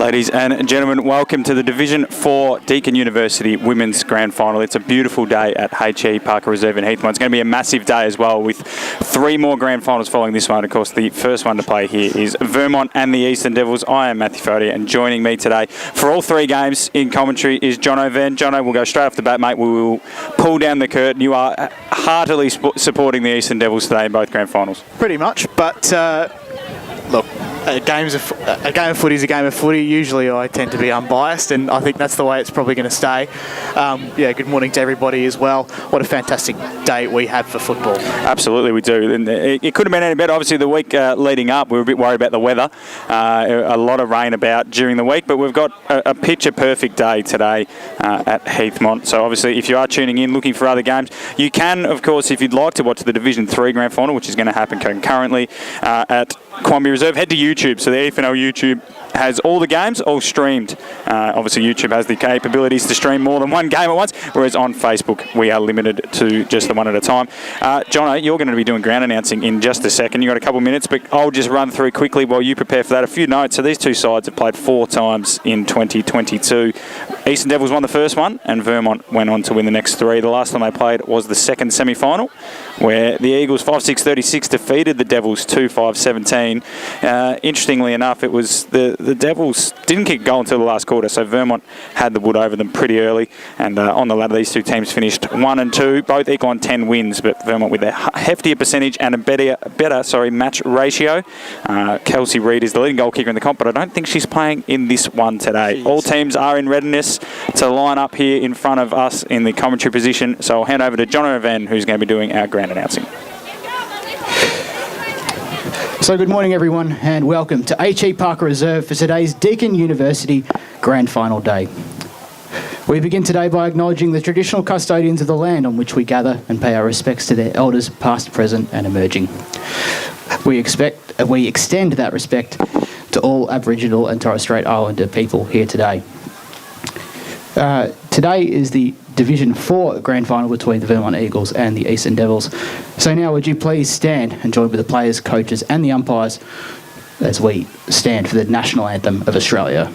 Ladies and gentlemen, welcome to the Division 4 Deakin University Women's Grand Final. It's a beautiful day at H.E Parker Reserve in Heathmont. It's going to be a massive day as well, with 3 more Grand Finals following this one. Of course, the first one to play here is Vermont and the Eastern Devils. I am Matthew Fodia, and joining me today for all 3 games in commentary is Jono Van. Jono, we'll go straight off the bat, mate. We will pull down the curtain. You are heartily supporting the Eastern Devils today in both Grand Finals. Pretty much, but look, a game of footy is a game of footy. Usually I tend to be unbiased, and I think that's the way it's probably going to stay. Good morning to everybody as well. What a fantastic day we have for football. Absolutely, we do. And it couldn't have been any better. Obviously, the week leading up, we were a bit worried about the weather. A lot of rain about during the week, but we've got a picture-perfect day today at Heathmont. So obviously, if you are tuning in looking for other games, you can, of course, if you'd like to watch the Division 3 Grand Final, which is going to happen concurrently at Croydon Reserve, head to YouTube. So the EFNL YouTube has all the games all streamed. Obviously, YouTube has the capabilities to stream more than one game at once, whereas on Facebook we are limited to just the one at a time. Jono, you're going to be doing ground announcing in just a second. You've got a couple of minutes, but I'll just run through quickly while you prepare for that. A few notes. So these two sides have played 4 times in 2022. Eastern Devils won the first one, and Vermont went on to win the next 3. The last time they played was the second semi-final, where the Eagles 5-6-36 defeated the Devils 2-5-17. Interestingly enough, it was the Devils didn't kick a goal until the last quarter, so Vermont had the wood over them pretty early. And on the ladder, these two teams finished 1 and 2, both equal on 10 wins, but Vermont with a heftier percentage and a better match ratio. Kelsey Reid is the leading goal kicker in the comp, but I don't think she's playing in this one today. All teams are in readiness to line up here in front of us in the commentary position. So I'll hand over to Jono Van, who's going to be doing our ground announcing. So good morning everyone, and welcome to H.E Parker Reserve for today's Deakin University Grand Final Day. We begin today by acknowledging the traditional custodians of the land on which we gather and pay our respects to their elders past, present and emerging. We extend that respect to all Aboriginal and Torres Strait Islander people here today. Today is the Division 4 Grand Final between the Vermont Eagles and the Eastern Devils. So now would you please stand and join with the players, coaches and the umpires as we stand for the National Anthem of Australia.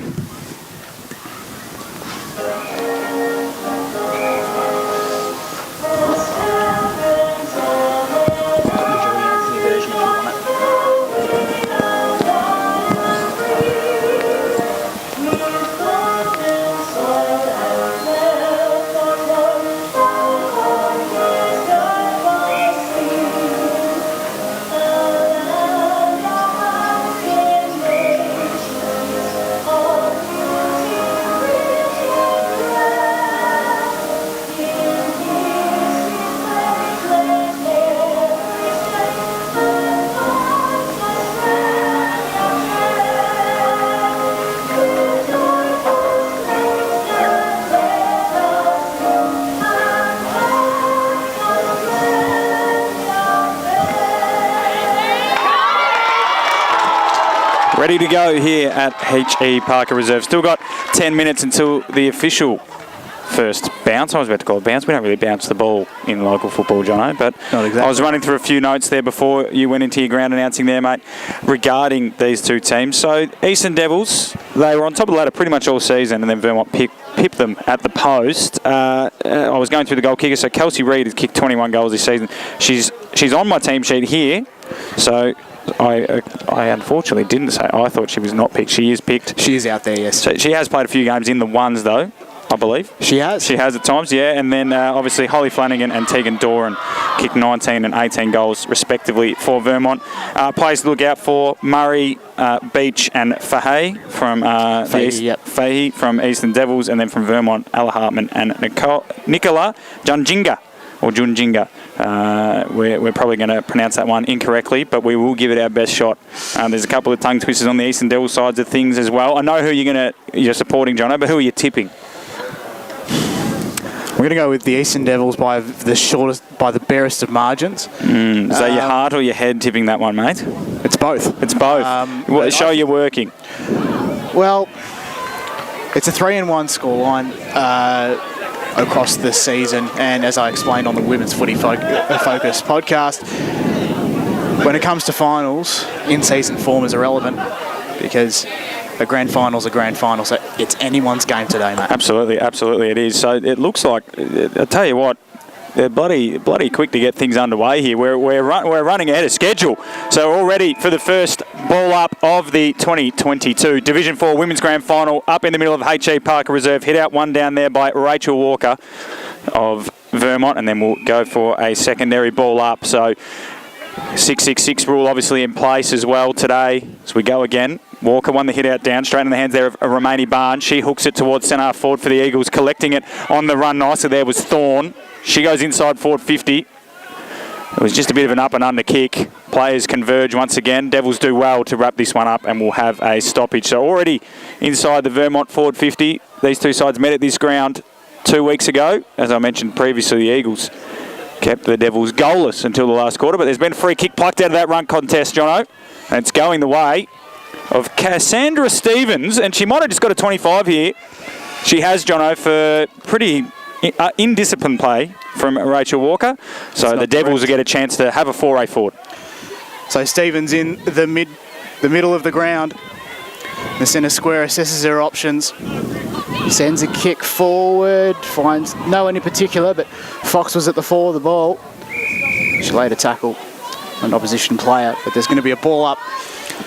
Ready to go here at H.E Parker Reserve. Still got 10 minutes until the official first bounce. I was about to call it bounce. We don't really bounce the ball in local football, Jono, but not exactly. I was running through a few notes there before you went into your ground announcing there, mate, regarding these two teams. So Eastern Devils, they were on top of the ladder pretty much all season, and then Vermont pipped them at the post. I was going through the goal kicker, so Kelsey Reid has kicked 21 goals this season. She's on my team sheet here, so I unfortunately didn't say. I thought she was not picked. She is picked. She is out there, yes. So she has played a few games in the ones, though, I believe. She has? She has at times, yeah. And then obviously Holly Flanagan and Tegan Doran kicked 19 and 18 goals respectively for Vermont. Players to look out for: Murray, Beach and Fahey from Fahey from Eastern Devils, and then from Vermont, Ella Hartman and Nicola Junjinga. Or Junjinga. We're probably going to pronounce that one incorrectly, but we will give it our best shot. There's a couple of tongue twisters on the Eastern Devil sides of things as well. I know who you're supporting, Jono, but who are you tipping? We're going to go with the Eastern Devils by the barest of margins. Is that your heart or your head tipping that one, mate? It's both. It's both. Show you're working. Well, it's a 3-1 scoreline across the season, and as I explained on the Women's Footy Focus podcast, when it comes to finals, in-season form is irrelevant because a grand final's a grand final, so it's anyone's game today, mate. Absolutely it is. So it looks like, I'll tell you what, they're bloody quick to get things underway here. We're running ahead of schedule. So all ready for the first ball up of the 2022 Division 4 Women's Grand Final up in the middle of H.E Parker Reserve. Hit out one down there by Rachel Walker of Vermont, and then we'll go for a secondary ball up. So 666 rule obviously in place as well today. So we go again. Walker won the hit out down, straight in the hands there of Romani Barnes. She hooks it towards centre half forward for the Eagles, collecting it on the run nicely there was Thorne. She goes inside forward 50. It was just a bit of an up and under kick. Players converge once again. Devils do well to wrap this one up, and we'll have a stoppage. So already inside the Vermont forward 50. These two sides met at this ground 2 weeks ago. As I mentioned previously, the Eagles kept the Devils goalless until the last quarter, but there's been a free kick plucked out of that run contest, Jono, and it's going the way of Cassandra Stevens, and she might have just got a 25 here. She has, Jono, for pretty indisciplined play from Rachel Walker. So the Devils will get a chance to have a foray forward. So Stevens in the middle of the ground. The centre square assesses her options. Sends a kick forward, finds no one in particular, but Fox was at the fore of the ball. She laid a tackle an opposition player, but there's going to be a ball up.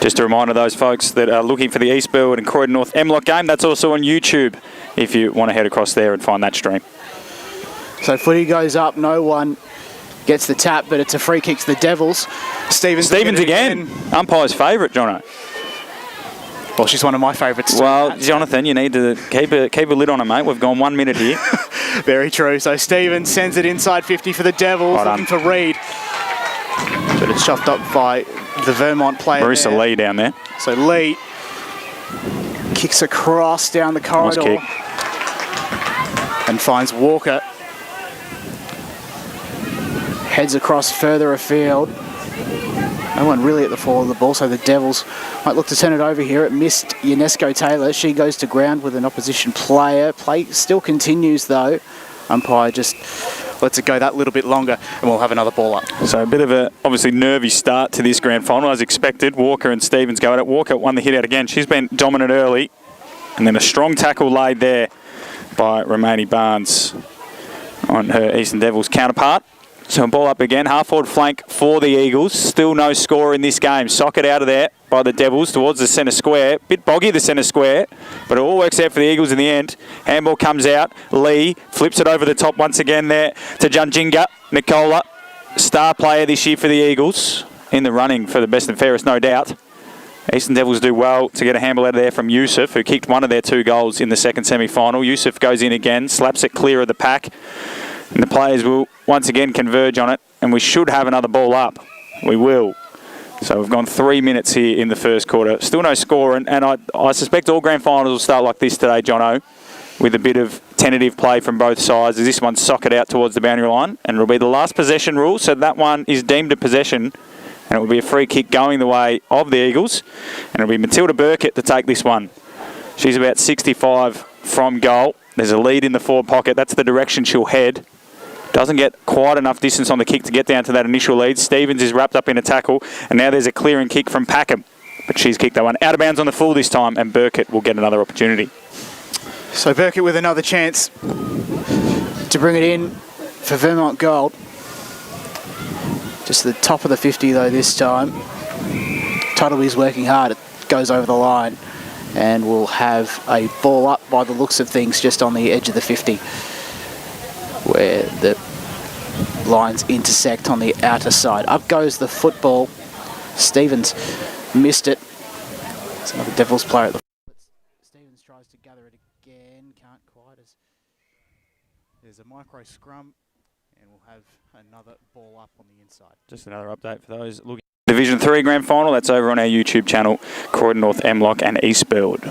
Just a reminder, those folks that are looking for the Eastfield and Croydon North M-Lock game, that's also on YouTube if you want to head across there and find that stream. So footy goes up, no one gets the tap, but it's a free kick to the Devils. Stevens again. Umpire's favourite, Jono. Well, she's one of my favourites. Well, Jonathan, you need to keep a lid on her, mate. We've gone 1 minute here. Very true. So Stevens sends it inside 50 for the Devils, looking for Reed. But it's chopped up by the Vermont player. Marissa Lee down there. So Lee kicks across down the corridor. Nice kick. And finds Walker. Heads across further afield. No one really at the fore of the ball, so the Devils might look to turn it over here. It missed Ionesco Taylor. She goes to ground with an opposition player. Play still continues though. Umpire just lets it go that little bit longer, and we'll have another ball up. So a bit of a obviously nervy start to this grand final as expected. Walker and Stevens go at it. Walker won the hit out again. She's been dominant early, and then a strong tackle laid there by Romani Barnes on her Eastern Devils counterpart. So a ball up again, half forward flank for the Eagles. Still no score in this game. Socket out of there by the Devils towards the centre square. Bit boggy, the centre square, but it all works out for the Eagles in the end. Handball comes out. Lee flips it over the top once again there to Junjinga. Nicola, star player this year for the Eagles. In the running for the best and fairest, no doubt. Eastern Devils do well to get a handball out of there from Yusuf, who kicked one of their 2 goals in the second semi-final. Yusuf goes in again, slaps it clear of the pack. And the players will once again converge on it, and we should have another ball up. We will. So we've gone 3 minutes here in the first quarter. Still no score, and I suspect all grand finals will start like this today, Jono, with a bit of tentative play from both sides. As this one's socket out towards the boundary line, and it'll be the last possession rule, so that one is deemed a possession, and it will be a free kick going the way of the Eagles, and it'll be Matilda Burkett to take this one. She's about 65 from goal. There's a lead in the forward pocket. That's the direction she'll head. Doesn't get quite enough distance on the kick to get down to that initial lead. Stevens is wrapped up in a tackle, and now there's a clearing kick from Packham. But she's kicked that one out of bounds on the full this time, and Burkett will get another opportunity. So Burkett with another chance to bring it in for Vermont Gold. Just the top of the 50 though this time. Tuttleby's working hard. It goes over the line, and we'll have a ball up by the looks of things just on the edge of the 50. Where the lines intersect on the outer side. Up goes the football. Stevens missed it. It's another Devils player at the Stevens tries to gather it again. Can't quite. There's a micro scrum, and we'll have another ball up on the inside. Just another update for those looking. Division 3 grand final, that's over on our YouTube channel, Croydon North M-Lock and Eastfield.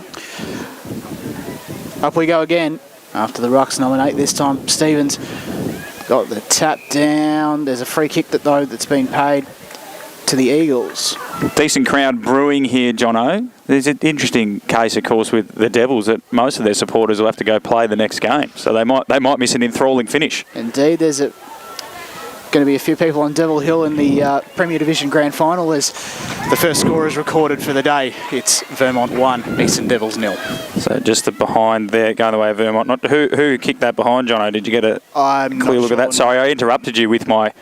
Up we go again. After the Rucks nominate this time, Stevens got the tap down. There's a free kick that's been paid to the Eagles. Decent crowd brewing here, Jono. There's an interesting case, of course, with the Devils that most of their supporters will have to go play the next game, so they might miss an enthralling finish. Indeed, there's a going to be a few people on Devil Hill in the Premier Division Grand Final as the first score is recorded for the day. It's Vermont 1, Eastern Devils 0. So just the behind there, going the way of Vermont. Not who kicked that behind, Jono? Did you get a clear look at that? Sorry, I interrupted you with my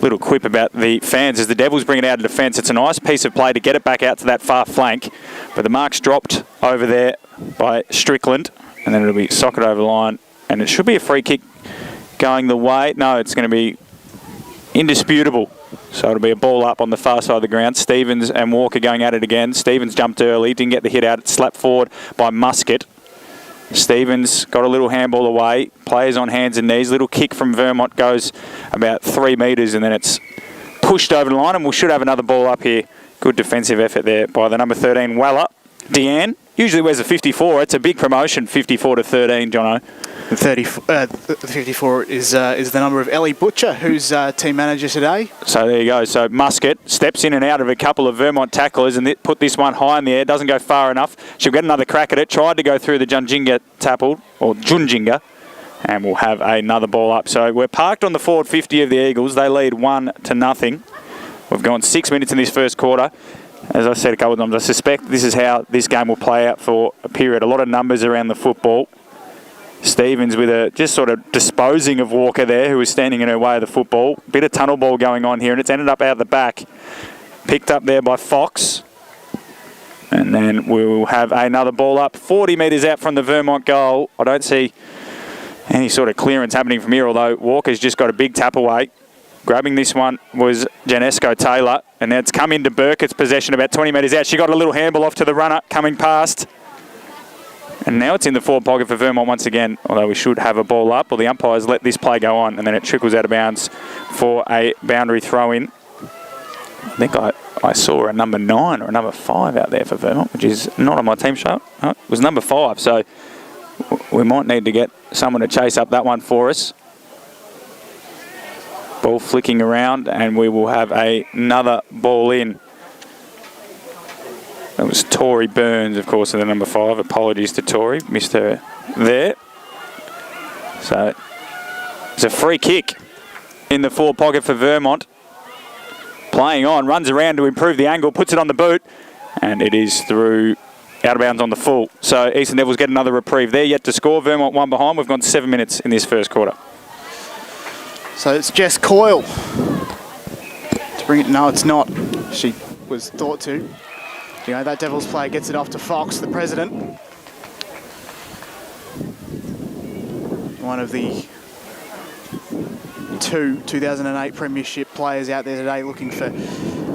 little quip about the fans. As the Devils bring it out of defence, it's a nice piece of play to get it back out to that far flank, but the mark's dropped over there by Strickland, and then it'll be socket over the line, and it should be a free kick going the way. No, it's going to be indisputable. So it'll be a ball up on the far side of the ground. Stevens and Walker going at it again. Stevens jumped early, didn't get the hit out. It's slapped forward by Muscat. Stevens got a little handball away. Players on hands and knees. Little kick from Vermont goes about 3 metres, and then it's pushed over the line, and we should have another ball up here. Good defensive effort there by the number 13, Weller. Deanne usually wears a 54. It's a big promotion, 54 to 13, Jono. 54 is the number of Ellie Butcher, who's team manager today. So there you go. So Muscat steps in and out of a couple of Vermont tacklers and put this one high in the air. Doesn't go far enough. She'll get another crack at it. Tried to go through the Junjinga tackled, or Junjinga, and we'll have another ball up. So we're parked on the forward 50 of the Eagles. They lead 1-0. We've gone 6 minutes in this first quarter. As I said a couple of times, I suspect this is how this game will play out for a period. A lot of numbers around the football. Stevens with a just sort of disposing of Walker there, who was standing in her way of the football. Bit of tunnel ball going on here, and it's ended up out the back. Picked up there by Fox. And then we'll have another ball up 40 metres out from the Vermont goal. I don't see any sort of clearance happening from here, although Walker's just got a big tap away. Grabbing this one was Janesco Taylor, and now it's come into Burkett's possession about 20 metres out. She got a little handball off to the runner coming past. And now it's in the forward pocket for Vermont once again, although we should have a ball up. Well, the umpires let this play go on, and then it trickles out of bounds for a boundary throw-in. I think I saw a number 9 or a number 5 out there for Vermont, which is not on my team show. Oh, it was number 5, so we might need to get someone to chase up that one for us. Ball flicking around, and we will have another ball in. That was Tori Burns, of course, in the number 5. Apologies to Tori. Missed her there. So it's a free kick in the forward pocket for Vermont. Playing on, runs around to improve the angle, puts it on the boot, and it is through out of bounds on the full. So Eastern Devils get another reprieve. They're yet to score. Vermont 1 behind. We've gone 7 minutes in this first quarter. So it's Jess Coyle to bring it. No, it's not. She was thought to. You know, that Devils player gets it off to Fox, the president. One of the 2 2008 Premiership players out there today looking for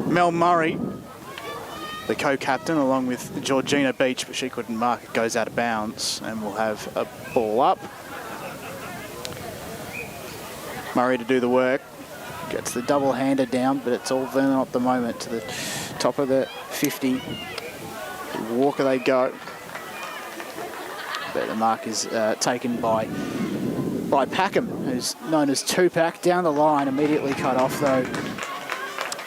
Mel Murray, the co-captain, along with Georgina Beach, but she couldn't mark. It goes out of bounds, and we'll have a ball up. Murray to do the work. Gets the double-hander down, but it's all Vermont at the moment to the top of the 50. Walker they go. But the mark is taken by Packham, who's known as Tupac. Down the line, immediately cut off though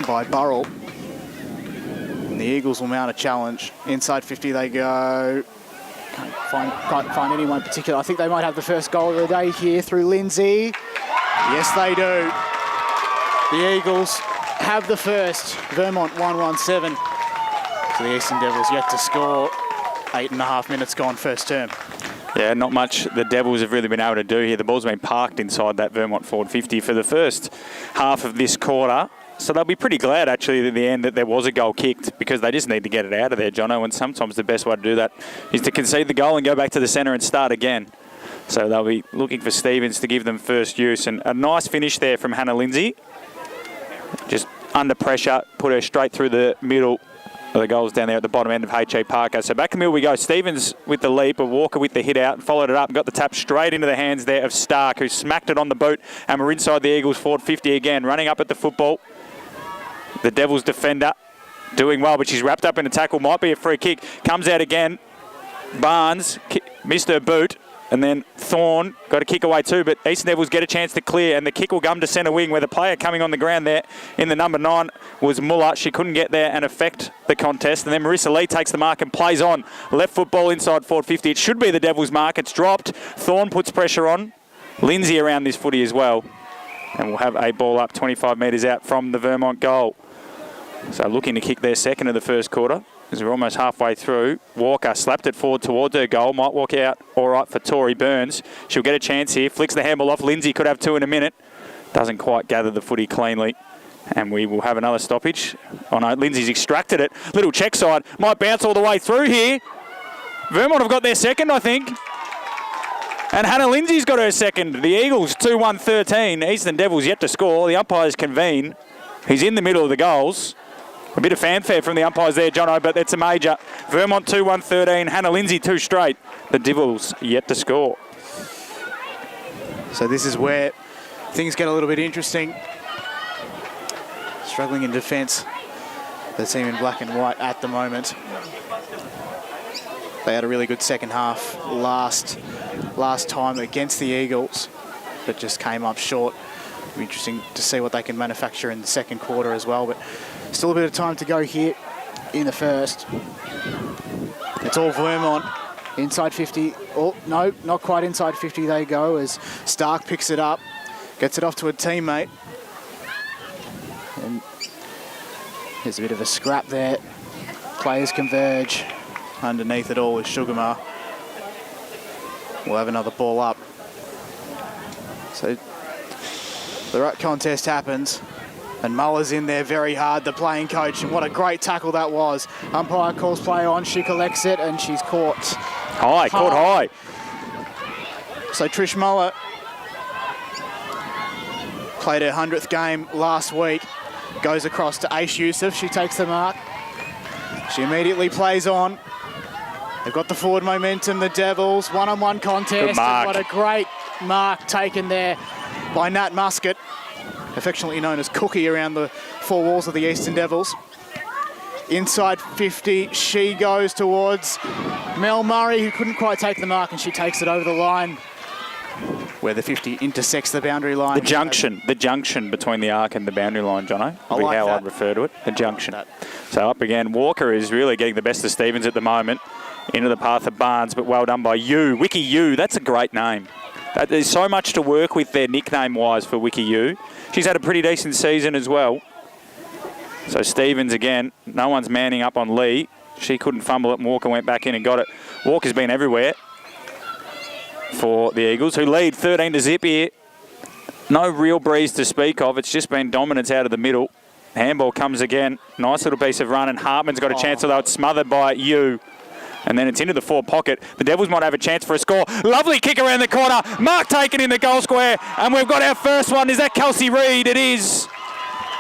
by Burrell. And the Eagles will mount a challenge. Inside 50 they go. Can't find anyone in particular. I think they might have the first goal of the day here through Lindsay. Yes, they do. The Eagles have the first. Vermont 1-1-7. So the Eastern Devils yet to score. 8.5 minutes gone first term. Yeah, not much the Devils have really been able to do here. The ball's been parked inside that Vermont forward 50 for the first half of this quarter. So they'll be pretty glad, actually, at the end that there was a goal kicked, because they just need to get it out of there, Jono. And sometimes the best way to do that is to concede the goal and go back to the centre and start again. So they'll be looking for Stevens to give them first use. And a nice finish there from Hannah Lindsay. Just under pressure, put her straight through the middle of the goals down there at the bottom end of H.E Parker. So back in the middle we go. Stevens with the leap, Walker with the hit out, and followed it up and got the tap straight into the hands there of Stark, who smacked it on the boot. And we're inside the Eagles forward 50 again, running up at the football. The Devils defender doing well, but she's wrapped up in a tackle. Might be a free kick. Comes out again. Barnes missed her boot. And then Thorne got a kick away too, but Eastern Devils get a chance to clear, and the kick will come to centre wing, where the player coming on the ground there in the number 9 was Muller. She couldn't get there and affect the contest. And then Marissa Lee takes the mark and plays on. Left foot ball inside forward 50. It should be the Devils' mark. It's dropped. Thorne puts pressure on. Lindsay around this footy as well. And we'll have a ball up 25 metres out from the Vermont goal. So looking to kick their second of the first quarter, as we're almost halfway through. Walker slapped it forward towards her goal. Might walk out all right for Tori Burns. She'll get a chance here. Flicks the handball off. Lindsay could have two in a minute. Doesn't quite gather the footy cleanly. And we will have another stoppage. Oh no, Lindsay's extracted it. Little check side. Might bounce all the way through here. Vermont have got their second, I think. And Hannah Lindsay's got her second. The Eagles 2-1-13. Eastern Devils yet to score. The umpires convene. He's in the middle of the goals. A bit of fanfare from the umpires there, Jono, but it's a major. Vermont 2-1-13. Hannah Lindsay 2 straight. The Devils yet to score. So this is where things get a little bit interesting. Struggling in defence. The team in black and white at the moment. They had a really good second half last time against the Eagles, but just came up short. It'll be interesting to see what they can manufacture in the second quarter as well, but still a bit of time to go here in the first. It's all Vermont. Inside 50. Oh, no, not quite inside 50 they go as Stark picks it up, gets it off to a teammate. And there's a bit of a scrap there. Players converge. Underneath it all is Sugarmar. We'll have another ball up. So the right contest happens. And Muller's in there very hard, the playing coach. And what a great tackle that was. Umpire calls play on. She collects it and she's caught. Caught high. So Trish Muller played her 100th game last week. Goes across to Aish Youssef. She takes the mark. She immediately plays on. They've got the forward momentum, the Devils. One-on-one contest. Good mark. And what a great mark taken there by Nat Muscat, affectionately known as Cookie around the four walls of the Eastern Devils. Inside 50, she goes towards Mel Murray, who couldn't quite take the mark, and she takes it over the line where the 50 intersects the boundary line. The junction between the arc and the boundary line, Jono. I like how that. I'd refer to it. The junction. That. So up again. Walker is really getting the best of Stevens at the moment. Into the path of Barnes, but well done by Yu. Wiki Yu, that's a great name. There's so much to work with there nickname-wise for Wiki Yu. She's had a pretty decent season as well. So Stevens again, no one's manning up on Lee. She couldn't fumble it and Walker went back in and got it. Walker's been everywhere for the Eagles, who lead 13-0 here. No real breeze to speak of. It's just been dominance out of the middle. Handball comes again. Nice little piece of run, and Hartman's got a chance, although it's smothered by Yu. And then it's into the forward pocket. The Devils might have a chance for a score. Lovely kick around the corner. Mark taken in the goal square. And we've got our first one. Is that Kelsey Reid? It is.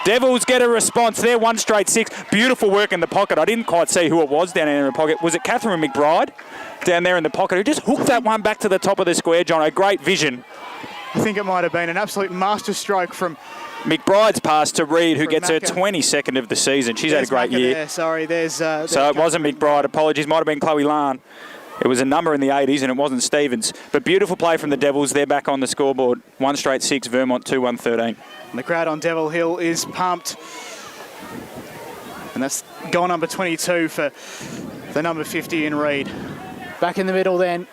Devils get a response there. 1 straight 6. Beautiful work in the pocket. I didn't quite see who it was down there in the pocket. Was it Catherine McBride down there in the pocket who just hooked that one back to the top of the square, John? A great vision. I think it might have been an absolute masterstroke from McBride's pass to Reid, who gets her Macca. 22nd of the season. She's had a great Macca year. There. Sorry, there's So it wasn't McBride. Apologies. Might have been Chloe Larn. It was a number in the 80s and it wasn't Stevens. But beautiful play from the Devils. They're back on the scoreboard. 1 straight 6. Vermont 2-1-13. And the crowd on Devil Hill is pumped. And that's goal number 22 for the number 50 in Reid. Back in the middle then.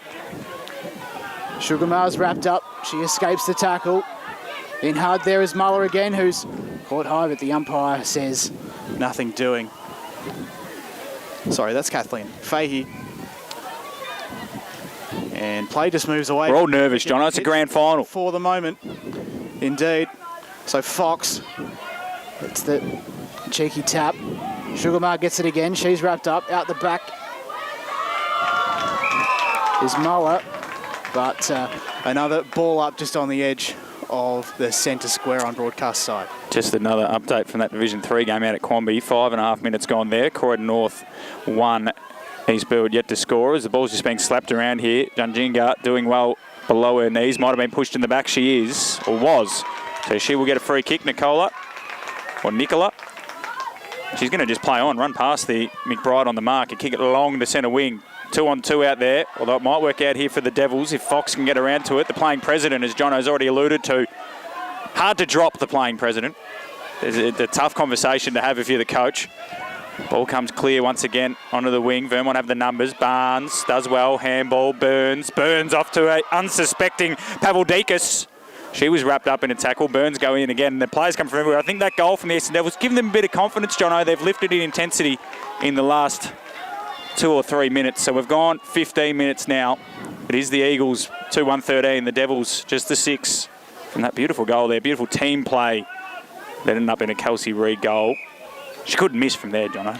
Sugarmar's wrapped up. She escapes the tackle. In hard there is Muller again, who's caught high, but the umpire says nothing doing. Sorry, that's Kathleen Fahey. And play just moves away. We're all nervous, John. It's a grand final. For the moment, indeed. So Fox, it's the cheeky tap. Sugarmar gets it again. She's wrapped up. Out the back is Muller. But another ball up just on the edge of the centre square on broadcast side. Just another update from that Division 3 game out at Quamby. 5.5 minutes gone there. Croydon North 1. East Burwood yet to score as the ball's just being slapped around here. Junjinga doing well below her knees. Might have been pushed in the back. She is, or was. So she will get a free kick, Nicola. She's going to just play on, run past the McBride on the mark and kick it along the centre wing. 2-on-2 out there, although it might work out here for the Devils if Fox can get around to it. The playing president, as John has already alluded to, hard to drop the playing president. It's a tough conversation to have if you're the coach. Ball comes clear once again onto the wing. Vermont have the numbers. Barnes does well. Handball. Burns off to a unsuspecting Pavlidakis. She was wrapped up in a tackle. Burns go in again. The players come from everywhere. I think that goal from the Eastern Devils given them a bit of confidence, Jono. They've lifted in intensity in the last 2 or 3 minutes. So we've gone 15 minutes now. It is the Eagles 2-1-13. The Devils just the 6 from that beautiful goal there. Beautiful team play that ended up in a Kelsey Reid goal. She couldn't miss from there, Jono.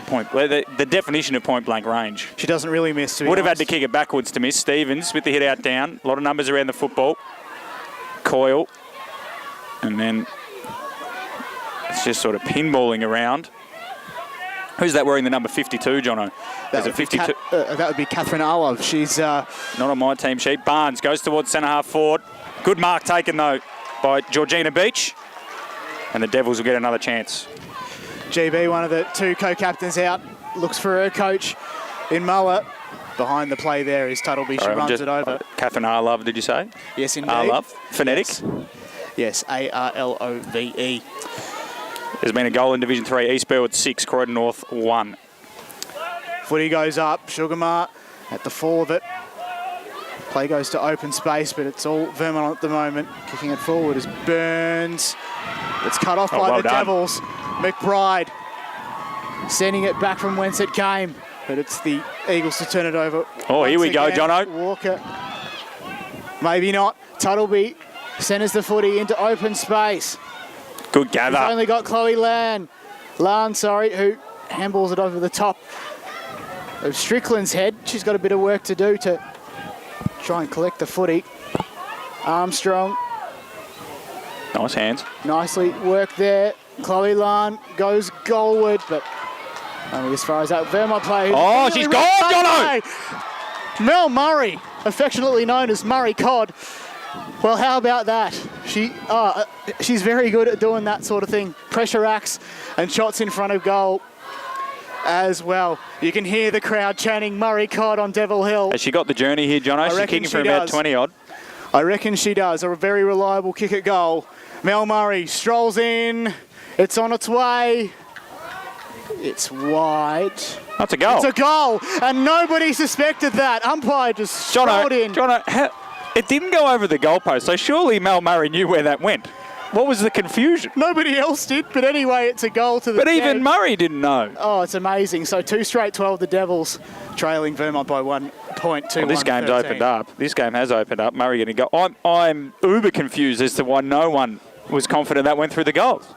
The definition of point-blank range. She doesn't really miss. Would have had to kick it backwards to miss. Stevens with the hit out down. A lot of numbers around the football. Coyle. And then it's just sort of pinballing around. Who's that wearing the number 52, Jono? That would be Catherine Arlov. She's not on my team sheet. Barnes goes towards centre half forward. Good mark taken, though, by Georgina Beach. And the Devils will get another chance. GB, one of the 2 co-captains out, looks for her coach in Muller. Behind the play there is Tuttleby. She runs it over. Catherine Arlove, did you say? Yes, indeed. Arlove. Phonetic? Yes, Arlove. There's been a goal in Division 3. East Burwood 6, Croydon North 1. Footy goes up. Sugarmar at the fall of it. Play goes to open space, but it's all Vermont at the moment. Kicking it forward is Burns. It's cut off by the Devils. McBride sending it back from whence it came, but it's the Eagles to turn it over. Oh, here we go, Jono. Walker. Maybe not. Tuttleby centres the footy into open space. Good gather. He's only got Chloe Lan, who handballs it over the top of Strickland's head. She's got a bit of work to do to try and collect the footy. Armstrong. Nice hands. Nicely worked there. Chloe Lan goes goalward, but only as far as that Vermont play. Oh, she's gone, Jono! Mel Murray, affectionately known as Murray Cod. Well, how about that? She's very good at doing that sort of thing. Pressure acts and shots in front of goal as well. You can hear the crowd chanting Murray Cod on Devil Hill. Has she got the journey here, Jono? She's kicking for about 20-odd. I reckon she does. A very reliable kick at goal. Mel Murray strolls in. It's on its way. It's wide. That's a goal. It's a goal, and nobody suspected that. Umpire just strolled in. Jono, it didn't go over the goalpost, so surely Mel Murray knew where that went. What was the confusion? Nobody else did, but anyway, it's a goal to the But even Murray didn't know. Oh, it's amazing. So 2 straight 12, the Devils trailing Vermont by 1 point. Well, this game's opened up. This game has opened up. Murray getting a goal. I'm uber confused as to why no one was confident that went through the goals.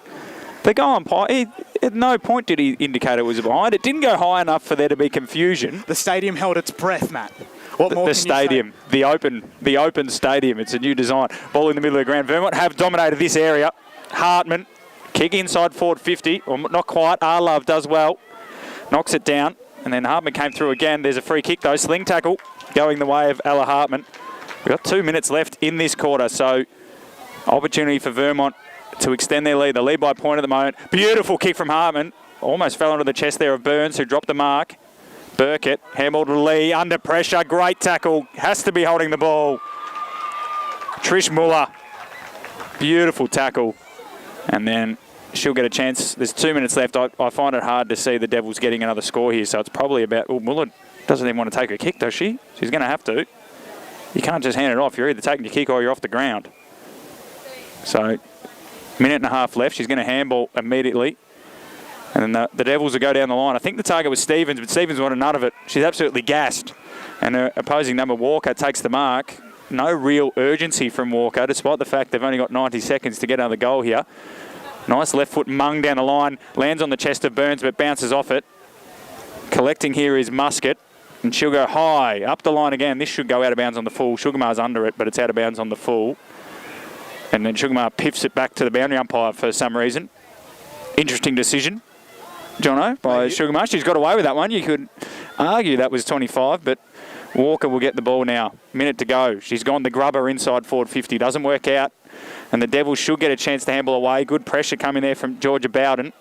The goal umpire, at no point did he indicate it was behind. It didn't go high enough for there to be confusion. The stadium held its breath, Matt. What more the stadium, the open stadium. It's a new design. Ball in the middle of the ground. Vermont have dominated this area. Hartman, kick inside forward 50, or not quite. Arlove does well, knocks it down, and then Hartman came through again. There's a free kick though. Sling tackle going the way of Ella Hartman. We've got 2 minutes left in this quarter, so opportunity for Vermont to extend their lead. The lead by point at the moment. Beautiful kick from Hartman. Almost fell onto the chest there of Burns, who dropped the mark. Burkett, handball to Lee, under pressure. Great tackle. Has to be holding the ball. Trish Muller. Beautiful tackle. And then she'll get a chance. There's 2 minutes left. I find it hard to see the Devils getting another score here, so it's probably about... Oh, Muller doesn't even want to take a kick, does she? She's going to have to. You can't just hand it off. You're either taking your kick or you're off the ground. So, minute and a half left. She's going to handball immediately. And then the Devils will go down the line. I think the target was Stevens, but Stevens wanted none of it. She's absolutely gassed. And her opposing number, Walker, takes the mark. No real urgency from Walker, despite the fact they've only got 90 seconds to get another goal here. Nice left foot mung down the line. Lands on the chest of Burns, but bounces off it. Collecting here is Muscat. And she'll go high, up the line again. This should go out of bounds on the full. Sugarmar's under it, but it's out of bounds on the full. And then Sugarmar piffs it back to the boundary umpire for some reason. Interesting decision, Jono, by Sugarmar. She's got away with that one. You could argue that was 25, but Walker will get the ball now. Minute to go. She's gone the grubber inside forward 50. Doesn't work out. And the Devils should get a chance to handball away. Good pressure coming there from Georgia Bowden.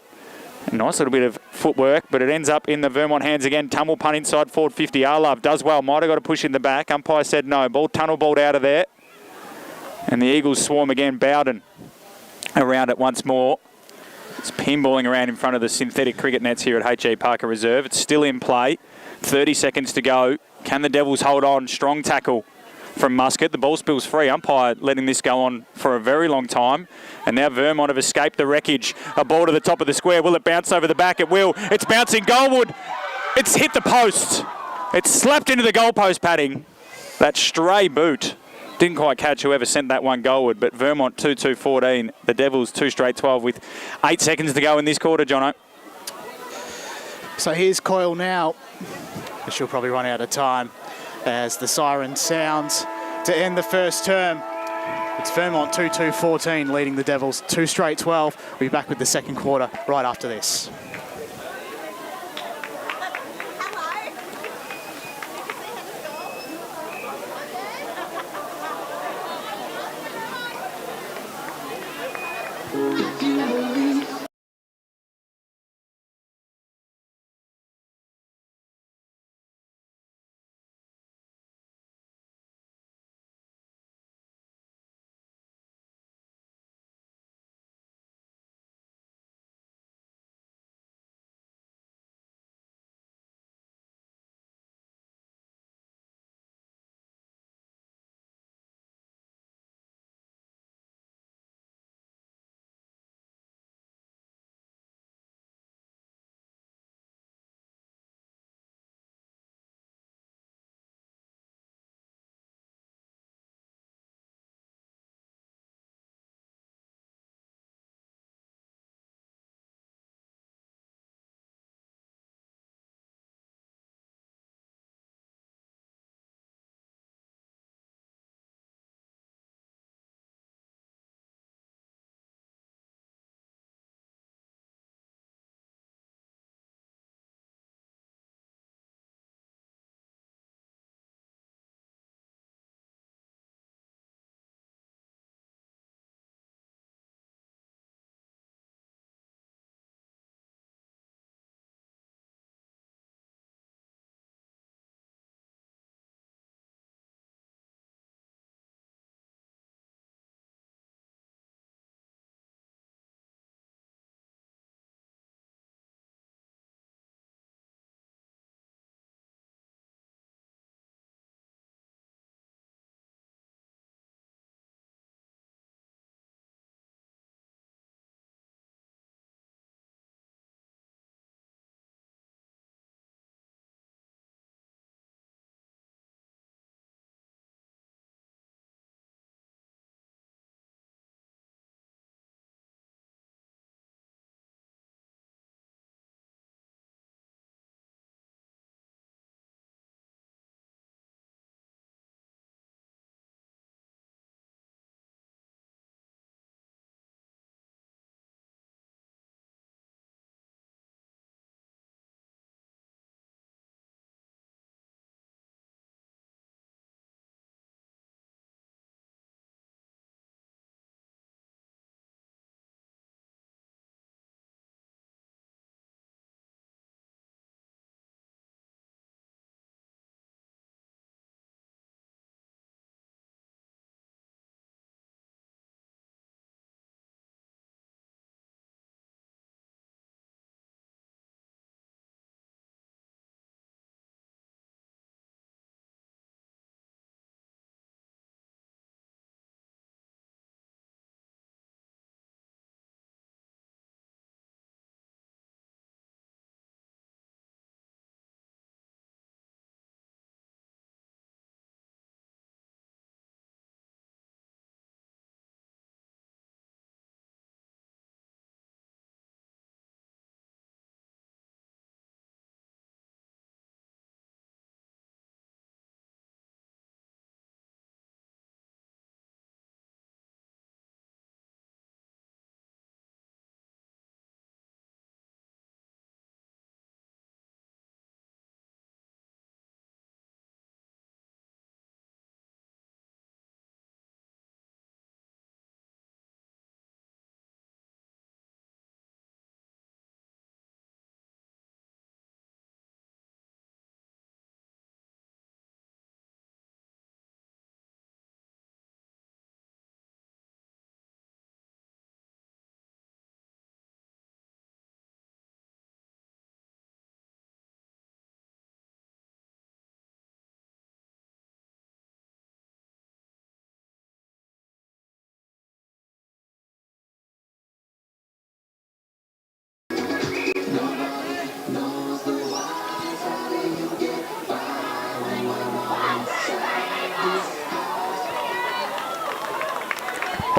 A nice little bit of footwork, but it ends up in the Vermont hands again. Tumble punt inside forward 50. Arlove does well. Might have got a push in the back. Umpire said no. Tunnel balled out of there. And the Eagles swarm again. Bowden around it once more. It's pinballing around in front of the synthetic cricket nets here at H.E Parker Reserve. It's still in play. 30 seconds to go. Can the Devils hold on? Strong tackle from Muscat. The ball spills free. Umpire letting this go on for a very long time. And now Vermont have escaped the wreckage. A ball to the top of the square. Will it bounce over the back? It will. It's bouncing goalward. It's hit the post. It's slapped into the goalpost padding. That stray boot didn't quite catch whoever sent that one goalward. But Vermont 2-2-14. The Devils 2 straight 12 with 8 seconds to go in this quarter, Jono. So here's Coyle now. She'll probably run out of time as the siren sounds to end the first term. It's Vermont 2-2-14 leading the Devils 2 straight 12. We'll be back with the second quarter right after this.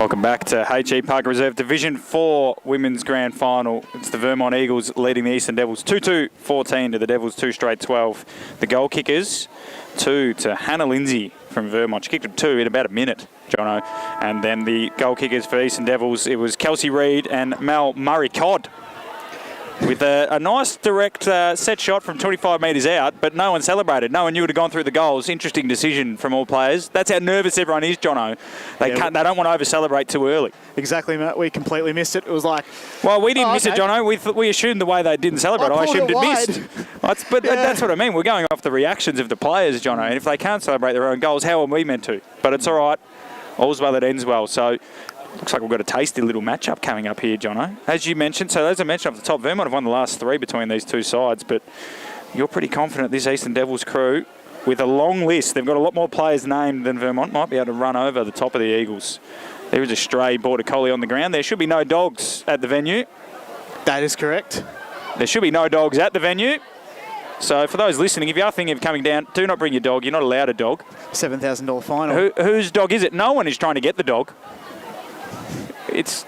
Welcome back to H.E Parker Reserve Division 4 Women's Grand Final. It's the Vermont Eagles leading the Eastern Devils 2-2-14 to the Devils 2 straight 12. The goal kickers, 2 to Hannah Lindsay from Vermont. She kicked them 2 in about a minute, Jono. And then the goal kickers for Eastern Devils, it was Kelsey Reid and Mel Murray-Codd, with a nice direct set shot from 25 metres out, but no one celebrated. No one knew it had gone through the goals. Interesting decision from all players. That's how nervous everyone is, Jono. They don't want to over-celebrate too early. Exactly, Matt. We completely missed it. It was like... Well, we didn't miss it, Jono. We assumed the way they didn't celebrate, I assumed it missed. But that's what I mean. We're going off the reactions of the players, Jono, and if they can't celebrate their own goals, how are we meant to? But it's all right. All's well that ends well. So... looks like we've got a tasty little matchup coming up here, Jono. As you mentioned, so as I mentioned off the top, Vermont have won the last 3 between these two sides, but you're pretty confident this Eastern Devils crew, with a long list, they've got a lot more players named than Vermont, might be able to run over the top of the Eagles. There is a stray border collie on the ground. There should be no dogs at the venue. That is correct. There should be no dogs at the venue. So for those listening, if you are thinking of coming down, do not bring your dog. You're not allowed a dog. $7,000 final. Whose dog is it? No one is trying to get the dog. It's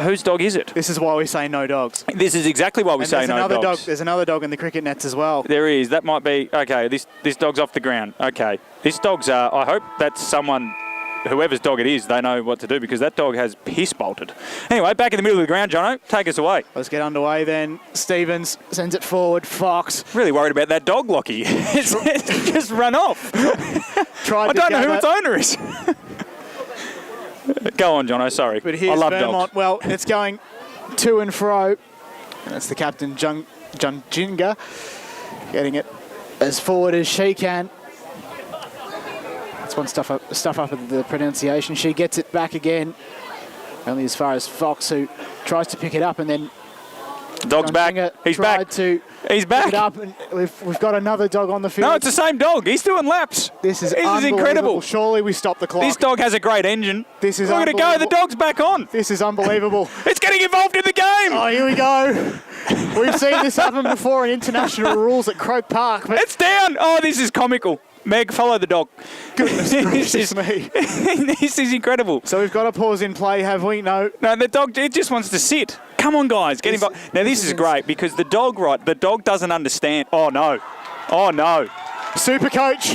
whose dog is it? This is why we say no dogs. This is exactly why we say no dogs. There's another dog in the cricket nets as well. There is. That might be... okay, this dog's off the ground. Okay. This dog's... I hope that's someone... whoever's dog it is, they know what to do, because that dog has piss bolted. Anyway, back in the middle of the ground, Jono. Take us away. Let's get underway then. Stevens sends it forward. Fox. Really worried about that dog, Lockie. It's just run off. I don't know who its owner is. Go on, Jono, sorry. But here's I love Vermont. dogs. Well, it's going to and fro. And that's the captain, John Jinga, getting it as forward as she can. That's one stuff up at the pronunciation. She gets it back again. Only as far as Fox, who tries to pick it up, and then The dog's back. He's back. He's back. Pick it up, and we've got another dog on the field. No, it's the same dog. He's doing laps. This is incredible. Surely we stop the clock. This dog has a great engine. This is Look at it go. The dog's back on. This is unbelievable. It's getting involved in the game. Oh, here we go. We've seen this happen before in international rules at Croke Park. But it's down. Oh, this is comical. Meg, follow the dog. Goodness gracious me. This is incredible. So we've got a pause in play, have we? No. No, the dog, it just wants to sit. Come on, guys, get involved. Now, this is great because the dog doesn't understand. Oh, no. Oh, no. Super coach.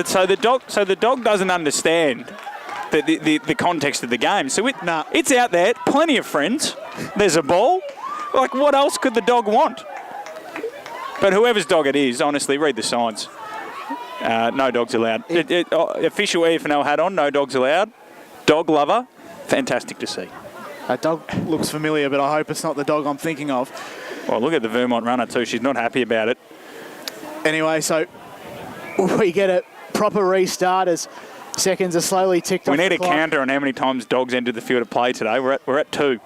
So the dog doesn't understand the context of the game. So it's out there, plenty of friends. There's a ball. Like, what else could the dog want? But whoever's dog it is, honestly, read the signs. No dogs allowed. Official EFNL hat on, no dogs allowed. Dog lover, fantastic to see. That dog looks familiar, but I hope it's not the dog I'm thinking of. Well, look at the Vermont runner too. She's not happy about it. Anyway, so we get a proper restart as seconds are slowly ticked off. We need the a clock. counter on how many times dogs entered the field of play today. We're at 2.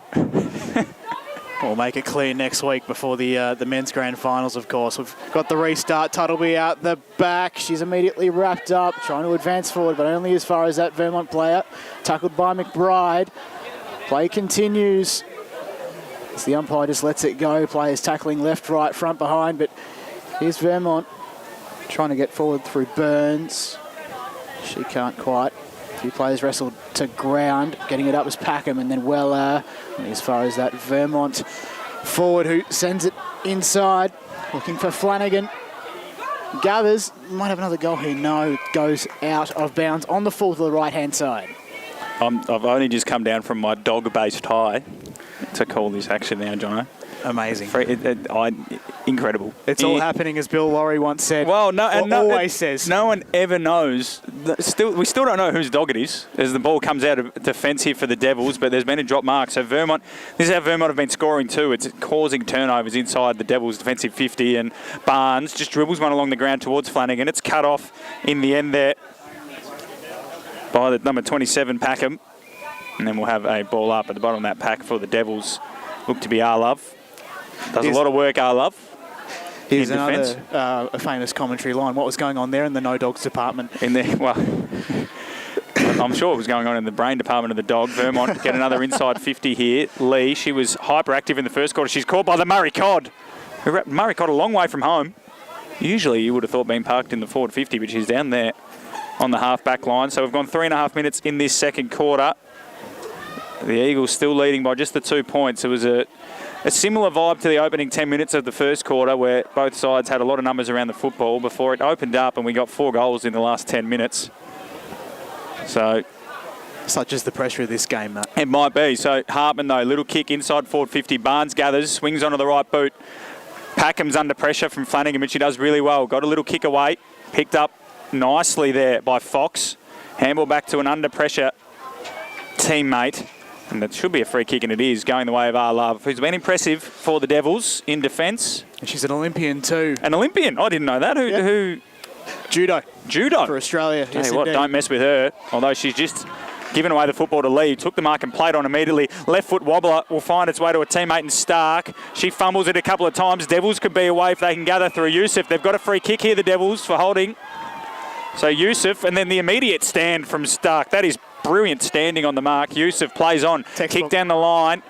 We'll make it clear next week before the men's grand finals, of course. We've got the restart. Tuttleby out the back. She's immediately wrapped up, trying to advance forward, but only as far as that Vermont player. Tackled by McBride. Play continues. As the umpire just lets it go. Players tackling left, right, front, behind, but here's Vermont trying to get forward through Burns. She can't quite. A few players wrestled to ground. Getting it up was Packham, and then Weller. And as far as that Vermont forward who sends it inside. Looking for Flanagan. Gathers. Might have another goal here. No, it goes out of bounds on the full to the right-hand side. I've only just come down from my dog-based high to call this action now, Jono. Amazing. Incredible. It's all happening, as Bill Laurie once said. Well, always says. No one ever knows. We still don't know whose dog it is, as the ball comes out of defence here for the Devils, but there's been a drop mark. So Vermont, this is how Vermont have been scoring too. It's causing turnovers inside the Devils' defensive 50, and Barnes just dribbles one along the ground towards Flanagan. It's cut off in the end there by the number 27, Packham. And then we'll have a ball up at the bottom of that pack for the Devils. Look to be Arlove. Does a lot of work, Arlove. Here's another a famous commentary line. What was going on there in the no dogs department? Well, I'm sure it was going on in the brain department of the dog. Vermont get another inside 50 here. Lee, she was hyperactive in the first quarter. She's caught by the Murray-Codd. Murray-Codd a long way from home. Usually you would have thought being parked in the forward 50, but she's down there. on the half-back line. So we've gone 3.5 minutes in this second quarter. The Eagles still leading by just the 2 points. It was a similar vibe to the opening 10 minutes of the first quarter where both sides had a lot of numbers around the football before it opened up and we got 4 goals in the last 10 minutes. So such is the pressure of this game, Matt. it might be. So Hartman, though, little kick inside forward 50. Barnes gathers, swings onto the right boot. Packham's under pressure from Flanagan, which he does really well. Got a little kick away. Picked up nicely there by Fox. Handball back to an under pressure teammate. And that should be a free kick, and it is, going the way of our love, who's been impressive for the Devils in defence. And she's an Olympian too. An Olympian? I didn't know that. Who? Judo. Judo? For Australia. Tell Yes, you what, indeed. don't mess with her. Although she's just given away the football to Lee. Took the mark and played on immediately. Left foot wobbler will find its way to a teammate in Stark. She fumbles it a couple of times. Devils could be away if they can gather through Yusuf. They've got a free kick here, the Devils, for holding. So Yusuf, and then the immediate stand from Stark. That is brilliant standing on the mark. Yusuf plays on. Textbook. Kick down the line.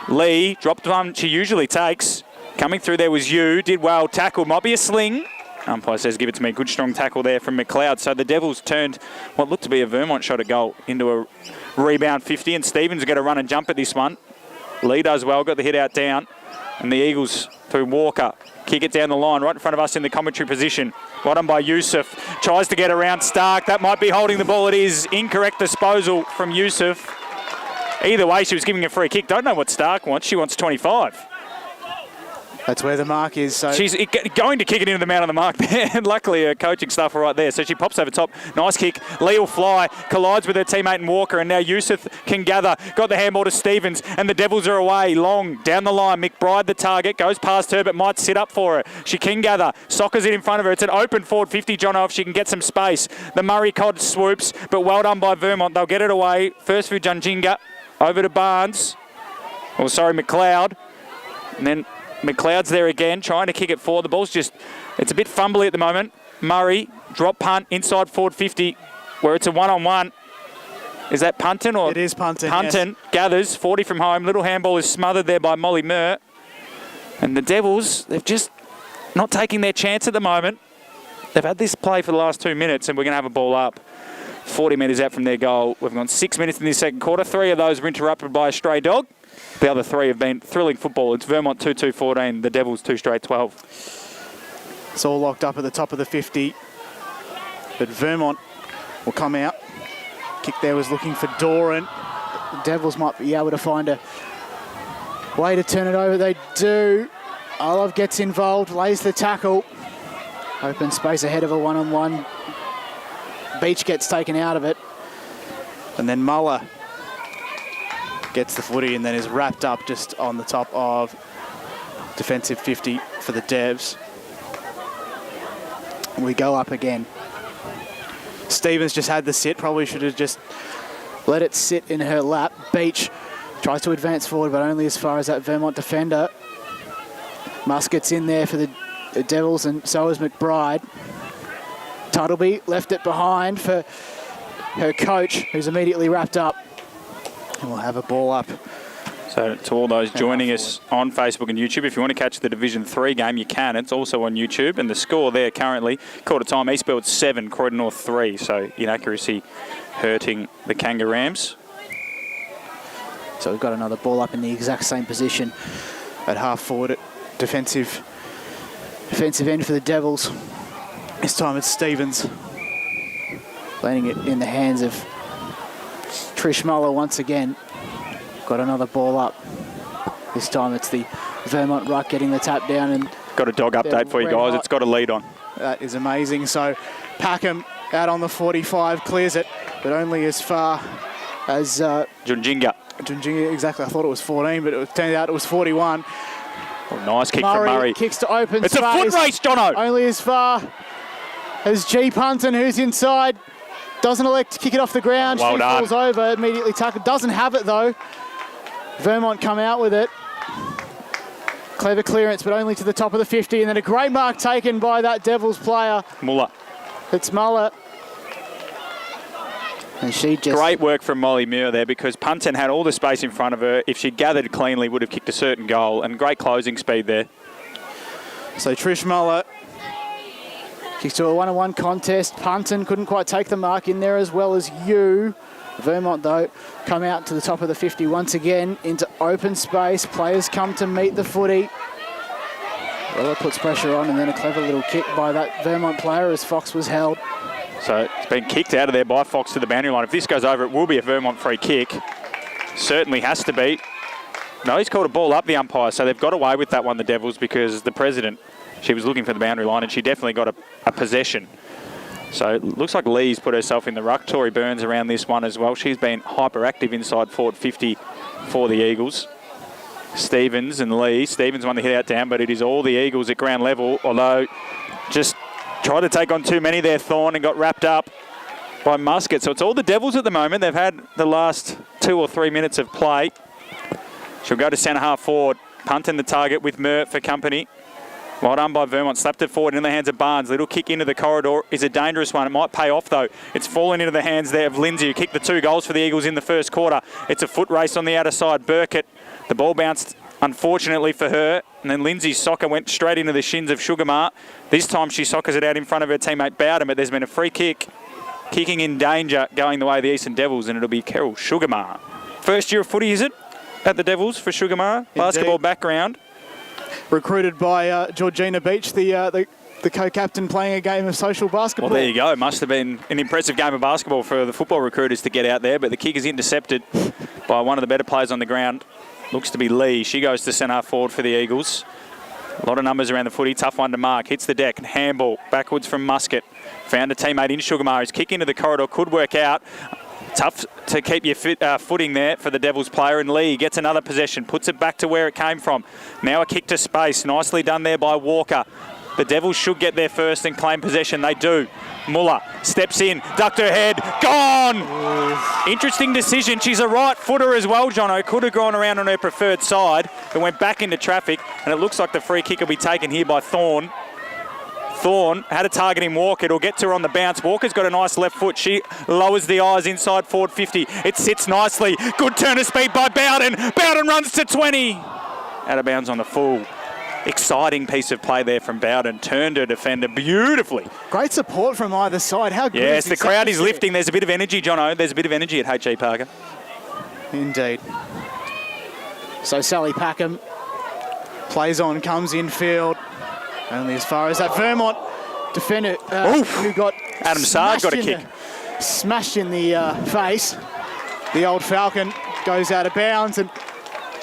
Lee dropped one she usually takes. Coming through there was Yu. Did well. Tackle. Might be a sling. Umpire says give it to me. Good strong tackle there from McLeod. So the Devils turned what looked to be a Vermont shot at goal into a rebound 50. And Stevens will get a run and jump at this one. Lee does well. Got the hit out down. And the Eagles through Walker. Kick it down the line, right in front of us in the commentary position. Right on by Yusuf. Tries to get around Stark. That might be holding the ball. It is. Incorrect disposal from Yusuf. Either way, she was giving a free kick. Don't know what Stark wants. She wants 25. That's where the mark is. So She's going to kick it into the man on the mark there. And luckily, her coaching staff are right there. So she pops over top. Nice kick. Lee will fly. Collides with her teammate in Walker. And now Yusuf can gather. Got the handball to Stevens. And the Devils are away. Long down the line. McBride, the target. Goes past her, but might sit up for her. She can gather. Soccers it in front of her. It's an open forward 50, Jono, if she can get some space. The Murray Cod swoops. But well done by Vermont. They'll get it away. First for Junjinga. Over to Barnes. Oh, sorry, McLeod. And then McLeod's there again, trying to kick it forward. The ball's just, it's a bit fumbly at the moment. Murray, drop punt, inside forward 50, where it's a one-on-one. Is that Punton? Or it is Punton, Punton yes. gathers, 40 from home. Little handball is smothered there by Molly Murr. And the Devils, they've just not taking their chance at the moment. They've had this play for the last 2 minutes, and we're going to have a ball up 40 metres out from their goal. We've gone 6 minutes in this second quarter. 3 of those were interrupted by a stray dog. The other 3 have been thrilling football. It's Vermont 2-2-14, the Devils 2 straight 12. It's all locked up at the top of the 50. But Vermont will come out. Kick there was looking for Doran. The Devils might be able to find a way to turn it over. They do. Olive gets involved, lays the tackle. Open space ahead of a one-on-one. Beach gets taken out of it. And then Muller gets the footy and then is wrapped up just on the top of defensive 50 for the Devs. We go up again. Stevens just had the sit, probably should have just let it sit in her lap. Beach tries to advance forward, but only as far as that Vermont defender. Muskett's in there for the Devils, and so is McBride. Tuttleby left it behind for her coach, who's immediately wrapped up. And we'll have a ball up. So to all those joining us on Facebook and YouTube, if you want to catch the Division 3 game, you can. It's also on YouTube. And the score there currently, quarter time, Eastfield 7, Croydon North 3. So inaccuracy hurting the Kangaroos. So we've got another ball up in the exact same position at half forward at defensive end for the Devils. This time it's Stevens. Landing it in the hands of Trish Muller once again. Got another ball up. This time it's the Vermont ruck getting the tap down. And got a dog update for you guys. It's got a lead on. That is amazing. So Packham out on the 45, clears it, but only as far as Junjinga. Junjinga, exactly. I thought it was 14, but it turned out it was 41. Oh, nice kick from Murray. Kicks to open It's space. a foot race, Jono. Only as far as H.E Punton, who's inside. Doesn't elect to kick it off the ground. Well she done. falls over, immediately tackled. Doesn't have it though. Vermont come out with it. Clever clearance, but only to the top of the 50. And then a great mark taken by that Devils player. Muller. It's Muller. And she just... Great work from Molly Muir there, because Punton had all the space in front of her. If she'd gathered cleanly, would have kicked a certain goal. And great closing speed there. So Trish Muller Kicks to a 1-on-1 contest. Punton couldn't quite take the mark in there as well as you. Vermont, though, come out to the top of the 50 once again into open space. Players come to meet the footy. Well, it puts pressure on, and then a clever little kick by that Vermont player as Fox was held. So it's been kicked out of there by Fox to the boundary line. If this goes over, it will be a Vermont free kick. Certainly has to be. No, he's called a ball up, the umpire, so they've got away with that one, the Devils, because the president, she was looking for the boundary line, and she definitely got a possession. So it looks like Lee's put herself in the ruck. Tori Burns around this one as well. She's been hyperactive inside forward 50 for the Eagles. Stevens and Lee. Stevens won the hit out down, but it is all the Eagles at ground level, although just tried to take on too many there, Thorne, and got wrapped up by Musket. So it's all the Devils at the moment. They've had the last 2 or 3 minutes of play. She'll go to centre half forward. Punt in the target with Mert for company. Well done by Vermont. Slapped it forward in the hands of Barnes. Little kick into the corridor is a dangerous one. It might pay off, though. It's fallen into the hands there of Lindsay, who kicked the 2 goals for the Eagles in the first quarter. It's a foot race on the outer side. Burkett. The ball bounced, unfortunately for her. And then Lindsay's soccer went straight into the shins of Sugarmar. This time she soccers it out in front of her teammate Bowden, but there's been a free kick. Kicking in danger, going the way of the Eastern Devils, and it'll be Carol Sugarmar. First year of footy, is it? At the Devils for Sugarmar. Basketball background. Recruited by Georgina Beach, the co-captain, playing a game of social basketball. Well, there you go. It must have been an impressive game of basketball for the football recruiters to get out there, but the kick is intercepted by one of the better players on the ground. Looks to be Lee. She goes to centre forward for the Eagles. A lot of numbers around the footy. Tough one to mark. Hits the deck. Handball backwards from Musket. Found a teammate in Sugarmar. His kick into the corridor could work out. Tough to keep your footing there for the Devils player. And Lee gets another possession. Puts it back to where it came from. Now a kick to space. Nicely done there by Walker. The Devils should get there first and claim possession. They do. Muller steps in. Ducked her head. Gone! Interesting decision. She's a right footer as well, Jono. Could have gone around on her preferred side, but went back into traffic. And it looks like the free kick will be taken here by Thorne. Thorne had a target in Walker. It'll get to her on the bounce. Walker's got a nice left foot. She lowers the eyes inside forward 50. It sits nicely. Good turn of speed by Bowden. Bowden runs to 20. Out of bounds on the full. Exciting piece of play there from Bowden. Turned her defender beautifully. Great support from either side. How good yes, is the crowd is lifting. There's a bit of energy, Jono. There's a bit of energy at H.E Parker. Indeed. So Sally Packham Plays on, comes infield. Only as far as that Vermont defender who got Adam Sard got a kick. Smashed in the face. The old Falcon goes out of bounds, and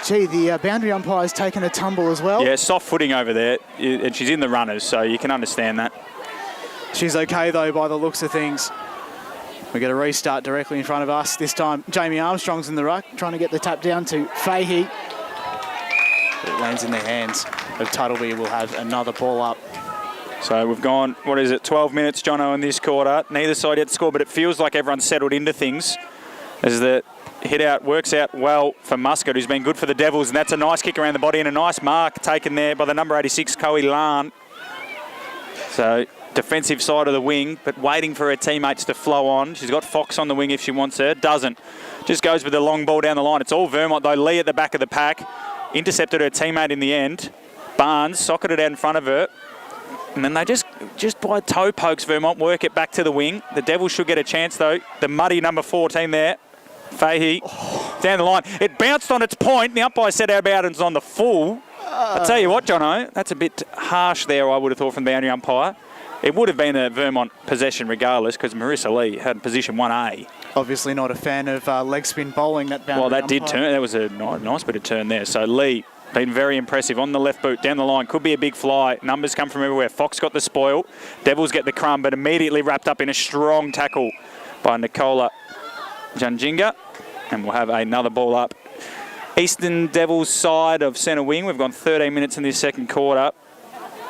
gee, the boundary umpire's taken a tumble as well. Yeah, soft footing over there, and she's in the runners, so you can understand that. She's okay though by the looks of things. We get a restart directly in front of us. This time Jamie Armstrong's in the ruck, trying to get the tap down to Fahey. It lands in the hands of Tuttleby. Will have another ball up. So we've gone, 12 minutes, Jono, in this quarter. Neither side yet to score, but it feels like everyone's settled into things as the hit out works out well for Muscat, who's been good for the Devils, and that's a nice kick around the body and a nice mark taken there by the number 86, Coe Lan. So defensive side of the wing, but waiting for her teammates to flow on. She's got Fox on the wing if she wants her. Doesn't. Just goes with the long ball down the line. It's all Vermont, though. Lee at the back of the pack. Intercepted her teammate in the end. Barnes socketed out in front of her. And then they just by toe pokes, Vermont work it back to the wing. The Devils should get a chance, though. The muddy number 14 there. Fahey down the line. It bounced on its point. The umpire said our Bowden's on the full. I tell you what, Jono, that's a bit harsh there, I would have thought, from the boundary umpire. It would have been a Vermont possession regardless, because Marissa Lee had position 1A. Obviously not a fan of leg spin bowling, that boundary Well, that umpire. did turn. That was a nice bit of turn there. So Lee been very impressive on the left boot, down the line. Could be a big fly. Numbers come from everywhere. Fox got the spoil. Devils get the crumb, but immediately wrapped up in a strong tackle by Nicola Janjinga. And we'll have another ball up. Eastern Devils side of centre wing. We've gone 13 minutes in this second quarter.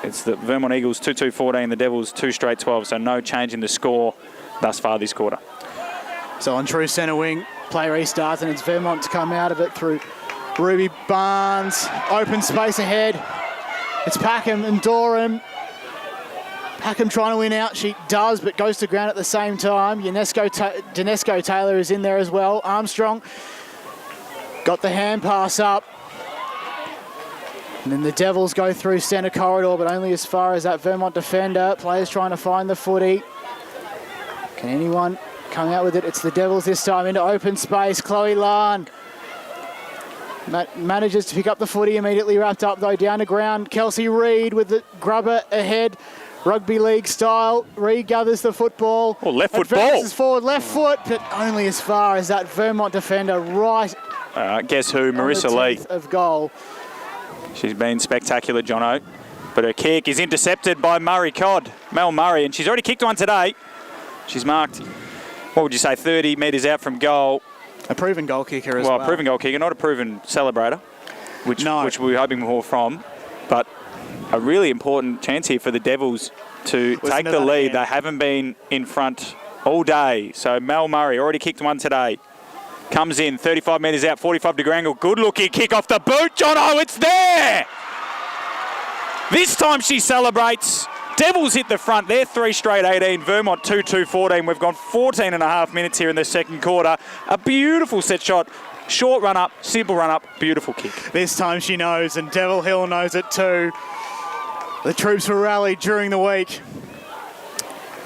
It's the Vermont Eagles 2-2-14, the Devils 2 straight 12, so no change in the score thus far this quarter. So on true centre wing, play restarts, and it's Vermont to come out of it through Ruby Barnes, open space ahead. It's Packham and Doran. Packham trying to win out. She does, but goes to ground at the same time. Danesco Taylor is in there as well. Armstrong got the hand pass up. And then the Devils go through centre corridor, but only as far as that Vermont defender. Players trying to find the footy. Can anyone come out with it? It's the Devils this time into open space. Chloe Lan manages to pick up the footy, immediately wrapped up though down to ground. Kelsey Reid with the grubber ahead. Rugby league style. Reid gathers the football. Oh, left foot advances ball. Forward, left foot, but only as far as that Vermont defender right. Guess who? Marissa on the Lee. teeth of goal. She's been spectacular, Jono. But her kick is intercepted by Murray Codd, Mel Murray, and she's already kicked one today. She's marked, what would you say, 30 metres out from goal. A proven goal kicker as well. Well, a proven goal kicker, not a proven celebrator, which we were hoping more from. But a really important chance here for the Devils to take the lead. They haven't been in front all day. So Mel Murray already kicked one today. Comes in, 35 metres out, 45-degree angle. Good looking kick off the boot. Jono, it's there! This time she celebrates. Devils hit the front. They're 3 straight 18. Vermont 2-2-14. We've gone 14 and a half minutes here in the second quarter. A beautiful set shot. Short run up, simple run up, beautiful kick. This time she knows, and Devil Hill knows it too. The troops were rallied during the week.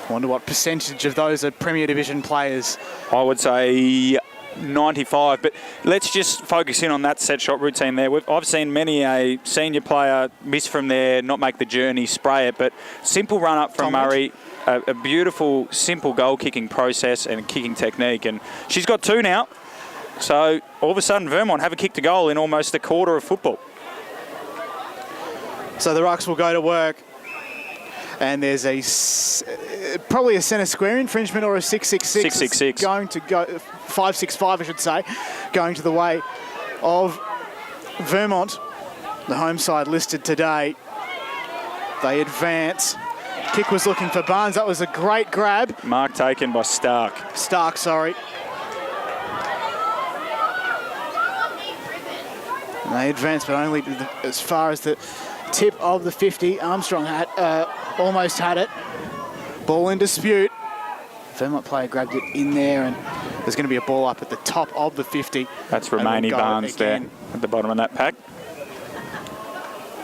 I wonder what percentage of those are Premier Division players. I would say 95, but let's just focus in on that set shot routine there. I've seen many a senior player miss from there, not make the journey, spray it, but simple run up from Murray, a beautiful, simple goal kicking process and kicking technique, and she's got 2 now. So all of a sudden Vermont have a kick to goal in almost a quarter of football. So the Rucks will go to work. And there's probably a centre square infringement or a 666. 666. Going to go, 565 I should say, going to the way of Vermont. The home side listed today. They advance. Kick was looking for Barnes. That was a great grab. Mark taken by Stark. Stark, sorry. And they advance, but only as far as the tip of the 50. Armstrong almost had it. Ball in dispute. Vermont player grabbed it in there, and there's going to be a ball up at the top of the 50. That's Romani Barnes there at the bottom of that pack.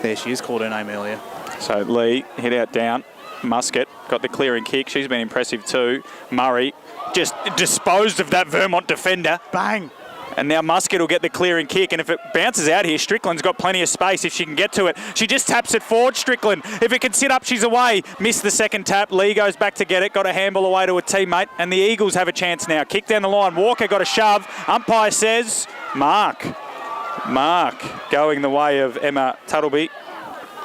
There she is, called her name earlier. So Lee hit out down. Musket got the clearing kick. She's been impressive too. Murray just disposed of that Vermont defender. Bang! And now Musket will get the clearing kick, and if it bounces out here, Strickland's got plenty of space if she can get to it. She just taps it forward, Strickland. If it can sit up, she's away. Missed the second tap. Lee goes back to get it, got a handball away to a teammate, and the Eagles have a chance now. Kick down the line. Walker got a shove. Umpire says, Mark going the way of Emma Tuttleby.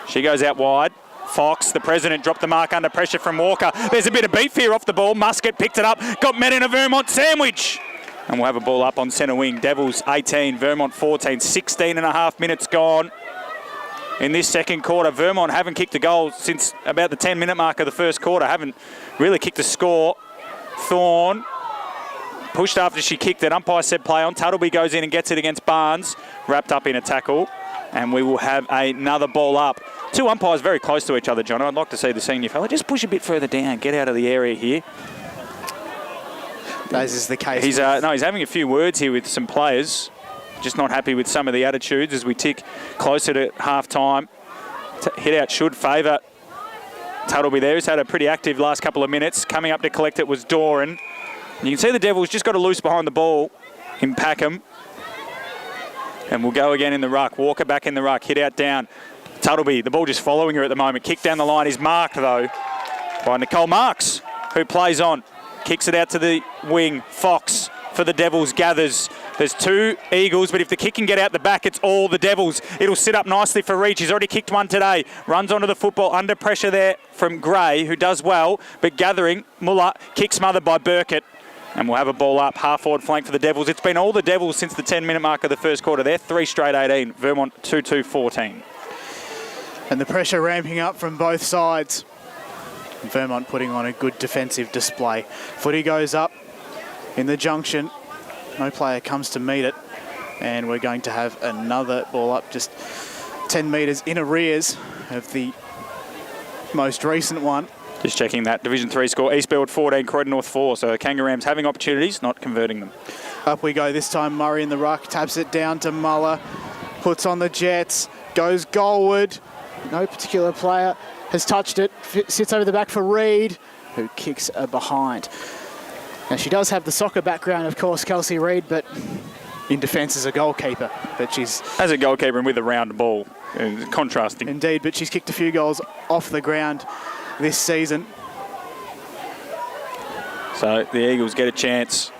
She goes out wide. Fox, the president, dropped the mark under pressure from Walker. There's a bit of beef here off the ball. Musket picked it up, got met in a Vermont sandwich. And we'll have a ball up on centre wing. Devils 18, Vermont 14, 16 and a half minutes gone in this second quarter. Vermont haven't kicked a goal since about the 10-minute mark of the first quarter. Haven't really kicked a score. Thorne pushed after she kicked it. Umpire said play on. Tuttleby goes in and gets it against Barnes. Wrapped up in a tackle. And we will have another ball up. 2 umpires very close to each other, John. I'd like to see the senior fella just push a bit further down. Get out of the area here. As is the case. He's having a few words here with some players. Just not happy with some of the attitudes as we tick closer to half-time. Hit out should favour Tuttleby there, who's had a pretty active last couple of minutes. Coming up to collect it was Doran. And you can see the Devils just got a loose behind the ball in Packham. And we'll go again in the ruck. Walker back in the ruck. Hit out down. Tuttleby, the ball just following her at the moment. Kick down the line is marked, though, by Nicole Marks, who plays on. Kicks it out to the wing. Fox for the Devils gathers. There's 2 Eagles, but if the kick can get out the back, it's all the Devils. It'll sit up nicely for Reed. She's already kicked one today. Runs onto the football under pressure there from Gray, who does well, but gathering. Muller, kick smothered by Burkett. And we'll have a ball up, half-forward flank for the Devils. It's been all the Devils since the 10-minute mark of the first quarter. They're 3 straight 18. Vermont 2-2-14. And the pressure ramping up from both sides. Vermont putting on a good defensive display. Footy goes up in the junction. No player comes to meet it. And we're going to have another ball up just 10 metres in arrears of the most recent one. Just checking that Division 3 score. Eastfield 14, Croydon North 4. So the Kangaroos having opportunities, not converting them. Up we go this time. Murray in the ruck. Taps it down to Muller. Puts on the Jets. goes goalward. No particular player has touched it. Sits over the back for Reed, who kicks behind. Now, she does have the soccer background, of course, Kelsey Reed, but in defence as a goalkeeper. But she's... As a goalkeeper and with a round ball, contrasting. Indeed, but she's kicked a few goals off the ground this season. So the Eagles get a chance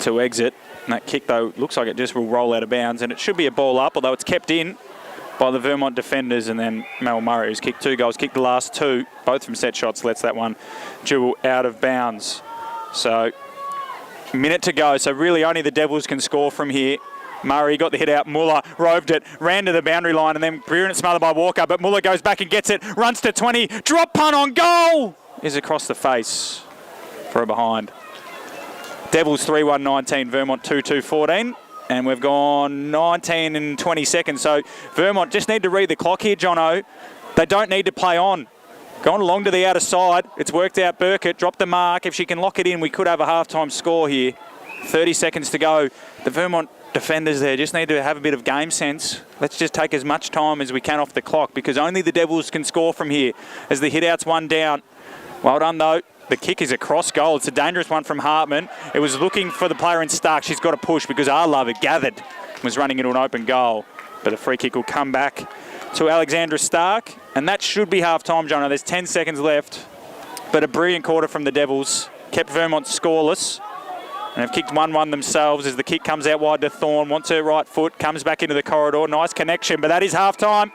to exit. And that kick, though, looks like it just will roll out of bounds. And it should be a ball up, although it's kept in by the Vermont defenders. And then Mel Murray, who's kicked 2 goals, kicked the last 2, both from set shots, lets that one dribble out of bounds. So, minute to go. So really only the Devils can score from here. Murray got the hit out. Muller roved it, ran to the boundary line, and then brilliant smothered by Walker. But Muller goes back and gets it, runs to 20. Drop punt on goal is across the face for a behind. Devils 3-1-19, Vermont 2-2-14. And we've gone 19 and 20 seconds. So Vermont just need to read the clock here, Jono. They don't need to play on. Gone along to the outer side. It's worked out. Burkett dropped the mark. If she can lock it in, we could have a half-time score here. 30 seconds to go. The Vermont defenders there just need to have a bit of game sense. Let's just take as much time as we can off the clock because only the Devils can score from here as the hit-out's one down. Well done, though. The kick is a cross goal. It's a dangerous one from Hartman. It was looking for the player in Stark. She's got to push because our lover gathered was running into an open goal. But a free kick will come back to Alexandra Stark. And that should be half-time, Jono. There's 10 seconds left. But a brilliant quarter from the Devils. Kept Vermont scoreless. And have kicked 1-1 themselves as the kick comes out wide to Thorne. Wants her right foot. Comes back into the corridor. Nice connection. But that is half-time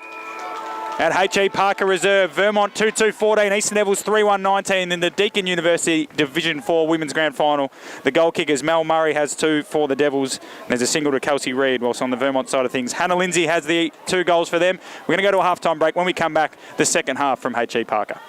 at H.E Parker Reserve. Vermont 2-2-14. Eastern Devils 3-1-19 in the Deakin University Division 4 Women's Grand Final. The goal kickers, Mel Murray has 2 for the Devils. And there's a single to Kelsey Reed, whilst on the Vermont side of things, Hannah Lindsay has the 2 goals for them. We're going to go to a half-time break. When we come back, the second half from H.E Parker.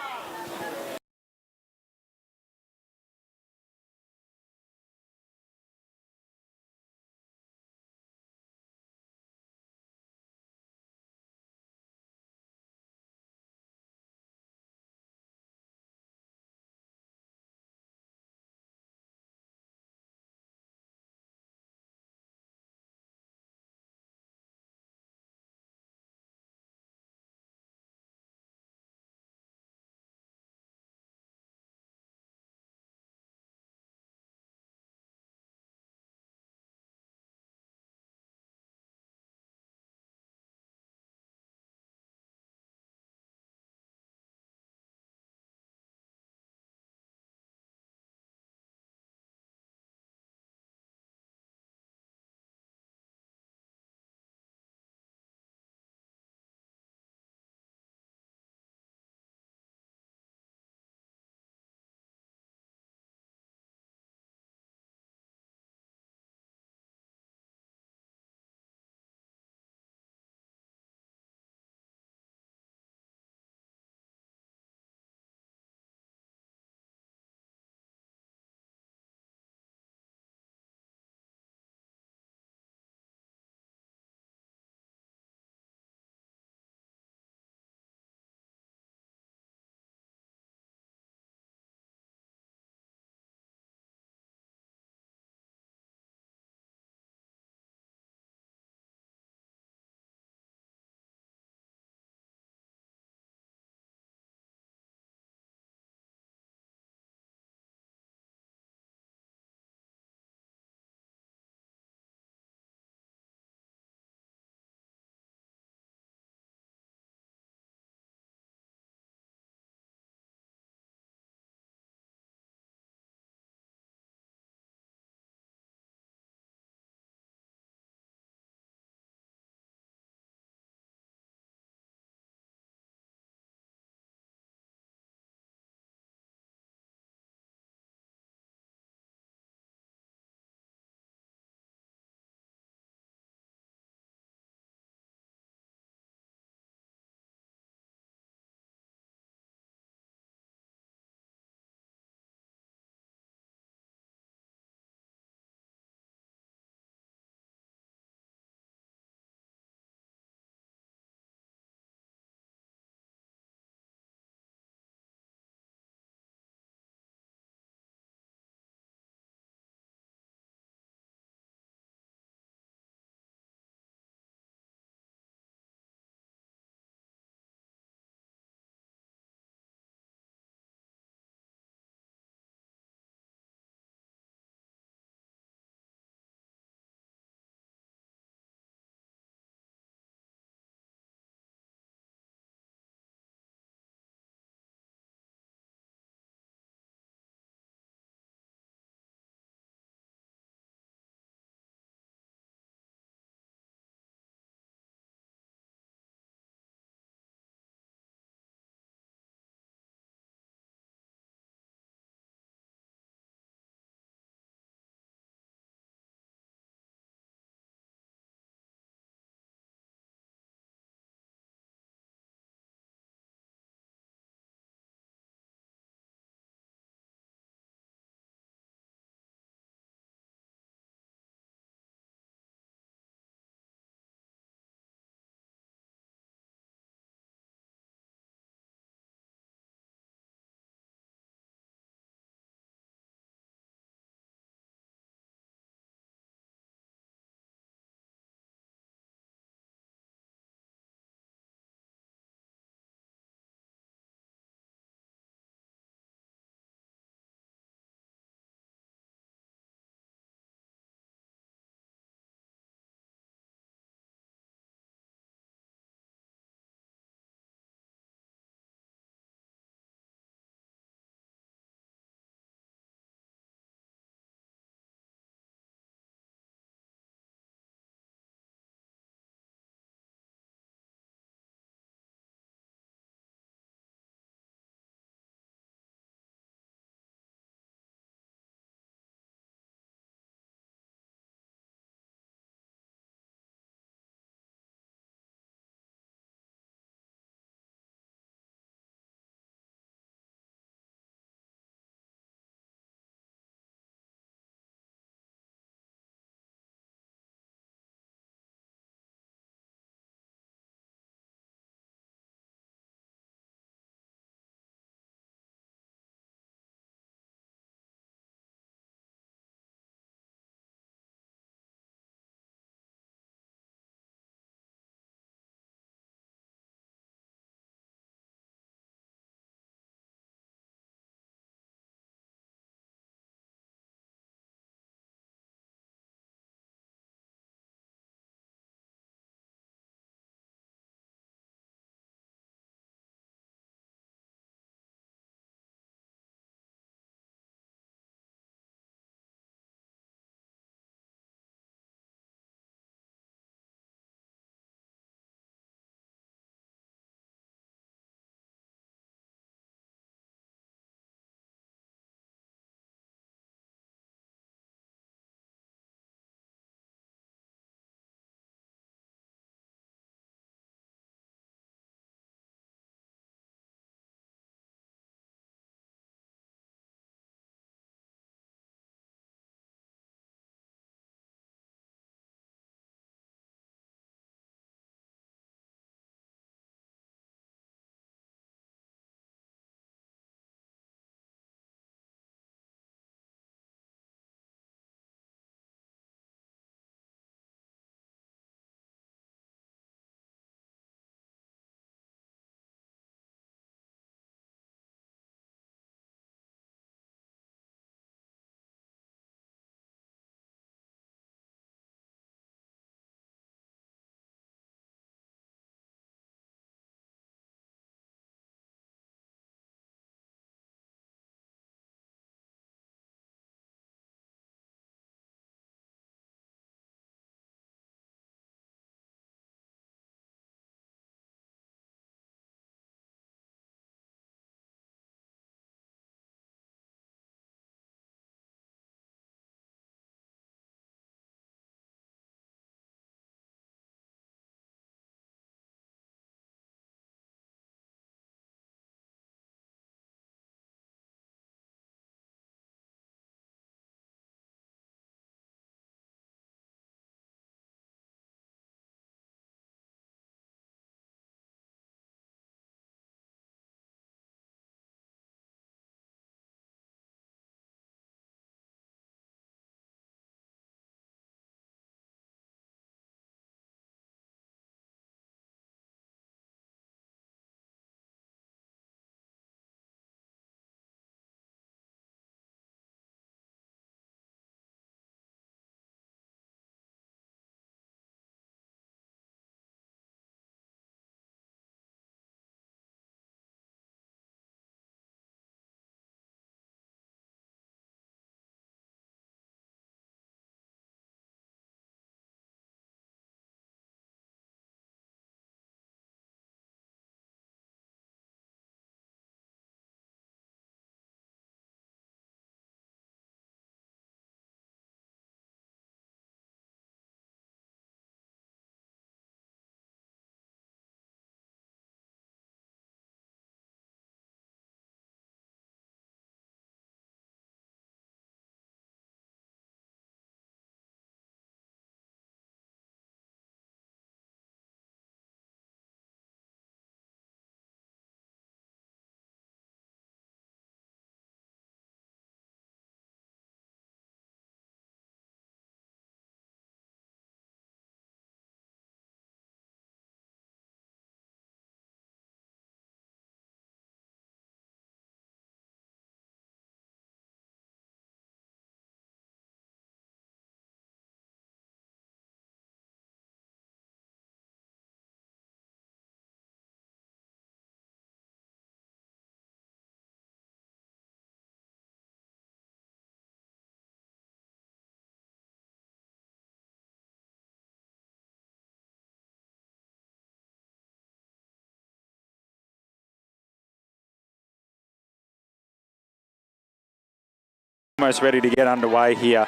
Almost ready to get underway here.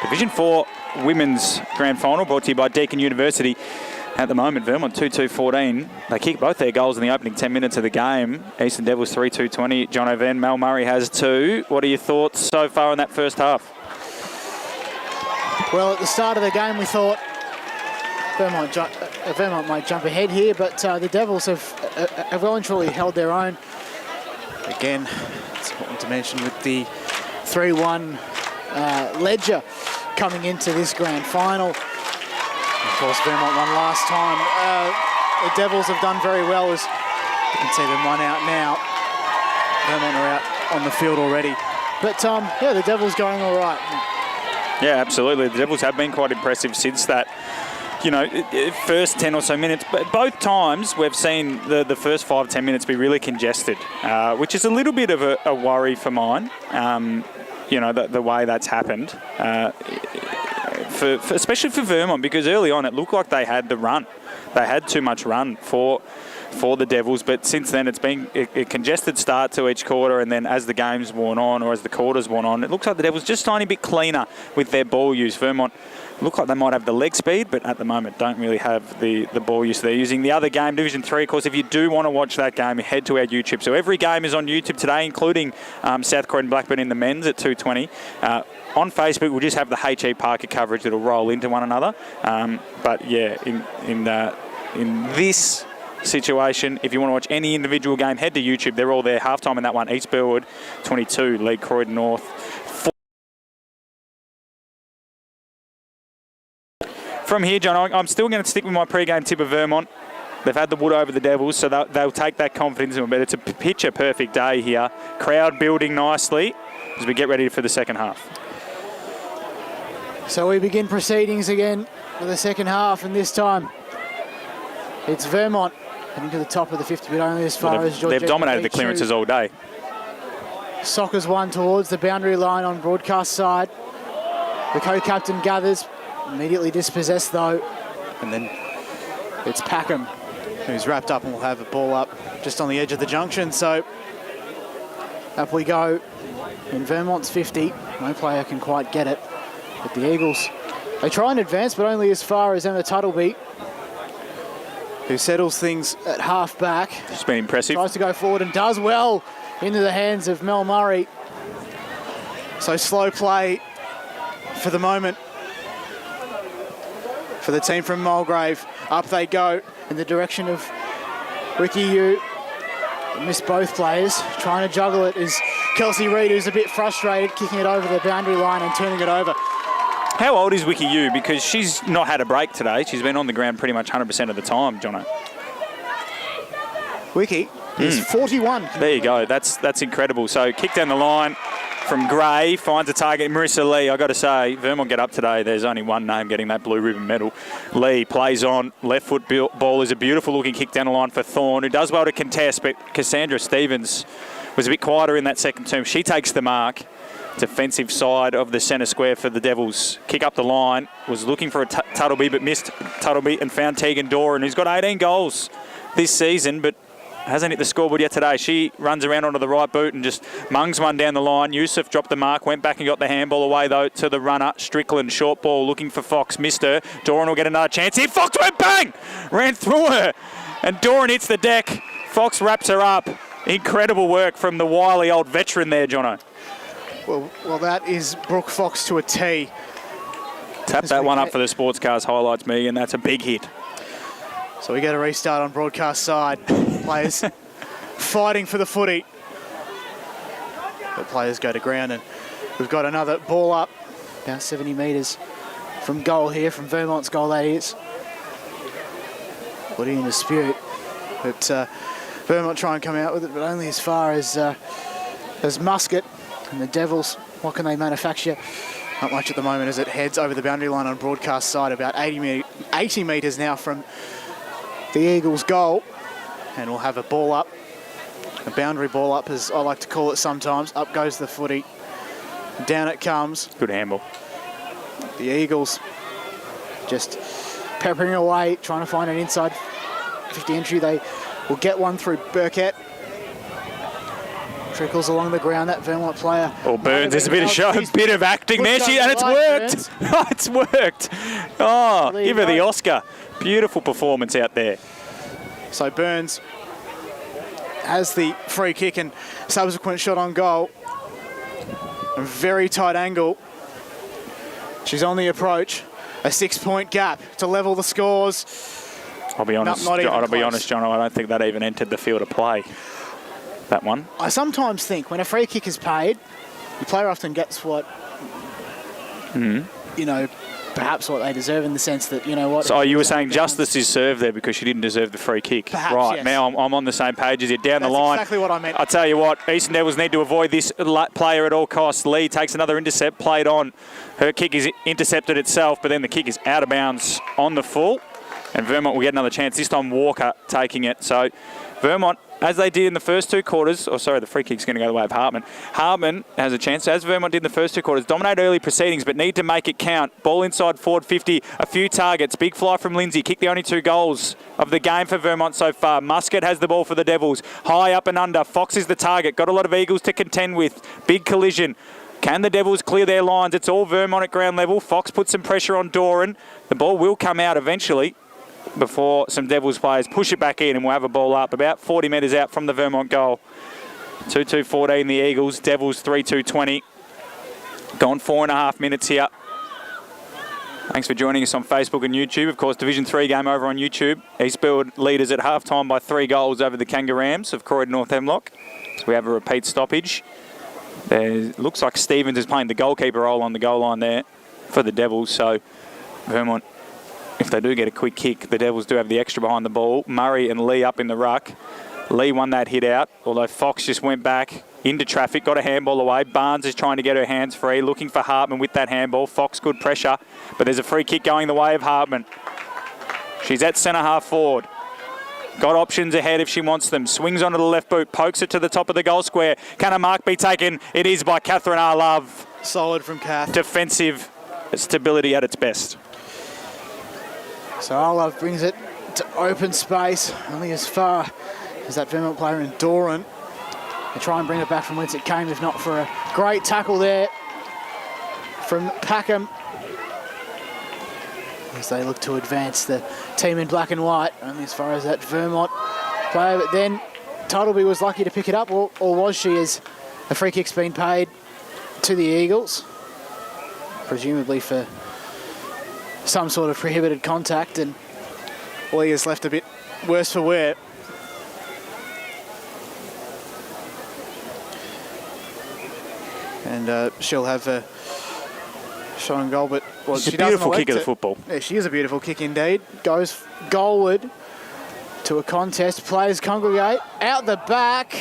Division 4 Women's Grand Final brought to you by Deakin University. At the moment, Vermont 2-2-14. They kicked both their goals in the opening 10 minutes of the game. Eastern Devils 3-2-20. John O'Ven, Mel Murray has 2. What are your thoughts so far in that first half? Well, at the start of the game, we thought Vermont might jump ahead here, but the Devils have well and truly held their own. Again, it's important to mention with the 3-1 ledger coming into this grand final. Of course, Vermont won last time. The Devils have done very well, as you can see them run out now. Vermont are out on the field already. But, yeah, the Devils going all right. Yeah, absolutely. The Devils have been quite impressive since that, first 10 or so minutes. But both times we've seen the first 5-10 minutes be really congested, which is a little bit of a worry for mine, the way that's happened. Especially for Vermont, because early on it looked like they had the run. They had too much run for the Devils, but since then it's been a congested start to each quarter, and then as the game's worn on, or as the quarters worn on, it looks like the Devils just a tiny bit cleaner with their ball use. Vermont look like they might have the leg speed, but at the moment don't really have the ball use they're using. The other game, Division 3, of course, if you do want to watch that game, head to our YouTube. So every game is on YouTube today, including South Croydon Blackburn in the men's at 2:20. On Facebook, we'll just have the H.E Parker coverage that'll roll into one another. But yeah, in this situation, if you want to watch any individual game, head to YouTube. They're all there. Halftime in that one, East Burwood 22, lead Croydon North 4. From here, John, I'm still going to stick with my pre-game tip of Vermont. They've had the wood over the Devils, so they'll take that confidence in them. But it's a picture-perfect day here. Crowd building nicely as we get ready for the second half. So we begin proceedings again for the second half, and this time it's Vermont heading to the top of the 50, but only as far as Georgia. They've dominated the clearances all day. Soccer's one towards the boundary line on broadcast side. The co-captain gathers, immediately dispossessed though, and then it's Packham who's wrapped up and will have a ball up just on the edge of the junction. So up we go in Vermont's 50. No player can quite get it. But the Eagles, they try and advance, but only as far as Emma Tuttleby, who settles things at half back. It's been impressive. Tries to go forward and does well into the hands of Mel Murray. So slow play for the moment for the team from Mulgrave. Up they go in the direction of Ricky Yu. Missed both players. Trying to juggle it is Kelsey Reid, who's a bit frustrated, kicking it over the boundary line and turning it over. How old is Wiki Yu? Because she's not had a break today. She's been on the ground pretty much 100% of the time, Jono. Wiki is 41. There you go. That's incredible. So kick down the line from Gray, finds a target. Marissa Lee, I got to say, Vermont get up today. There's only one name getting that blue ribbon medal. Lee plays on. Left foot ball is a beautiful looking kick down the line for Thorne, who does well to contest, but Cassandra Stevens was a bit quieter in that second term. She takes the mark. Defensive side of the centre square for the Devils. Kick up the line. Was looking for a Tuttleby, but missed Tuttleby and found Tegan Doran, who's got 18 goals this season, but hasn't hit the scoreboard yet today. She runs around onto the right boot and just mungs one down the line. Yusuf dropped the mark, went back and got the handball away, though, to the runner. Strickland, short ball, looking for Fox, missed her. Doran will get another chance here. Fox went bang! Ran through her, and Doran hits the deck. Fox wraps her up. Incredible work from the wily old veteran there, Jono. Well, that is Brooke Fox to a T. Tap that one up for the Sports Cars Highlights, me, and that's a big hit. So we get a restart on broadcast side. Players fighting for the footy. The players go to ground, and we've got another ball up. About 70 metres from goal here, from Vermont's goal, that is. Footy in dispute. But Vermont try and come out with it, but only as far as Muscat. And the Devils, what can they manufacture? Not much at the moment as it heads over the boundary line on broadcast side, about 80 metres now from the Eagles' goal. And we'll have a ball up, a boundary ball up, as I like to call it sometimes. Up goes the footy, down it comes. Good handball. The Eagles just peppering away, trying to find an inside 50 entry. They will get one through Burkett. Trickles along the ground, that Vermont player. Oh, Burns, there's a bit of show, a bit of acting there. And it's worked. It's worked. Oh, give her the Oscar. Beautiful performance out there. So Burns has the free kick and subsequent shot on goal. A very tight angle. She's on the approach. A 6-point gap to level the scores. I'll be honest, John, I don't think that even entered the field of play, that one. I sometimes think when a free kick is paid, the player often gets what, perhaps what they deserve in the sense that, you know what. So you were saying justice is served there because she didn't deserve the free kick. Perhaps, right, yes. now I'm on the same page as you. Down the line. That's exactly what I meant. I tell you what, Eastern Devils need to avoid this player at all costs. Lee takes another intercept, played on. Her kick is intercepted itself, but then the kick is out of bounds on the full. And Vermont will get another chance, this time Walker taking it. So Vermont, as they did in the first two quarters, the free kick's going to go the way of Hartman. Hartman has a chance, as Vermont did in the first two quarters, dominate early proceedings, but need to make it count. Ball inside forward 50, a few targets. Big fly from Lindsay, kicked the only 2 goals of the game for Vermont so far. Muscat has the ball for the Devils. High up and under, Fox is the target. Got a lot of Eagles to contend with. Big collision. Can the Devils clear their lines? It's all Vermont at ground level. Fox puts some pressure on Doran. The ball will come out eventually before some Devils players push it back in, and we'll have a ball up about 40 metres out from the Vermont goal. 2-2-14 the Eagles, Devils 3-2-20. Gone 4.5 minutes here. Thanks for joining us on Facebook and YouTube. Of course, Division 3 game over on YouTube. Eastfield leaders at halftime by 3 goals over the Kangaroos of Croydon North Hemlock. So we have a repeat stoppage. Looks like Stevens is playing the goalkeeper role on the goal line there for the Devils. So Vermont, if they do get a quick kick, the Devils do have the extra behind the ball. Murray and Lee up in the ruck. Lee won that hit out, although Fox just went back into traffic, got a handball away. Barnes is trying to get her hands free, looking for Hartman with that handball. Fox, good pressure, but there's a free kick going the way of Hartman. She's at centre half forward. Got options ahead if she wants them. Swings onto the left boot, pokes it to the top of the goal square. Can a mark be taken? It is by Catherine R. Love. Solid from Kath. Defensive stability at its best. So R. Love brings it to open space, only as far as that Vermont player in Doran. They try and bring it back from whence it came, if not for a great tackle there from Packham, as they look to advance the team in black and white, only as far as that Vermont player. But then Tuttleby was lucky to pick it up, or was she, as a free kick's been paid to the Eagles, presumably for some sort of prohibited contact, and Lee is left a bit worse for wear. And she'll have a shot on goal, but it's a beautiful kick of the football. Yeah, she is a beautiful kick indeed. Goes goalward to a contest. Players congregate out the back.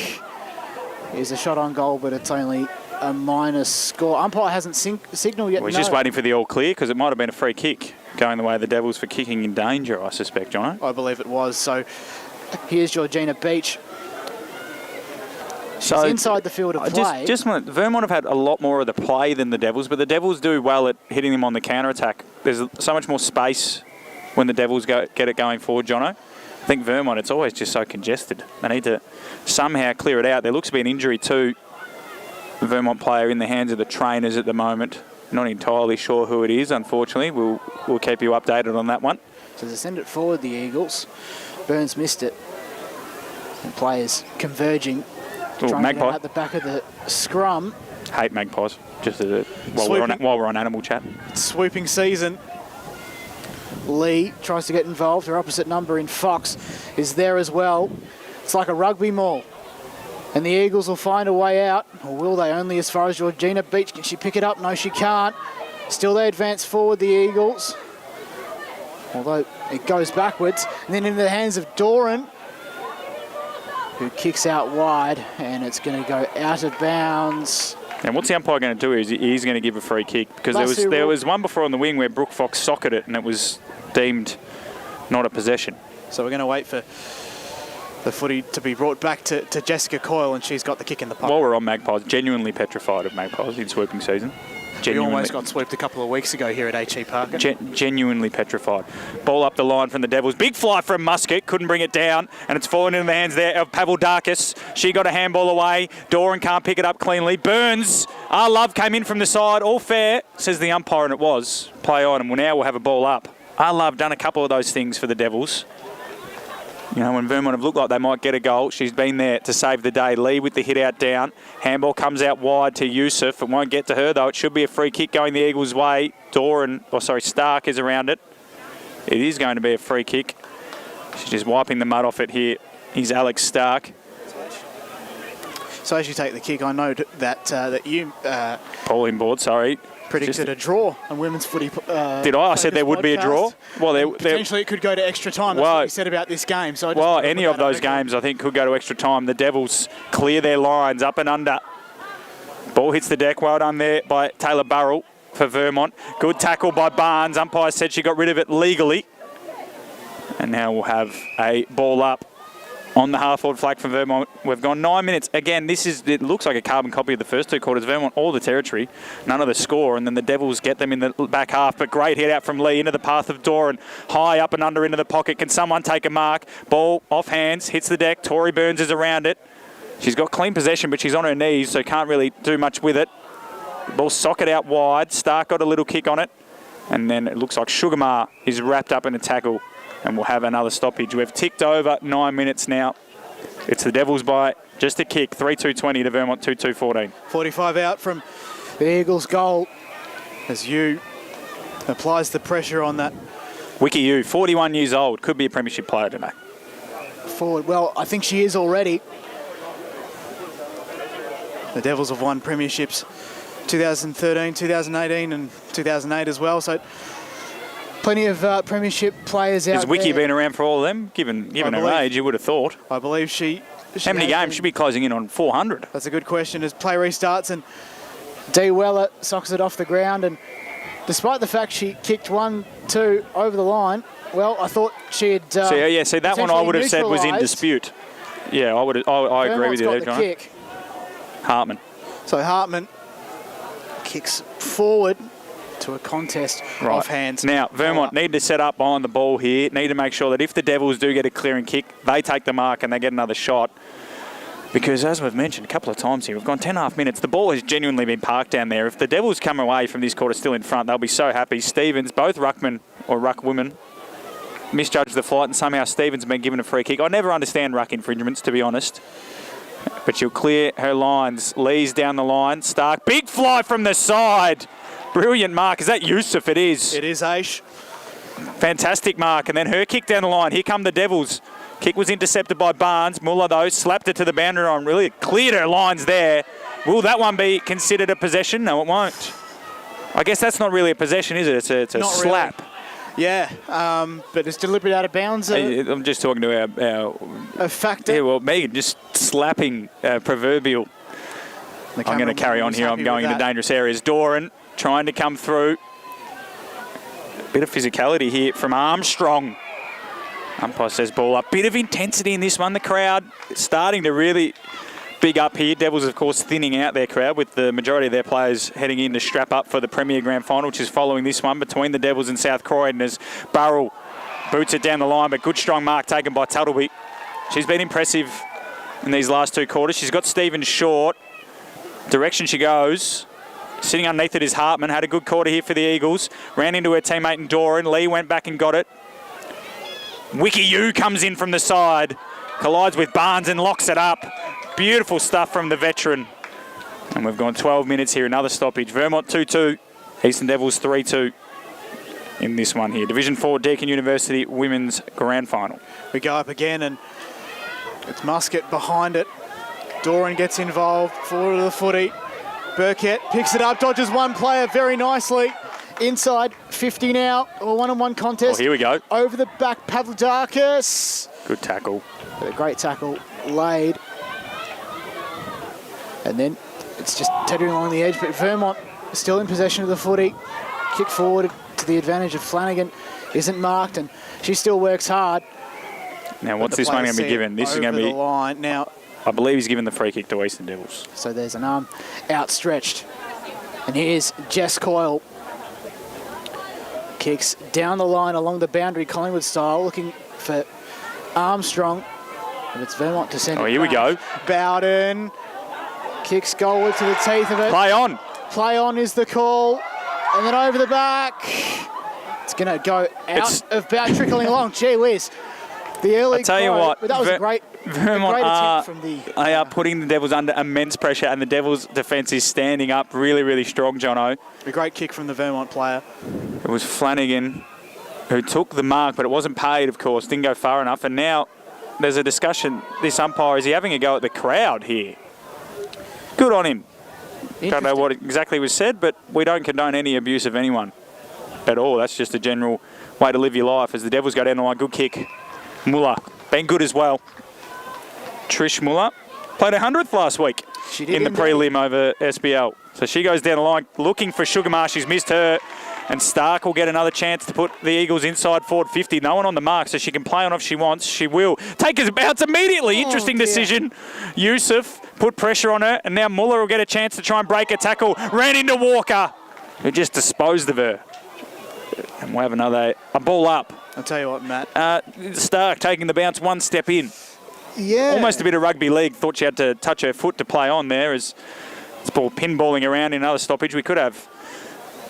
Here's a shot on goal, but it's only a minus score. Umpire hasn't signalled yet. We're just waiting for the all clear, because it might have been a free kick going the way of the Devils for kicking in danger, I suspect, Jono. I believe it was. So here's Georgina Beach. She's inside the field of play. Vermont have had a lot more of the play than the Devils, but the Devils do well at hitting them on the counter-attack. There's so much more space when the Devils get it going forward, Jono. I think Vermont, it's always just so congested. They need to somehow clear it out. There looks to be an injury to the Vermont player in the hands of the trainers at the moment. Not entirely sure who it is, unfortunately. We'll keep you updated on that one. So they send it forward, the Eagles. Burns missed it. And players converging. Trying to get at the back of the scrum. Hate magpies, just while we're on animal chat. Swooping season. Lee tries to get involved. Her opposite number in Fox is there as well. It's like a rugby maul. And the Eagles will find a way out. Or will they? Only as far as Georgina Beach. Can she pick it up? No, she can't. Still they advance forward, the Eagles. Although it goes backwards. And then into the hands of Doran, who kicks out wide, and it's going to go out of bounds. And what's the umpire going to do? He's going to give a free kick, because there was one before on the wing where Brooke Fox socketed it, and it was deemed not a possession. So we're going to wait for the footy to be brought back to Jessica Coyle, and she's got the kick in the pocket. While we're on magpies, genuinely petrified of magpies in swooping season. We almost got swept a couple of weeks ago here at H.E Parker. Genuinely petrified. Ball up the line from the Devils. Big fly from Muscat. Couldn't bring it down. And it's fallen into the hands there of Pavlidakis. She got a handball away. Doran can't pick it up cleanly. Burns. Our Love came in from the side. All fair, says the umpire, and it was. Play on, and now we'll have a ball up. Our Love done a couple of those things for the Devils. You know, when Vermont have looked like they might get a goal, she's been there to save the day. Lee with the hit out down. Handball comes out wide to Yusuf. It won't get to her, though. It should be a free kick going the Eagles' way. Stark is around it. It is going to be a free kick. She's just wiping the mud off it here. He's Alex Stark. So as you take the kick, I know that you... Paul inboard, sorry. Predicted a draw on women's footy. Did I? I said there would be a draw. Well, potentially it could go to extra time. That's what you said about this game. So any of those games I think could go to extra time. The Devils clear their lines up and under. Ball hits the deck. Well done there by Taylor Burrell for Vermont. Good tackle by Barnes. Umpire said she got rid of it legally. And now we'll have a ball up on the half-forward flag from Vermont. We've gone 9 minutes. Again, it looks like a carbon copy of the first two quarters. Vermont, all the territory, none of the score, and then the Devils get them in the back half. But great hit out from Lee into the path of Doran. High up and under into the pocket. Can someone take a mark? Ball off hands, hits the deck. Tori Burns is around it. She's got clean possession, but she's on her knees, so can't really do much with it. Ball socket out wide. Stark got a little kick on it. And then it looks like Sugarmar is wrapped up in a tackle. And we'll have another stoppage. We've ticked over 9 minutes now. It's the Devils by just a kick. 3-2-20 to Vermont, 2-2-14. 45 out from the Eagles' goal as Yu applies the pressure on that. Wiki Yu, 41 years old. Could be a premiership player today. Forward. Well, I think she is already. The Devils have won premierships 2013, 2018 and 2008 as well. So plenty of premiership players out there. Has Wiki been around for all of them? Given her age, you would have thought. I believe she How many games? Should be closing in on 400. That's a good question. As play restarts and Dee Weller socks it off the ground, and despite the fact she kicked 1-2 over the line, well, I thought she had. See that one I would have said was in dispute. Yeah, I agree with you there, John. Kick. Hartman. So Hartman kicks forward to a contest off hands. Now, Vermont need to set up behind the ball here, need to make sure that if the Devils do get a clearing kick, they take the mark and they get another shot. Because as we've mentioned a couple of times here, we've gone 10.5 minutes. The ball has genuinely been parked down there. If the Devils come away from this quarter still in front, they'll be so happy. Stevens, both ruckmen or ruck women, misjudged the flight and somehow Stevens has been given a free kick. I never understand ruck infringements, to be honest. But she'll clear her lines. Lee's down the line. Stark, big fly from the side. Brilliant mark. Is that Yusuf? It is. It is, Aish. Fantastic mark. And then her kick down the line. Here come the Devils. Kick was intercepted by Barnes. Muller, though, slapped it to the boundary line. Really cleared her lines there. Will that one be considered a possession? No, it won't. I guess that's not really a possession, is it? It's a not slap. Really. Yeah, but it's deliberate out of bounds. I'm just talking to our a factor. Yeah, well, Megan, just slapping proverbial. I'm going to carry on here. I'm going into dangerous areas. Doran trying to come through. Bit of physicality here from Armstrong. Umpire says ball up. Bit of intensity in this one. The crowd starting to really big up here. Devils, of course, thinning out their crowd with the majority of their players heading in to strap up for the Premier Grand Final, which is following this one between the Devils and South Croydon as Burrell boots it down the line, but good strong mark taken by Tuttleby. She's been impressive in these last two quarters. She's got Stevens short. Direction she goes. Sitting underneath it is Hartman. Had a good quarter here for the Eagles. Ran into her teammate in Doran. Lee went back and got it. Wiki Yu comes in from the side. Collides with Barnes and locks it up. Beautiful stuff from the veteran. And we've gone 12 minutes here. Another stoppage. Vermont 2-2. Eastern Devils 3-2 in this one here. Division 4 Deakin University Women's Grand Final. We go up again and it's Muscat behind it. Doran gets involved. Forward of the footy. Burkett picks it up. Dodges one player very nicely. Inside 50 now. A one-on-one contest. Oh, here we go. Over the back. Pavlidakis. Good tackle. A great tackle laid. And then it's just teetering along the edge, but Vermont still in possession of the footy. Kick forward to the advantage of Flanagan. Isn't marked, and she still works hard. Now, what's this one going to be given? This is going to be the line. Now, I believe he's given the free kick to Eastern Devils. So there's an arm outstretched. And here's Jess Coyle. Kicks down the line along the boundary, Collingwood style, looking for Armstrong. And it's Vermont to send it here we go. Bowden kicks goalward to the teeth of it. Play on. Play on is the call. And then over the back. It's going to go out of bounds, trickling along. Gee whiz. The early I tell you what, but that was a great attempt from the... They are putting the Devils under immense pressure, and the Devils' defence is standing up really, really strong, Jono. A great kick from the Vermont player. It was Flanagan who took the mark, but it wasn't paid, of course. Didn't go far enough. And now there's a discussion. This umpire, is he having a go at the crowd here? Good on him. Don't know what exactly was said, but we don't condone any abuse of anyone at all. That's just a general way to live your life. As the Devils go down the line, good kick. Muller, been good as well. Trish Muller played 100th last week in the prelim over SBL. So she goes down the line looking for Sugarmar. She's missed her. And Stark will get another chance to put the Eagles inside forward 50. No one on the mark, so she can play on if she wants. She will. Take his bounce immediately. Interesting decision. Yusuf put pressure on her, and now Muller will get a chance to try and break a tackle. Ran into Walker, who just disposed of her. And we'll have a ball up. I'll tell you what, Matt. Stark taking the bounce one step in. Yeah. Almost a bit of rugby league. Thought she had to touch her foot to play on there as it's ball pinballing around in another stoppage. We could have,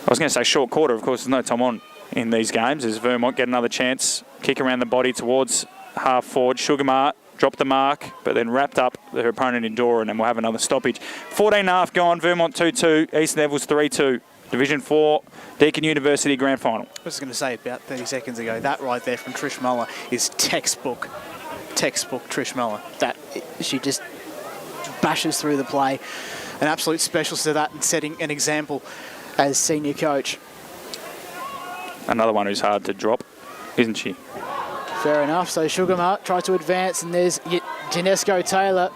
I was going to say short quarter. Of course, there's no time on in these games as Vermont get another chance. Kick around the body towards half forward. Sugarmar dropped the mark, but then wrapped up her opponent in Doran, and we'll have another stoppage. 14.5 gone. Vermont 2-2. Eastern Devils 3-2. Division 4, Deakin University Grand Final. I was going to say about 30 seconds ago, that right there from Trish Muller is textbook Trish Muller. That she just bashes through the play. An absolute specialist of that and setting an example as senior coach. Another one who's hard to drop, isn't she? Fair enough. So Sugarmar tries to advance, and there's Janesco Taylor.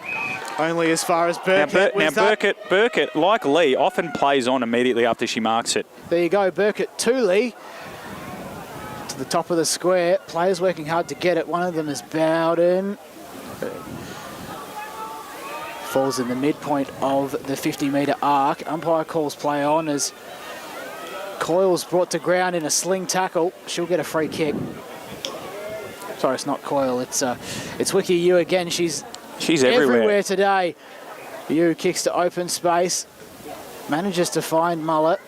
Only as far as Burkett. Burkett, like Lee, often plays on immediately after she marks it. There you go, Burkett to Lee. To the top of the square. Players working hard to get it. One of them is Bowden. Falls in the midpoint of the 50-metre arc. Umpire calls play on as Coyle's brought to ground in a sling tackle. She'll get a free kick. Sorry, it's not Coyle. It's Wiki Yu again. She's everywhere today. Yu kicks to open space. Manages to find Muller.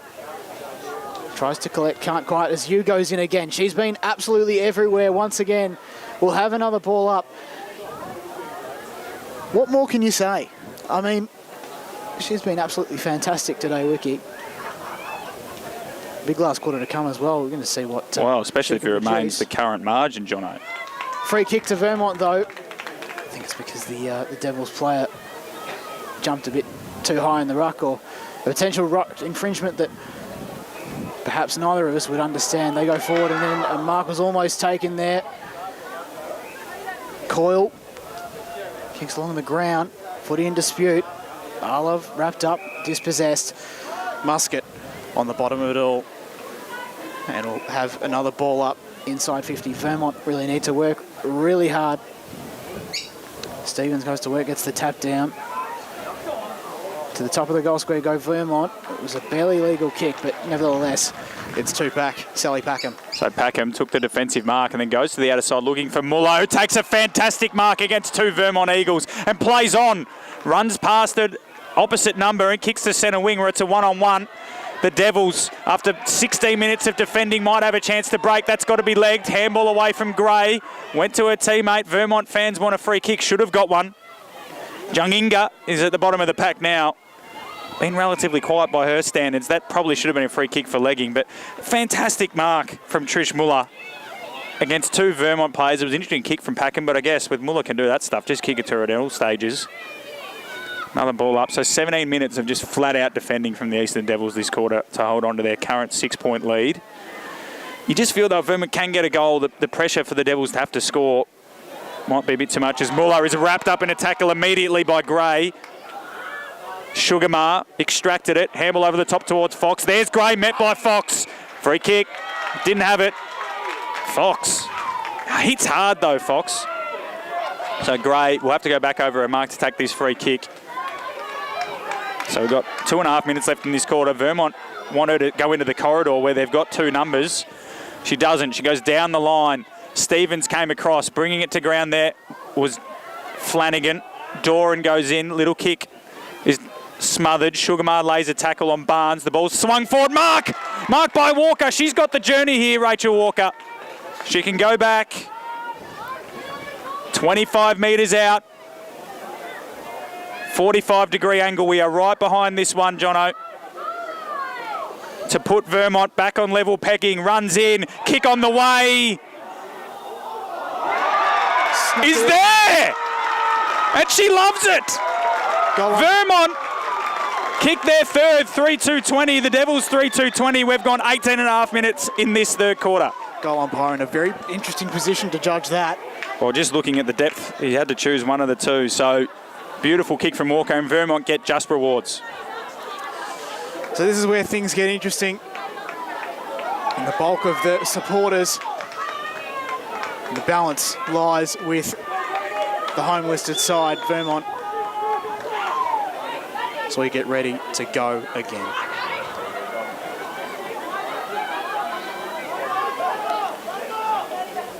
Tries to collect, can't quite, as Yu goes in again. She's been absolutely everywhere once again. We'll have another ball up. What more can you say? I mean, she's been absolutely fantastic today, Wiki. Big last quarter to come as well. We're going to see what... well, especially if it remains the current margin, Jono. Free kick to Vermont, though. I think it's because the Devils player jumped a bit too high in the ruck, or a potential ruck infringement that perhaps neither of us would understand. They go forward, and then a mark was almost taken there. Coyle kicks along the ground. Footy in dispute. Arlov wrapped up, dispossessed. Musket on the bottom of it all. And we'll have another ball up. Inside 50. Vermont really need to work really hard. Stevens goes to work, gets the tap down. To the top of the goal square go Vermont. It was a barely legal kick, but nevertheless, it's two-pack. Sally Packham. So Packham took the defensive mark and then goes to the outer side looking for Muller, who takes a fantastic mark against two Vermont Eagles and plays on. Runs past it, opposite number, and kicks to centre wing where it's a one-on-one. The Devils, after 16 minutes of defending, might have a chance to break. That's got to be legged. Handball away from Gray. Went to her teammate. Vermont fans want a free kick. Should have got one. Junginga is at the bottom of the pack now. Been relatively quiet by her standards. That probably should have been a free kick for legging, but fantastic mark from Trish Muller against two Vermont players. It was an interesting kick from Packham, but I guess with Muller can do that stuff, just kick it to her at all stages. Another ball up. So 17 minutes of just flat-out defending from the Eastern Devils this quarter to hold on to their current 6-point lead. You just feel that if Vermont can get a goal, the pressure for the Devils to have to score might be a bit too much, as Muller is wrapped up in a tackle immediately by Gray. Sugarmar extracted it. Handball over the top towards Fox. There's Gray, met by Fox. Free kick. Didn't have it. Fox. Hits hard, though, Fox. So Gray will have to go back over a mark to take this free kick. So we've got 2.5 minutes left in this quarter. Vermont want her to go into the corridor where they've got two numbers. She doesn't. She goes down the line. Stevens came across, bringing it to ground there was Flanagan. Doran goes in. Little kick is smothered. Sugarmar lays a tackle on Barnes. The ball's swung forward. Mark by Walker. She's got the journey here, Rachel Walker. She can go back. 25 metres out. 45-degree angle. We are right behind this one, Jono. To put Vermont back on level pegging. Runs in. Kick on the way. Is there! And she loves it! Vermont kick their third, 3-2-20. The Devils 3-2-20. We've gone 18.5 minutes in this third quarter. Goal umpire in a very interesting position to judge that. Well, just looking at the depth, he had to choose one of the two. So, beautiful kick from Walker, and Vermont get just rewards. So this is where things get interesting. And the bulk of the supporters, and the balance lies with the home-listed side, Vermont. So we get ready to go again.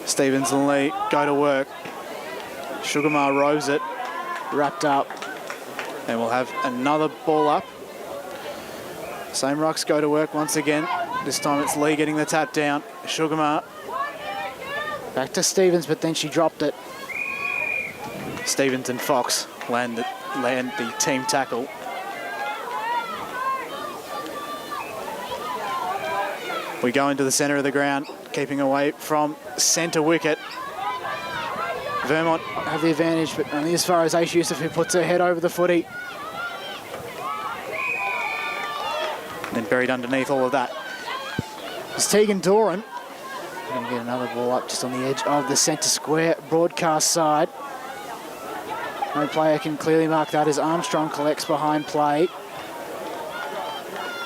Stevens and Lee go to work. Sugarmar rows it, wrapped up, and we'll have another ball up. Same rucks go to work once again. This time it's Lee getting the tap down. Sugarmar back to Stevens, but then she dropped it. Stevens and Fox land the team tackle. We go into the centre of the ground, keeping away from centre wicket. Vermont have the advantage, but only as far as H. Yusuf, who puts her head over the footy. And then buried underneath all of that is Tegan Doran. Going to get another ball up just on the edge of the centre square broadcast side. No player can clearly mark that as Armstrong collects behind play.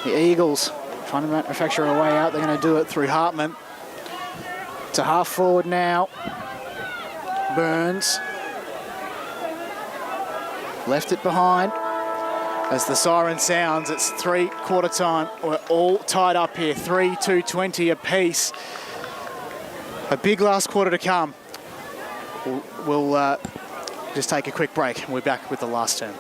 The Eagles trying to manufacture a way out. They're going to do it through Hartman. To half forward now. Burns. Left it behind. As the siren sounds, it's three-quarter time. We're all tied up here. 3-2-20 apiece. A big last quarter to come. We'll just take a quick break and we're back with the last term.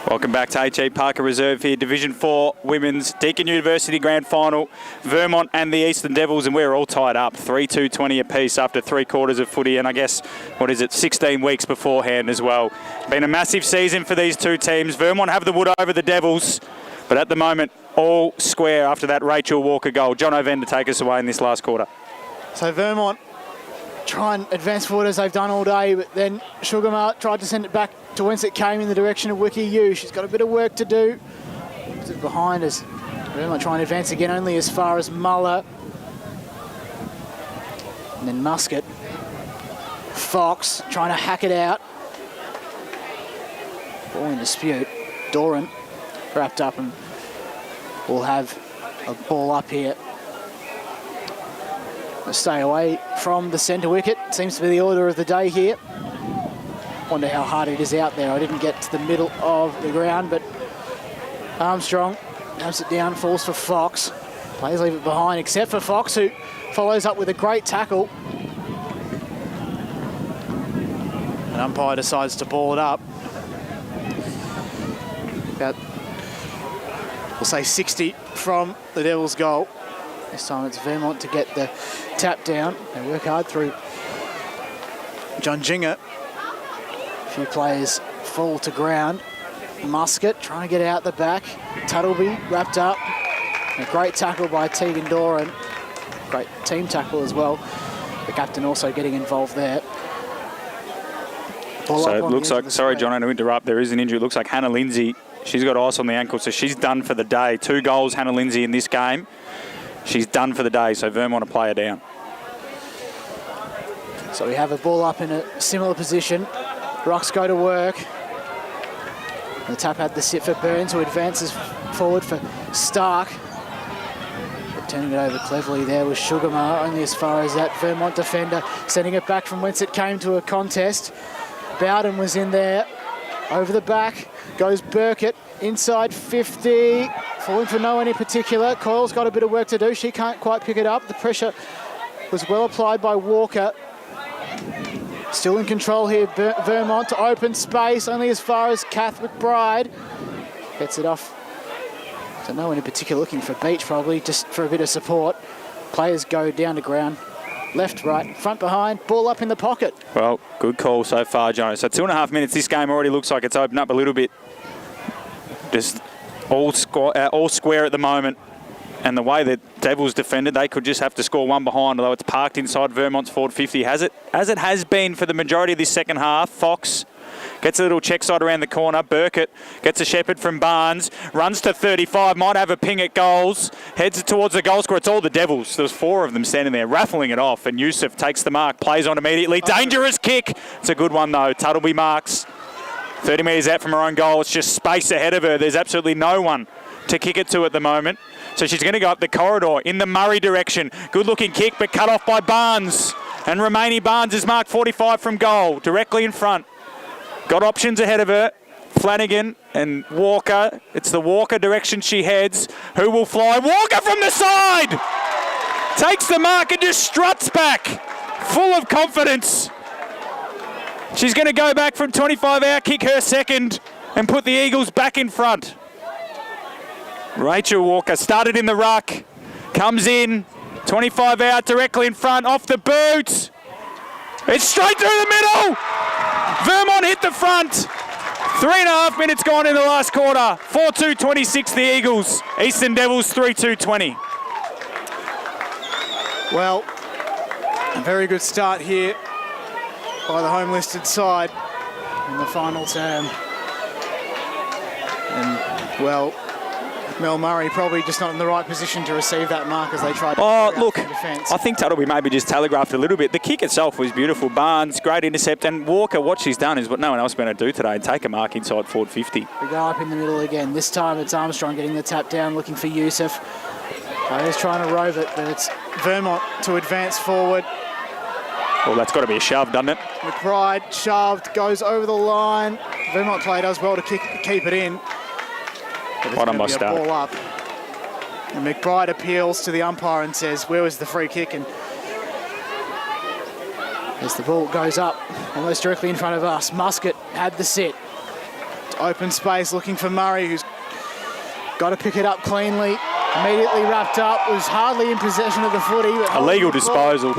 Welcome back to H.E Parker Reserve here, Division 4 Women's Deakin University Grand Final, Vermont and the Eastern Devils, and we're all tied up, 3-2-20 apiece after 3 quarters of footy, and I guess, 16 weeks beforehand as well. Been a massive season for these two teams. Vermont have the wood over the Devils, but at the moment, all square after that Rachel Walker goal. John O'Ven to take us away in this last quarter. So Vermont try and advance forward as they've done all day, but then Sugarmart tried to send it back to whence it came in the direction of Wiki Yu. She's got a bit of work to do. Puts it behind us. Vermont trying to advance again, only as far as Muller. And then Musket. Fox trying to hack it out. Ball in dispute. Doran wrapped up, and we'll have a ball up here. Stay away from the centre wicket. Seems to be the order of the day here. Wonder how hard it is out there. I didn't get to the middle of the ground, but Armstrong has it down, falls for Fox. Players leave it behind, except for Fox, who follows up with a great tackle. An umpire decides to ball it up. About, we'll say 60 from the Devils' goal. This time it's Vermont to get the tap down. They work hard through John Jinger. A few players fall to ground. Musket trying to get out the back. Tuttleby wrapped up. A great tackle by Tegan Doran. Great team tackle as well. The captain also getting involved there. So it looks like, sorry John, to interrupt, there is an injury. It looks like Hannah Lindsay, she's got ice on the ankle, so she's done for the day. 2 goals, Hannah Lindsay, in this game. She's done for the day, so Vermont to play her down. So we have a ball up in a similar position. Rocks go to work. The tap had the sit for Burns, who advances forward for Stark. But turning it over cleverly there was Sugarmar, only as far as that Vermont defender, sending it back from whence it came to a contest. Bowden was in there. Over the back goes Burkett, inside 50. Falling for no one in particular. Coyle's got a bit of work to do. She can't quite pick it up. The pressure was well applied by Walker. Still in control here, Vermont to open space, only as far as Kath McBride. Gets it off. So no one in particular looking for Beach, probably, just for a bit of support. Players go down to ground. Left, right, front, behind, ball up in the pocket. Well, good call so far, Jono. So 2.5 minutes, this game already looks like it's opened up a little bit. Just all square at the moment. And the way that Devils defended, they could just have to score one behind, although it's parked inside Vermont's forward 50, as it has been for the majority of this second half. Fox gets a little check side around the corner. Burkett gets a shepherd from Barnes, runs to 35, might have a ping at goals, heads towards the goal score. It's all the Devils. There's 4 of them standing there raffling it off, and Yusuf takes the mark, plays on immediately. Dangerous kick. It's a good one though. Tuttleby marks. 30 metres out from her own goal. It's just space ahead of her. There's absolutely no one to kick it to at the moment. So she's going to go up the corridor in the Murray direction. Good looking kick, but cut off by Barnes. And Romani Barnes is marked 45 from goal, directly in front. Got options ahead of her. Flanagan and Walker. It's the Walker direction she heads. Who will fly? Walker from the side! Takes the mark and just struts back. Full of confidence. She's going to go back from 25 out, kick her second, and put the Eagles back in front. Rachel Walker started in the ruck, comes in, 25 out, directly in front, off the boot. It's straight through the middle. Vermont hit the front. 3.5 minutes gone in the last quarter. 4-2-26 the Eagles. Eastern Devils 3-2-20. Well, a very good start here by the home listed side in the final term. And, well, Mel Murray probably just not in the right position to receive that mark as they tried to defence. I think Tuttleby maybe just telegraphed a little bit. The kick itself was beautiful. Barnes, great intercept, and Walker, what she's done is what no one else is going to do today, take a mark inside forward 50. We go up in the middle again. This time it's Armstrong getting the tap down, looking for Yusuf. He's trying to rove it, but it's Vermont to advance forward. Well, that's got to be a shove, doesn't it? McBride shoved, goes over the line. Vermont play does well to keep it in. Right on my start. Ball up. And McBride appeals to the umpire and says, where was the free kick? And as the ball goes up, almost directly in front of us, Musket had the sit. Open space looking for Murray, who's got to pick it up cleanly. Immediately wrapped up, was hardly in possession of the footy. But illegal disposal.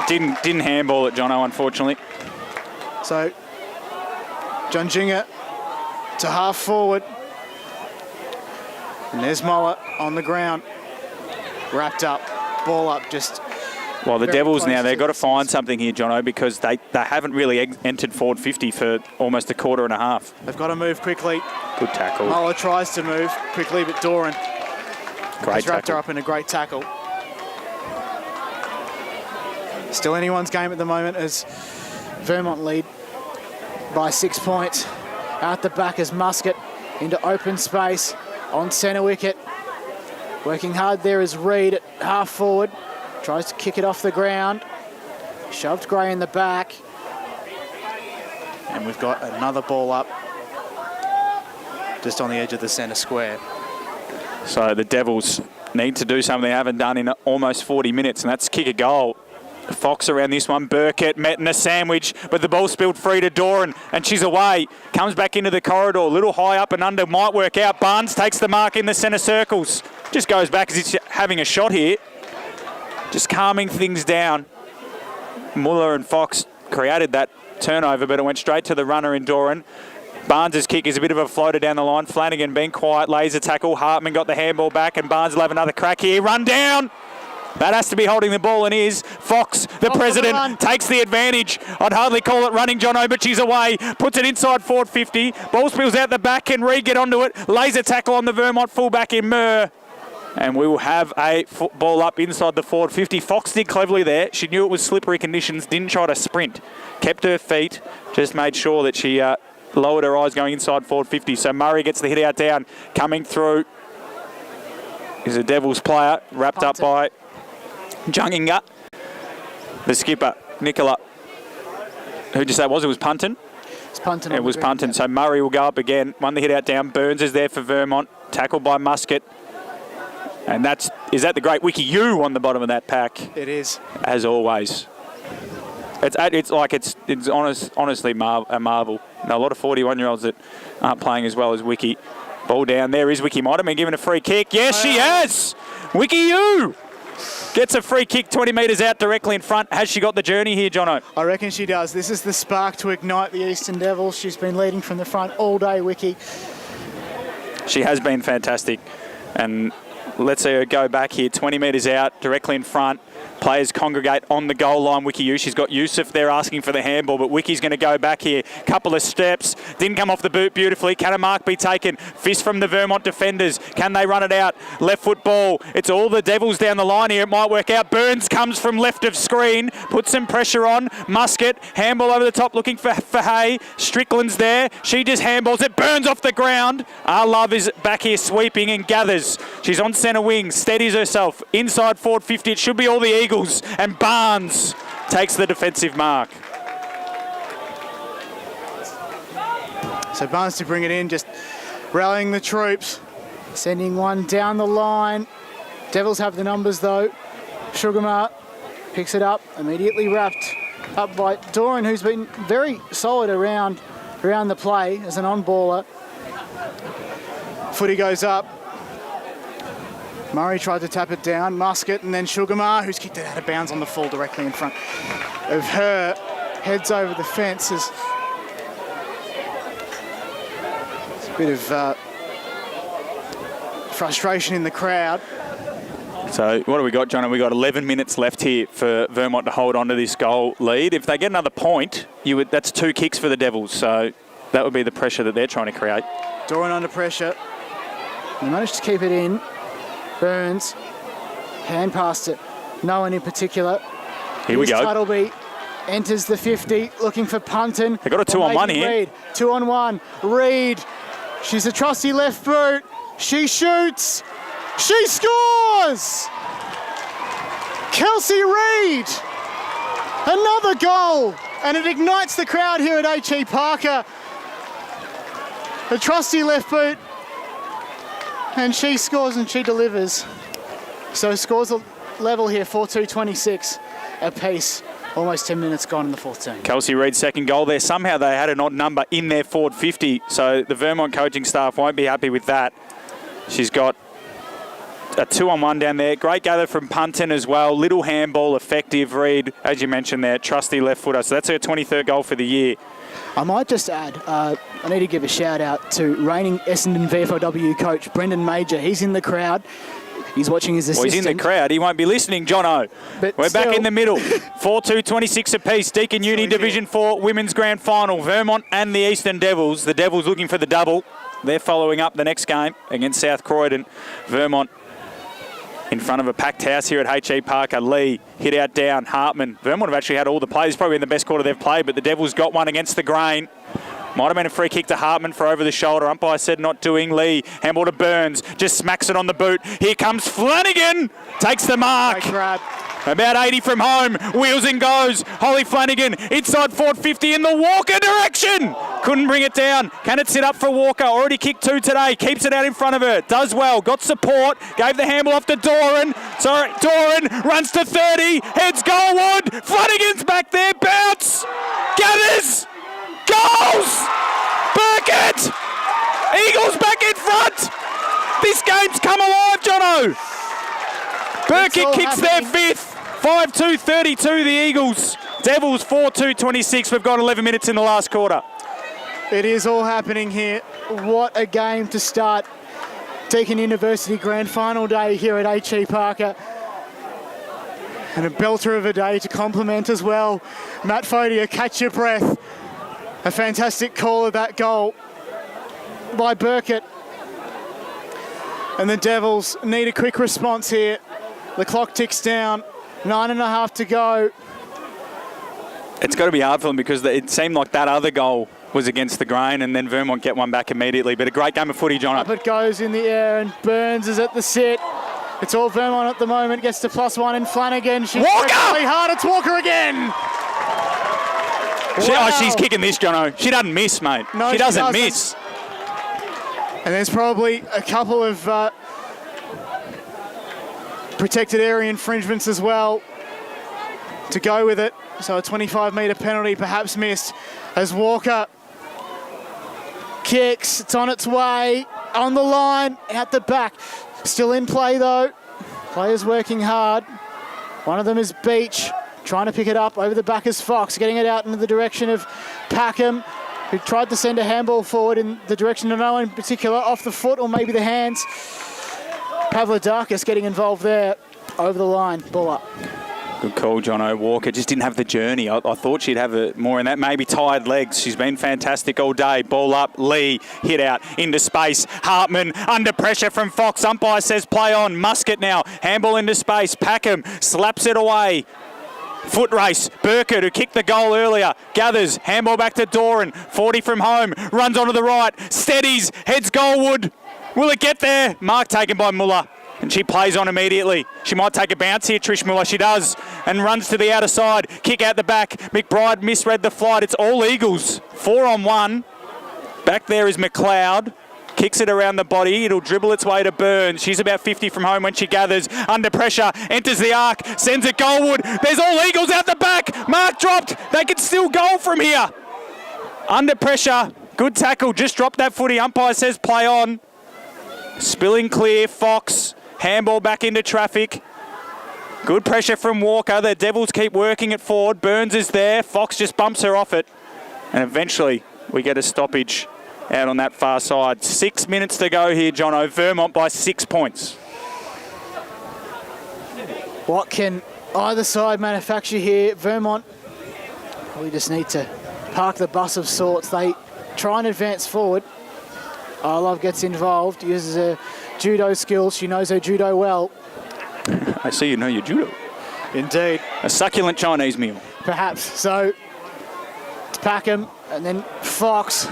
Didn't handball it, Jono, unfortunately. So, John Jinger to half forward. And there's Muller on the ground. Wrapped up, ball up, just... Well, the very Devils close now, they've to got to the find something here, Jono, because they haven't really entered forward 50 for almost a quarter and a half. They've got to move quickly. Good tackle. Muller tries to move quickly, but Doran Great has wrapped tackle. her up in a great tackle. Still anyone's game at the moment as Vermont lead by 6 points. Out the back is Muscat into open space on centre wicket. Working hard there is Reid at half forward. Tries to kick it off the ground. Shoved Gray in the back. And we've got another ball up just on the edge of the centre square. So the Devils need to do something they haven't done in almost 40 minutes, and that's kick a goal. Fox around this one. Burkett met in a sandwich, but the ball spilled free to Doran, and she's away. Comes back into the corridor, a little high up and under, might work out. Barnes takes the mark in the centre circles. Just goes back as he's having a shot here. Just calming things down. Muller and Fox created that turnover, but it went straight to the runner in Doran. Barnes' kick is a bit of a floater down the line. Flanagan being quiet, lays a tackle. Hartman got the handball back, and Barnes will have another crack here. Run down! That has to be holding the ball and is. Fox, the president, takes the advantage. I'd hardly call it running, Jono, but she's away. Puts it inside forward 50. Ball spills out the back. Can Reid get onto it? Lays a tackle on the Vermont fullback in Murr. And we will have a football up inside the forward 50. Fox did cleverly there. She knew it was slippery conditions. Didn't try to sprint. Kept her feet. Just made sure that she lowered her eyes going inside forward 50. So Murray gets the hit out down. Coming through is a Devils player. Wrapped up by Junginga. The skipper, Nicola. Who did you say it was? It was Punton? It's Punton. It was Punton. So Murray will go up again. Won the hit out down. Burns is there for Vermont. Tackled by Muscat. And is that the great Wiki U on the bottom of that pack? It is. As always. It's honestly a marvel. Now, a lot of 41-year-olds that aren't playing as well as Wiki. Ball down there is Wiki. Might have been given a free kick. Yes, she has! Wiki U gets a free kick 20 metres out directly in front. Has she got the journey here, Jono? I reckon she does. This is the spark to ignite the Eastern Devils. She's been leading from the front all day, Wiki. She has been fantastic. And let's see her go back here, 20 metres out, directly in front. Players congregate on the goal line. Wiki U. She's got Yusuf there asking for the handball, but Wiki's going to go back here. Couple of steps. Didn't come off the boot beautifully. Can a mark be taken? Fist from the Vermont defenders. Can they run it out? Left foot ball. It's all the Devils down the line here. It might work out. Burns comes from left of screen. Puts some pressure on. Muscat. Handball over the top looking for Hay. Strickland's there. She just handballs it. Burns off the ground. Our Love is back here sweeping and gathers. She's on centre wing. Steadies herself. Inside forward 50. It should be all the Eagles. And Barnes takes the defensive mark. So Barnes to bring it in, just rallying the troops. Sending one down the line. Devils have the numbers though. Sugarmart picks it up, immediately wrapped up by Doran, who's been very solid around the play as an on-baller. Footy goes up. Murray tried to tap it down, Muscat, and then Sugarmar, who's kicked it out of bounds on the full directly in front of her. Heads over the fence. There's a bit of frustration in the crowd. So what do we got, John? We got 11 minutes left here for Vermont to hold on to this goal lead. If they get another point, that's 2 kicks for the Devils. So that would be the pressure that they're trying to create. Doran under pressure. They managed to keep it in. Burns, hand past it. No one in particular. Here we go. Tuttleby enters the 50, looking for Punton. They got a 2-on-1 here. Reid. 2-on-1. Reid. She's a trusty left boot. She shoots. She scores! Kelsey Reid. Another goal. And it ignites the crowd here at H.E Parker. A trusty left boot. And she scores and she delivers. So scores a level here, 4-2-26 apiece. Almost 10 minutes gone in the fourth term. Kelsey Reid's second goal there. Somehow they had an odd number in their forward 50, so the Vermont coaching staff won't be happy with that. She's got a 2-on-1 down there. Great gather from Punton as well. Little handball, effective. Reid, as you mentioned there, trusty left footer. So that's her 23rd goal for the year. I might just add, I need to give a shout out to reigning Essendon VFLW coach Brendan Major. He's in the crowd. He's watching his assistant. Well, he's in the crowd. He won't be listening, Jono. We're back in the middle. 4-2-26 apiece. Deakin Uni Division 4 Women's Grand Final. Vermont and the Eastern Devils. The Devils looking for the double. They're following up the next game against South Croydon. Vermont in front of a packed house here at H.E Parker. Lee, hit out down. Hartman. Vermont have actually had all the plays. Probably in the best quarter they've played, but the Devils got one against the grain. Might have been a free kick to Hartman for over the shoulder. Umpire said not doing. Lee, handball to Burns. Just smacks it on the boot. Here comes Flanagan. Takes the mark. About 80 from home. Wheels and goes. Holly Flanagan inside forward 50 in the Walker direction. Couldn't bring it down. Can it sit up for Walker? Already kicked 2 today. Keeps it out in front of her. Does well. Got support. Gave the handball off to Doran. Doran runs to 30. Heads goalward. Flanagan's back there. Bounce. Gathers. Goals! Burkett! Eagles back in front! This game's come alive, Jono! Burkett kicks their 5th. 5-2-32 the Eagles. Devils 4-2-26. We've got 11 minutes in the last quarter. It is all happening here. What a game to start Deakin University Grand Final day here at H.E Parker. And a belter of a day to complement as well. Matt Fodia, catch your breath. A fantastic call of that goal by Burkett. And the Devils need a quick response here. The clock ticks down. 9.5 to go. It's got to be hard for them because it seemed like that other goal was against the grain and then Vermont get one back immediately. But a great game of footy, John. Up it goes in the air and Burns is at the sit. It's all Vermont at the moment. Gets to +1 in Flanagan. She's really hard. It's Walker again. She's kicking this, Jono. She doesn't miss, mate. No, she doesn't miss. And there's probably a couple of protected area infringements as well to go with it. So a 25-metre penalty perhaps missed as Walker kicks. It's on its way. On the line. Out the back. Still in play, though. Players working hard. One of them is Beach. Trying to pick it up over the back is Fox, getting it out into the direction of Packham, who tried to send a handball forward in the direction of no one in particular, off the foot or maybe the hands. Pavlidakis getting involved there, over the line, ball up. Good call, Jono. Walker just didn't have the journey. I thought she'd have more in that. Maybe tired legs. She's been fantastic all day. Ball up. Lee hit out into space. Hartman under pressure from Fox. Umpire says play on. Musket now. Handball into space. Packham slaps it away. Foot race. Burkett, who kicked the goal earlier, gathers. Handball back to Doran. 40 from home. Runs onto the right. Steadies. Heads goalward. Will it get there? Mark taken by Muller. And she plays on immediately. She might take a bounce here, Trish Muller. She does. And runs to the outer side. Kick out the back. McBride misread the flight. It's all Eagles. 4-on-1. Back there is McLeod. Kicks it around the body. It'll dribble its way to Burns. She's about 50 from home when she gathers. Under pressure. Enters the arc. Sends it goalward. There's all Eagles out the back. Mark dropped. They can still goal from here. Under pressure. Good tackle. Just dropped that footy. Umpire says play on. Spilling clear. Fox. Handball back into traffic. Good pressure from Walker. The Devils keep working it forward. Burns is there. Fox just bumps her off it. And eventually we get a stoppage out on that far side. 6 minutes to go here, Jono. Vermont by 6 points. What can either side manufacture here? Vermont, we just need to park the bus of sorts. They try and advance forward. Love gets involved, uses her judo skills. She knows her judo well. I see you know your judo. Indeed. A succulent Chinese meal. Perhaps. So it's Packham and then Fox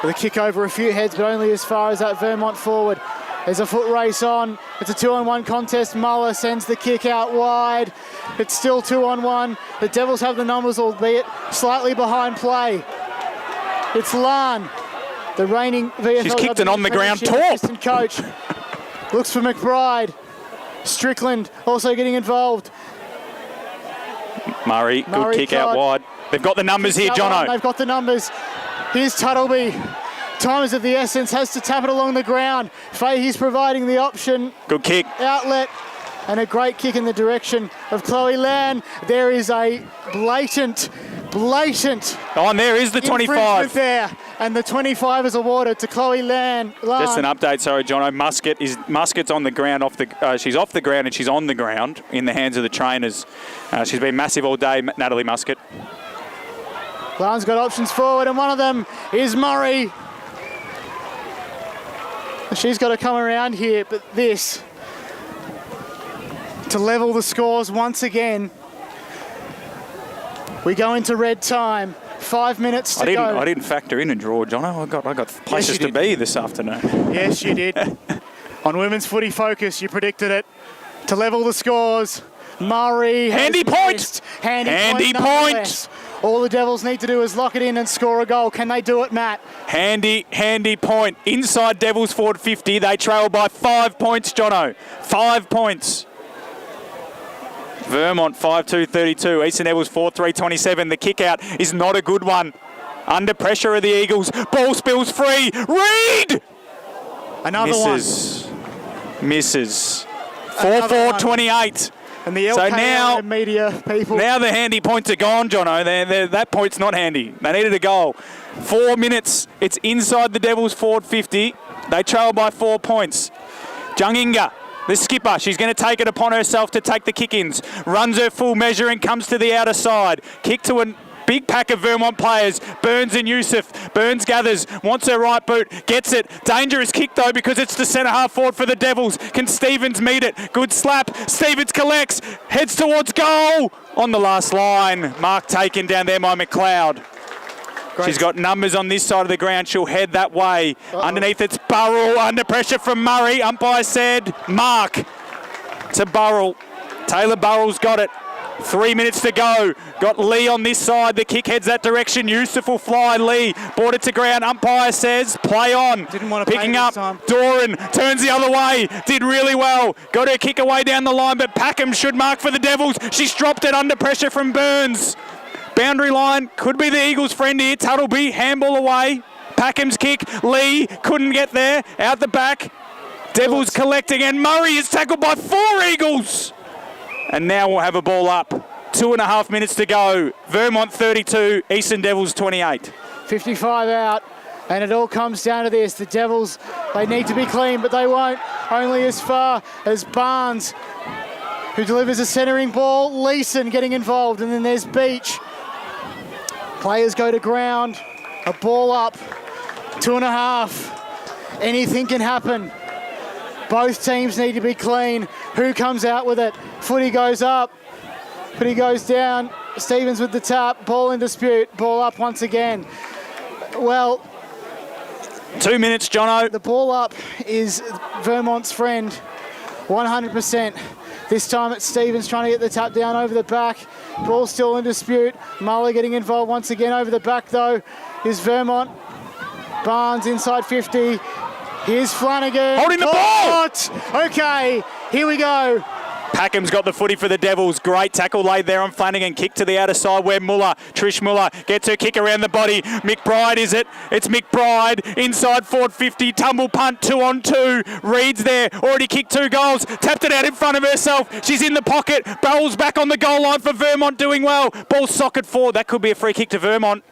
with a kick over a few heads, but only as far as that Vermont forward. There's a foot race on. It's a 2-on-1 contest. Muller sends the kick out wide. It's still 2-on-1. The Devils have the numbers, albeit slightly behind play. It's Lan, the reigning VFL. She's kicked an on-the-ground torp. Assistant coach. Looks for McBride. Strickland also getting involved. Murray, good kick out wide. They've got the numbers here, Jono. They've got the numbers. Here's Tuttleby. Time is of the essence, has to tap it along the ground. Fahey's providing the option. Good kick. Outlet. And a great kick in the direction of Chloe Lan. There is a blatant. Oh, and there is the 25. There. And the 25 is awarded to Chloe Lan. Just an update, sorry, Jono. Muscat's on the ground, she's off the ground and she's on the ground in the hands of the trainers. She's been massive all day, Natalie Muscat. Lan's got options forward, and one of them is Murray. She's got to come around here, but this to level the scores once again. We go into red time. 5 minutes to go. I didn't factor in a draw, Jono. I got places to be this afternoon. Yes, you did. On Women's Footy Focus, you predicted it. To level the scores, Murray. Handy point. Handy point. All the Devils need to do is lock it in and score a goal. Can they do it, Matt? Handy point. Inside Devils forward 50. They trail by 5 points, Jono. 5 points. Vermont 5-2-32. Eastern Devils 4-3-27. The kick out is not a good one. Under pressure of the Eagles. Ball spills free. Reed! Another Misses. 4-4-28. And the LKL media people. Now the handy points are gone, Jono. That point's not handy. They needed a goal. 4 minutes. It's inside the Devils forward 50. They trail by 4 points. Junginga, the skipper, she's going to take it upon herself to take the kick-ins. Runs her full measure and comes to the outer side. Kick to a big pack of Vermont players. Burns and Yusuf. Burns gathers, wants her right boot, gets it. Dangerous kick though because it's the centre half forward for the Devils. Can Stevens meet it? Good slap. Stevens collects, heads towards goal. On the last line, mark taken down there by McLeod. Great. She's got numbers on this side of the ground. She'll head that way. Underneath it's Burrell. Under pressure from Murray. Umpire said mark to Burrell. Taylor Burrell's got it. 3 minutes to go. Got Lee on this side. The kick heads that direction. Yusuf will fly. Lee brought it to ground. Umpire says play on. Didn't want to picking up. Doran turns the other way. Did really well. Got her kick away down the line, but Packham should mark for the Devils. She's dropped it under pressure from Burns. Boundary line could be the Eagles' friend here. Tuttleby handball away. Packham's kick. Lee couldn't get there. Out the back. Devils collecting, and Murray is tackled by 4 Eagles. And now we'll have a ball up. 2.5 minutes to go. Vermont 32, Eastern Devils 28. 55 out, and it all comes down to this. The Devils, they need to be clean, but they won't. Only as far as Barnes, who delivers a centering ball. Leeson getting involved, and then there's Beach. Players go to ground. A ball up. 2.5. Anything can happen. Both teams need to be clean. Who comes out with it? Footy goes up. Footy goes down. Stevens with the tap. Ball in dispute. Ball up once again. Well, 2 minutes, Jono. The ball up is Vermont's friend. 100%. This time it's Stevens trying to get the tap down over the back. Ball still in dispute. Muller getting involved once again over the back though is Vermont. Barnes inside 50. Here's Flanagan. Holding the ball! Okay, here we go. Packham's got the footy for the Devils. Great tackle laid there on Flanagan. Kick to the outer side where Trish Muller gets her kick around the body. McBride is it? It's McBride. Inside forward 50. Tumble punt 2-on-2. Reed's there. Already kicked 2 goals. Tapped it out in front of herself. She's in the pocket. Barrel's back on the goal line for Vermont doing well. Ball socket forward. That could be a free kick to Vermont.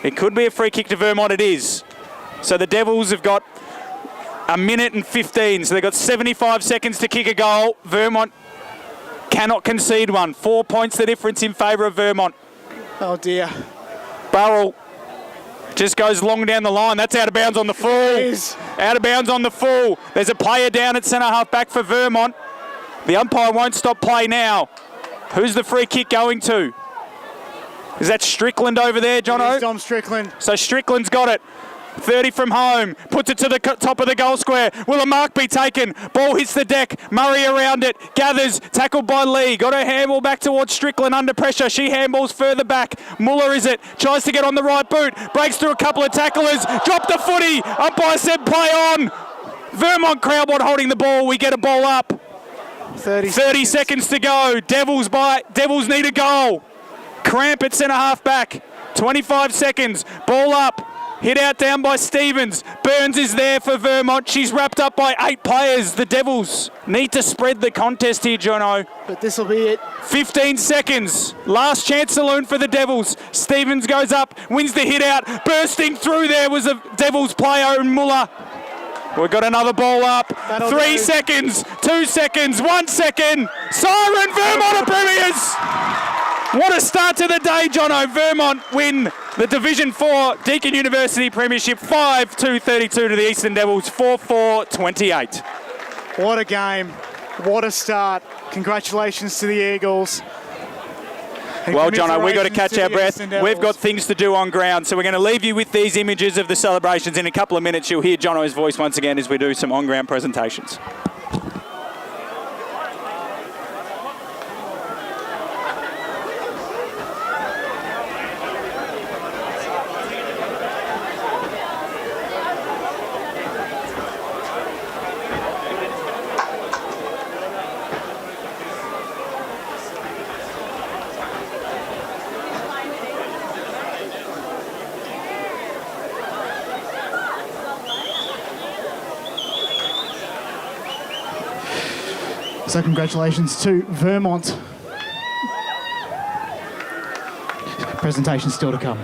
It could be a free kick to Vermont. It is. So the Devils have got 1 minute and 15, so they've got 75 seconds to kick a goal. Vermont cannot concede one. 4 points the difference in favour of Vermont. Oh dear. Burrell just goes long down the line. That's out of bounds on the full. Out of bounds on the full. There's a player down at centre half back for Vermont. The umpire won't stop play now. Who's the free kick going to? Is that Strickland over there, Jono? Dom Strickland. So Strickland's got it. 30 from home, puts it to the top of the goal square. Will a mark be taken? Ball hits the deck. Murray around it, gathers, tackled by Lee. Got her handball back towards Strickland under pressure. She handballs further back. Muller is it? Tries to get on the right boot. Breaks through a couple of tacklers. Dropped the footy. Umpire said play on. Vermont Crowdbot holding the ball. We get a ball up. 30 seconds to go. Devils need a goal. Cramp at centre half back. 25 seconds. Ball up. Hit out down by Stevens. Burns is there for Vermont. She's wrapped up by 8 players. The Devils need to spread the contest here, Jono. But this will be it. 15 seconds. Last chance saloon for the Devils. Stevens goes up, wins the hit out. Bursting through there was a Devils player, Muller. We've got another ball up. 3 seconds, 2 seconds, 1 second. Siren, Vermont are premiers. What a start to the day, Jono. Vermont win the Division 4 Deakin University Premiership 5-2-32 to the Eastern Devils 4-4-28. What a game. What a start. Congratulations to the Eagles. And well, Jono, we've got to commiserations catch our the breath. Eastern Devils. We've got things to do on ground, so we're going to leave you with these images of the celebrations. In a couple of minutes, you'll hear Jono's voice once again as we do some on-ground presentations. So congratulations to Vermont. Presentation still to come.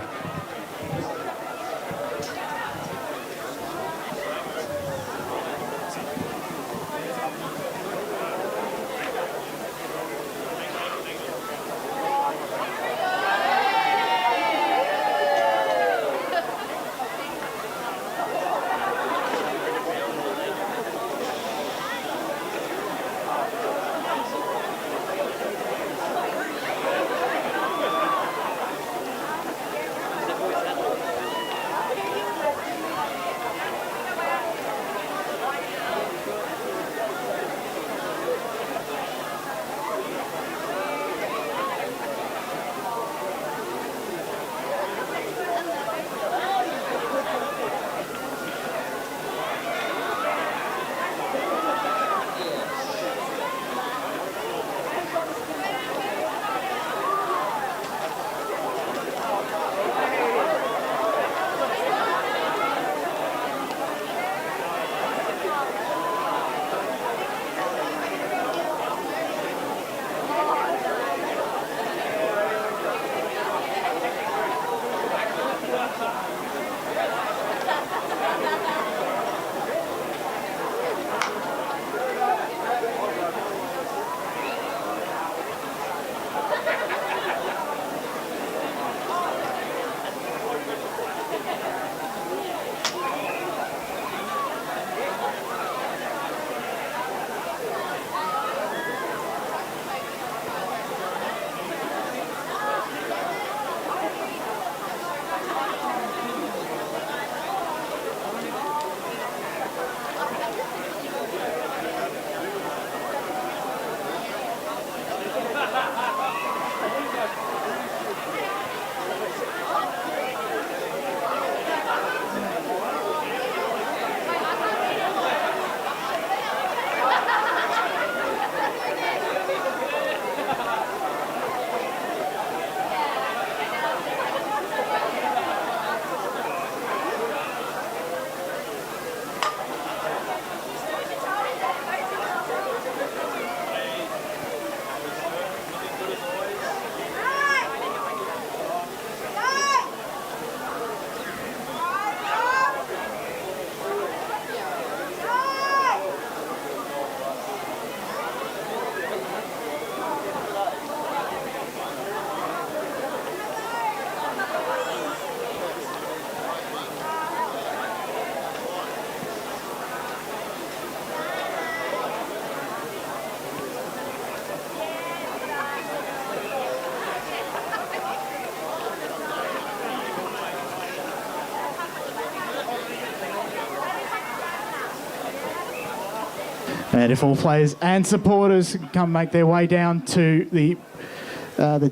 And if all players and supporters come make their way down to the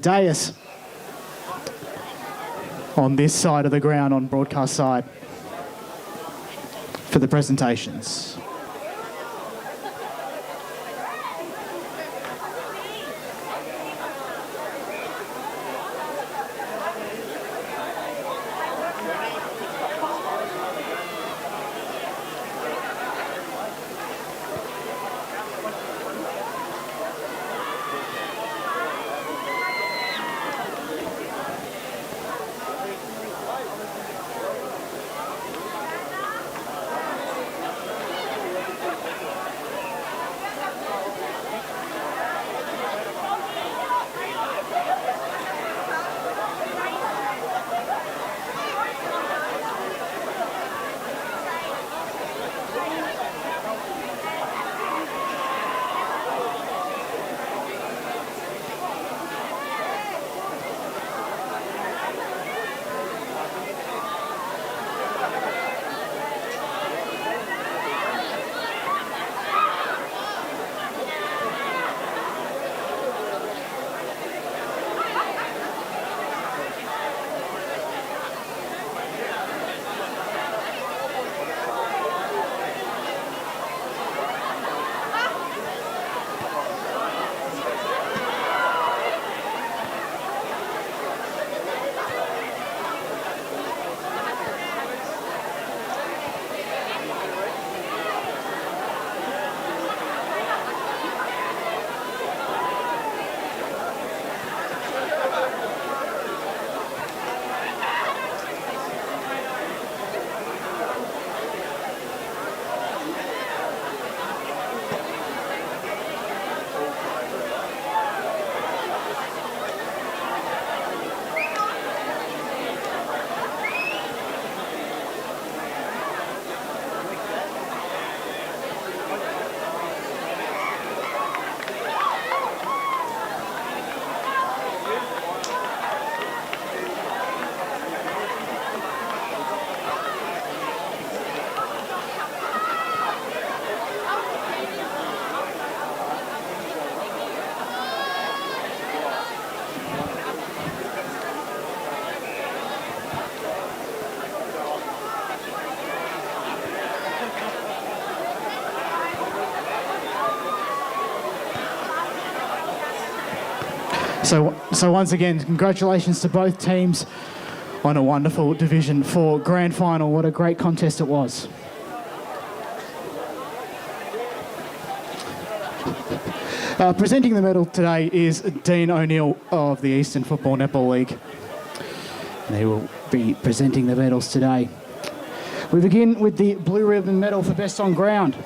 dais on this side of the ground, on broadcast side, for the presentations. So once again, congratulations to both teams on a wonderful Division 4 grand final. What a great contest it was. Presenting the medal today is Dean O'Neill of the Eastern Football Netball League. They will be presenting the medals today. We begin with the blue ribbon medal for best on ground.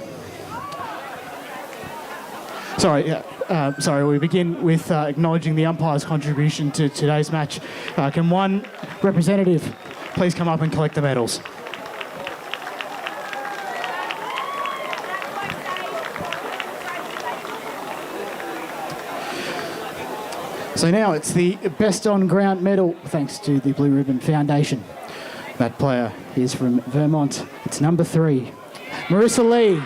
We begin with acknowledging the umpire's contribution to today's match. Can one representative please come up and collect the medals? So now it's the best on ground medal thanks to the Blue Ribbon Foundation. That player is from Vermont. It's number 3, Marissa Lee.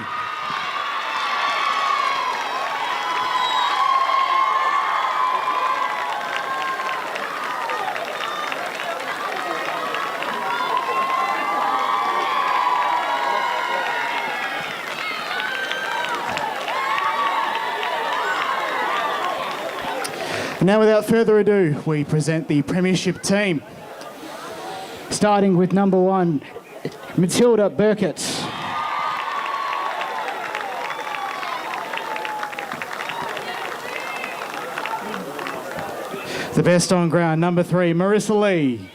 Now, without further ado, we present the Premiership team. Starting with number 1, Matilda Burkett. The best on ground, number 3, Marissa Lee.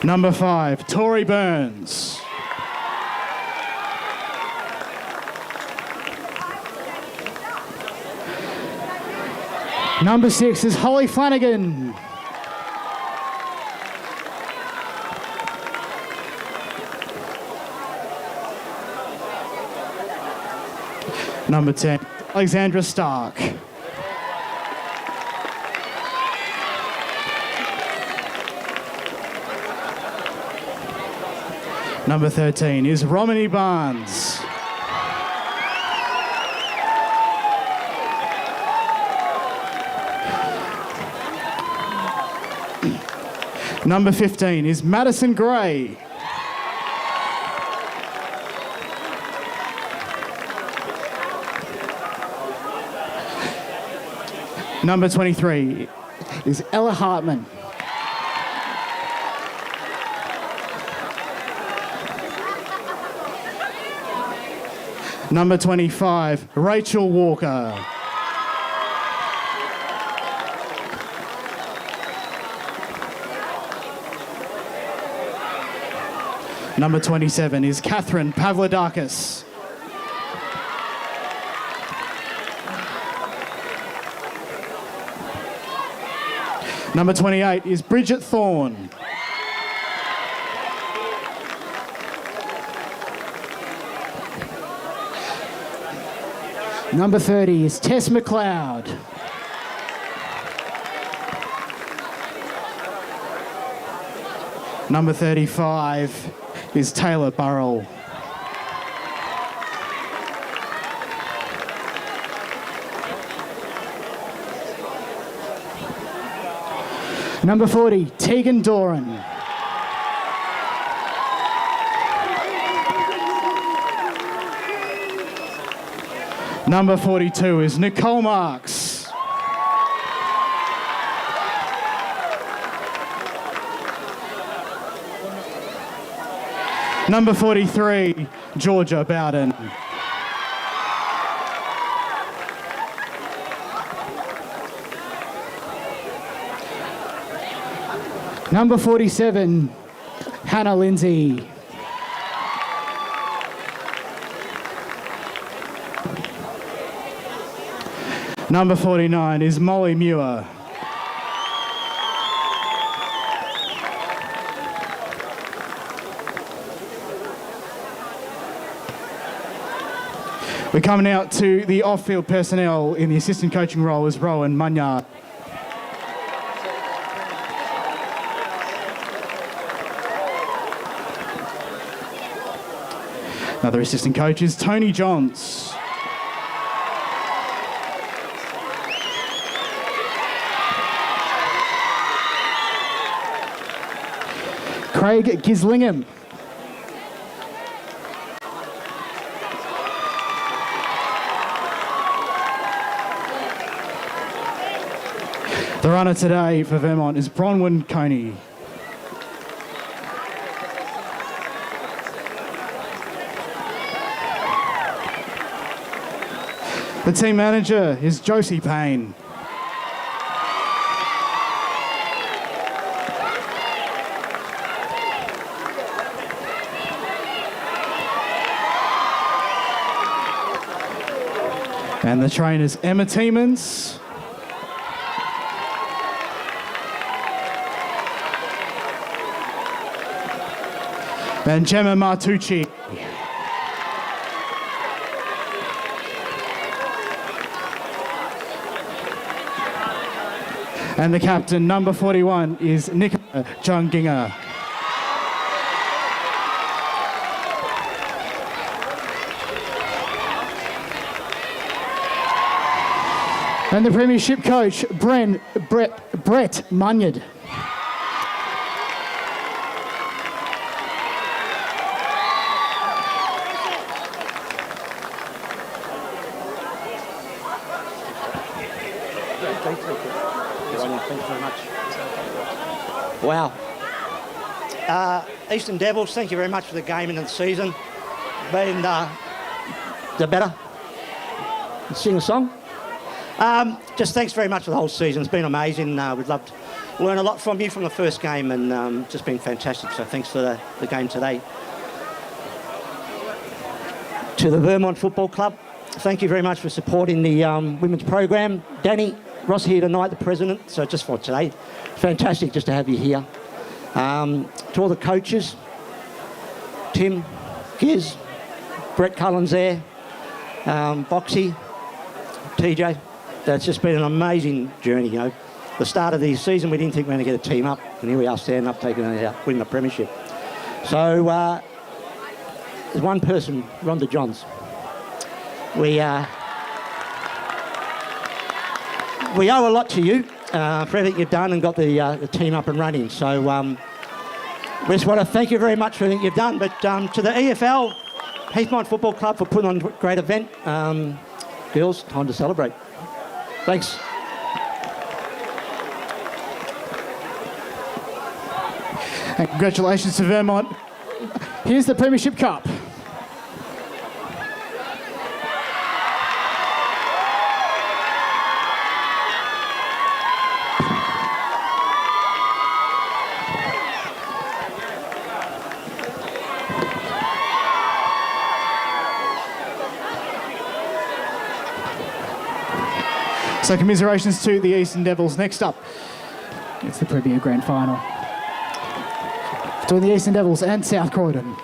Number 5, Tori Burns. Number 6 is Holly Flanagan. Number 10, Alexandra Stark. Number 13 is Romany Barnes. Number 15 is Madison Gray. Number 23 is Ella Hartman. Number 25, Rachel Walker. Number 27 is Catherine Pavlidakis. Number 28 is Bridget Thorne. Number 30 is Tess McLeod. Number 35 is Taylor Burrell. Number 40, Tegan Doran. Number 42 is Nicole Marks. Number 43, Georgia Bowden. Number 47, Hannah Lindsay. Number 49 is Molly Muir. We're coming out to the off-field personnel in the assistant coaching role as Rowan Munyard. Another assistant coach is Tony Johns. Craig Gislingham. The runner today for Vermont is Bronwyn Coney. The team manager is Josie Payne. And the trainers, Emma Tiemans, and Gemma Martucci. And the captain, number 41, is Nicola Junginger. And the premiership coach, Brett Munyard. Thanks very much. Wow. Eastern Devils, thank you very much for the game and the season. Been, is that better? Sing a song? Just thanks very much for the whole season. It's been amazing. We'd love to learn a lot from you from the first game, and just been fantastic. So thanks for the game today. To the Vermont Football Club, thank you very much for supporting the women's program. Danny Ross here tonight, the president, so just for today. Fantastic just to have you here. To all the coaches, Tim, Giz, Brett Cullen's there, Boxy, TJ. That's just been an amazing journey, you know. The start of the season, we didn't think we were going to get a team up, and here we are standing up, taking it out, winning the premiership. So, there's one person, Rhonda Johns. We owe a lot to you for everything you've done and got the team up and running. So we just want to thank you very much for everything you've done. But to the EFL, Heathmont Football Club for putting on a great event. Girls, time to celebrate. Thanks. And congratulations to Vermont. Here's the Premiership Cup. So commiserations to the Eastern Devils. Next up, it's the Premier Grand Final between the Eastern Devils and South Croydon.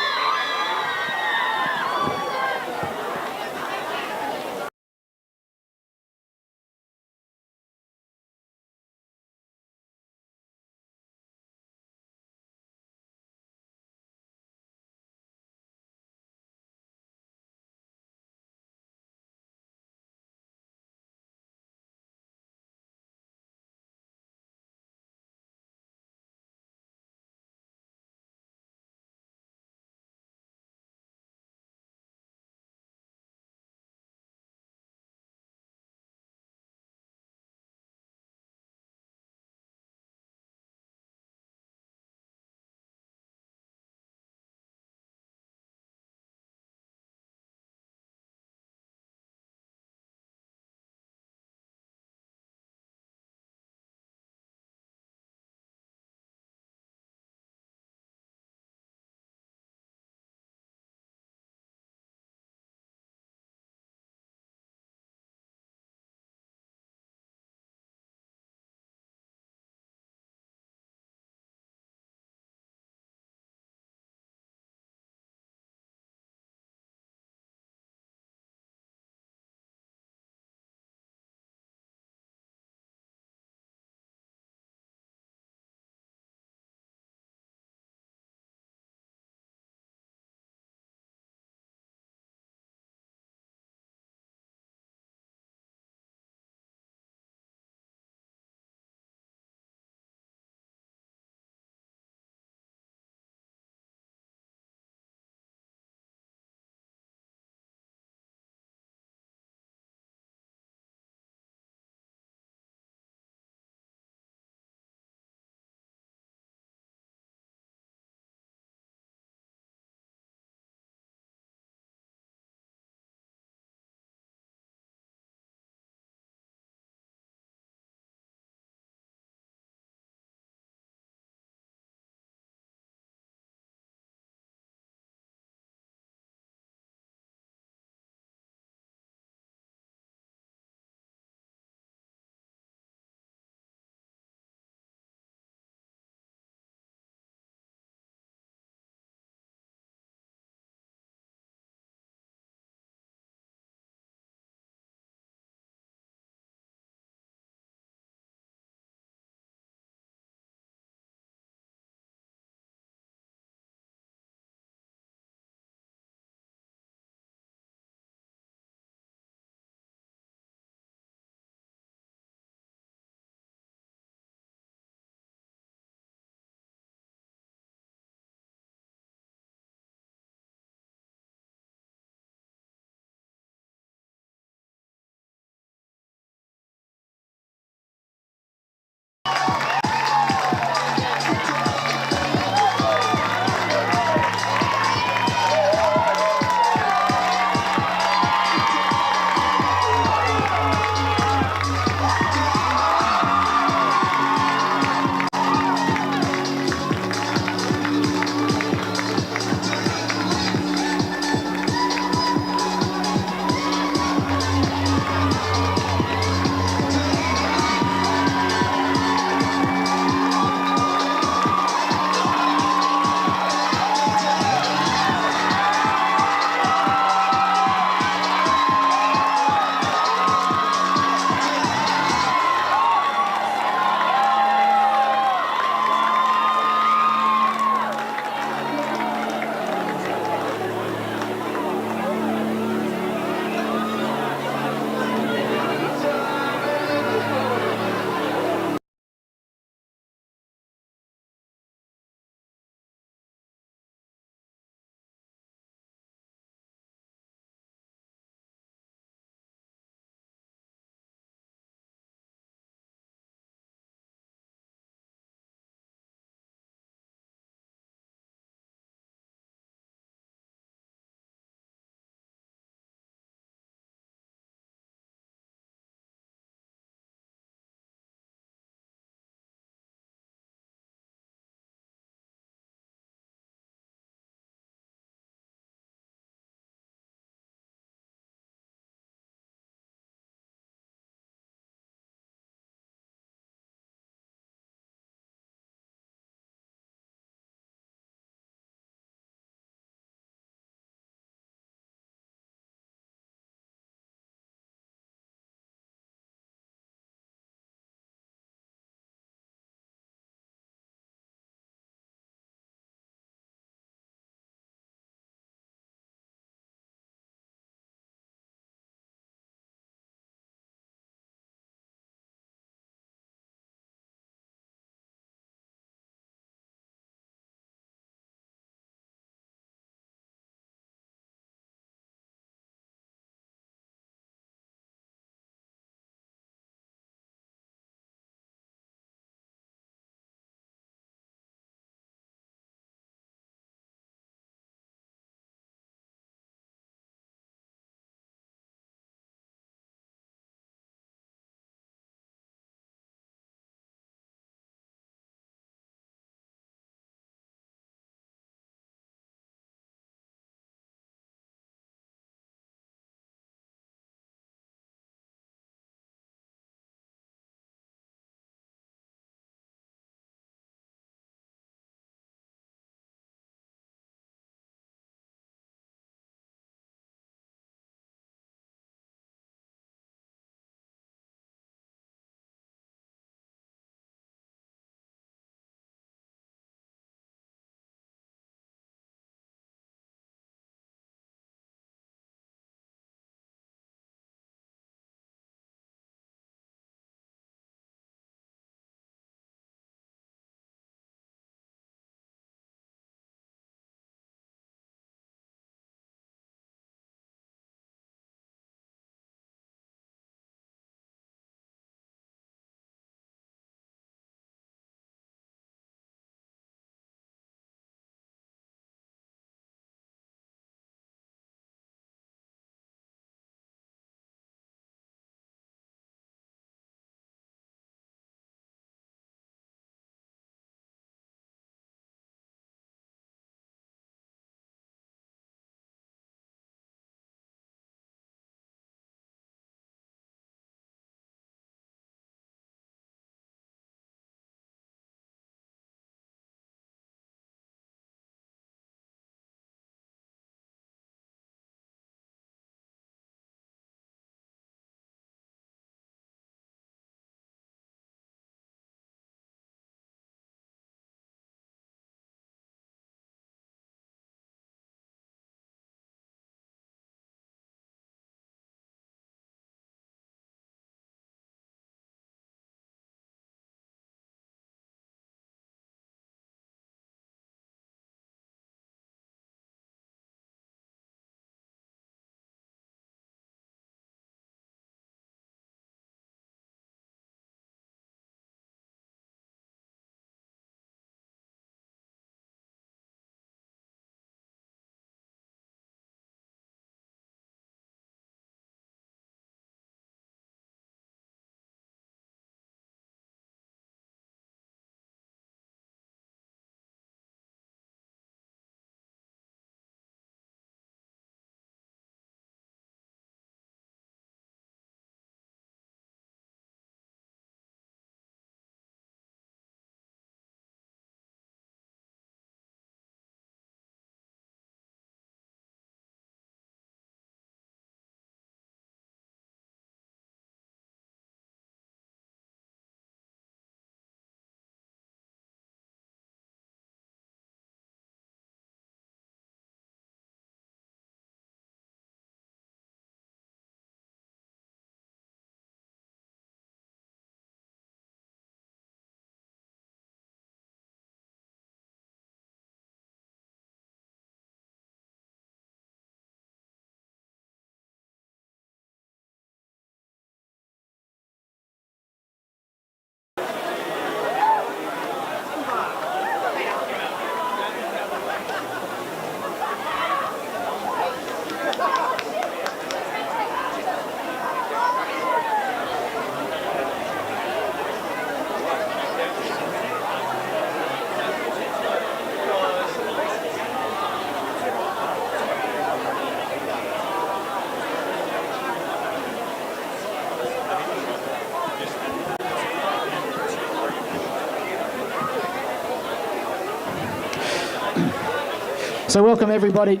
So welcome everybody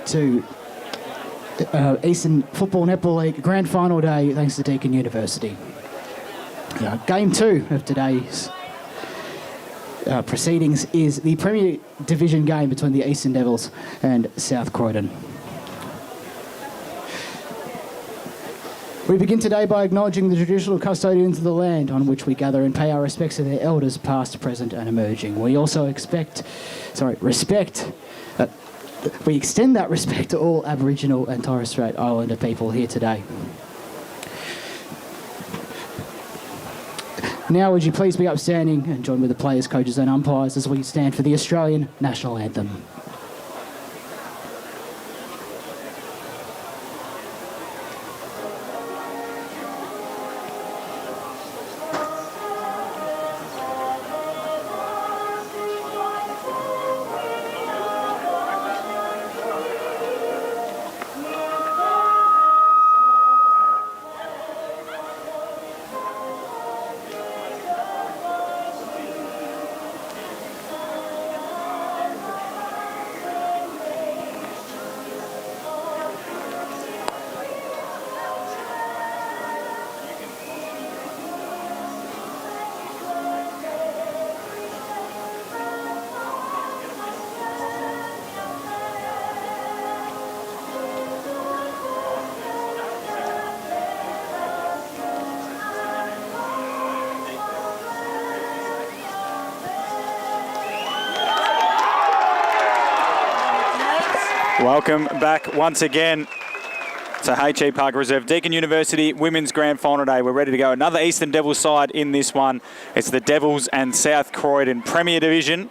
to Eastern Football Netball League Grand Final Day, thanks to Deakin University. Game 2 of today's proceedings is the Premier Division game between the Eastern Devils and South Croydon. We begin today by acknowledging the traditional custodians of the land on which we gather and pay our respects to their elders, past, present and emerging. We also we extend that respect to all Aboriginal and Torres Strait Islander people here today. Now would you please be upstanding and join with the players, coaches and umpires as we stand for the Australian National Anthem. Welcome back once again to H.E Parker Reserve, Deakin University Women's Grand Final Day. We're ready to go. Another Eastern Devils side in this one. It's the Devils and South Croydon Premier Division.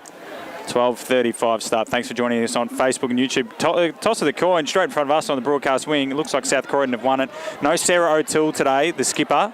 12:35 start. Thanks for joining us on Facebook and YouTube. Toss of the coin straight in front of us on the broadcast wing. It looks like South Croydon have won it. No Sarah O'Toole today, the skipper.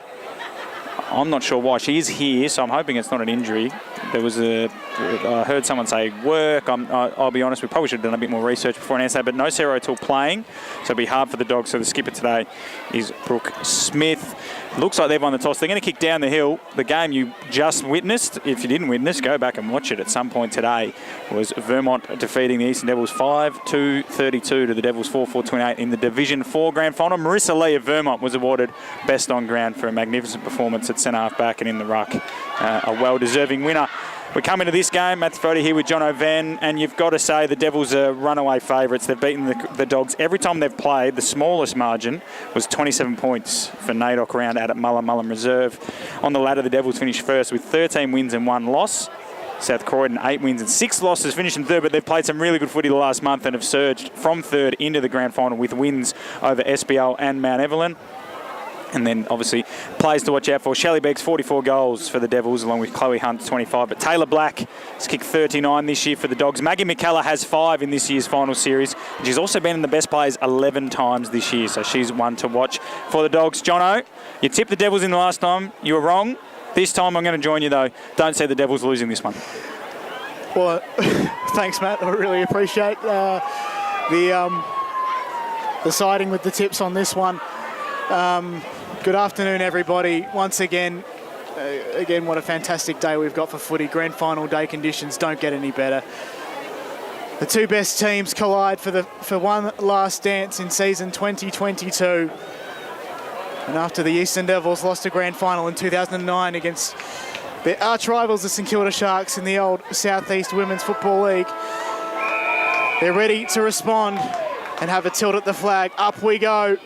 I'm not sure why. She is here, so I'm hoping it's not an injury. I heard someone say work. I'll be honest, we probably should have done a bit more research before I answer that, but no Sarah O'Toole playing, so it'll be hard for the Dogs. So the skipper today is Brooke Smith. Looks like they've won the toss. They're going to kick down the hill. The game you just witnessed, if you didn't witness, go back and watch it at some point today, was Vermont defeating the Eastern Devils 5-2-32 to the Devils 4-4-28 in the Division 4 Grand Final. Marissa Lee of Vermont was awarded Best on Ground for a magnificent performance at centre half back and in the ruck. A well-deserving winner. We come into this game, Matt Foddy here with John O'Van, and you've got to say the Devils are runaway favourites. They've beaten the Dogs every time they've played. The smallest margin was 27 points for NAIDOC round out at Mullen Reserve. On the ladder, the Devils finished first with 13 wins and 1 loss. South Croydon 8 wins and 6 losses, finishing third, but they've played some really good footy the last month and have surged from third into the grand final with wins over SBL and Mount Evelyn. And then, obviously, players to watch out for. Shelley Begg's 44 goals for the Devils, along with Chloe Hunt's 25. But Taylor Black has kicked 39 this year for the Dogs. Maggie McKellar has 5 in this year's final series. And she's also been in the best players 11 times this year. So she's one to watch for the Dogs. Jono, you tipped the Devils in the last time. You were wrong. This time I'm going to join you, though. Don't see the Devils losing this one. Well, thanks, Matt. I really appreciate the siding with the tips on this one. Good afternoon, everybody. Once again, what a fantastic day we've got for footy. Grand final day conditions don't get any better. The two best teams collide for one last dance in season 2022. And after the Eastern Devils lost a grand final in 2009 against their arch rivals, the St Kilda Sharks, in the old Southeast Women's Football League, they're ready to respond and have a tilt at the flag. Up we go.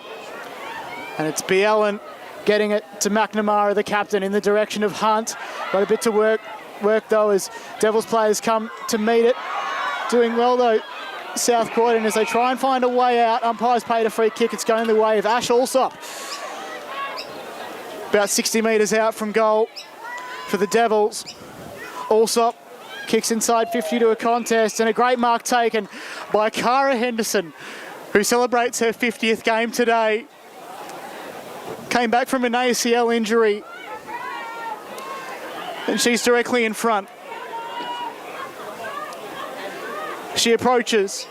And it's Biellen getting it to McNamara, the captain, in the direction of Hunt. Got a bit to work though, as Devils players come to meet it. Doing well though, South Croydon, as they try and find a way out. Umpires paid a free kick. It's going the way of Ash Alsop. About 60 metres out from goal for the Devils. Alsop kicks inside 50 to a contest, and a great mark taken by Cara Henderson, who celebrates her 50th game today. Came back from an ACL injury, and she's directly in front. She approaches.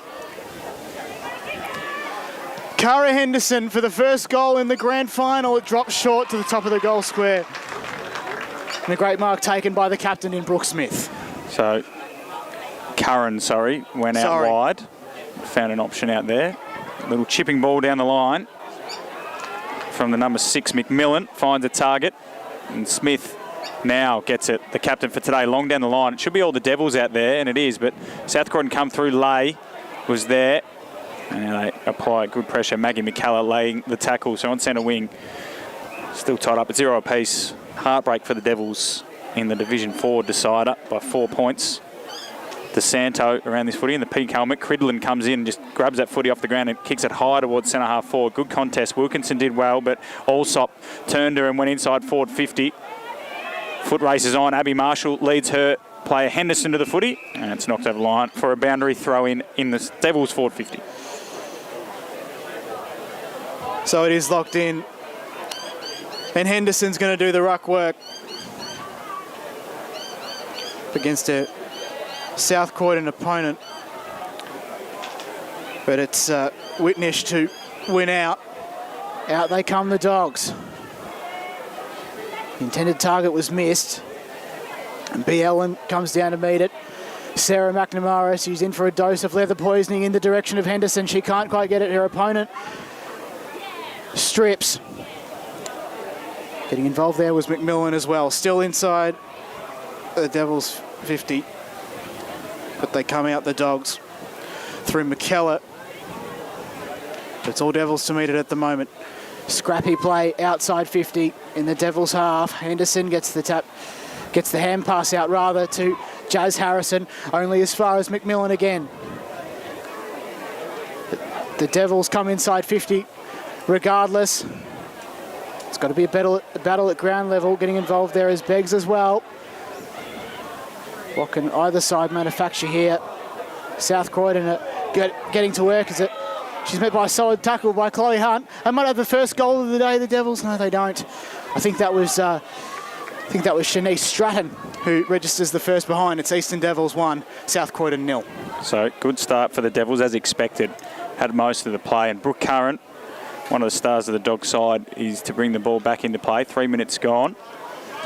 Cara Henderson for the first goal in the grand final. It drops short to the top of the goal square. And a great mark taken by the captain in Brooke Smith. So Curran, went out wide. Found an option out there. Little chipping ball down the line from the number 6, McMillan. Finds a target. And Smith now gets it. The captain for today, long down the line. It should be all the Devils out there, and it is. But South Croydon come through. Lay was there. And they apply good pressure. Maggie McCullough laying the tackle. So on centre wing, still tied up at 0 apiece. Heartbreak for the Devils in the Division 4 decider by 4 points. DeSanto around this footy in the pink helmet. Cridlin comes in and just grabs that footy off the ground and kicks it high towards centre half forward. Good contest. Wilkinson did well, but Allsop turned her and went inside forward 50. Foot race is on. Abby Marshall leads her player Henderson to the footy, and it's knocked over the line for a boundary throw in the Devils forward 50. So it is locked in. And Henderson's going to do the ruck work against a South Croydon opponent. But it's Whitnish to win out. Out they come the Dogs. The intended target was missed. And B. Ellen comes down to meet it. Sarah McNamara, she's in for a dose of leather poisoning in the direction of Henderson. She can't quite get it. Her opponent strips. Getting involved there was McMillan as well. Still inside the Devils 50. But they come out the Dogs through McKellar. It's all Devils to meet it at the moment. Scrappy play outside 50 in the Devils half. Henderson gets the hand pass out rather to Jazz Harrison, only as far as McMillan again. The Devils come inside 50 regardless. It's got to be a battle at ground level. Getting involved there is Beggs as well. What can either side manufacture here? South Croydon are getting to work as she's met by a solid tackle by Chloe Hunt. They might have the first goal of the day, the Devils. No, they don't. I think that was Shanice Stratton who registers the first behind. It's Eastern Devils 1, South Croydon 0. So good start for the Devils as expected. Had most of the play, and Brooke Curran, one of the stars of the Dog side, is to bring the ball back into play. 3 minutes gone.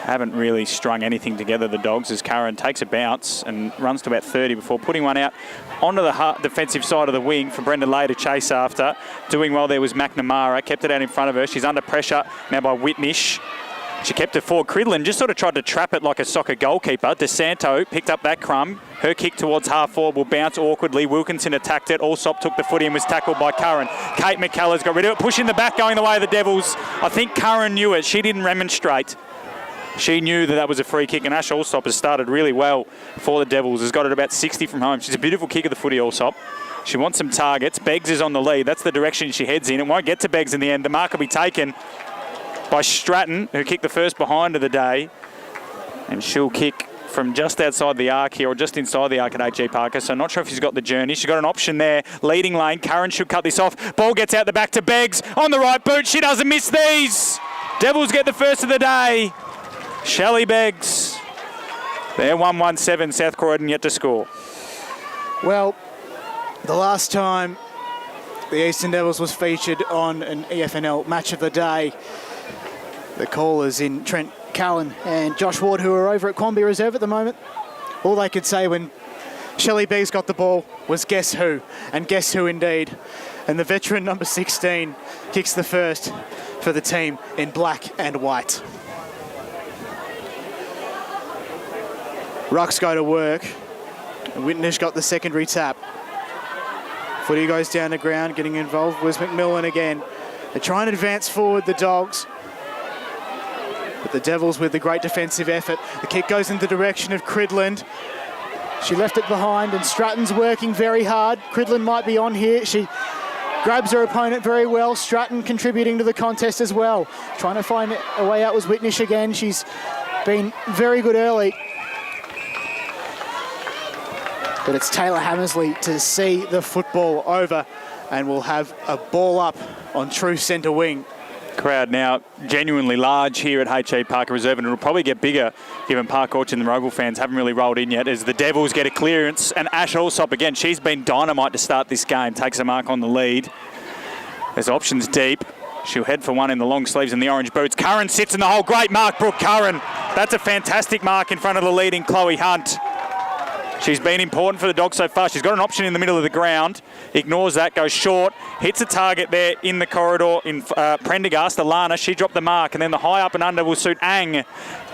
Haven't really strung anything together, the Dogs, as Curran takes a bounce and runs to about 30 before putting one out onto the defensive side of the wing for Brenda Lay to chase after. Doing well there was McNamara, kept it out in front of her. She's under pressure now by Whitnish. She kept it forward. Cridlin just sort of tried to trap it like a soccer goalkeeper. DeSanto picked up that crumb. Her kick towards half forward will bounce awkwardly. Wilkinson attacked it. Allsop took the footy and was tackled by Curran. Kate McCullough's got rid of it. Pushing the back, going the way of the Devils. I think Curran knew it. She didn't remonstrate. She knew that was a free kick, and Ash Allsop has started really well for the Devils. Has got it about 60 from home. She's a beautiful kick of the footy, Allsop. She wants some targets. Beggs is on the lead. That's the direction she heads in. It won't get to Beggs in the end. The mark will be taken by Stratton, who kicked the first behind of the day. And she'll kick from just outside the arc here, or just inside the arc at H.E Parker. So not sure if she's got the journey. She's got an option there. Leading lane. Curran should cut this off. Ball gets out the back to Beggs. On the right boot. She doesn't miss these. Devils get the first of the day. Shelley Beggs. They're 1-1-7. South Croydon yet to score. Well, the last time the Eastern Devils was featured on an EFNL match of the day, the callers in Trent Callan and Josh Ward, who are over at Croydon Reserve at the moment, all they could say when Shelley Beggs got the ball was guess who, and guess who indeed. And the veteran number 16 kicks the first for the team in black and white. Rucks go to work. Whitnish got the secondary tap. Footy goes down the ground. Getting involved was McMillan again. They try and advance forward, the Dogs. But the Devils with the great defensive effort. The kick goes in the direction of Cridland. She left it behind, and Stratton's working very hard. Cridland might be on here. She grabs her opponent very well. Stratton contributing to the contest as well. Trying to find a way out was Whitnish again. She's been very good early. But it's Taylor Hammersley to see the football over, and we'll have a ball up on true centre wing. Crowd now genuinely large here at H.E Parker Reserve, and it'll probably get bigger given Park Orchard and the Rowville fans haven't really rolled in yet, as the Devils get a clearance. And Ash Allsop again, she's been dynamite to start this game, takes a mark on the lead. There's options deep. She'll head for one in the long sleeves and the orange boots. Curran sits in the hole. Great mark, Brooke Curran. That's a fantastic mark in front of the leading Chloe Hunt. She's been important for the Dogs so far. She's got an option in the middle of the ground. Ignores that, goes short, hits a target there in the corridor in Prendergast. Alana, she dropped the mark, and then the high up and under will suit Ang.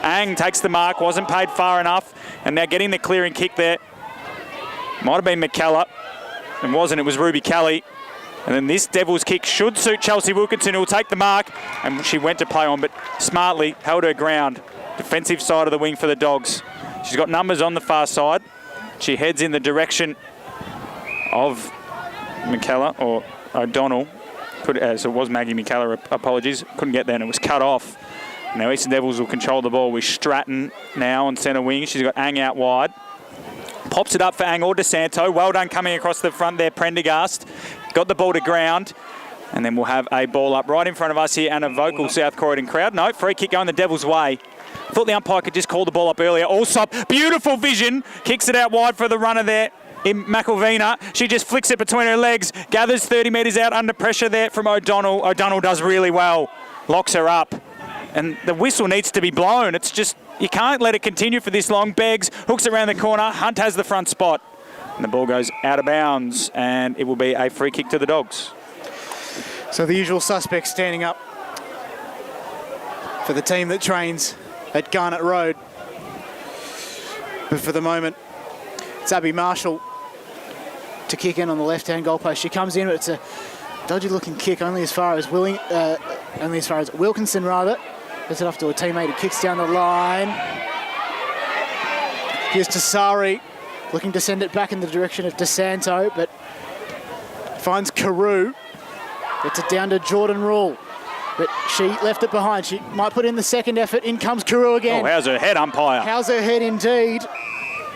Ang takes the mark, wasn't paid far enough, and now getting the clearing kick there. Might have been McKellar. It wasn't, it was Ruby Kelly. And then this Devil's kick should suit Chelsea Wilkinson, who will take the mark, and she went to play on, but smartly held her ground. Defensive side of the wing for the Dogs. She's got numbers on the far side. She heads in the direction of McKellar, or O'Donnell. So it was Maggie McKellar, apologies. Couldn't get there, and it was cut off. Now Eastern Devils will control the ball with Stratton now on centre wing. She's got Ang out wide. Pops it up for Ang or DeSanto. Well done coming across the front there, Prendergast. Got the ball to ground. And then we'll have a ball up right in front of us here and a vocal South Croydon crowd. No, free kick going the Devil's way. Thought the umpire could just call the ball up earlier. Allsop, beautiful vision. Kicks it out wide for the runner there in McElvina. She just flicks it between her legs. Gathers 30 metres out under pressure there from O'Donnell. O'Donnell does really well. Locks her up. And the whistle needs to be blown. It's just, you can't let it continue for this long. Beggs hooks it around the corner. Hunt has the front spot. And the ball goes out of bounds. And it will be a free kick to the Dogs. So the usual suspects standing up for the team that trains at Garnet Road. But for the moment, it's Abby Marshall to kick in on the left-hand goalpost. She comes in, but it's a dodgy-looking kick, only as far as Wilkinson rather. Gets it off to a teammate who kicks down the line. Here's Tassari looking to send it back in the direction of DeSanto, but finds Carew. Gets it down to Jordan Rule. But she left it behind. She might put in the second effort. In comes Carew again. Oh, how's her head, umpire? How's her head indeed.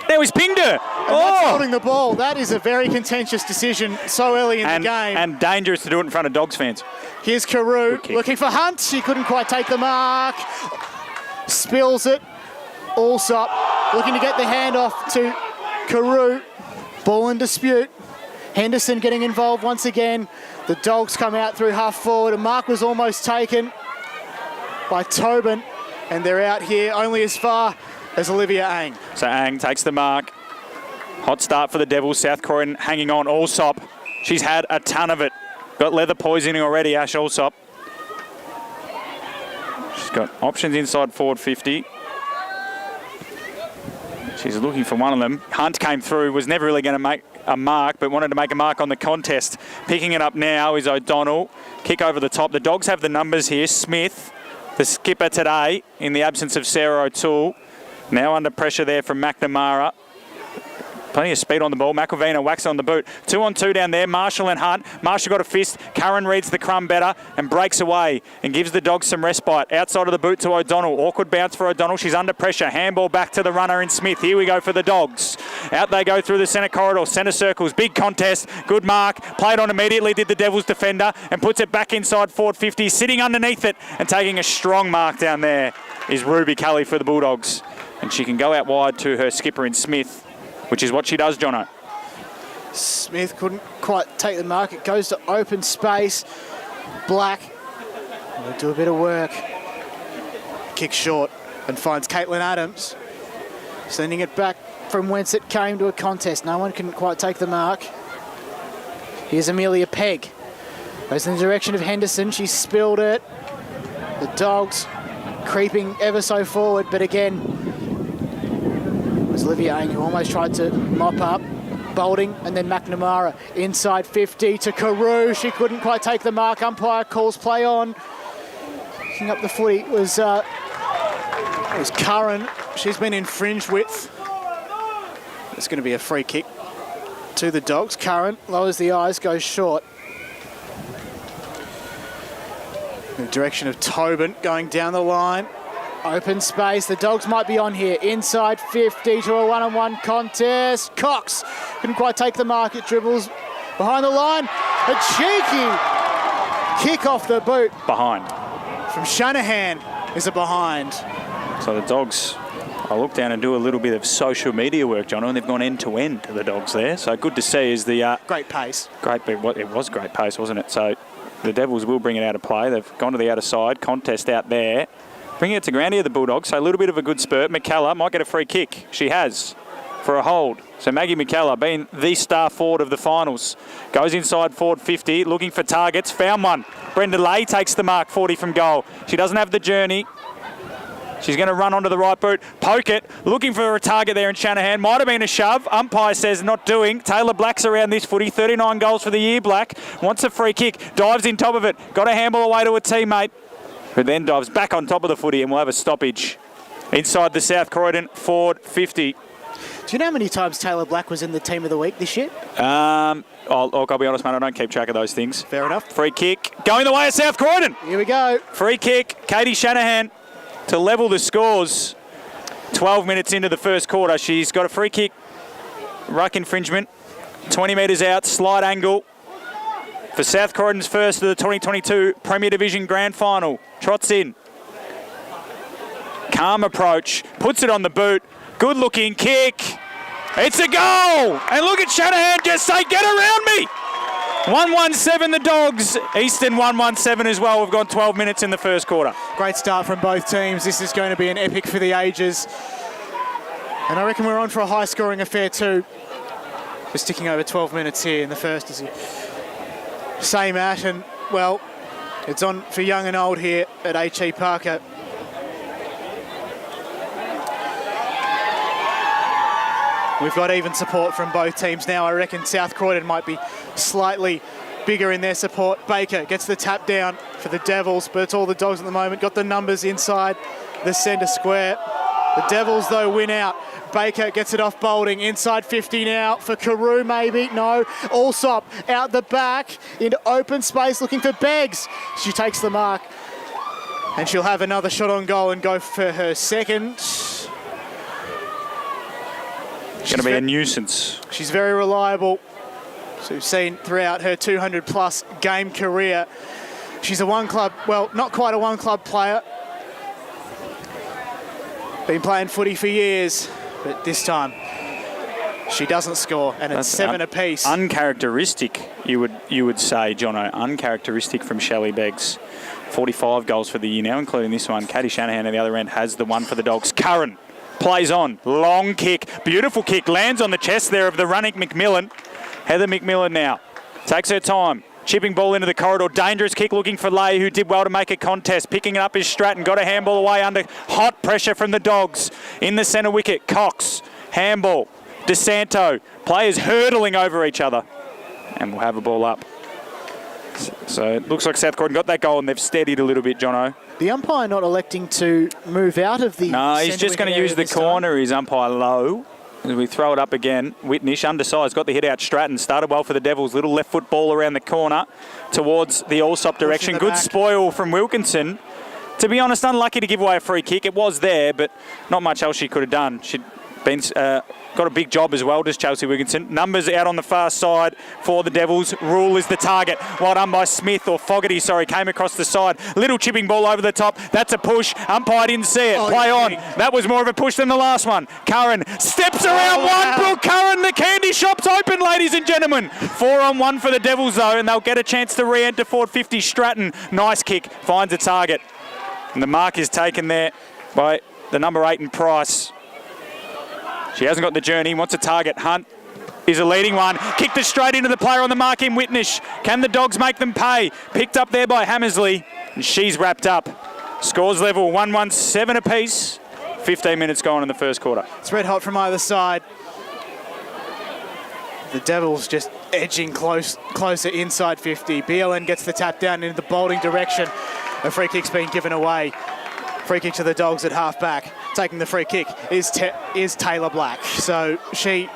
There was pinged her. That's holding the ball. That is a very contentious decision so early in the game. And dangerous to do it in front of Dogs fans. Here's Carew looking for Hunt. She couldn't quite take the mark. Spills it. Allsop looking to get the handoff to Carew. Ball in dispute. Henderson getting involved once again. The Dogs come out through half forward. A mark was almost taken by Tobin. And they're out here only as far as Olivia Ang. So Ang takes the mark. Hot start for the Devils. South Croydon hanging on. Allsop. She's had a ton of it. Got leather poisoning already, Ash Allsop. She's got options inside forward 50. She's looking for one of them. Hunt came through, was never really going to make a mark, but wanted to make a mark on the contest. Picking it up now is O'Donnell. Kick over the top. The Dogs have the numbers here. Smith, the skipper today, in the absence of Sarah O'Toole. Now under pressure there from McNamara. Plenty of speed on the ball. McElvina whacks on the boot. 2-on-2 down there. Marshall and Hunt. Marshall got a fist. Curran reads the crumb better and breaks away and gives the Dogs some respite. Outside of the boot to O'Donnell. Awkward bounce for O'Donnell. She's under pressure. Handball back to the runner in Smith. Here we go for the Dogs. Out they go through the centre corridor. Centre circles. Big contest. Good mark. Played on immediately, did the Devils defender, and puts it back inside forward 50. Sitting underneath it and taking a strong mark down there is Ruby Kelly for the Bulldogs. And she can go out wide to her skipper in Smith, which is what she does, Jono. Smith couldn't quite take the mark. It goes to open space. Black will do a bit of work. Kick short and finds Caitlin Adams. Sending it back from whence it came to a contest. No one can quite take the mark. Here's Amelia Pegg. Goes in the direction of Henderson. She spilled it. The Dogs creeping ever so forward, but again, Olivia Ang, who almost tried to mop up. Bolding, and then McNamara inside 50 to Carew. She couldn't quite take the mark. Umpire calls play on. Picking up the footy was Curran. She's been infringed with. It's going to be a free kick to the Dogs. Curran lowers the eyes, goes short. In the direction of Tobin, going down the line. Open space, the Dogs might be on here. Inside 50 to a one-on-one contest. Cox couldn't quite take the mark. It dribbles behind the line. A cheeky kick off the boot. Behind. From Shanahan is a behind. So the Dogs, I look down and do a little bit of social media work, John, and they've gone end to end to the Dogs there. So good to see is the... great pace. It was great pace, wasn't it? So the Devils will bring it out of play. They've gone to the outer side. Contest out there. Bringing it to ground here, the Bulldogs. So a little bit of a good spurt. McKellar might get a free kick. She has for a hold. So Maggie McKellar, being the star forward of the finals, goes inside forward 50, looking for targets. Found one. Brenda Lay takes the mark, 40 from goal. She doesn't have the journey. She's going to run onto the right boot. Poke it. Looking for a target there in Shanahan. Might have been a shove. Umpire says not doing. Taylor Black's around this footy. 39 goals for the year, Black. Wants a free kick. Dives in top of it. Got a handball away to a teammate, who then dives back on top of the footy, and we'll have a stoppage. Inside the South Croydon forward 50. Do you know how many times Taylor Black was in the team of the week this year? I'll be honest, mate, I don't keep track of those things. Fair enough. Free kick. Going the way of South Croydon. Here we go. Free kick. Katie Shanahan to level the scores. 12 minutes into the first quarter. She's got a free kick. Ruck infringement. 20 metres out. Slide angle. For South Croydon's first of the 2022 Premier Division Grand Final. Trots in. Calm approach. Puts it on the boot. Good looking kick. It's a goal. And look at Shanahan just say, get around me. 1-1-7 the Dogs. Easton 1-1-7 as well. We've gone 12 minutes in the first quarter. Great start from both teams. This is going to be an epic for the ages. And I reckon we're on for a high-scoring affair too. We're sticking over 12 minutes here in the first. Same at, and, well, it's on for young and old here at H.E Parker. We've got even support from both teams now. I reckon South Croydon might be slightly bigger in their support. Baker gets the tap down for the Devils, but it's all the Dogs at the moment. Got the numbers inside the centre square. The Devils, though, win out. Baker gets it off Boulding. Inside 50 now for Carew, maybe. No. Allsop out the back into open space looking for Beggs. She takes the mark. And she'll have another shot on goal and go for her second. It's going to be a nuisance. She's very reliable. So we've seen throughout her 200-plus game career. She's a one-club, well, not quite a one-club player. Been playing footy for years, but this time she doesn't score, and it's 7 apiece. Uncharacteristic, you would say, Jono. Uncharacteristic from Shelley Beggs. 45 goals for the year now, including this one. Katie Shanahan at the other end has the one for the Dogs. Curran plays on. Long kick. Beautiful kick. Lands on the chest there of the running McMillan. Heather McMillan now takes her time. Chipping ball into the corridor. Dangerous kick looking for Lay, who did well to make a contest. Picking it up is Stratton. Got a handball away under hot pressure from the Dogs. In the centre wicket, Cox. Handball. DeSanto. Players hurdling over each other. And we'll have a ball up. So it looks like South Croydon got that goal and they've steadied a little bit, Jono. The umpire not electing to move out of the... No, he's just going to use the corner. His umpire low. As we throw it up again, Whitnish, undersized, got the hit out. Stratton started well for the Devils. Little left foot ball around the corner towards the Allsop direction. Good spoil from Wilkinson. To be honest, unlucky to give away a free kick. It was there, but not much else she could have done. She'd been got a big job as well, does Chelsea Wilkinson. Numbers out on the far side for the Devils. Rule is the target. Well done by Smith, or Fogarty, sorry, came across the side. Little chipping ball over the top. That's a push. Umpire didn't see it. Play on. That was more of a push than the last one. Curran steps around one. Brooke Curran, the candy shop's open, ladies and gentlemen. 4-on-1 for the Devils, though, and they'll get a chance to re-enter forward 50. Stratton, nice kick, finds a target. And the mark is taken there by the number 8 in Price. She hasn't got the journey, wants a target. Hunt is a leading one. Kicked it straight into the player on the mark in Whitnish. Can the Dogs make them pay? Picked up there by Hammersley. And she's wrapped up. Scores level 1-1-7 apiece. 15 minutes gone in the first quarter. It's red hot from either side. The Devils just edging closer inside 50. BLN gets the tap down into the Boulding direction. A free kick's been given away. Free kick to the Dogs at half back. Taking the free kick is Taylor Black. So she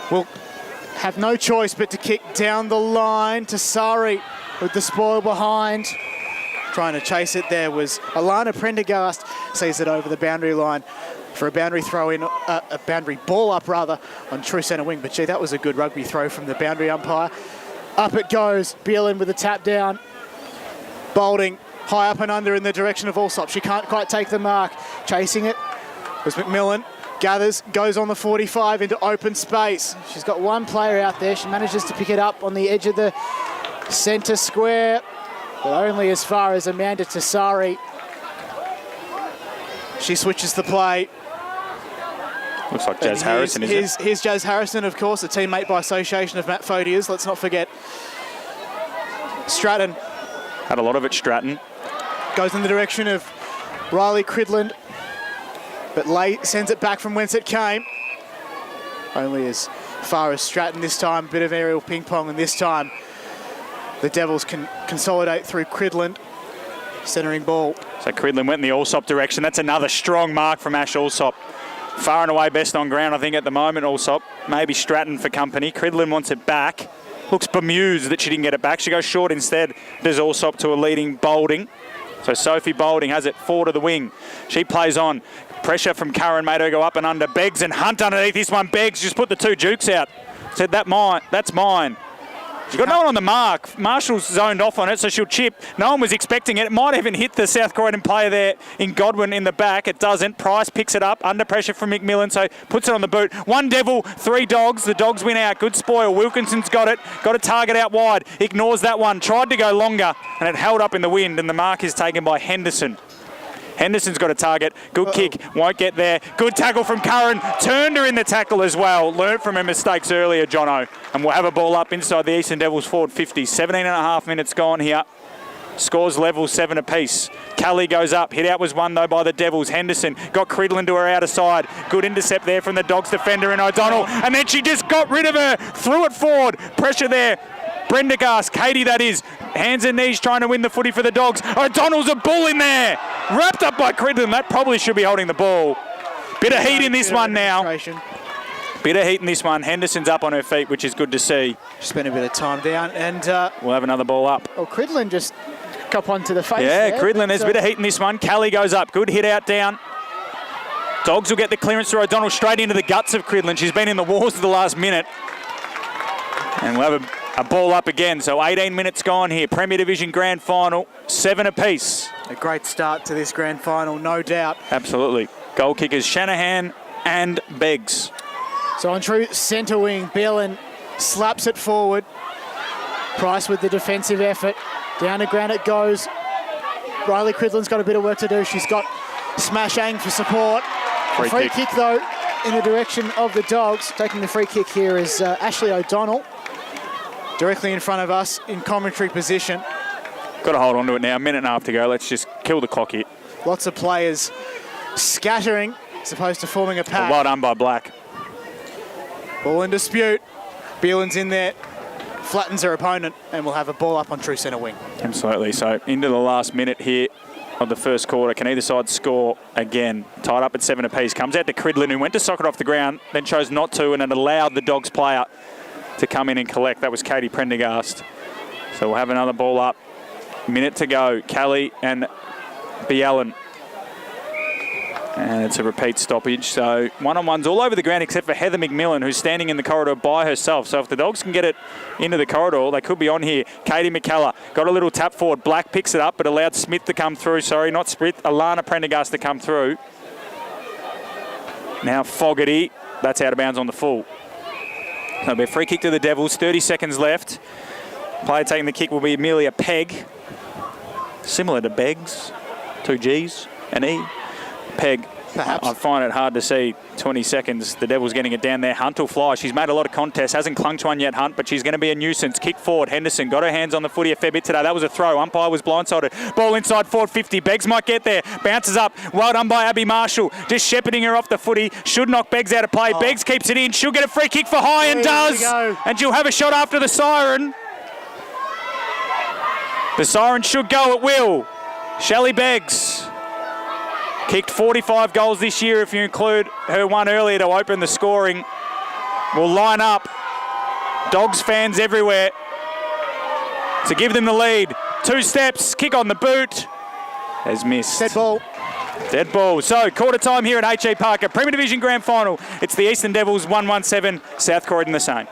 will have no choice but to kick down the line to Sari with the spoil behind. Trying to chase it there was Alana Prendergast. Sees it over the boundary line for a boundary throw in, a boundary ball up rather, on true centre wing. But gee, that was a good rugby throw from the boundary umpire. Up it goes. Beerlin with the tap down. Boulding. High up and under in the direction of Allsop. She can't quite take the mark. Chasing it was McMillan. Gathers, goes on the 45 into open space. She's got one player out there. She manages to pick it up on the edge of the centre square, but only as far as Amanda Tassari. She switches the play. Looks like Jazz Harrison, is it? Here's Jazz Harrison, of course, a teammate by association of Matt Fodia's. Let's not forget Stratton. Had a lot of it, Stratton. Goes in the direction of Riley Cridland, but sends it back from whence it came. Only as far as Stratton this time. Bit of aerial ping pong, and this time the Devils can consolidate through Cridland. Centering ball. So Cridland went in the Allsop direction. That's another strong mark from Ash Allsop. Far and away best on ground, I think, at the moment, Allsop. Maybe Stratton for company. Cridland wants it back. Looks bemused that she didn't get it back. She goes short instead. Does Allsop to a leading Boulding. So Sophie Boulding has it forward of the wing. She plays on. Pressure from Curran made her go up and under. Beggs and Hunt underneath this one. Beggs just put the two Jukes out. Said, that's mine. She's got no one on the mark. Marshall's zoned off on it, so she'll chip. No one was expecting it. It might even hit the South Croydon player there in Godwin in the back. It doesn't. Price picks it up under pressure from McMillan, so puts it on the boot. One Devil, three Dogs. The Dogs win out. Good spoil. Wilkinson's got it. Got a target out wide. Ignores that one. Tried to go longer, and it held up in the wind, and the mark is taken by Henderson. Henderson's got a target. Good kick. Won't get there. Good tackle from Curran. Turned her in the tackle as well. Learnt from her mistakes earlier, Jono. And we'll have a ball up inside the Eastern Devils forward 50. 17 and a half minutes gone here. Scores level 7 apiece. Kelly goes up. Hit out was won, though, by the Devils. Henderson got Cridland to her outer side. Good intercept there from the Dogs defender in O'Donnell. And then she just got rid of her. Threw it forward. Pressure there. Prendergast, Katie that is, hands and knees trying to win the footy for the Dogs. O'Donnell's a bull in there, wrapped up by Cridland. That probably should be holding the ball. Bit of heat in this one now. Bit of heat in this one. Henderson's up on her feet, which is good to see. Spent a bit of time down, and we'll have another ball up. Oh, Cridland just got one to the face. Yeah, there. Cridland, there's a bit of heat in this one. Kelly goes up, good hit out down. Dogs will get the clearance through O'Donnell straight into the guts of Cridland. She's been in the wars for the last minute. And we'll have a ball up again. So 18 minutes gone here. Premier Division Grand Final, 7 apiece. A great start to this Grand Final, no doubt. Absolutely. Goal kickers Shanahan and Beggs. So on true centre wing, Bellin slaps it forward. Price with the defensive effort. Down to ground it goes. Riley Cridland's got a bit of work to do. She's got Smash Ang for support. Free kick though in the direction of the Dogs. Taking the free kick here is Ashley O'Donnell. Directly in front of us in commentary position. Got to hold on to it now. A minute and a half to go. Let's just kill the clock here. Lots of players scattering as opposed to forming a pack. Well done by Black. Ball in dispute. Beelan's in there. Flattens her opponent, and we'll have a ball up on true centre wing. Absolutely. So into the last minute here of the first quarter. Can either side score again? Tied up at 7 apiece. Comes out to Cridland, who went to sock it off the ground, then chose not to, and it allowed the Dogs player to come in and collect. That was Katie Prendergast. So we'll have another ball up. Minute to go. Kelly and Bielen. And it's a repeat stoppage. So one-on-ones all over the ground except for Heather McMillan, who's standing in the corridor by herself. So if the Dogs can get it into the corridor, they could be on here. Katie McCullough got a little tap forward. Black picks it up, but allowed Smith to come through. Sorry, not Smith. Alana Prendergast to come through. Now Fogarty. That's out of bounds on the full. There'll be a free kick to the Devils. 30 seconds left. Player taking the kick will be Amelia Pegg. Similar to Beggs. 2 G's, an E. Pegg. Perhaps. I find it hard to see 20 seconds. The Devils getting it down there. Hunt will fly. She's made a lot of contests. Hasn't clung to one yet, Hunt, but she's going to be a nuisance. Kick forward. Henderson got her hands on the footy a fair bit today. That was a throw. Umpire was blindsided. Ball inside forward 50. Beggs might get there. Bounces up. Well done by Abby Marshall. Just shepherding her off the footy. Should knock Beggs out of play. Beggs keeps it in. She'll get a free kick for high and does. And she'll have a shot after the siren. The siren should go at will. Shelley Beggs. Kicked 45 goals this year if you include her one earlier to open the scoring. Will line up. Dogs fans everywhere to give them the lead. 2 steps, kick on the boot. Has missed. Dead ball. Dead ball. So quarter time here at H.E Parker. Premier Division Grand Final. It's the Eastern Devils 117, South Croydon the same.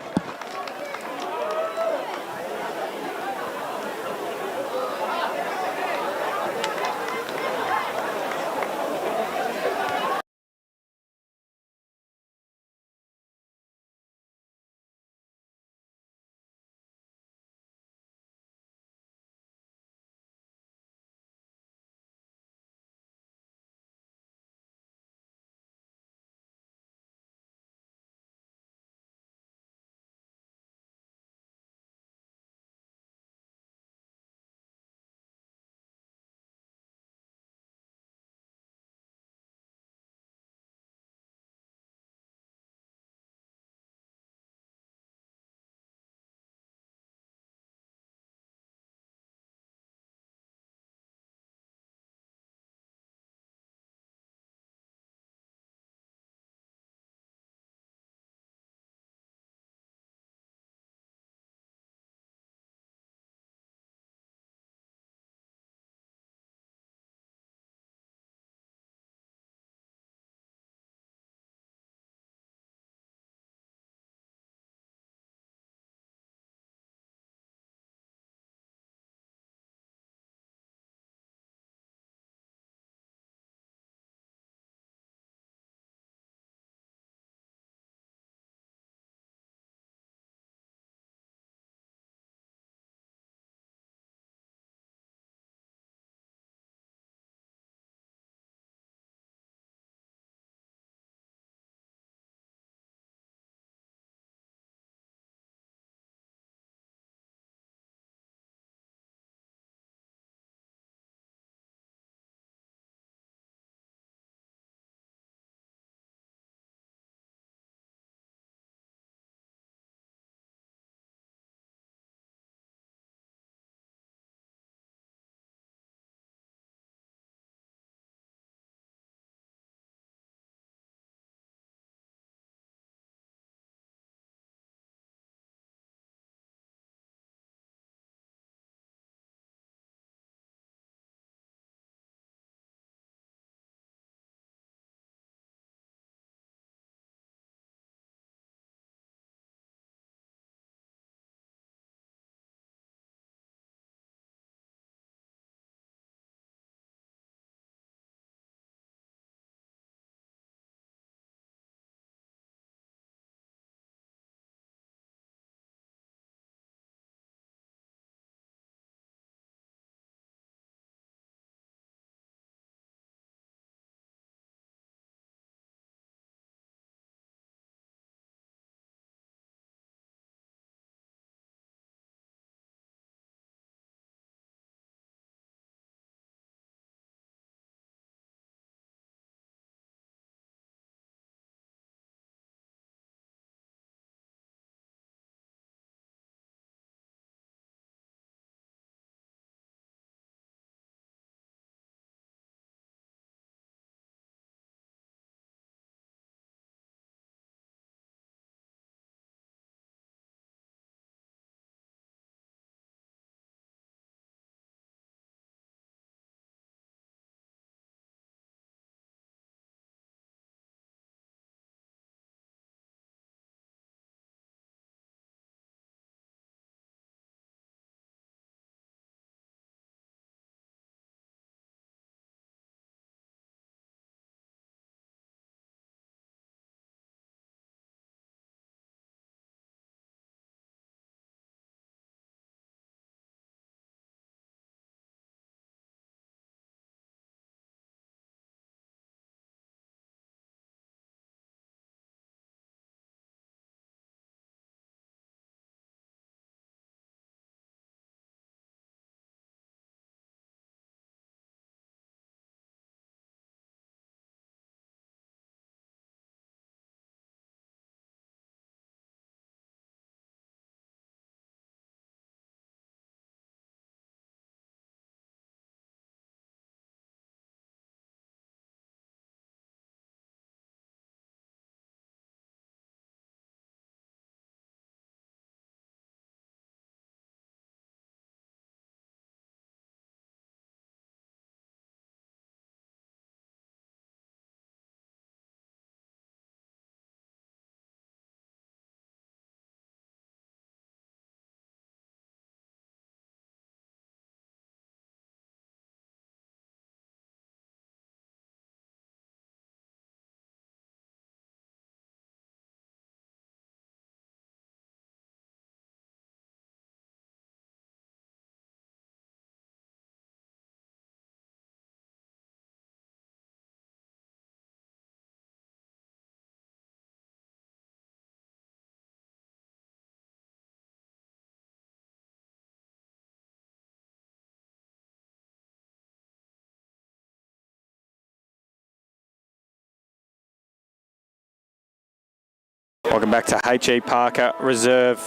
Welcome back to H.E Parker Reserve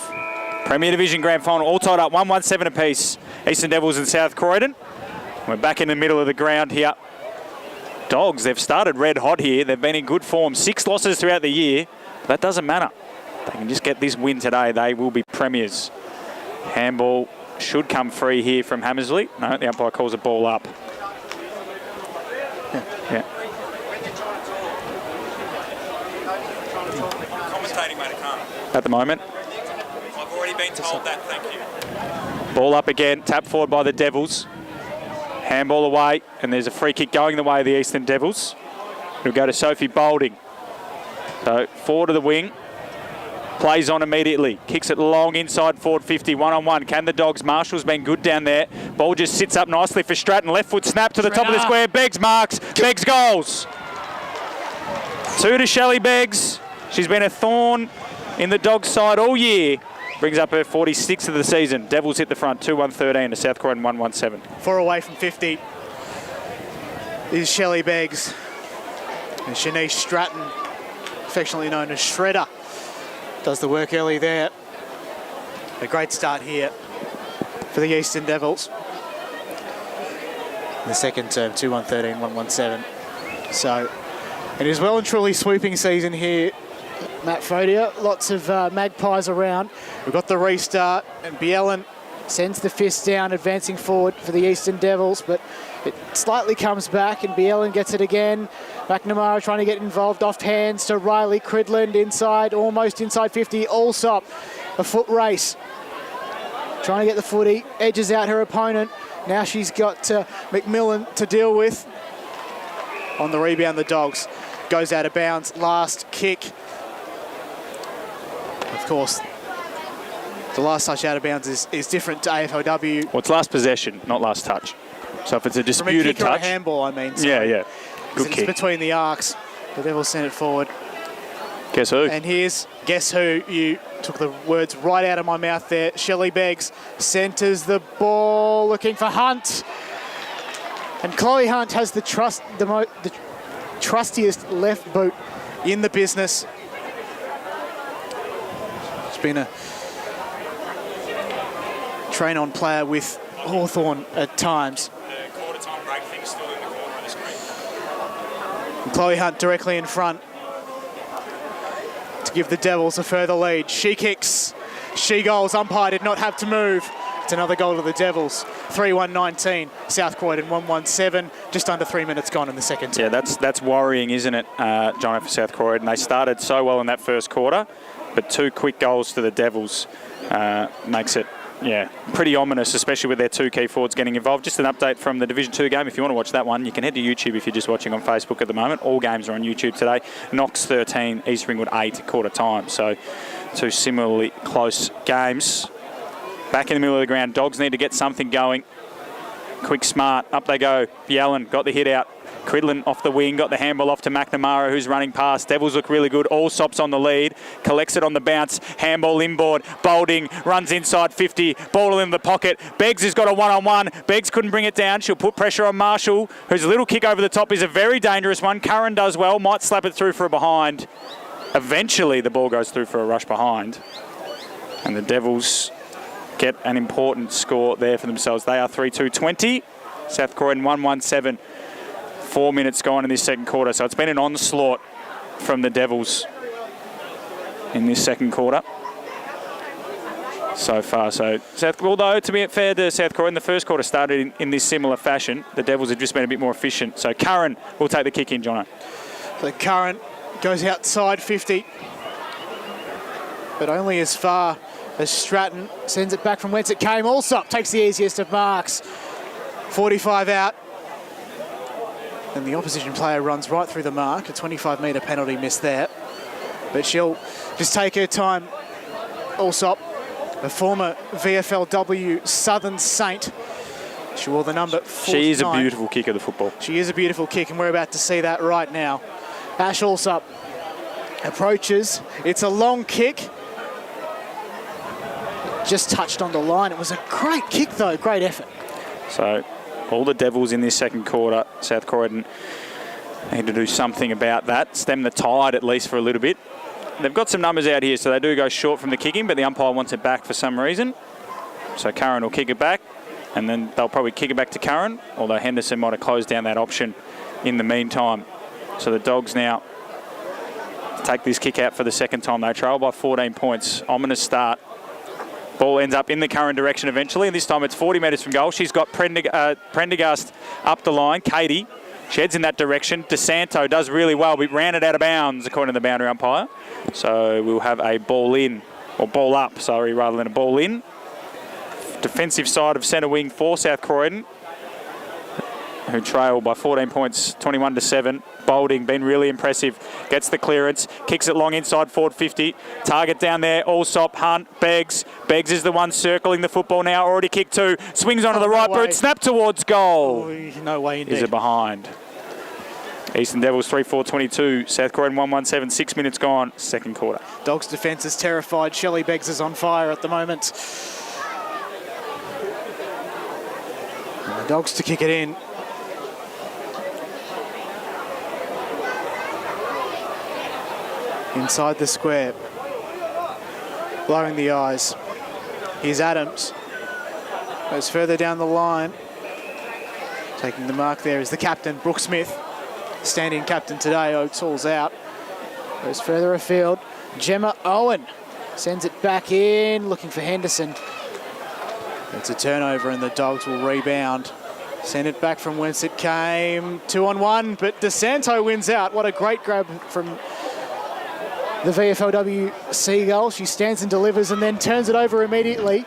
Premier Division Grand Final. All tied up 1-1-7 apiece. Eastern Devils and South Croydon. We're back in the middle of the ground here. Dogs, they've started red hot here. They've been in good form. 6 losses throughout the year. That doesn't matter. They can just get this win today. They will be premiers. Handball should come free here from Hammersley. No, the umpire calls a ball up. Yeah. Commentating, mate, I can't. At the moment. I've already been told that, thank you. Ball up again, tap forward by the Devils. Handball away, and there's a free kick going the way of the Eastern Devils. It'll go to Sophie Boulding. So forward to the wing. Plays on immediately. Kicks it long inside forward 50. 1-on-1. Can the Dogs? Marshall's been good down there. Ball just sits up nicely for Stratton. Left foot snap to the top of the square. Beggs marks. Beggs goals. 2 to Shelley Beggs. She's been a thorn in the Dogs' side all year. Brings up her 46th of the season. Devils hit the front. 2-1-13 to South Croydon 1-1-7. 4 away from 50 is Shelley Beggs. And Shanice Stratton, affectionately known as Shredder, does the work early there. A great start here for the Eastern Devils. The second term, 2-1-13, 1-1-7. So it is well and truly sweeping season here. Matt Fodia, lots of magpies around. We've got the restart, and Bielen sends the fist down, advancing forward for the Eastern Devils, but it slightly comes back, and Bielen gets it again. McNamara trying to get involved, off hands to Riley Cridland inside, almost inside 50. Allsop, a foot race. Trying to get the footy, edges out her opponent. Now she's got McMillan to deal with. On the rebound, the Dogs. Goes out of bounds, last kick. Of course, the last touch out of bounds is different to AFLW. Well, it's last possession, not last touch. So if it's a disputed from a kick touch. or a handball, I mean. So yeah. Good it's kick. between the arcs. The Devils send it forward. Guess who? And here's Guess Who. You took the words right out of my mouth there. Shelley Beggs centres the ball, looking for Hunt. And Chloe Hunt has the trustiest left boot in the business. She's been a train-on player with Hawthorn at times. The quarter-time break thing's still in the corner of the screen. And Chloe Hunt directly in front to give the Devils a further lead. She kicks, she goals. Umpire did not have to move. It's another goal to the Devils. 3-1-19. South Croydon 1-1-7. Just under 3 minutes gone in the second term. Yeah, that's worrying, isn't it, John, for South Croydon? They started so well in that first quarter, but 2 quick goals to the Devils makes it, pretty ominous, especially with their 2 key forwards getting involved. Just an update from the Division 2 game. If you want to watch that one, you can head to YouTube if you're just watching on Facebook at the moment. All games are on YouTube today. Knox 13, East Ringwood 8 at quarter time. So 2 similarly close games. Back in the middle of the ground, Dogs need to get something going. Quick, smart, up they go. Bielen got the hit out. Cridland off the wing, got the handball off to McNamara, who's running past. Devils look really good. Allsop's on the lead. Collects it on the bounce. Handball inboard. Boulding runs inside 50. Ball in the pocket. Beggs has got a one-on-one. Beggs couldn't bring it down. She'll put pressure on Marshall, whose little kick over the top is a very dangerous one. Curran does well. Might slap it through for a behind. Eventually, the ball goes through for a rush behind. And the Devils get an important score there for themselves. They are 3-2-20. South Croydon 1-1-7. 4 minutes gone in this second quarter. So it's been an onslaught from the Devils in this second quarter so far. So although, to be fair to South Croydon, the first quarter started in this similar fashion. The Devils have just been a bit more efficient. So Curran will take the kick in, Jono. So Curran goes outside 50, but only as far as Stratton sends it back from whence it came. Allsop takes the easiest of marks. 45 out. And the opposition player runs right through the mark. A 25-metre penalty missed there. But she'll just take her time. Allsop, a former VFLW Southern Saint. She wore the number 49. She is a beautiful kick of the football. She is a beautiful kick, and we're about to see that right now. Ash Allsop approaches. It's a long kick. Just touched on the line. It was a great kick, though. Great effort. So all the Devils in this second quarter, South Croydon need to do something about that. Stem the tide at least for a little bit. they've got some numbers out here, so they do go short from the kicking, but the umpire wants it back for some reason. So Curran will kick it back, and then they'll probably kick it back to Curran, although Henderson might have closed down that option in the meantime. So the Dogs now take this kick out for the second time. They trail by 14 points. Ominous start. Ball ends up in the Curran direction eventually, and this time it's 40 metres from goal. She's got Prendergast up the line. Katie, she heads in that direction. DeSanto does really well, but ran it out of bounds according to the boundary umpire. So we'll have a ball in, or ball up, sorry, rather than a ball in. Defensive side of centre wing for South Croydon, who trail by 14 points, 21-7. Boulding, been really impressive. Gets the clearance, kicks it long inside forward 50. Target down there, Allsop, Hunt, Beggs. Beggs is the one circling the football now, already kicked 2. Swings onto the right boot, snap towards goal. No way indeed. Is it behind? Eastern Devils 3-4-22. South Croydon 1-1-7, 6 minutes gone, second quarter. Dogs' defence is terrified. Shelley Beggs is on fire at the moment. And the Dogs to kick it in. Inside the square. Blowing the eyes. Here's Adams. Goes further down the line. Taking the mark there is the captain, Brooke Smith. Standing captain today, Oates Hall's out. Goes further afield. Gemma Owen sends it back in, looking for Henderson. It's a turnover and the Dogs will rebound. Send it back from whence it came. 2-on-1, but DeSanto wins out. What a great grab from the VFLW Seagull. She stands and delivers and then turns it over immediately.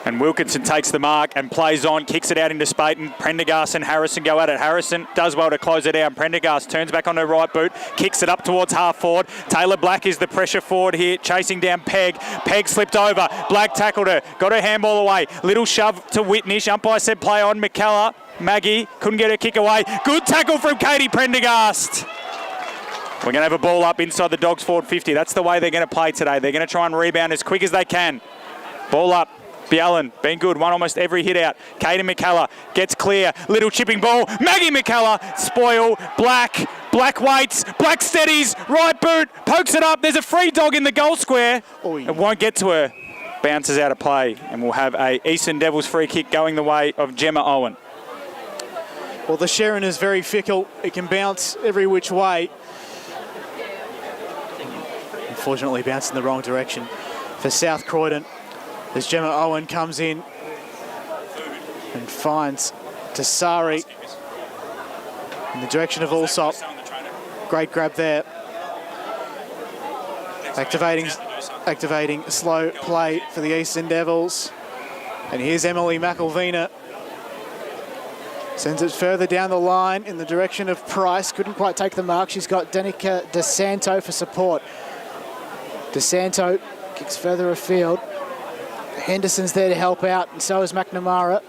And Wilkinson takes the mark and plays on, kicks it out into Spayton. Prendergast and Harrison go at it. Harrison does well to close it down. Prendergast turns back on her right boot, kicks it up towards half forward. Taylor Black is the pressure forward here, chasing down Peg. Peg slipped over. Black tackled her, got her handball away. Little shove to Whitnish. Umpire said play on. McKellar, Maggie couldn't get her kick away. Good tackle from Katie Prendergast. We're going to have a ball up inside the Dogs forward 50. That's the way they're going to play today. They're going to try and rebound as quick as they can. Ball up. Bjelland, been good, won almost every hit out. Katie McKellar gets clear. Little chipping ball. Maggie McKellar, spoil. Black waits. Black steadies. Right boot. Pokes it up. There's a free dog in the goal square. It won't get to her. Bounces out of play. And we'll have a Eastern Devils free kick going the way of Gemma Owen. Well, the Sharon is very fickle. It can bounce every which way. Unfortunately, bounced in the wrong direction for South Croydon. As Gemma Owen comes in and finds Tassari in the direction of Allsop. Great grab there. Activating slow play for the Eastern Devils. And here's Emily McElvena. Sends it further down the line in the direction of Price. Couldn't quite take the mark. She's got Danica DeSanto for support. DeSanto kicks further afield. Henderson's there to help out, and so is McNamara.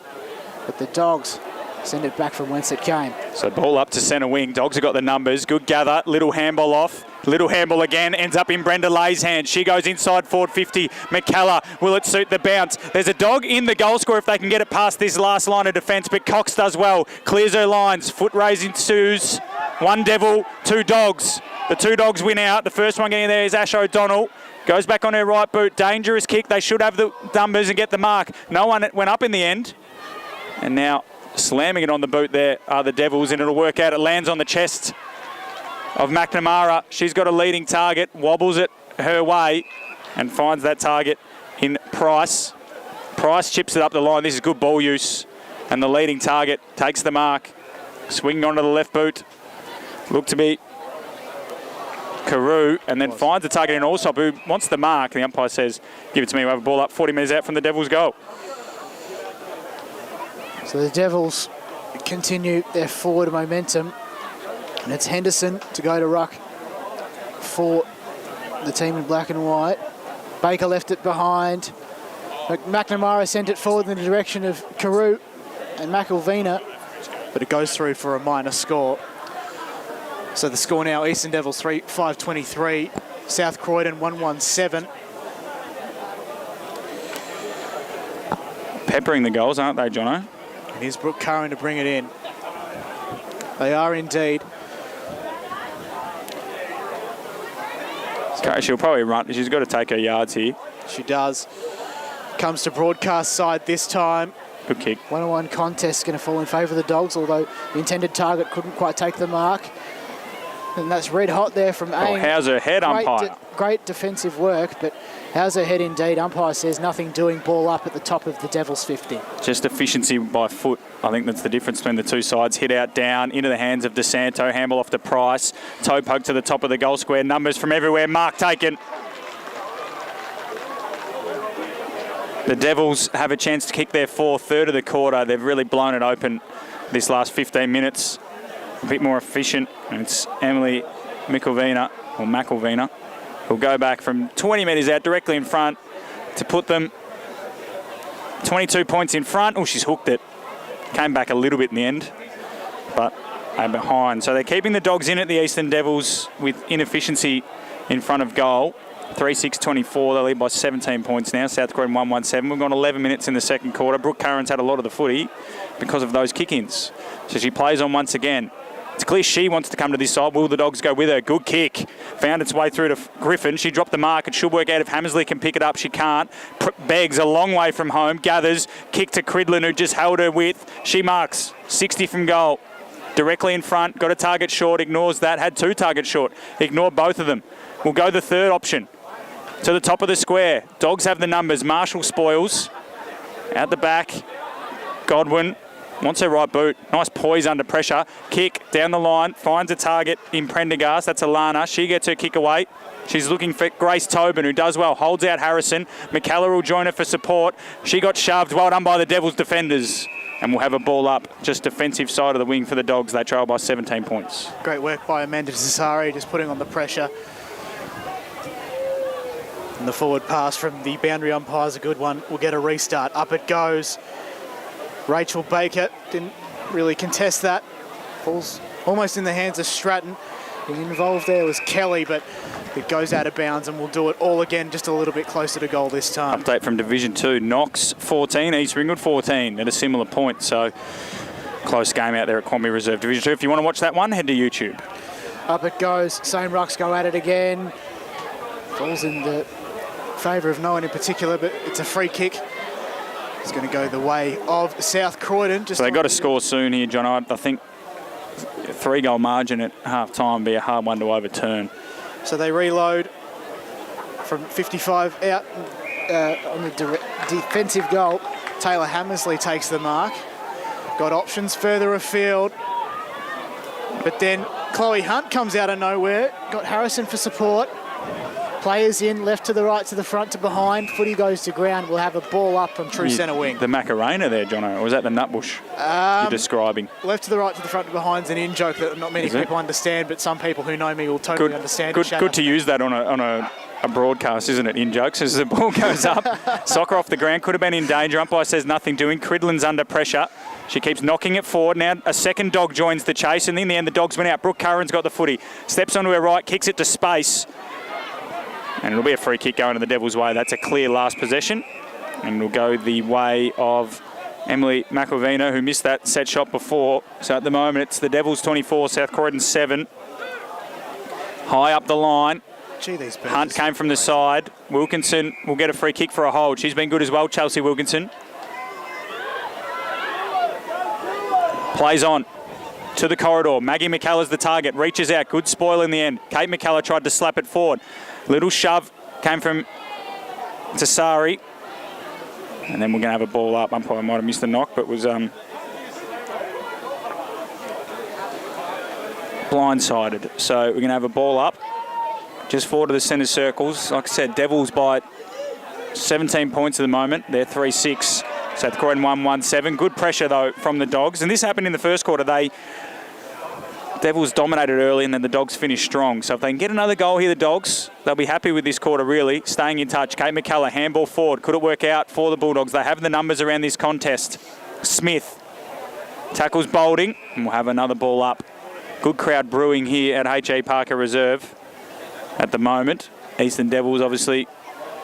But the Dogs send it back from whence it came. So ball up to centre wing. Dogs have got the numbers. Good gather. Little handball off. Little handball again. Ends up in Brenda Lay's hand. She goes inside forward 50. McKellar. Will it suit the bounce? There's a dog in the goal score if they can get it past this last line of defence, but Cox does well. Clears her lines. Foot raise ensues. 1 Devil, 2 Dogs. The 2 Dogs win out. The first one getting there is Ash O'Donnell. Goes back on her right boot. Dangerous kick. They should have the numbers and get the mark. No one went up in the end. And now slamming it on the boot there are the Devils, and it'll work out. It lands on the chest of McNamara. She's got a leading target. Wobbles it her way and finds that target in Price. Price chips it up the line. This is good ball use. And the leading target takes the mark. Swinging onto the left boot. Look to be Carew, and then finds the target in Allsop, who wants the mark. The umpire says, give it to me. We have a ball up 40 metres out from the Devils' goal. So the Devils continue their forward momentum. And it's Henderson to go to ruck for the team in black and white. Baker left it behind. McNamara sent it forward in the direction of Carew and McElvena. But it goes through for a minor score. So the score now, Eastern Devils 5-23, South Croydon 1-1-7. Peppering the goals, aren't they, Jono? And here's Brooke Curran to bring it in. They are indeed. She'll probably run. She's got to take her yards here. She does. Comes to broadcast side this time. Good kick. 1-on-1 contest going to fall in favour of the Dogs, although the intended target couldn't quite take the mark. And that's red hot there from Aang. How's her head, umpire? Great defensive work, but how's her head indeed? Umpire says nothing doing, ball up at the top of the Devils 50. Just efficiency by foot. I think that's the difference between the two sides. Hit out down into the hands of DeSanto. Handball off to Price. Toe poke to the top of the goal square. Numbers from everywhere. Mark taken. The Devils have a chance to kick their fourth, third of the quarter. They've really blown it open this last 15 minutes. A bit more efficient. And it's Emily McElvina, who'll go back from 20 metres out directly in front to put them 22 points in front. Oh, she's hooked it. Came back a little bit in the end, but they're behind. So they're keeping the Dogs in at the Eastern Devils with inefficiency in front of goal. 3-6-24, they lead by 17 points now. South Croydon 1-1-7. We've gone 11 minutes in the second quarter. Brooke Curran's had a lot of the footy because of those kick-ins. So she plays on once again. It's clear she wants to come to this side. Will the Dogs go with her? Good kick. Found its way through to Griffin. She dropped the mark. It should work out if Hammersley can pick it up. She can't. Beggs a long way from home. Gathers. Kick to Cridlin, who just held her width. She marks 60 from goal. Directly in front. Got a target short. Ignores that. Had two targets short. Ignored both of them. We'll go the third option. To the top of the square. Dogs have the numbers. Marshall spoils. Out the back. Godwin wants her right boot. Nice poise under pressure. Kick down the line. Finds a target in Prendergast. That's Alana. She gets her kick away. She's looking for Grace Tobin, who does well. Holds out Harrison. McKellar will join her for support. She got shoved. Well done by the Devils defenders. And we'll have a ball up. Just defensive side of the wing for the Dogs. They trail by 17 points. Great work by Amanda Cesare, just putting on the pressure. And the forward pass from the boundary umpire is a good one. We'll get a restart. Up it goes. Rachel Baker didn't really contest that. Falls almost in the hands of Stratton. Involved there was Kelly, but it goes out of bounds, and we'll do it all again just a little bit closer to goal this time. Update from Division 2. Knox 14, East Ringwood 14 at a similar point. So close game out there at Quamby Reserve Division 2. If you want to watch that one, head to YouTube. Up it goes. Same rucks go at it again. Falls in the favour of no one in particular, but it's a free kick. It's going to go the way of South Croydon. So they've got to score soon here, John. I think a 3-goal margin at half-time would be a hard one to overturn. So they reload from 55 out on the defensive goal. Taylor Hammersley takes the mark. Got options further afield. But then Chloe Hunt comes out of nowhere. Got Harrison for support. Players in, left to the right, to the front, to behind. Footy goes to ground. We'll have a ball up from true centre wing. The Macarena there, Jono, or was that the Nutbush you're describing? Left to the right, to the front, to behind's an in-joke that not many people understand, but some people who know me will totally understand. Good to use that on a broadcast, isn't it, in-jokes? As the ball goes up, soccer off the ground, could have been in danger. Umpire says nothing doing. Cridlin's under pressure. She keeps knocking it forward. Now a second dog joins the chase, and in the end the Dogs went out. Brooke Curran's got the footy. Steps onto her right, kicks it to space. And it'll be a free kick going to the Devils' way. That's a clear last possession. And it'll go the way of Emily McElvina, who missed that set shot before. So at the moment, it's the Devils 24, South Croydon 7. High up the line. Gee, these Hunt came from the side. Wilkinson will get a free kick for a hold. She's been good as well, Chelsea Wilkinson. Plays on to the corridor. Maggie McKellar's the target. Reaches out. Good spoil in the end. Kate McKellar tried to slap it forward. Little shove came from Tassari. And then we're going to have a ball up. Umpire might have missed the knock, but was blindsided. So we're going to have a ball up. Just forward to the centre circles. Like I said, Devils by 17 points at the moment. They're 3-6. South Croydon 1-1-7. Good pressure, though, from the Dogs. And this happened in the first quarter. Devils dominated early, and then the Dogs finished strong. So if they can get another goal here, the Dogs, they'll be happy with this quarter, really. Staying in touch. Kate McKellar, handball forward. Could it work out for the Bulldogs? They have the numbers around this contest. Smith tackles Boulding, and we'll have another ball up. Good crowd brewing here at H.E Parker Reserve at the moment. Eastern Devils, obviously,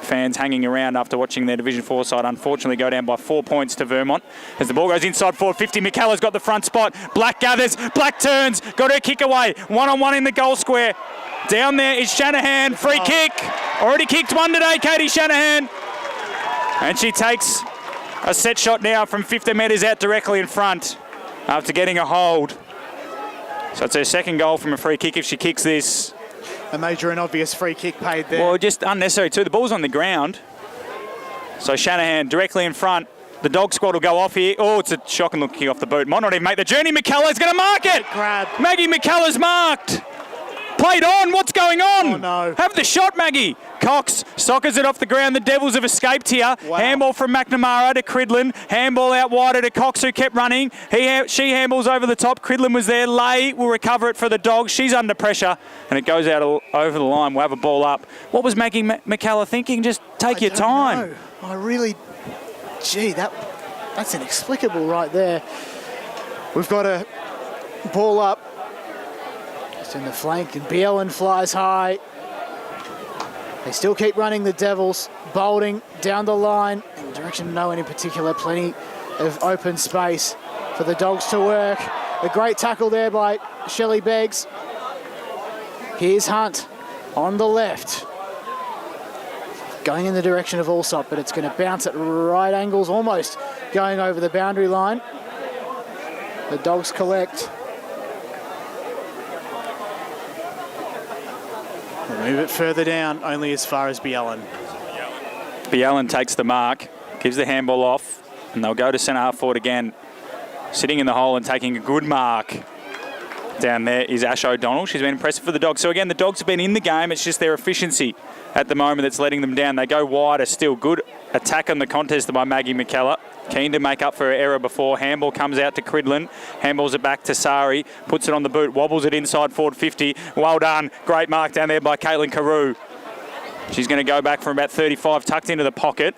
fans hanging around after watching their Division 4 side unfortunately go down by 4 points to Vermont. As the ball goes inside forward 50, McKellar's got the front spot. Black gathers, Black turns, got her kick away. 1-on-1 in the goal square. Down there is Shanahan, free kick. Already kicked one today, Katie Shanahan. And she takes a set shot now from 50 metres out directly in front after getting a hold. So it's her second goal from a free kick if she kicks this. A major and obvious free kick paid there. Well, just unnecessary too. The ball's on the ground. So Shanahan directly in front. The dog squad will go off here. Oh, it's a shocking look kick off the boot. Might not even make the journey. McKellar's going to mark it. Grab. Maggie McKellar's marked. Played on. What's going on? Oh, no. Have the shot, Maggie. Cox sockers it off the ground. The Devils have escaped here. Wow. Handball from McNamara to Cridlin. Handball out wider to Cox, who kept running. She handballs over the top. Cridlin was there. Lay will recover it for the Dogs. She's under pressure, and it goes out over the line. We'll have a ball up. What was Maggie McKellar thinking? Just take your time. No. I really... Gee, that's inexplicable right there. We've got a ball up. Just in the flank, and Bielen flies high. They still keep running, the Devils. Bolding down the line in the direction of no one in particular. Plenty of open space for the Dogs to work. A great tackle there by Shelley Beggs. Here's Hunt on the left. Going in the direction of Allsop, but it's going to bounce at right angles, almost going over the boundary line. The Dogs collect. We'll move it further down, only as far as Bielen. Bielen takes the mark, gives the handball off, and they'll go to centre half forward again. Sitting in the hole and taking a good mark. Down there is Ash O'Donnell. She's been impressive for the Dogs. So again, the Dogs have been in the game. It's just their efficiency at the moment that's letting them down. They go wider still. Good attack on the contest by Maggie McKellar. Keen to make up for her error before. Handball comes out to Cridlin. Handballs it back to Sari. Puts it on the boot. Wobbles it inside forward 50. Well done. Great mark down there by Caitlin Carew. She's going to go back from about 35, tucked into the pocket.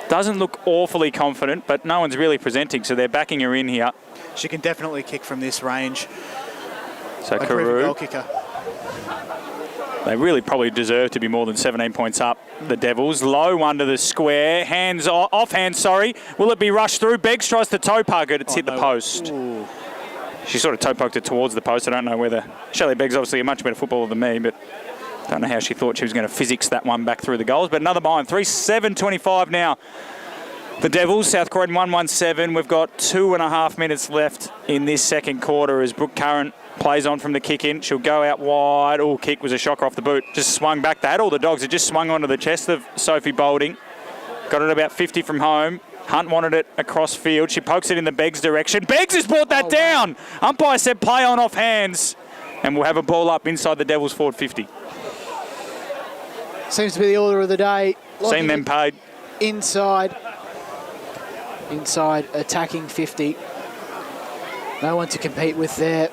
Doesn't look awfully confident, but no one's really presenting, so they're backing her in here. She can definitely kick from this range. So A Carew, goal kicker. they really probably deserve to be more than 17 points up. The Devils, low under the square, hands off hands, sorry. Will it be rushed through? Beggs tries to toe poke it. It's hit the post. Ooh. She sort of toe poked it towards the post. I don't know whether... Shelley Beggs obviously a much better footballer than me, but don't know how she thought she was going to physics that one back through the goals. But another behind. 3-7-25 now. The Devils, South Croydon 1-1-7. We've got 2.5 minutes left in this second quarter as Brooke Curran plays on from the kick in. She'll go out wide. Oh, kick was a shocker off the boot. Just swung back. They had all the Dogs. It just swung onto the chest of Sophie Bolding. Got it about 50 from home. Hunt wanted it across field. She pokes it in the Beggs direction. Beggs has brought that down. Wow. Umpire said play on off hands. And we'll have a ball up inside the Devils forward 50. Seems to be the order of the day. Seen them paid. Inside attacking 50. No one to compete with there.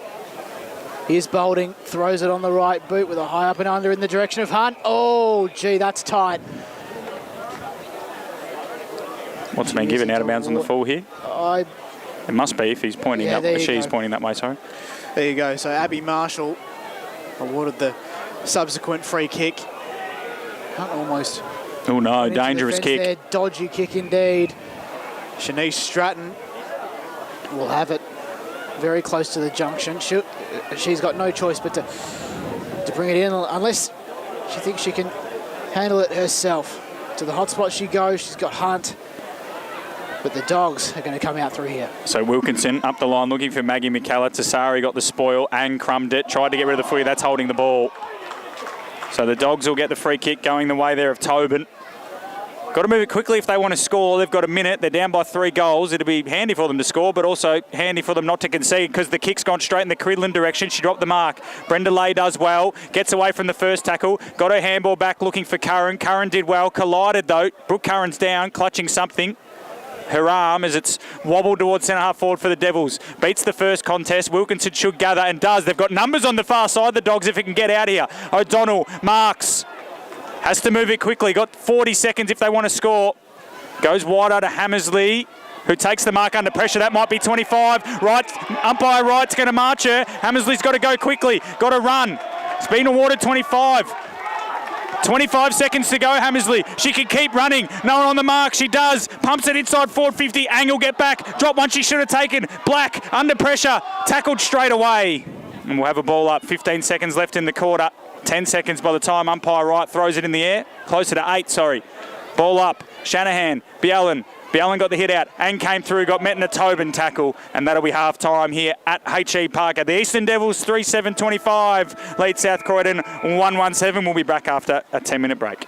Here's Bolding, throws it on the right boot with a high up and under in the direction of Hunt. Oh, gee, that's tight. What's been given out of bounds on the full here? It must be if he's pointing up. She's pointing that way, sorry. There you go. So Abby Marshall awarded the subsequent free kick. Hunt almost. Oh no, dangerous kick. There. Dodgy kick indeed. Shanice Stratton will have it very close to the junction. She's got no choice but to bring it in unless she thinks she can handle it herself. To the hot spot she goes. She's got Hunt. But the Dogs are going to come out through here. So Wilkinson up the line looking for Maggie McKellar. Tassari got the spoil and crumbed it. Tried to get rid of the footy. That's holding the ball. So the Dogs will get the free kick going the way there of Tobin. Got to move it quickly if they want to score. They've got a minute. They're down by 3 goals. It'll be handy for them to score, but also handy for them not to concede because the kick's gone straight in the Cridlin direction. She dropped the mark. Brenda Lay does well. Gets away from the first tackle. Got her handball back looking for Curran. Curran did well. Collided though. Brooke Curran's down, clutching something. Her arm as it's wobbled towards centre half forward for the Devils. Beats the first contest. Wilkinson should gather and does. They've got numbers on the far side, the Dogs, if it can get out here. O'Donnell marks. Has to move it quickly. Got 40 seconds if they want to score. Goes wider to Hammersley, who takes the mark under pressure. That might be 25. Right, umpire Wright's going to march her. Hammersley's got to go quickly. Got to run. It's been awarded 25. 25 seconds to go, Hammersley. She can keep running. No one on the mark. She does. Pumps it inside forward 50. Angle, get back. Drop one she should have taken. Black, under pressure. Tackled straight away. And we'll have a ball up. 15 seconds left in the quarter. 10 seconds by the time umpire Wright throws it in the air. Closer to 8, sorry. Ball up. Shanahan. Bjelland. Bjelland got the hit out and came through, got met in a Tobin tackle, and that'll be half-time here at H.E Parker. The Eastern Devils 3-7-25 lead South Croydon 1-1-7. We'll be back after a 10-minute break.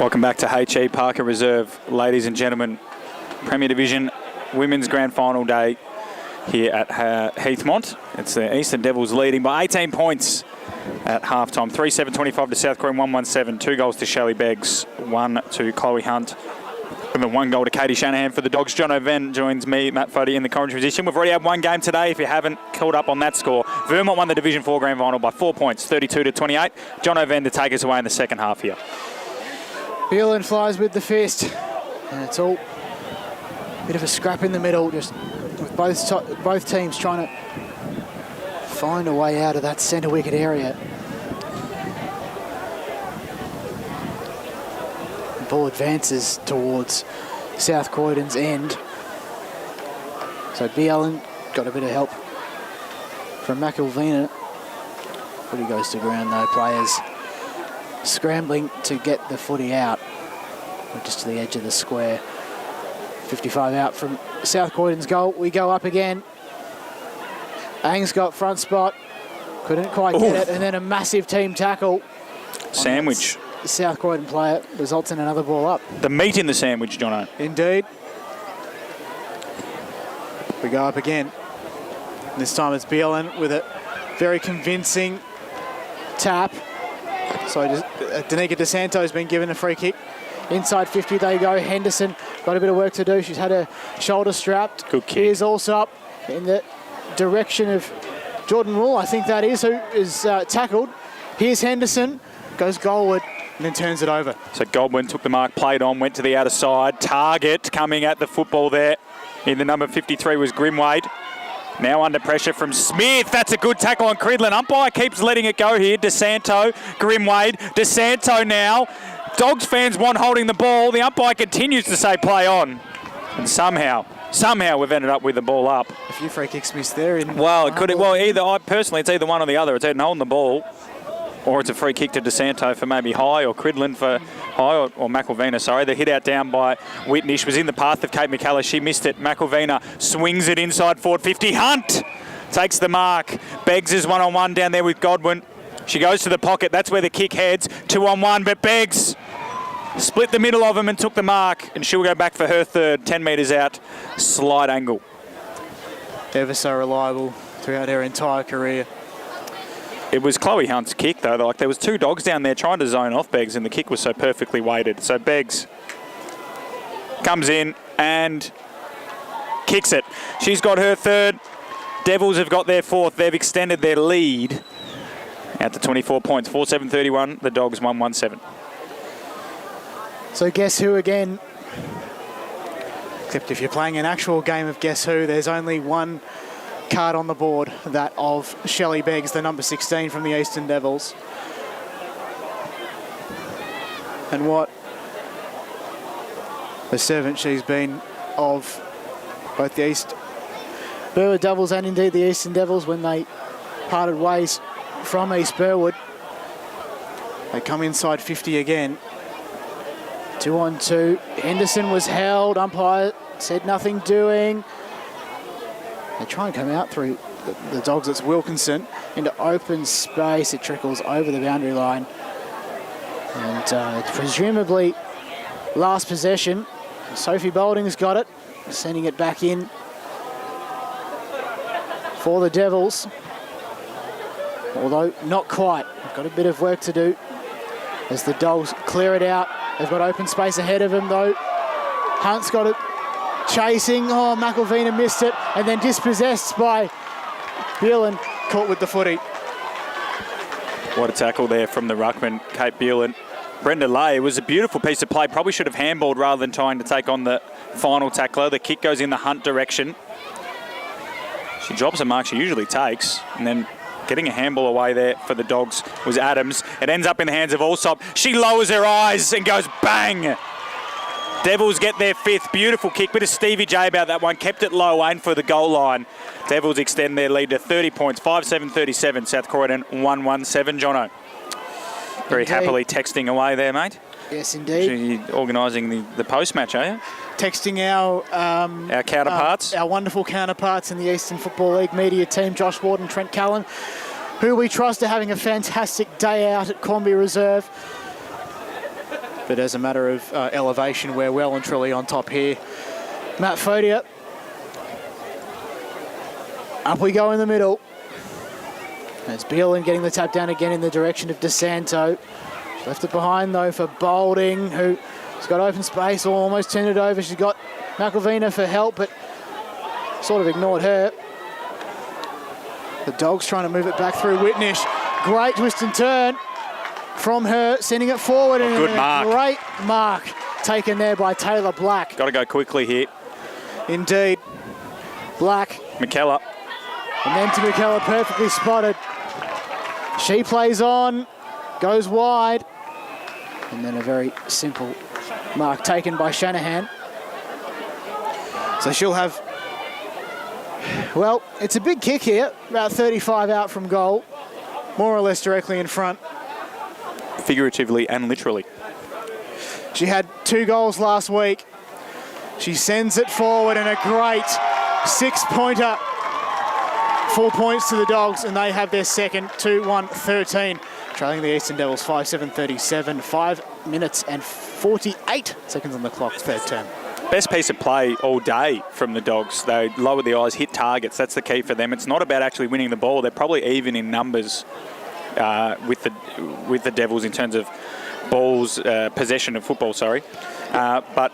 Welcome back to H.E Parker Reserve, ladies and gentlemen. Premier Division Women's Grand Final day here at Heathmont. It's the Eastern Devils leading by 18 points at halftime. 3-7-25 to South Croydon, 1-1-7. 2 goals to Shelley Beggs, 1 to Chloe Hunt. And then 1 goal to Katie Shanahan for the Dogs. John O'Ven joins me, Matt Foddy, in the commentary position. We've already had one game today, if you haven't caught up on that score. Vermont won the Division 4 Grand Final by 4 points, 32-28. John O'Ven to take us away in the second half here. Beelan flies with the fist, and it's all a bit of a scrap in the middle, just with both teams trying to find a way out of that centre wicket area. The ball advances towards South Croydon's end. So Beelan got a bit of help from McElvina. Footy goes to ground though, players scrambling to get the footy out, just to the edge of the square. 55 out from South Croydon's goal. We go up again. Ang's got front spot, couldn't quite get it, and then a massive team tackle. Sandwich. South Croydon player results in another ball up. The meat in the sandwich, Jono. Indeed. We go up again. This time it's Beelan with a very convincing tap. So Danica DeSanto has been given a free kick. Inside 50 they go. Henderson got a bit of work to do. She's had her shoulder strapped. Good kick. Here's also up in the direction of Jordan Rule, I think that is, who is tackled. Here's Henderson, goes goalward and then turns it over. So Godwin took the mark, played on, went to the outer side. Target coming at the football there. In the number 53 was Grimwade. Now under pressure from Smith. That's a good tackle on Cridlin. Umpire keeps letting it go here. DeSanto, Grimwade, DeSanto now. Dogs fans want holding the ball. The umpire continues to say play on. And somehow we've ended up with the ball up. A few free kicks missed there. Well, personally, it's either one or the other. It's either holding the ball, or it's a free kick to DeSanto for maybe High, or Cridlin for High, or McElvina, sorry. The hit out down by Whitney. She was in the path of Kate McCullough. She missed it. McElvina swings it inside forward 50. Hunt takes the mark. Beggs is one-on-one down there with Godwin. She goes to the pocket. That's where the kick heads. 2-on-1, but Beggs split the middle of them and took the mark, and she'll go back for her third. 10 metres out, slight angle. Ever so reliable throughout her entire career. It was Chloe Hunt's kick, though. Like, there was 2 dogs down there trying to zone off Beggs, and the kick was so perfectly weighted. So Beggs comes in and kicks it. She's got her third. Devils have got their fourth. They've extended their lead out to 24 points. 4-7-31. The Dogs 1-1-7. So Guess Who again. Except if you're playing an actual game of Guess Who, there's only one card on the board, that of Shelley Beggs, the number 16 from the Eastern Devils. And what a servant she's been of both the East Burwood Devils and indeed the Eastern Devils when they parted ways from East Burwood. They come inside 50 again. 2-on-2. Henderson was held. Umpire said nothing doing. They try and come out through the Dogs. It's Wilkinson into open space. It trickles over the boundary line. And presumably last possession. Sophie Bolding's got it. Sending it back in for the Devils. Although not quite. They've got a bit of work to do as the Dogs clear it out. They've got open space ahead of them though. Hunt's got it chasing. Oh, McElvina missed it and then dispossessed by Beelan, caught with the footy. What a tackle there from the ruckman, Kate Beelan. Brenda Lay, it was a beautiful piece of play. Probably should have handballed rather than trying to take on the final tackler. The kick goes in the Hunt direction. She drops a mark she usually takes, and then getting a handball away there for the Dogs was Adams. It ends up in the hands of Alsop. She lowers her eyes and goes bang. Devils get their fifth. Beautiful kick. Bit of Stevie J about that one. Kept it low, aimed for the goal line. Devils extend their lead to 30 points. 5-7-37. South Croydon 1-1-7. Jono. Very Indeed. Happily texting away there, mate. Yes, indeed. You're organising the post-match, are you? Texting our counterparts. our wonderful counterparts in the Eastern Football League media team, Josh Ward and Trent Callan, who we trust are having a fantastic day out at Cornby Reserve. But as a matter of elevation, we're well and truly on top here. Matt Fodia. Up we go in the middle. There's Beelan getting the tap down again in the direction of DeSanto. Left it behind though for Boulding, who's got open space, almost turned it over. She's got McElvena for help, but sort of ignored her. The Dogs trying to move it back through Whitnish. Great twist and turn from her, sending it forward. And good mark. Great mark taken there by Taylor Black. Got to go quickly here. Indeed. Black. McKellar. And then to McKellar, perfectly spotted. She plays on, goes wide. And then a very simple mark taken by Shanahan. So she'll have, well, it's a big kick here, about 35 out from goal, more or less directly in front. Figuratively and literally. She had 2 goals last week. She sends it forward and a great 6-pointer. 4 points to the Dogs, and they have their second, 2-1-13. Trailing the Eastern Devils 5-7-37, 5 minutes and 48 seconds on the clock, third term. Best piece of play all day from the Dogs. They lower the eyes, hit targets. That's the key for them. It's not about actually winning the ball. They're probably even in numbers with the Devils in terms of balls, possession of football, but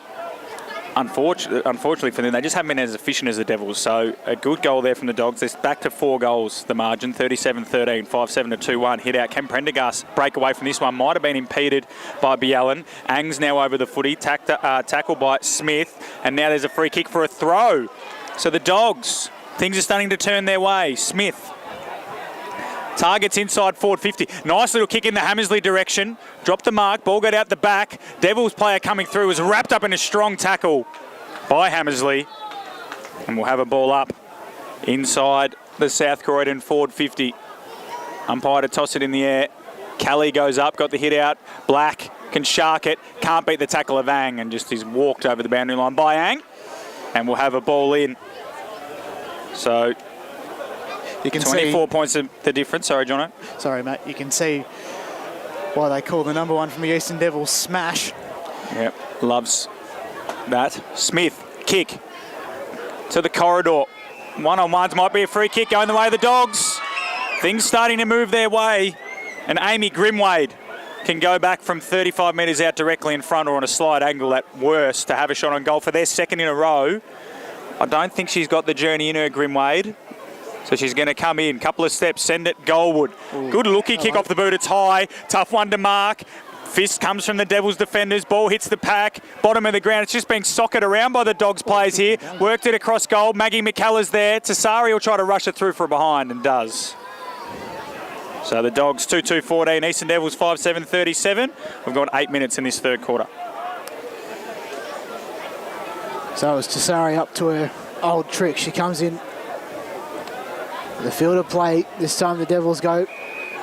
unfortunately for them, they just haven't been as efficient as the Devils. So a good goal there from the Dogs. They're back to 4 goals, the margin, 37-13, 5-7-2-1. Hit out. Ken Prendergast break away from this one. Might have been impeded by Bjelland. Ang's now over the footy, tackled by Smith. And now there's a free kick for a throw. So the Dogs, things are starting to turn their way. Smith. Targets inside forward 50. Nice little kick in the Hammersley direction. Dropped the mark. Ball got out the back. Devils player coming through was wrapped up in a strong tackle by Hammersley. And we'll have a ball up inside the South Croydon forward 50. Umpire to toss it in the air. Kelly goes up, got the hit out. Black can shark it. Can't beat the tackle of Ang and just is walked over the boundary line by Ang. And we'll have a ball in. So you can 24 see, points of the difference. Sorry, Jono. Sorry, mate. You can see why they call the number 1 from the Eastern Devils smash. Yep, loves that. Smith, kick to the corridor. One-on-ones, might be a free kick going the way of the Dogs. Things starting to move their way. And Amy Grimwade can go back from 35 metres out directly in front or on a slight angle at worst to have a shot on goal for their second in a row. I don't think she's got the journey in her, Grimwade. So she's going to come in, couple of steps, send it goalward. Ooh. Good looky kick off the boot, it's high, tough one to mark. Fist comes from the Devils defenders, ball hits the pack, bottom of the ground. It's just being socked around by the Dogs players here. Worked it across goal, Maggie McKellar's there. Tassari will try to rush it through from behind and does. So the Dogs 2-2-14, Eastern Devils 5-7-37. We've got 8 minutes in this third quarter. So it's Tassari up to her old trick. She comes in. The field of play, this time the Devils go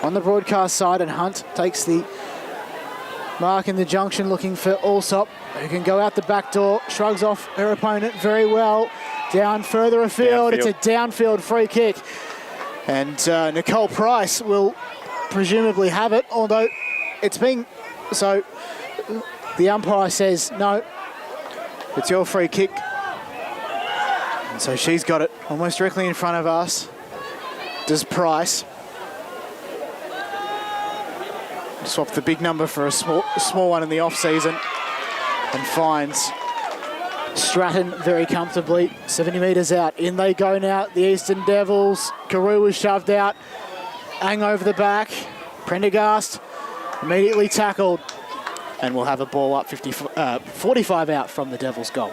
on the broadcast side and Hunt takes the mark in the junction looking for Allsop, who can go out the back door, shrugs off her opponent very well. Down further afield, It's a downfield free kick. And Nicole Price will presumably have it, although it's being... So the umpire says, no, it's your free kick. And so she's got it almost directly in front of us. Does Price. Swap the big number for a small one in the off-season and finds Stratton very comfortably, 70 metres out. In they go now, the Eastern Devils. Carew was shoved out. Ang over the back. Prendergast immediately tackled. And we'll have a ball up 45 out from the Devils' goal.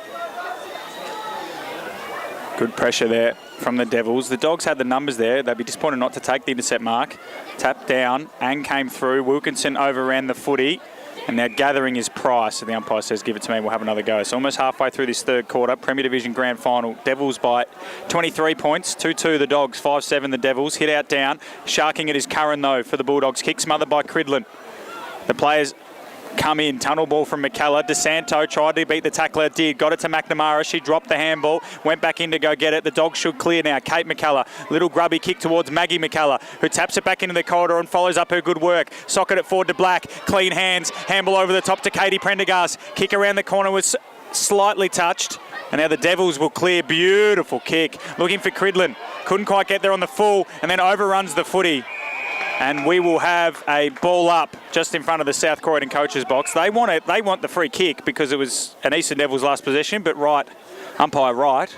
Good pressure there from the Devils. The Dogs had the numbers there. They'd be disappointed not to take the intercept mark. Tap down. Ang came through. Wilkinson overran the footy. And now gathering his Price. So the umpire says, give it to me, we'll have another go. So almost halfway through this third quarter. Premier Division Grand Final. Devils by 23 points. 2-2 the Dogs. 5-7 the Devils. Hit out down. Sharking it is Curran though for the Bulldogs. Kick smothered by Cridlin. The players come in. Tunnel ball from McKellar. DeSanto tried to beat the tackler, did. Got it to McNamara. She dropped the handball. Went back in to go get it. The Dogs should clear now. Kate McKellar. Little grubby kick towards Maggie McKellar, who taps it back into the corridor and follows up her good work. Socket it forward to Black. Clean hands. Handball over the top to Katie Prendergast. Kick around the corner was slightly touched. And now the Devils will clear. Beautiful kick. Looking for Cridlin. Couldn't quite get there on the full and then overruns the footy. And we will have a ball up just in front of the South Croydon coaches box. They want it. They want the free kick because it was an Eastern Devils last possession, but umpire Wright,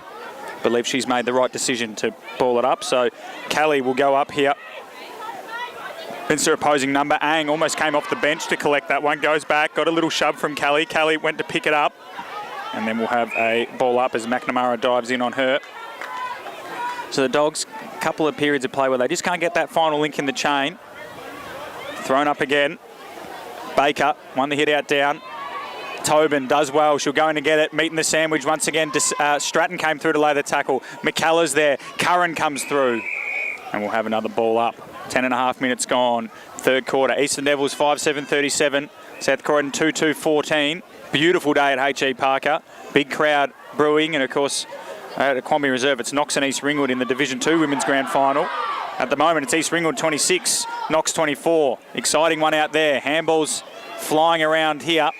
believe she's made the right decision to ball it up. So Callie will go up here. Against her opposing number. Ang almost came off the bench to collect that one. Goes back, got a little shove from Callie. Callie went to pick it up. And then we'll have a ball up as McNamara dives in on her. So the Dogs, a couple of periods of play where they just can't get that final link in the chain. Thrown up again. Baker won the hit out down. Tobin does well. She'll go in to get it. Meeting the sandwich once again. Stratton came through to lay the tackle. McKellar's there. Curran comes through. And we'll have another ball up. 10.5 minutes gone. Third quarter. Eastern Devils 5-7-37. South Croydon 2-2-14. Beautiful day at H.E Parker. Big crowd brewing. And of course, at H.E Reserve, it's Knox and East Ringwood in the Division 2 Women's Grand Final. At the moment, it's East Ringwood 26, Knox 24. Exciting one out there. Handballs flying around here.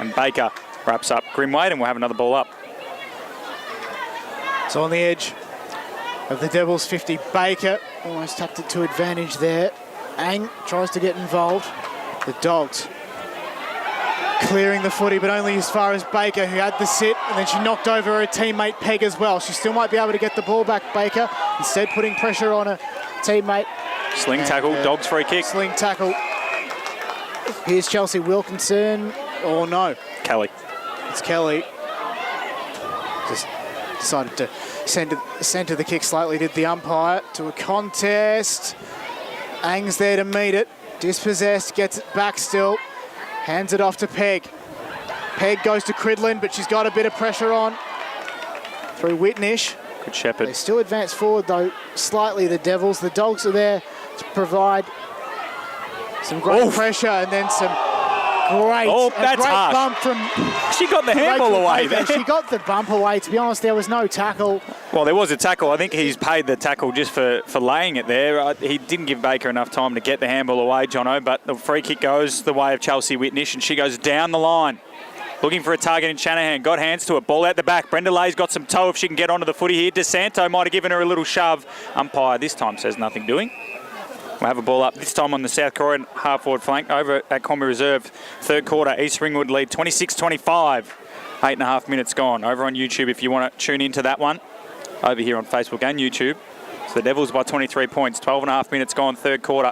And Baker wraps up Grimwade, and we'll have another ball up. So on the edge of the Devils 50, Baker almost tucked it to advantage there. Ang tries to get involved. The Dogs clearing the footy, but only as far as Baker, who had the sit, and then she knocked over her teammate Peg as well. She still might be able to get the ball back, Baker, instead putting pressure on her teammate. Sling tackle, Dogs free kick. Sling tackle. Here's Chelsea Wilkinson, or no. Kelly. It's Kelly. Just decided to centre the kick slightly, did the umpire, to a contest. Ang's there to meet it. Dispossessed, gets it back still. Hands it off to Peg. Peg goes to Cridlin, but she's got a bit of pressure on through Whitnish. Good shepherd. They still advance forward, though, slightly, the Devils. The Dogs are there to provide some great pressure and then some great, that's hard. bump from... She got the handball away there. She got the bump away. To be honest, there was no tackle. Well, there was a tackle. I think he's paid the tackle just for laying it there. He didn't give Baker enough time to get the handball away, Jono, but the free kick goes the way of Chelsea Whitnish, and she goes down the line. Looking for a target in Shanahan. Got hands to it. Ball out the back. Brenda Lay's got some toe if she can get onto the footy here. DeSanto might have given her a little shove. Umpire this time says nothing doing. We'll have a ball up, this time on the South Croydon half-forward flank over at H.E Reserve. Third quarter, East Ringwood lead 26-25. 8.5 minutes gone. Over on YouTube if you want to tune into that one. Over here on Facebook and YouTube. So the Devils by 23 points. 12.5 minutes gone, third quarter.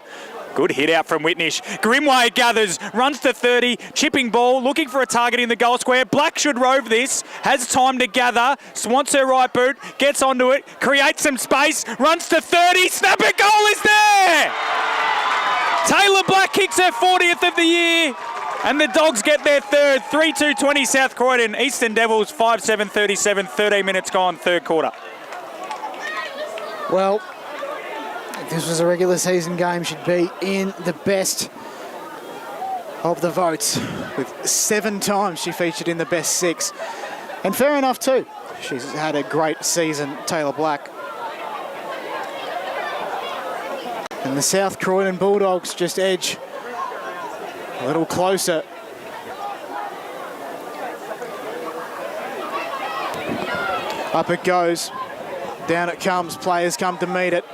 Good hit out from Whitnish. Grimwade gathers, runs to 30, chipping ball, looking for a target in the goal square. Black should rove this, has time to gather, swants her right boot, gets onto it, creates some space, runs to 30, snapper goal is there! Taylor Black kicks her 40th of the year, and the Dogs get their third. 3-2-20 South Croydon, Eastern Devils 5-7-37, 13 minutes gone, third quarter. Well, if this was a regular season game, she'd be in the best of the votes. With 7 times she featured in the best 6. And fair enough too. She's had a great season, Taylor Black. And the South Croydon Bulldogs just edge a little closer. Up it goes. Down it comes. Players come to meet it.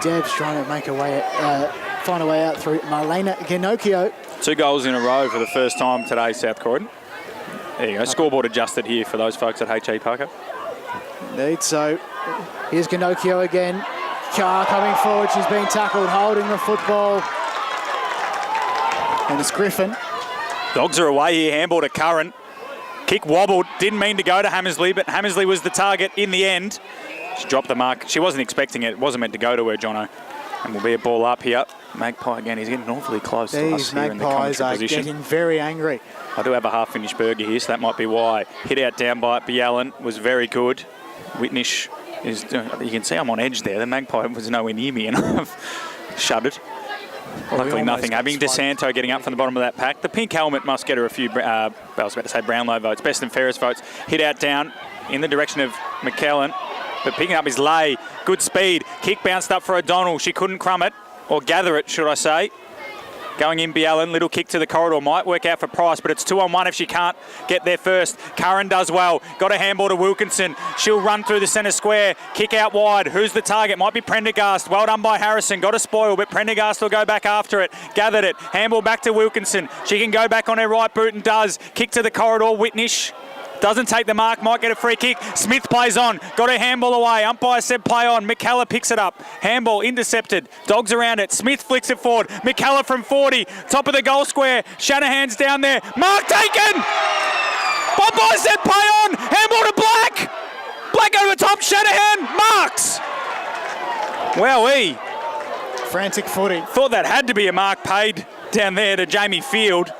Dev's trying to make find a way out through Marlena Ginocchio. 2 goals in a row for the first time today, South Croydon. There you go, scoreboard adjusted here for those folks at H.E Parker. Indeed, so here's Ginocchio again. Carr coming forward, she's been tackled, holding the football. And it's Griffin. Dogs are away here, handball to Curran. Kick wobbled, didn't mean to go to Hammersley, but Hammersley was the target in the end. She dropped the mark. She wasn't expecting it. It wasn't meant to go to her, Jono. And will be a ball up here. Magpie again, he's getting awfully close to us here in the commentary position. Getting very angry. I do have a half-finished burger here, so that might be why. Hit out down by Bialan was very good. Whitnish is, you can see I'm on edge there. The Magpie was nowhere near me and I've shuddered. Luckily nothing happening. DeSanto getting up from the bottom of that pack. The pink helmet must get her a few, I was about to say Brownlow votes, best and fairest votes. Hit out down in the direction of McKellen, but picking up his lay. Good speed. Kick bounced up for O'Donnell. She couldn't crumb it, or gather it, should I say. Going in, Biallen, little kick to the corridor, might work out for Price, but it's 2-on-1 if she can't get there first. Curran does well, got a handball to Wilkinson. She'll run through the centre square, kick out wide. Who's the target? Might be Prendergast. Well done by Harrison, got a spoil, but Prendergast will go back after it. Gathered it, handball back to Wilkinson. She can go back on her right boot and does. Kick to the corridor, Whitnish. Doesn't take the mark, might get a free kick. Smith plays on, got a handball away. Umpire said play on. McKellar picks it up. Handball intercepted. Dogs around it. Smith flicks it forward. McKellar from 40. Top of the goal square. Shanahan's down there. Mark taken! Umpire said play on. Handball to Black. Black over the top. Shanahan marks. Wowee. Frantic footy. Thought that had to be a mark paid down there to Jamie Field.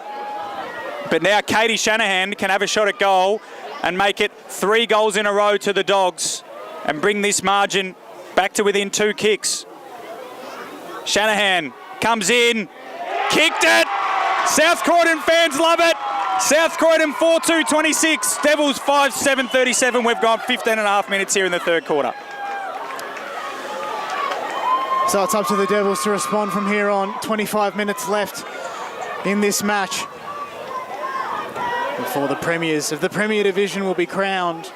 But now Katie Shanahan can have a shot at goal and make it 3 goals in a row to the Dogs and bring this margin back to within 2 kicks. Shanahan comes in, kicked it. South Croydon fans love it. South Croydon 4-2-26. Devils 5-7-37. We've gone 15 and a half minutes here in the third quarter. So it's up to the Devils to respond from here on. 25 minutes left in this match before the premiers of the Premier Division will be crowned.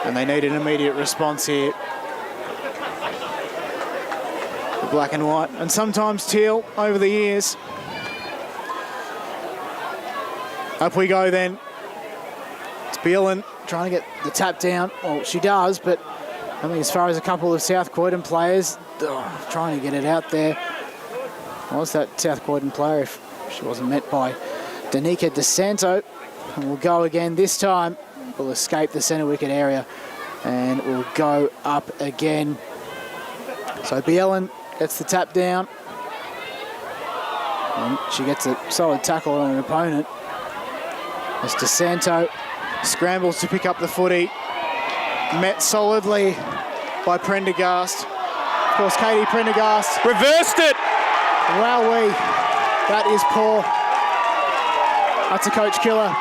And they need an immediate response here. The black and white, and sometimes teal over the years. Up we go then. It's Bielin trying to get the tap down. Well, she does, but I mean, as far as a couple of South Croydon players, trying to get it out there. Was that South Croydon player if she wasn't met by Danica DeSanto? And we'll go again this time. We'll escape the centre wicket area and we'll go up again. So Bielin gets the tap down. And she gets a solid tackle on an opponent. As DeSanto scrambles to pick up the footy. Met solidly by Prendergast. Of course, Katie Prendergast Reversed it! Wowee, that is poor. That's a coach killer.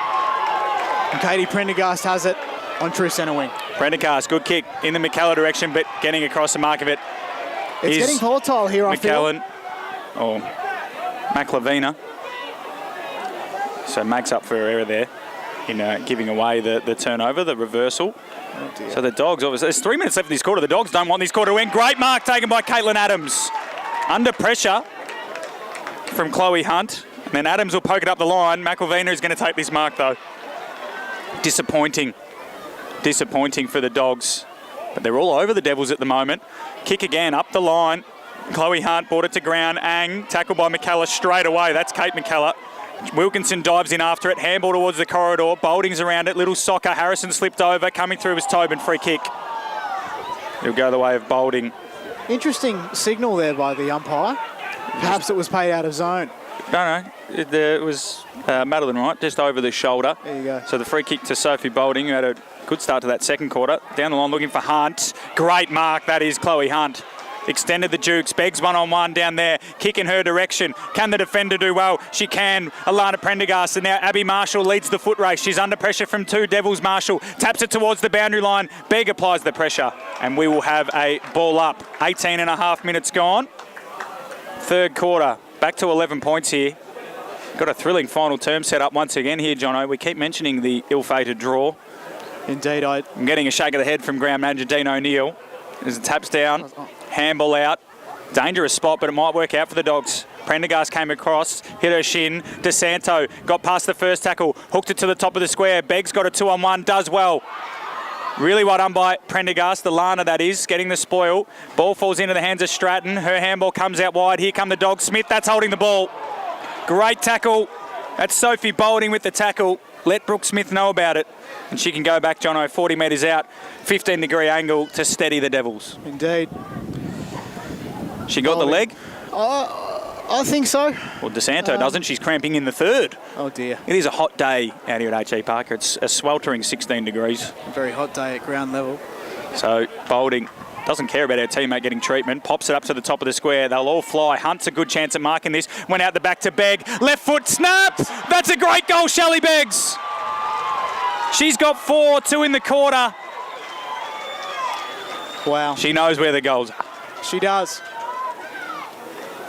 And Katie Prendergast has it on true centre wing. Prendergast, good kick in the McKellar direction, but getting across the mark of it. It's getting volatile here, I feel. McKellen, or McLavina. So Mag's up for her error there in giving away the turnover, the reversal. Oh dear. So the Dogs, obviously, there's 3 minutes left in this quarter. The Dogs don't want this quarter to win. Great mark taken by Caitlin Adams. Under pressure from Chloe Hunt. And then Adams will poke it up the line. McElvena is going to take this mark, though. Disappointing. Disappointing for the Dogs. But they're all over the Devils at the moment. Kick again, up the line. Chloe Hunt brought it to ground. Ang, tackled by McKellar straight away. That's Kate McKellar. Wilkinson dives in after it. Handball towards the corridor. Bolding's around it. Little soccer. Harrison slipped over. Coming through was Tobin. Free kick. He'll go the way of Bolding. Interesting signal there by the umpire. Perhaps it was paid out of zone. No. It was Madeline Wright, just over the shoulder. There you go. So the free kick to Sophie Bolding, who had a good start to that second quarter. Down the line looking for Hunt. Great mark, that is Chloe Hunt. Extended the Dukes. Beggs one-on-one down there. Kick in her direction. Can the defender do well? She can. Alana Prendergast. And now Abby Marshall leads the foot race. She's under pressure from 2. Devils Marshall taps it towards the boundary line. Begg applies the pressure. And we will have a ball up. 18 and a half minutes gone. Third quarter. Back to 11 points here. Got a thrilling final term set up once again here, Jono. We keep mentioning the ill-fated draw. Indeed, I'm getting a shake of the head from ground manager Dean O'Neill. As it taps down, handball out. Dangerous spot, but it might work out for the Dogs. Prendergast came across, hit her shin. DeSanto got past the first tackle, hooked it to the top of the square. Beggs got a 2-on-1, does well. Really well done by Prendergast, the Lana that is, getting the spoil. Ball falls into the hands of Stratton. Her handball comes out wide. Here come the Dogs. Smith, that's holding the ball. Great tackle. That's Sophie Bolding with the tackle. Let Brooke Smith know about it. And she can go back, Jono, 40 metres out. 15-degree angle to steady the Devils. Indeed. She got the leg? I think so. Well, DeSanto doesn't. She's cramping in the third. Oh, dear. It is a hot day out here at H.E Parker. It's a sweltering 16 degrees. A very hot day at ground level. So Bolding Doesn't care about her teammate getting treatment. Pops it up to the top of the square. They'll all fly. Hunt's a good chance at marking this. Went out the back to Begg. Left foot snap. That's a great goal, Shelley Beggs. She's got 4, 2 in the quarter. Wow. She knows where the goals are. She does.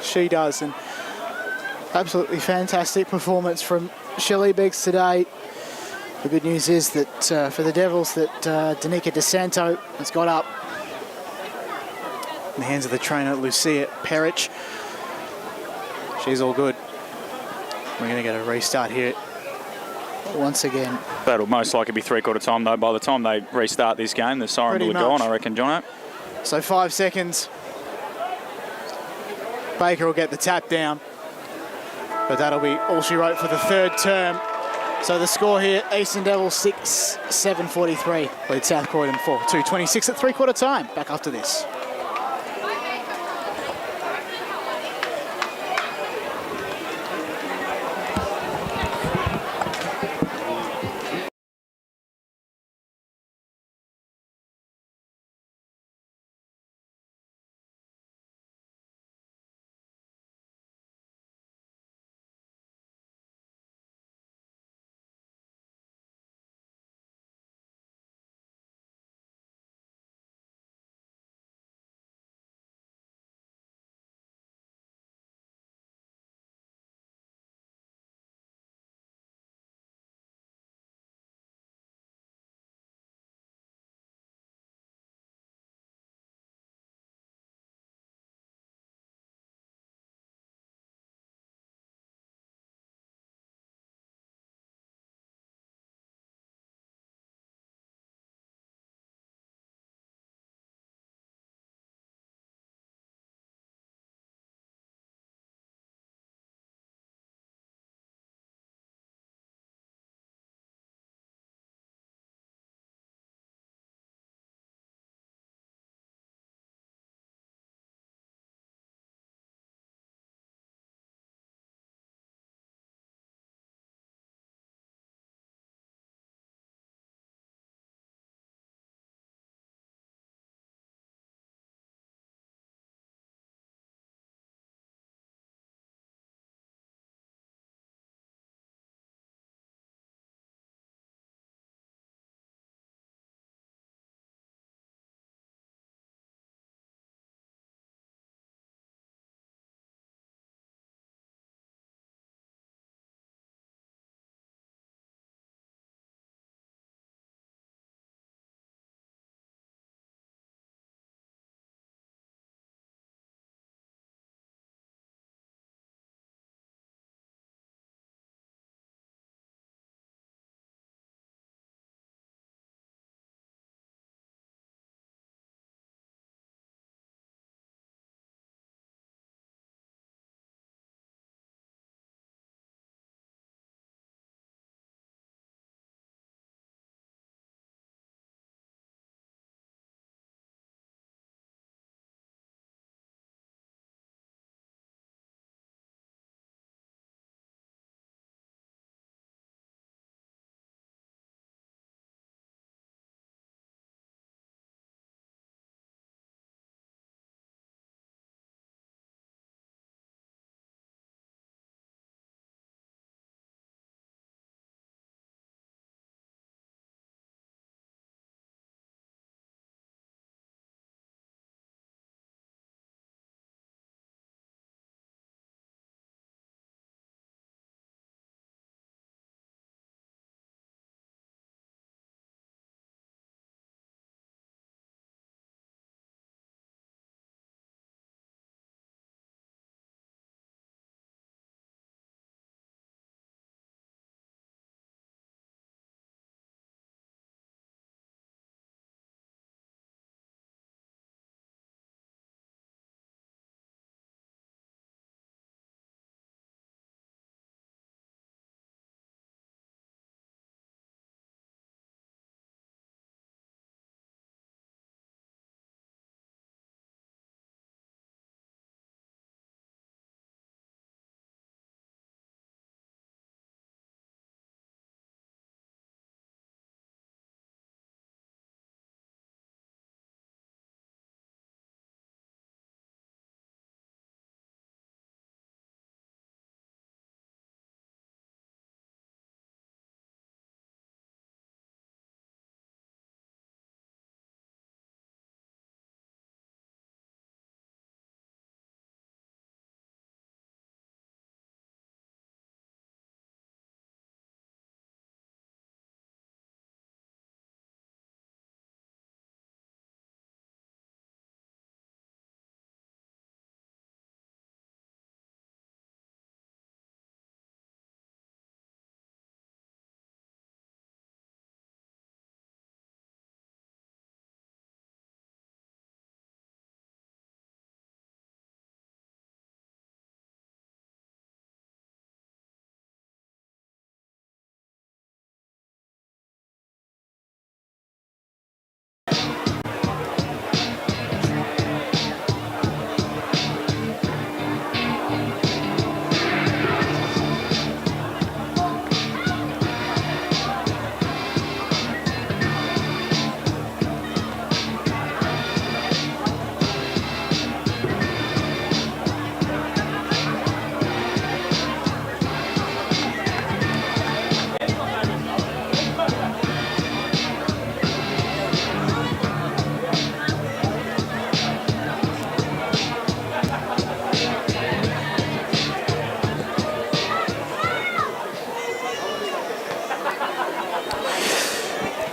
She does. And absolutely fantastic performance from Shelley Beggs today. The good news is that for the Devils that Danica DeSanto has got up in the hands of the trainer, Lucia Perich. She's all good. We're going to get a restart here once again. That'll most likely be three-quarter time, though. By the time they restart this game, the siren Pretty will have gone, much. I reckon, Jono. So 5 seconds. Baker will get the tap down. But that'll be all she wrote for the third term. So the score here, Eastern Devils 6, 7:43. Lead South Croydon 4, 2:26 at three-quarter time. Back after this.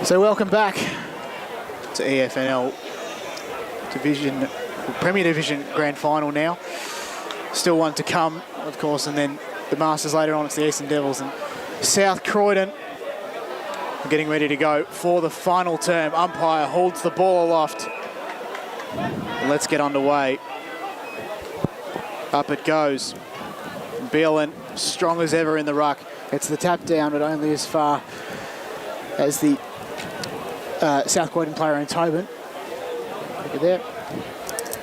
So welcome back to EFNL Premier Division Grand Final now. Still one to come, of course, and then the Masters later on. It's the Eastern Devils and South Croydon getting ready to go for the final term. Umpire holds the ball aloft. And let's get underway. Up it goes. Beelan, strong as ever in the ruck. It's the tap down, but only as far as the South Croydon player in Tobin. Look at there.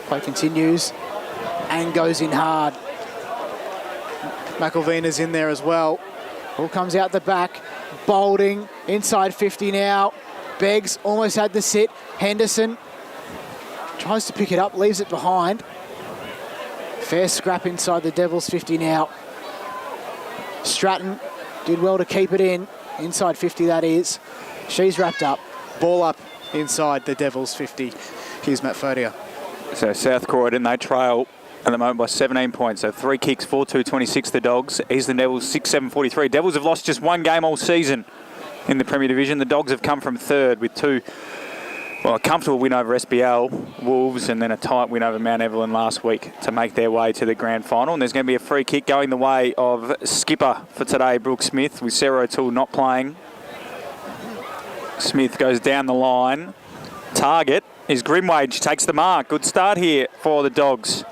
Play continues and goes in hard. McElveena's in there as well. Ball comes out the back. Boulding inside 50 now. Beggs almost had the sit. Henderson tries to pick it up, leaves it behind. Fair scrap inside the Devils 50 now. Stratton did well to keep it in. Inside 50 that is. She's wrapped up. Ball up inside the Devils 50. Here's Matt Fodia. So South Croydon, they trail at the moment by 17 points. So 3 kicks, 4-2-26 the Dogs. Eastern Devils 6-7-43. Devils have lost just one game all season in the Premier Division. The Dogs have come from third with a comfortable win over SBL, Wolves, and then a tight win over Mount Evelyn last week to make their way to the grand final. And there's going to be a free kick going the way of skipper for today, Brooke Smith, with Sarah O'Toole not playing. Smith goes down the line. Target is Grimwade. She takes the mark. Good start here for the Dogs.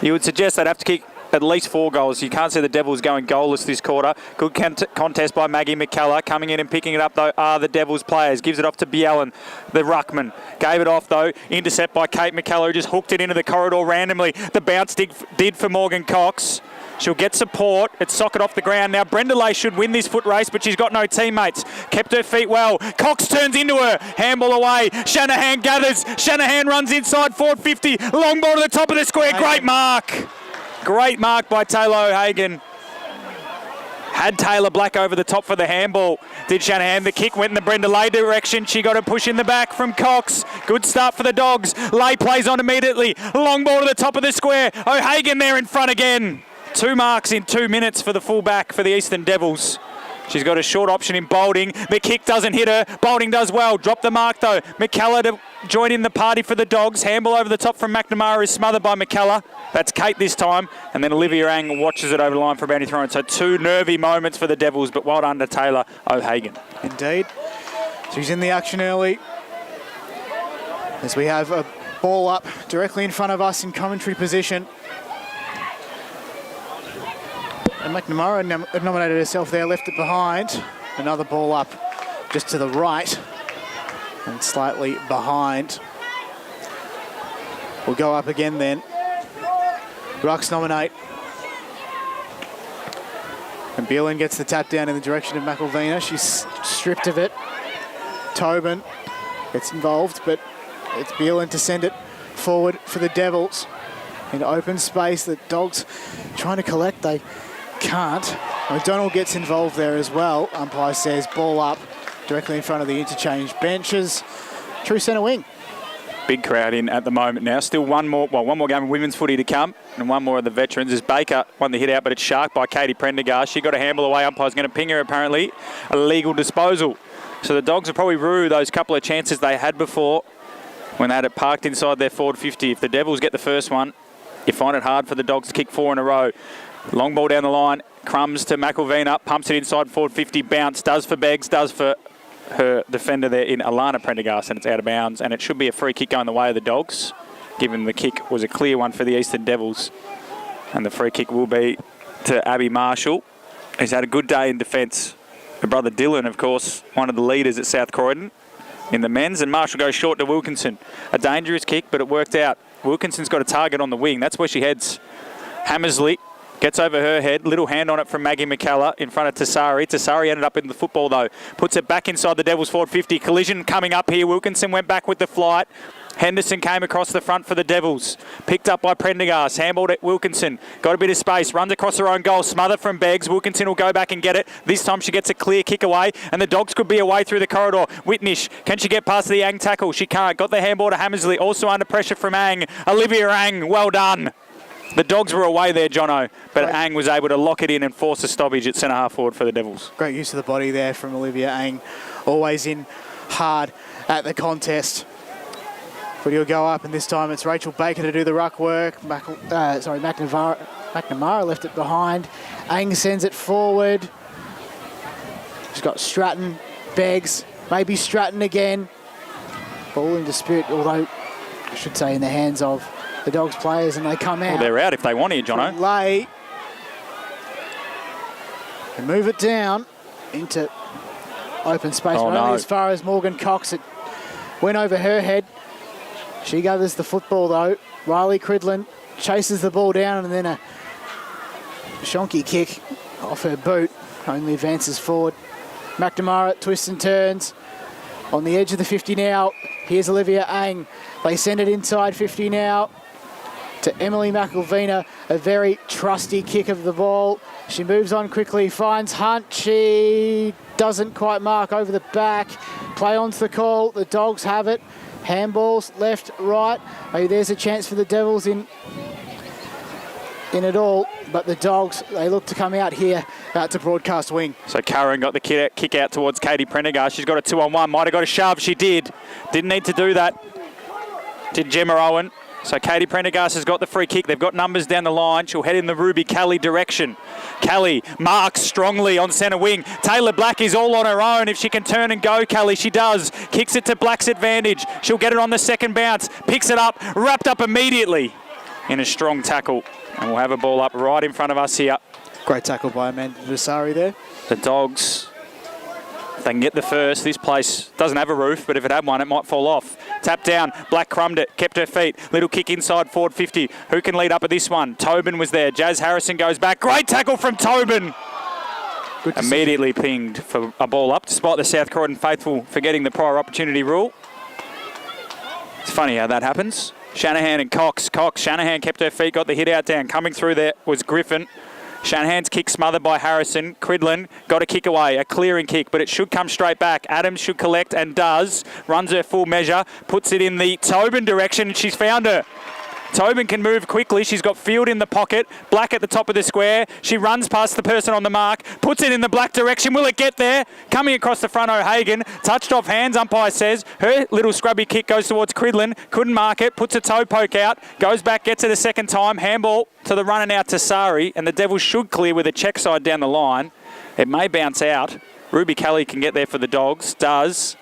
You would suggest they'd have to kick at least 4 goals. You can't see the Devils going goalless this quarter. Good contest by Maggie McKellar. Coming in and picking it up, though, are the Devils players. Gives it off to Bjellan, the ruckman. Gave it off, though. Intercept by Kate McKellar, who just hooked it into the corridor randomly. The bounce did for Morgan Cox. She'll get support. It's socket off the ground. Now, Brenda Lay should win this foot race, but she's got no teammates. Kept her feet well. Cox turns into her. Handball away. Shanahan gathers. Shanahan runs inside forward 50. Long ball to the top of the square. Great mark. Great mark by Taylor O'Hagan. Had Taylor Black over the top for the handball. Did Shanahan. The kick went in the Brenda Lay direction. She got a push in the back from Cox. Good start for the Dogs. Lay plays on immediately. Long ball to the top of the square. O'Hagan there in front again. 2 marks in 2 minutes for the fullback for the Eastern Devils. She's got a short option in Boulding. The kick doesn't hit her. Boulding does well. Drop the mark though. McKellar to join in the party for the Dogs. Handball over the top from McNamara is smothered by McKellar. That's Kate this time. And then Olivia Ang watches it over the line for a boundary throw. So 2 nervy moments for the Devils, but well done to Taylor O'Hagan. Indeed. She's in the action early. As we have a ball up directly in front of us in commentary position. And McNamara nominated herself there, left it behind. Another ball up just to the right and slightly behind. We'll go up again then. Rucks nominate. And Bjellan gets the tap down in the direction of McElveena. She's stripped of it. Tobin gets involved, but it's Bjellan to send it forward for the Devils. In open space, the Dogs trying to collect. They can't. O'Donnell gets involved there as well. Umpire says ball up directly in front of the interchange benches. True centre wing. Big crowd in at the moment now. Still one more game of women's footy to come, and one more of the veterans as Baker won the hit out, but it's sharked by Katie Prendergast. She got a handball away. Umpire's going to ping her apparently. A legal disposal. So the Dogs will probably rue those couple of chances they had before when they had it parked inside their forward 50. If the Devils get the first one, you find it hard for the Dogs to kick 4 in a row. Long ball down the line. Crumbs to McElveena. Pumps it inside forward 50. Bounce. Does for Beggs. Does for her defender there in Alana Prendergast, and it's out of bounds. And it should be a free kick going the way of the Dogs, given the kick was a clear one for the Eastern Devils. And the free kick will be to Abby Marshall, who's had a good day in defence. Her brother Dylan, of course, one of the leaders at South Croydon in the men's. And Marshall goes short to Wilkinson. A dangerous kick, but it worked out. Wilkinson's got a target on the wing. That's where she heads. Hammersley gets over her head. Little hand on it from Maggie McKellar in front of Tassari. Tassari ended up in the football, though. Puts it back inside the Devils forward 50. Collision coming up here. Wilkinson went back with the flight. Henderson came across the front for the Devils. Picked up by Prendergast. Handballed at Wilkinson. Got a bit of space. Runs across her own goal. Smothered from Beggs. Wilkinson will go back and get it. This time she gets a clear kick away. And the Dogs could be away through the corridor. Whitnish. Can she get past the Ang tackle? She can't. Got the handball to Hammersley. Also under pressure from Ang. Olivia Ang. Well done. The Dogs were away there, Jono, but Ang was able to lock it in and force a stoppage at centre half forward for the Devils. Great use of the body there from Olivia Ang. Always in hard at the contest. Footy will go up, and this time it's Rachel Baker to do the ruck work. McNamara left it behind. Ang sends it forward. She's got Stratton, Beggs, maybe Stratton again. Ball in dispute, although I should say in the hands of the Dogs players, and they come out. Well, they're out if they want here, Jono. Lay. And move it down into open space. Oh, Only no. as far as Morgan Cox. It went over her head. She gathers the football though. Riley Cridlin chases the ball down, and then a shonky kick off her boot. Only advances forward. McNamara twists and turns. On the edge of the 50 now. Here's Olivia Ang. They send it inside 50 now to Emily McElvena. A very trusty kick of the ball. She moves on quickly, finds Hunt. She doesn't quite mark over the back. Play on's the call. The Dogs have it. Handballs left, right. Oh, there's a chance for the Devils in it all, but the Dogs, they look to come out here out to broadcast wing. So Karen got the kick out towards Katie Prendergast. She's got a 2-on-1. Might have got a shove. She did. Didn't need to do that. Did Gemma Owen. So Katie Prendergast has got the free kick. They've got numbers down the line. She'll head in the Ruby Kelly direction. Kelly marks strongly on centre wing. Taylor Black is all on her own. If she can turn and go, Kelly, she does. Kicks it to Black's advantage. She'll get it on the second bounce. Picks it up. Wrapped up immediately in a strong tackle. And we'll have a ball up right in front of us here. Great tackle by Amanda Vasari there. The Dogs, if they can get the first. This place doesn't have a roof, but if it had one, it might fall off. Tap down. Black crumbed it. Kept her feet. Little kick inside forward 50. Who can lead up at this one? Tobin was there. Jazz Harrison goes back. Great tackle from Tobin. Immediately pinged for a ball up, despite the South Croydon faithful forgetting the prior opportunity rule. It's funny how that happens. Shanahan and Cox. Shanahan kept her feet, got the hit out down. Coming through there was Griffin. Shanahan's kick smothered by Harrison. Cridlin got a kick away, a clearing kick, but it should come straight back. Adams should collect and does. Runs her full measure, puts it in the Tobin direction, and she's found her. Tobin can move quickly. She's got Field in the pocket. Black at the top of the square. She runs past the person on the mark. Puts it in the Black direction. Will it get there? Coming across the front, O'Hagan. Touched off hands, umpire says. Her little scrubby kick goes towards Cridlin. Couldn't mark it. Puts a toe poke out. Goes back, gets it a second time. Handball to the running out to Sari. And the Devils should clear with a check side down the line. It may bounce out. Ruby Kelly can get there for the Dogs. Does.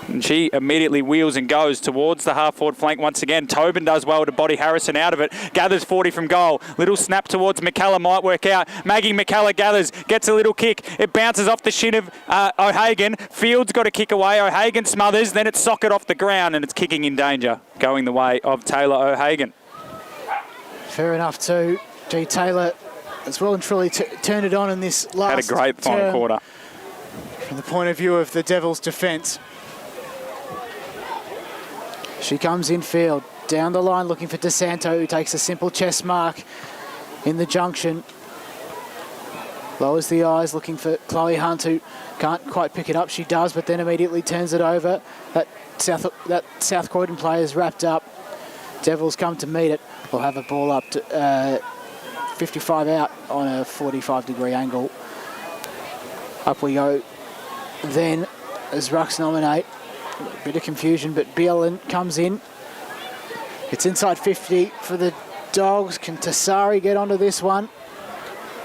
And she immediately wheels and goes towards the half-forward flank once again. Tobin does well to body Harrison out of it. Gathers 40 from goal. Little snap towards McKellar might work out. Maggie McKellar gathers, gets a little kick. It bounces off the shin of O'Hagan. Fields got a kick away. O'Hagan smothers. Then it's socket off the ground and it's kicking in danger. Going the way of Taylor O'Hagan. Fair enough too. G. Taylor has well and truly turned it on in this last Had a great final quarter. From the point of view of the Devils' defence. She comes in field, down the line looking for DeSanto, who takes a simple chest mark in the junction. Lowers the eyes, looking for Chloe Hunt, who can't quite pick it up. She does, but then immediately turns it over. That South Croydon player is wrapped up. Devils come to meet it. We'll have a ball up to 55 out on a 45-degree angle. Up we go. Then, as rucks nominate, a bit of confusion, but Bielan comes in. It's inside 50 for the Dogs. Can Tassari get onto this one?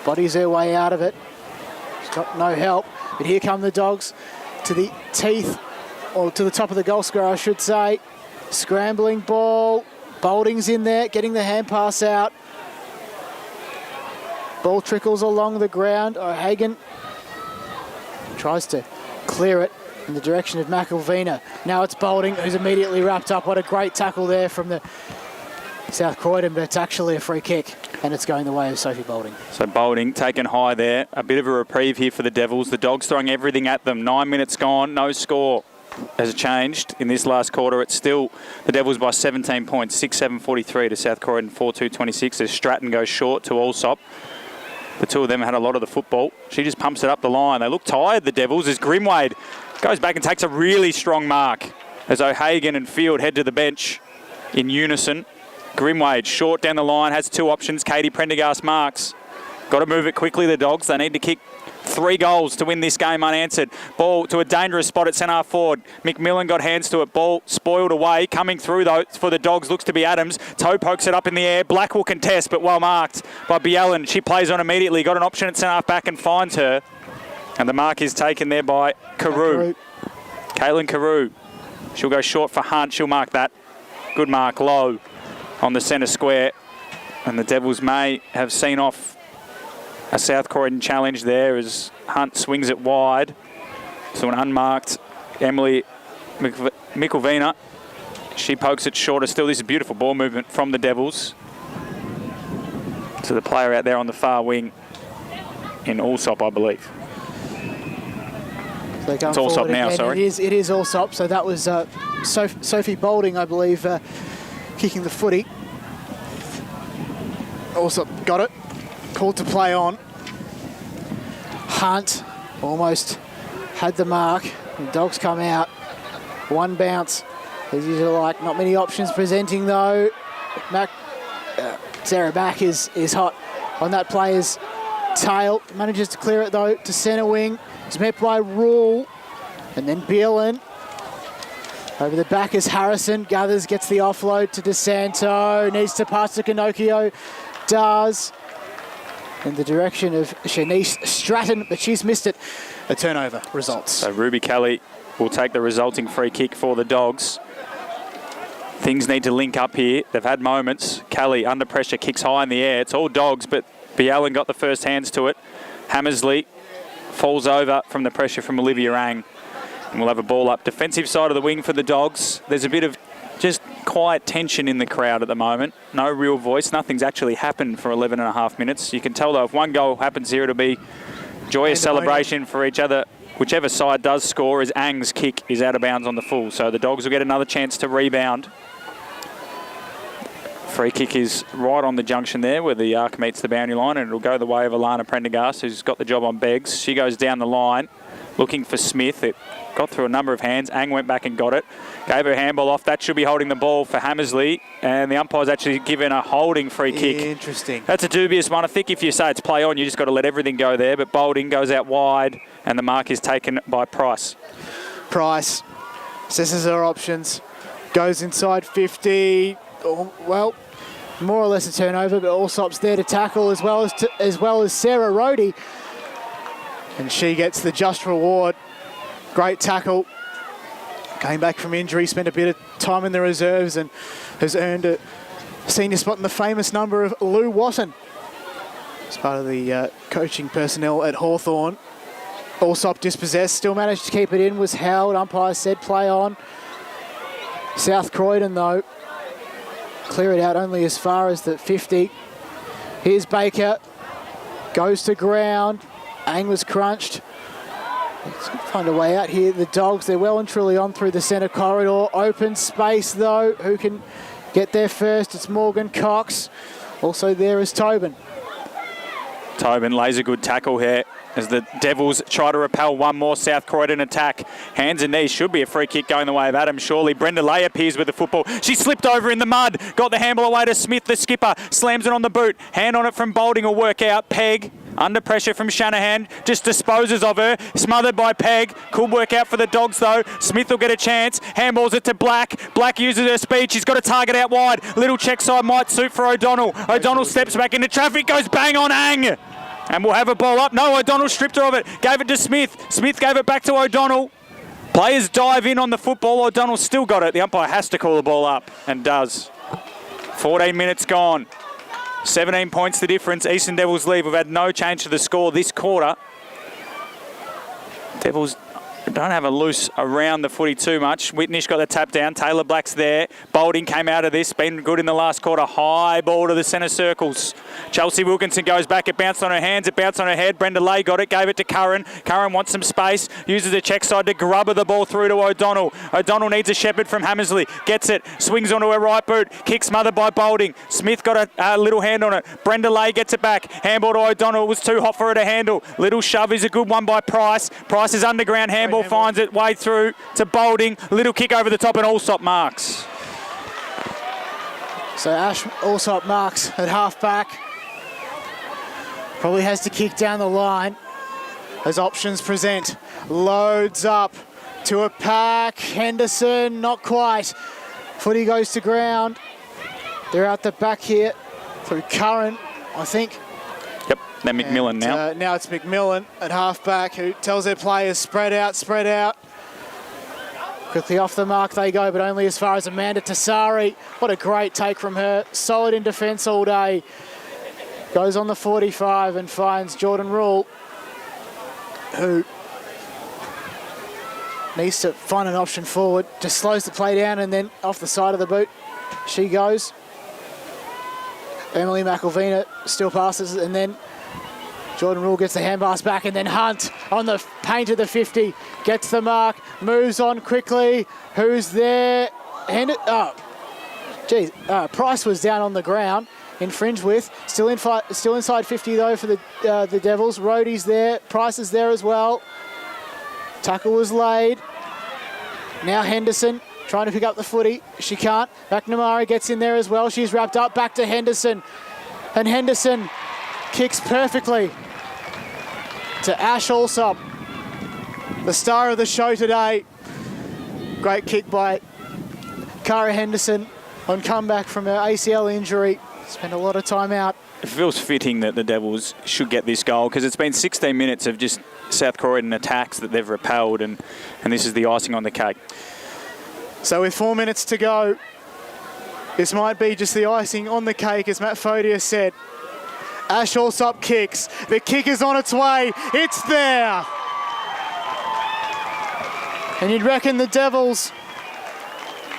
Bodies her way out of it. She's got no help. But here come the Dogs to the teeth, or to the top of the goal square, I should say. Scrambling ball. Bolding's in there, getting the hand pass out. Ball trickles along the ground. O'Hagan tries to clear it in the direction of McElvena. Now it's Bolding, who's immediately wrapped up. What a great tackle there from the South Croydon, but it's actually a free kick, and it's going the way of Sophie Bolding. So Bolding taken high there. A bit of a reprieve here for the Devils. The Dogs throwing everything at them. 9 minutes gone, no score has changed in this last quarter. It's still the Devils by 17 points, 6-7-43 to South Croydon 4-2-26 as Stratton goes short to Allsop. The two of them had a lot of the football. She just pumps it up the line. They look tired, the Devils, as Grimwade goes back and takes a really strong mark as O'Hagan and Field head to the bench in unison. Grimwade short down the line, has two options. Katie Prendergast marks. Got to move it quickly, the Dogs. They need to kick 3 goals to win this game unanswered. Ball to a dangerous spot at centre forward. McMillan got hands to it. Ball spoiled away. Coming through, though, for the Dogs looks to be Adams. Toe pokes it up in the air. Black will contest, but well marked by Bielen. She plays on immediately. Got an option at centre back and finds her. And the mark is taken there by Carew. Caitlin Carew. She'll go short for Hunt. She'll mark that. Good mark, low on the centre square. And the Devils may have seen off a South Croydon challenge there as Hunt swings it wide to an unmarked Emily Mickelvina. She pokes it shorter still. This is beautiful ball movement from the Devils. To the player out there on the far wing in Allsop, I believe. So it's Allsop now, again. sorry. It is Allsop, so that was Sophie Boulding, I believe, kicking the footy. Allsop got it. Called to play on. Hunt almost had the mark. The Dogs come out. One bounce. As usual, like, not many options presenting though. Sarah Mack is hot on that player's tail. Manages to clear it though to centre wing. It's met by Rule. And then Bielen. Over the back is Harrison. Gathers, gets the offload to DeSanto. Needs to pass to Pinocchio. Does. In the direction of Shanice Stratton, but she's missed it. A turnover results. So Ruby Kelly will take the resulting free kick for the Dogs. Things need to link up here. They've had moments. Kelly under pressure, kicks high in the air. It's all Dogs, but Bielen got the first hands to it. Hammersley falls over from the pressure from Olivia Ang. And we'll have a ball up. Defensive side of the wing for the Dogs. There's a bit of just quiet tension in the crowd at the moment. No real voice. Nothing's actually happened for 11 and a half minutes. You can tell, though, if one goal happens here, it'll be joyous celebration for each other. Whichever side does score, as Ang's kick is out of bounds on the full. So the Dogs will get another chance to rebound. Free kick is right on the junction there where the arc meets the boundary line, and it'll go the way of Alana Prendergast, who's got the job on Beggs. She goes down the line looking for Smith. It got through a number of hands. Ang went back and got it. Gave her handball off. That should be holding the ball for Hammersley. And the umpire's actually given a holding free kick. Interesting. That's a dubious one. I think if you say it's play on, you just got to let everything go there. But Boulding goes out wide, and the mark is taken by Price. Price assesses her options. Goes inside 50. Oh, well, more or less a turnover, but Allsop's there to tackle as well as Sarah Rohde. And she gets the just reward. Great tackle. Came back from injury, spent a bit of time in the reserves and has earned a senior spot in the famous number of Lou Watson. As part of the coaching personnel at Hawthorn. Allsop dispossessed, still managed to keep it in, was held. Umpire said play on. South Croydon, though, clear it out only as far as the 50. Here's Baker. Goes to ground. Ang was crunched. Let's find a way out here. The Dogs, they're well and truly on through the centre corridor. Open space, though. Who can get there first? It's Morgan Cox. Also there is Tobin. Tobin lays a good tackle here as the Devils try to repel one more South Croydon attack. Hands and knees, should be a free kick going the way of Adam Shorley. Brenda Lay appears with the football. She slipped over in the mud. Got the handball away to Smith, the skipper. Slams it on the boot. Hand on it from Boulding will work out. Pegg, under pressure from Shanahan, just disposes of her. Smothered by Pegg. Could work out for the Dogs, though. Smith will get a chance. Handballs it to Black. Black uses her speed. She's got a target out wide. Little check side might suit for O'Donnell. O'Donnell steps back into traffic, goes bang on Ang. And we'll have a ball up. No, O'Donnell stripped her of it. Gave it to Smith. Smith gave it back to O'Donnell. Players dive in on the football. O'Donnell still got it. The umpire has to call the ball up and does. 14 minutes gone. 17 points the difference. Eastern Devils leave. We've had no change to the score this quarter. Devils don't have a loose around the footy too much. Whitnish got the tap down. Taylor Black's there. Boulding came out of this. Been good in the last quarter. High ball to the centre circles. Chelsea Wilkinson goes back. It bounced on her hands. It bounced on her head. Brenda Lay got it. Gave it to Curran. Curran wants some space. Uses the check side to grubber the ball through to O'Donnell. O'Donnell needs a shepherd from Hammersley. Gets it. Swings onto her right boot. Kick smothered by Boulding. Smith got a little hand on it. Brenda Lay gets it back. Handball to O'Donnell. It was too hot for her to handle. Little shove is a good one by Price. Price's underground handball finds it way through to Boulding. Little kick over the top and Allsop marks. So Ash Allsop marks at half back. Probably has to kick down the line. as options present. Loads up to a pack. Henderson, not quite. Footy goes to ground. They're out the back here through Curran, I think. Yep, now McMillan now. Now it's McMillan at half-back who tells their players, spread out, spread out. Quickly off the mark they go, but only as far as Amanda Tassari. What a great take from her. Solid in defence all day. Goes on the 45 and finds Jordan Rule, who needs to find an option forward. Just slows the play down and then off the side of the boot she goes. Emily McElvena still passes, and then Jordan Rule gets the hand pass back, and then Hunt on the paint of the 50 gets the mark, moves on quickly. Who's there? Price was down on the ground. Infringed with. Still inside 50 though for the Devils. Rhodey's there. Price is there as well. Tackle was laid. Now Henderson trying to pick up the footy. She can't. McNamara gets in there as well. She's wrapped up. Back to Henderson. And Henderson kicks perfectly to Ash Allsop, the star of the show today. Great kick by Cara Henderson on comeback from her ACL injury. Spent a lot of time out. It feels fitting that the Devils should get this goal because it's been 16 minutes of just South Croydon attacks that they've repelled, and this is the icing on the cake. So with 4 minutes to go, this might be just the icing on the cake, as Matt Fodia said. Ash Allsop kicks. The kick is on its way. It's there. And you'd reckon the Devils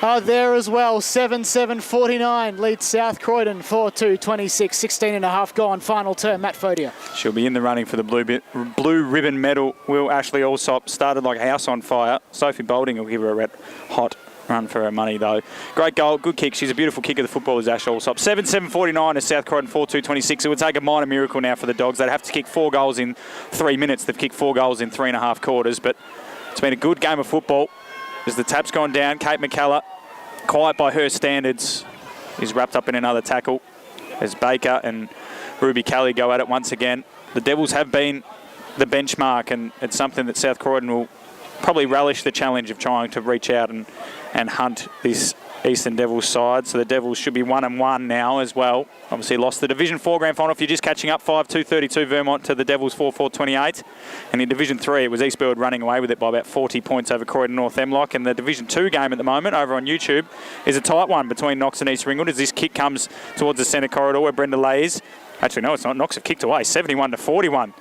are there as well. 7-7-49 leads South Croydon 4-2, 26, 16 and a half gone. Final term, Matt Fodia. She'll be in the running for the blue ribbon medal. Will Ashley Allsop started like a house on fire. Sophie Boulding will give her a red hot run for her money though. Great goal, good kick. She's a beautiful kicker. The footballer's Ash Allsop. 7-7-49 is South Croydon 4-2, 26. It would take a minor miracle now for the Dogs. They'd have to kick 4 goals in 3 minutes. They've kicked 4 goals in 3.5 quarters, but it's been a good game of football. As the tap's gone down, Kate McKellar, quiet by her standards, is wrapped up in another tackle as Baker and Ruby Kelly go at it once again. The Devils have been the benchmark, and it's something that South Croydon will probably relish the challenge of trying to reach out and hunt this Eastern Devils side. So the Devils should be 1-1 now as well. Obviously lost the Division 4 grand final. If you're just catching up, 5-2-32 Vermont to the Devils 4-4-28. And in Division 3, it was Eastfield running away with it by about 40 points over Croydon North Hemlock. And the Division 2 game at the moment over on YouTube is a tight one between Knox and East Ringwood as this kick comes towards the centre corridor where Brenda Lay is. Actually, no, it's not. Knox have kicked away, 71-41.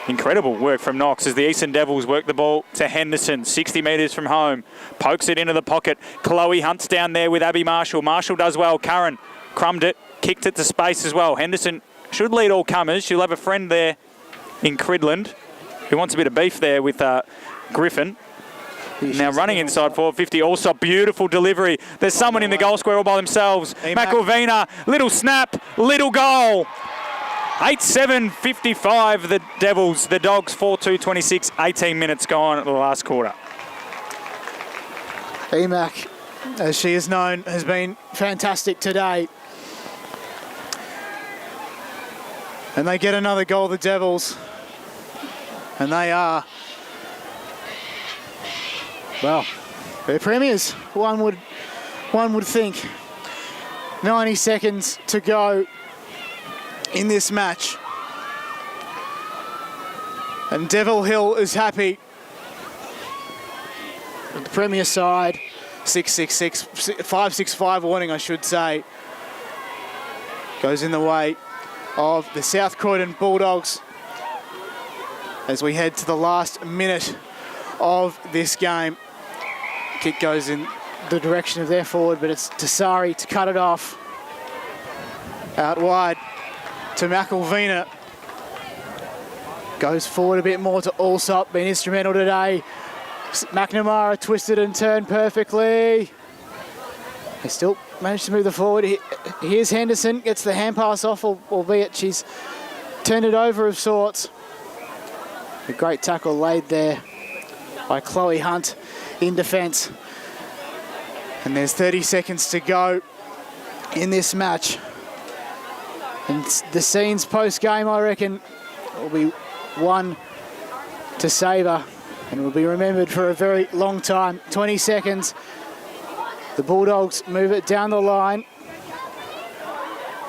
Incredible work from Knox as the Eastern Devils work the ball to Henderson, 60 metres from home. Pokes it into the pocket. Chloe Hunt's down there with Abby Marshall. Marshall does well. Curran crumbed it, kicked it to space as well. Henderson should lead all comers. She'll have a friend there in Cridland who wants a bit of beef there with Griffin. Now running inside 450, also beautiful delivery. There's someone in the goal square all by themselves. McElvena, little snap, little goal. 8-7-55 the Devils, the Dogs 4-2, 26, 18 minutes gone at the last quarter. EMAC, as she is known, has been fantastic today. And they get another goal, the Devils. And they are, well, they're premiers, one would think. 90 seconds to go in this match. And Devil Hill is happy. The Premier side, 5-6-5 warning, I should say, goes in the way of the South Croydon Bulldogs as we head to the last minute of this game. Kick goes in the direction of their forward, but it's Tassari to cut it off. Out wide to McElvena. Goes forward a bit more to Allsop, been instrumental today. McNamara twisted and turned perfectly. They still managed to move the forward. Here's Henderson, gets the hand pass off, albeit she's turned it over of sorts. A great tackle laid there by Chloe Hunt in defence. And there's 30 seconds to go in this match. And the scenes post-game, I reckon, will be one to savour and will be remembered for a very long time. 20 seconds. The Bulldogs move it down the line.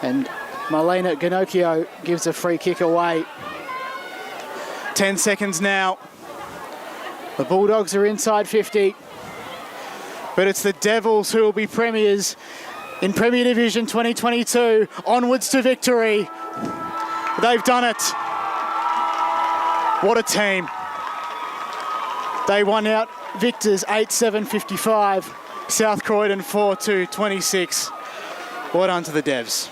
And Marlena Ginocchio gives a free kick away. 10 seconds now. The Bulldogs are inside 50. But it's the Devils who will be premiers in Premier Division 2022. Onwards to victory. They've done it. What a team. They won out victors 8-7-55. South Croydon 4-2-26. Well done to the Devs.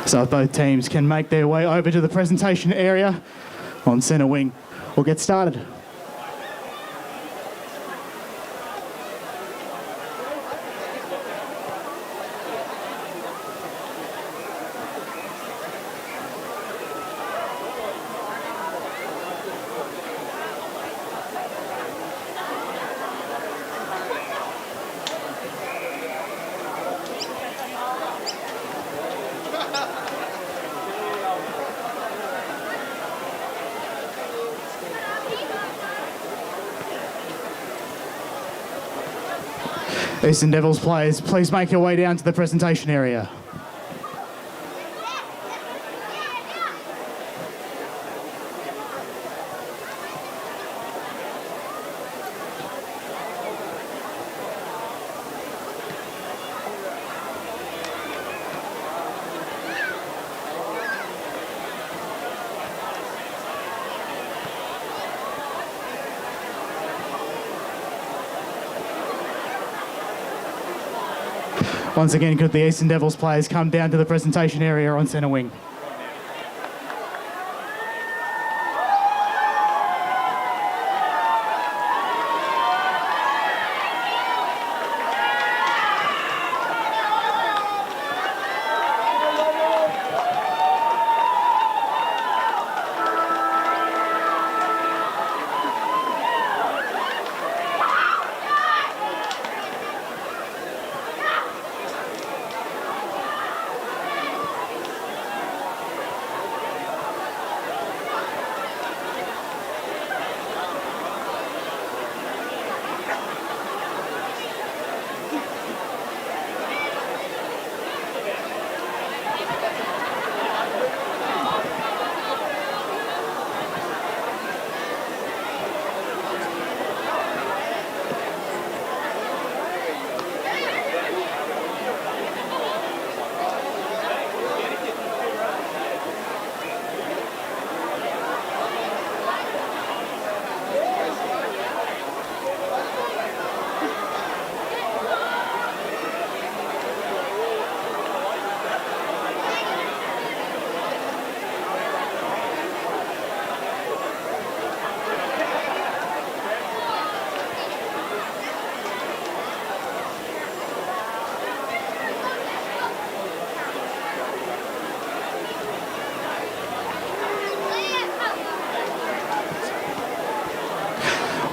So if both teams can make their way over to the presentation area on centre wing, we'll get started. Eastern Devils players, please make your way down to the presentation area. Once again, could the Eastern Devils players come down to the presentation area on centre wing?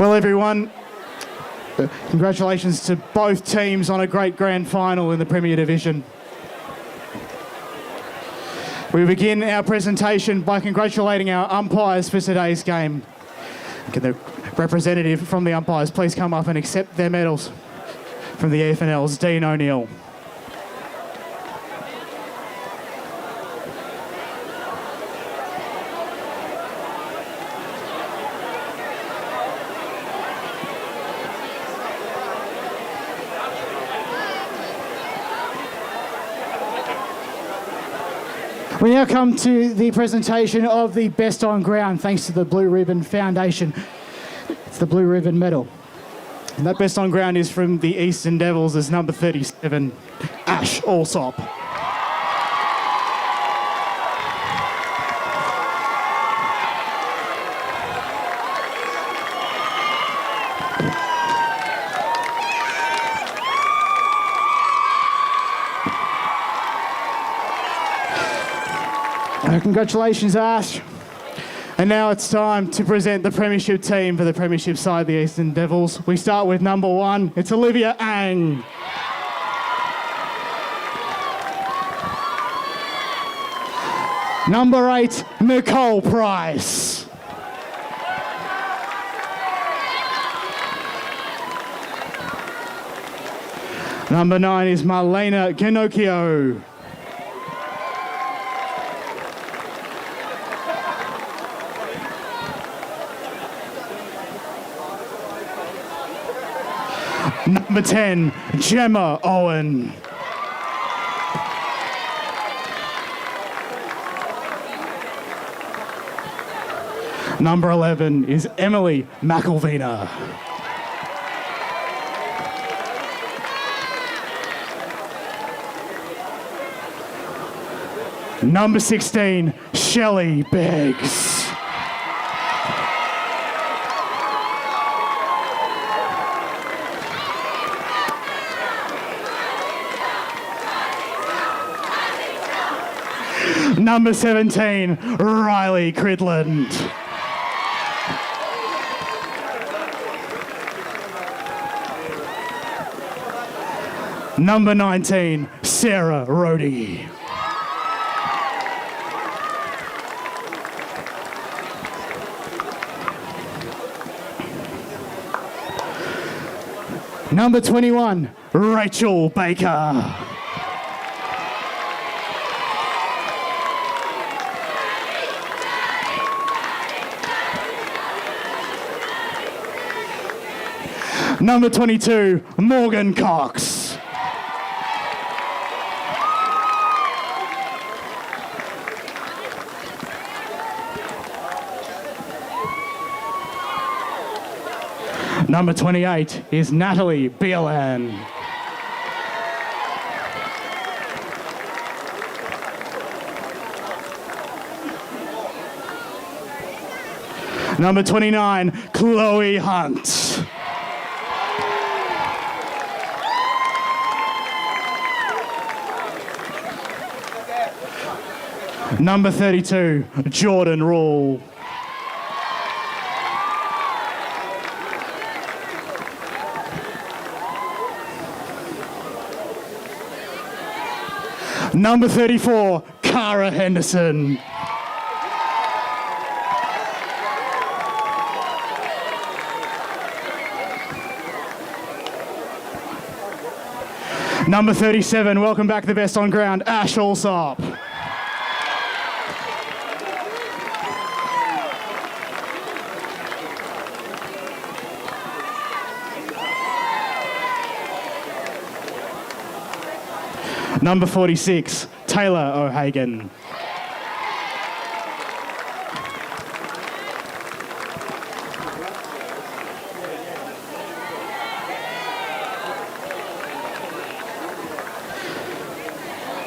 Well, everyone, congratulations to both teams on a great grand final in the Premier Division. We begin our presentation by congratulating our umpires for today's game. Can the representative from the umpires please come up and accept their medals from the EFNL's Dean O'Neill. We now come to the presentation of the Best on Ground, thanks to the Blue Ribbon Foundation. It's the Blue Ribbon Medal. And that Best on Ground is from the Eastern Devils as number 37, Ash Allsop. Congratulations, Ash. And now it's time to present the Premiership team for the Premiership side, the Eastern Devils. We start with number 1. It's Olivia Ang. Number 8, Nicole Price. Number 9 is Marlena Ginocchio. Number 10, Gemma Owen. Number 11 is Emily McElvena. Number 16, Shelley Beggs. Number 17, Riley Cridland. Number 19, Sarah Rohde. Number 21, Rachel Baker. Number 22, Morgan Cox. Number 28 is Natalie Bielan. Number 29, Chloe Hunt. Number 32, Jordan Rule. Number 34, Cara Henderson. Number 37, welcome back the best on ground, Ash Allsop. Number 46, Taylor O'Hagan.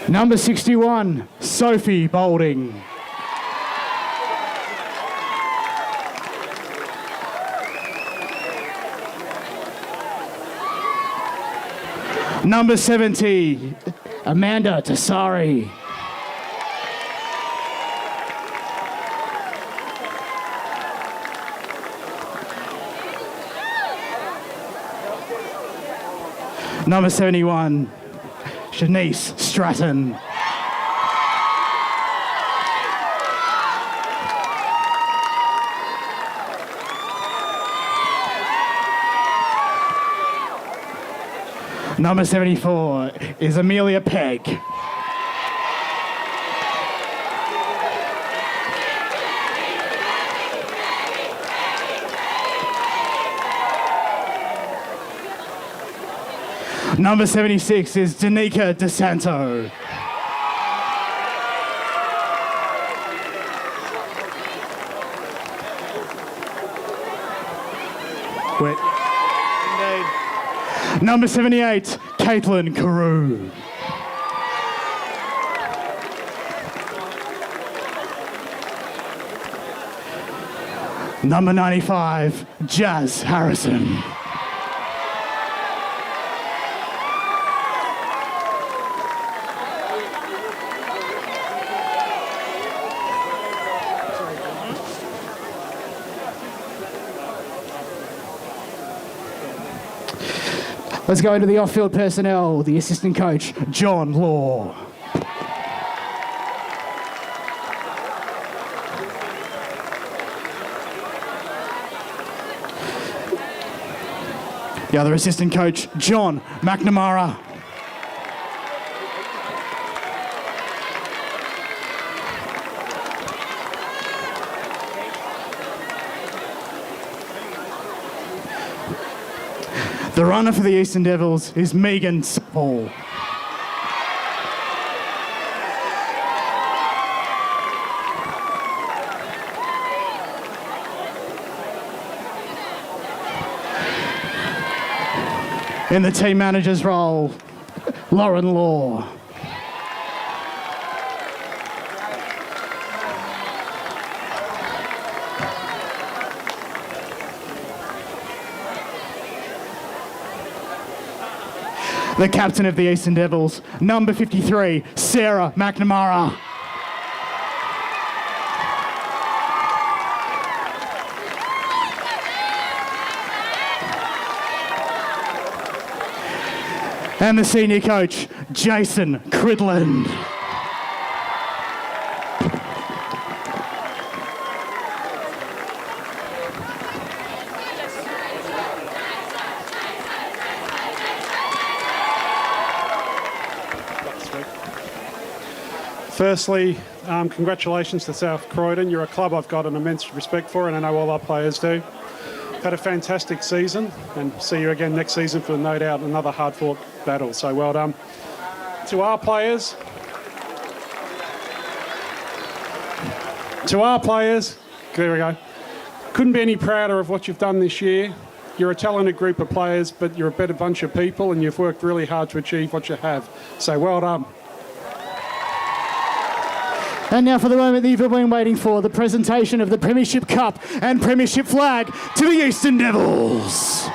Number 61, Sophie Boulding. Number 70, Amanda Tassari. Number 71, Shanice Stratton. Number 74 is Amelia Pegg. Number 76 is Danica DeSanto. Wait. Number 78, Caitlin Carew. Number 95, Jazz Harrison. Let's go into the off-field personnel, the assistant coach, John Law. The other assistant coach, John McNamara. The runner for the Eastern Devils is Megan Paul. In the team manager's role, Lauren Law. The captain of the Eastern Devils, number 53, Sarah McNamara. And the senior coach, Jason Cridland. Firstly, congratulations to South Croydon. You're a club I've got an immense respect for, and I know all our players do. Had a fantastic season, and see you again next season for no doubt another hard-fought battle. So well done. To our players, there we go. Couldn't be any prouder of what you've done this year. You're a talented group of players, but you're a better bunch of people, and you've worked really hard to achieve what you have. So well done. And now for the moment that you've been waiting for, the presentation of the Premiership Cup and Premiership flag to the Eastern Devils.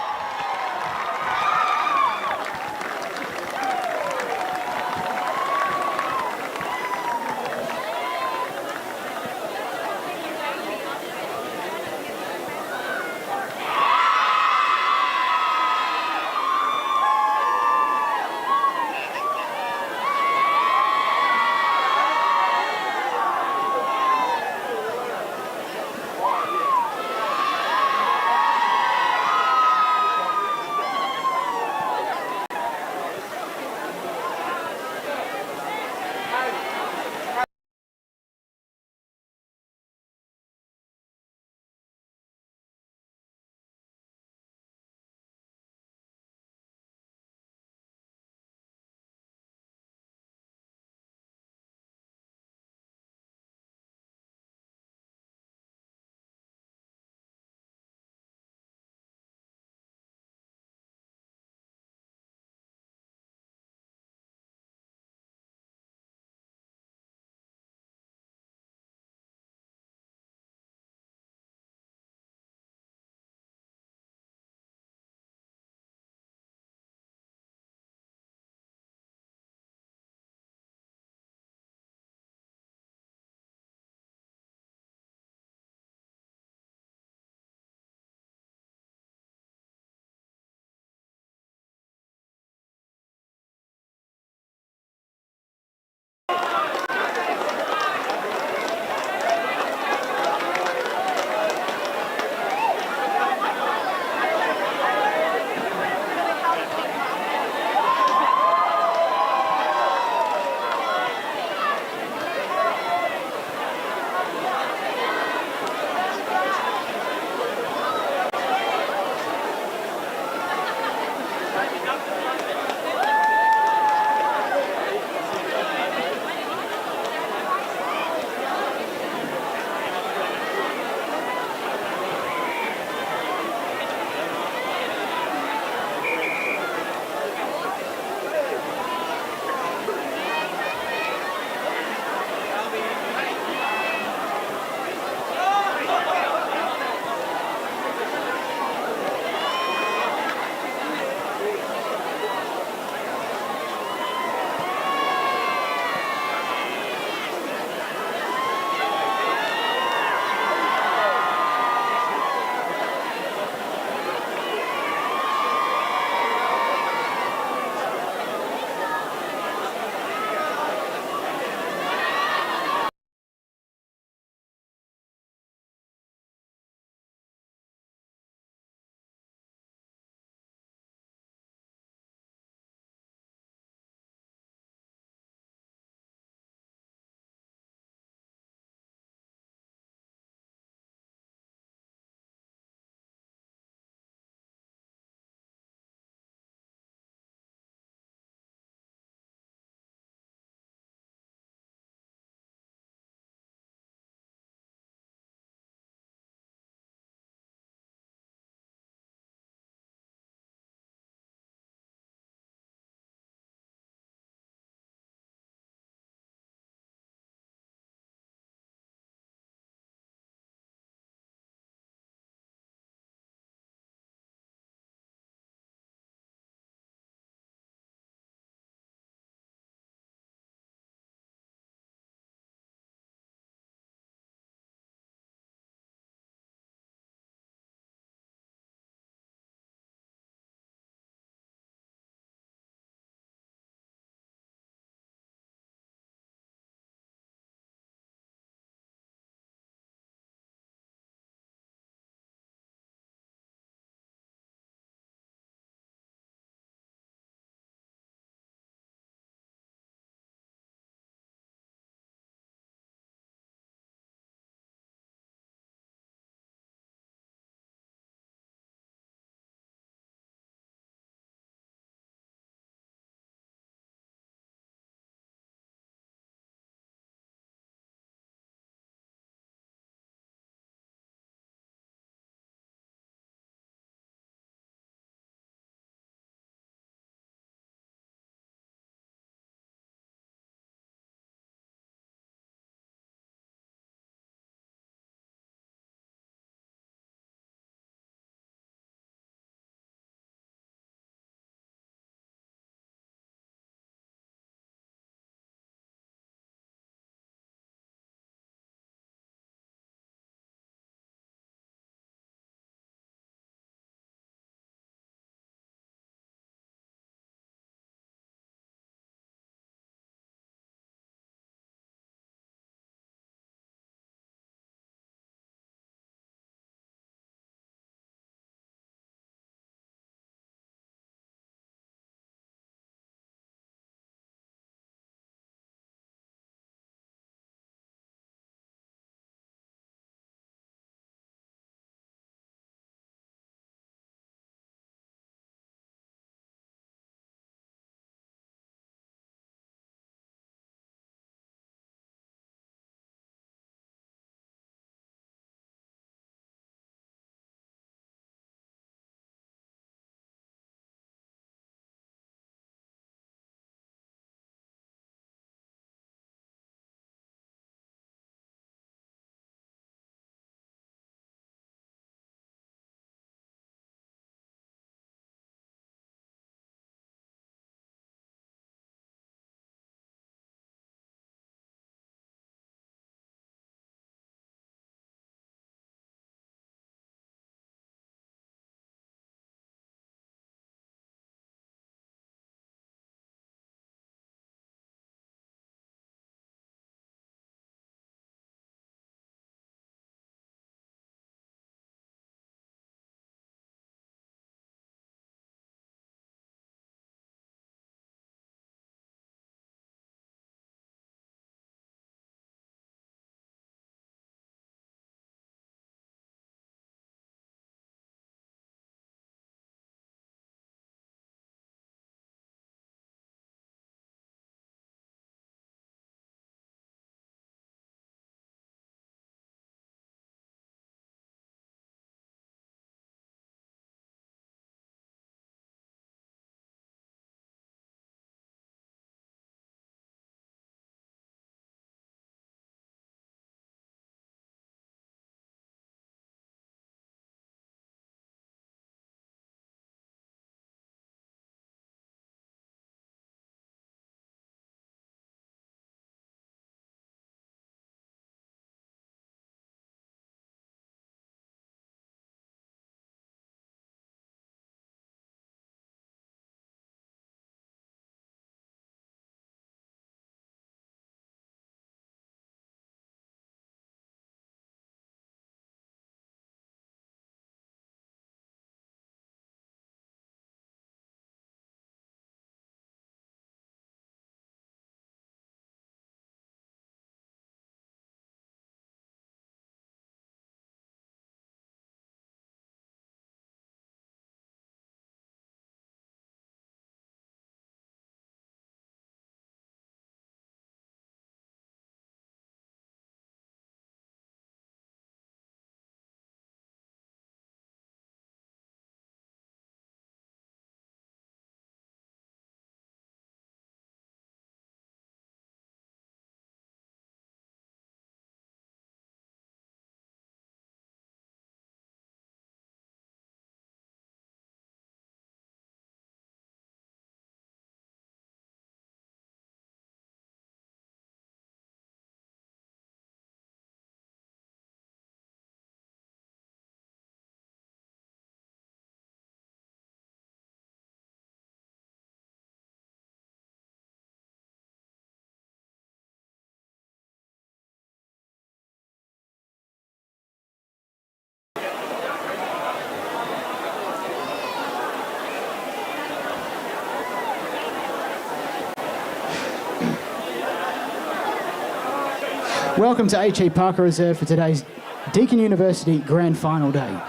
Welcome to H.E Parker Reserve for today's Deakin University Grand Final Day.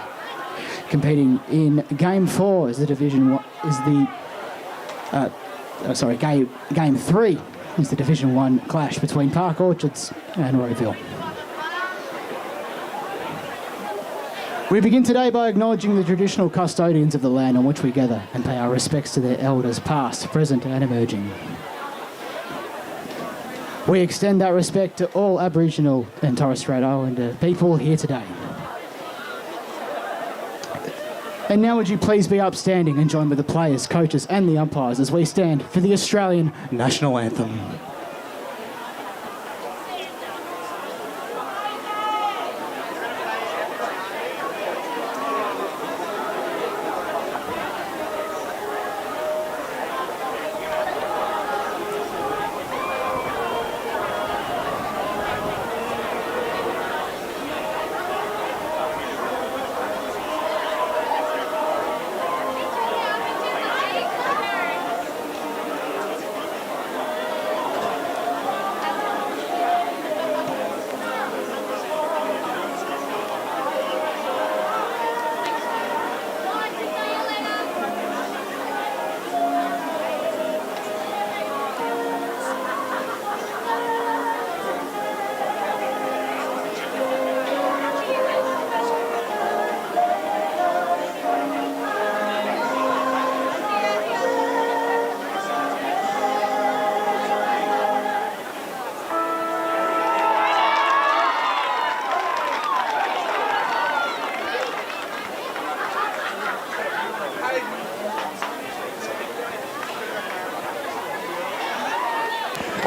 Competing in Game 4 is the Division 1, Game 3 is the Division 1 clash between Park Orchards and Rowville. We begin today by acknowledging the traditional custodians of the land on which we gather and pay our respects to their elders past, present and emerging. We extend that respect to all Aboriginal and Torres Strait Islander people here today. And now would you please be upstanding and join with the players, coaches and the umpires as we stand for the Australian National Anthem.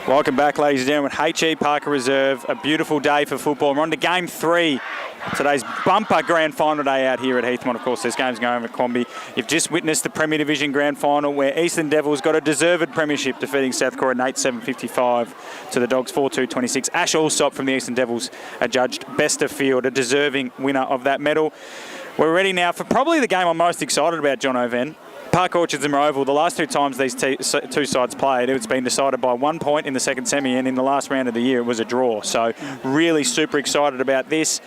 Welcome back, ladies and gentlemen. H.E Parker Reserve, a beautiful day for football. We're on to Game 3. Today's bumper grand final day out here at Heathmont. Of course, there's games going on at Combi. You've just witnessed the Premier Division grand final where Eastern Devils got a deserved premiership, defeating South Croydon 8-7-55 to the Dogs 4-2-26. Ash Allsop from the Eastern Devils adjudged best of field, a deserving winner of that medal. We're ready now for probably the game I'm most excited about, John O'Ven. Park Orchards and Rowville, the last two times these two sides played, it's been decided by 1 point in the second semi, and in the last round of the year it was a draw. So really super excited about this.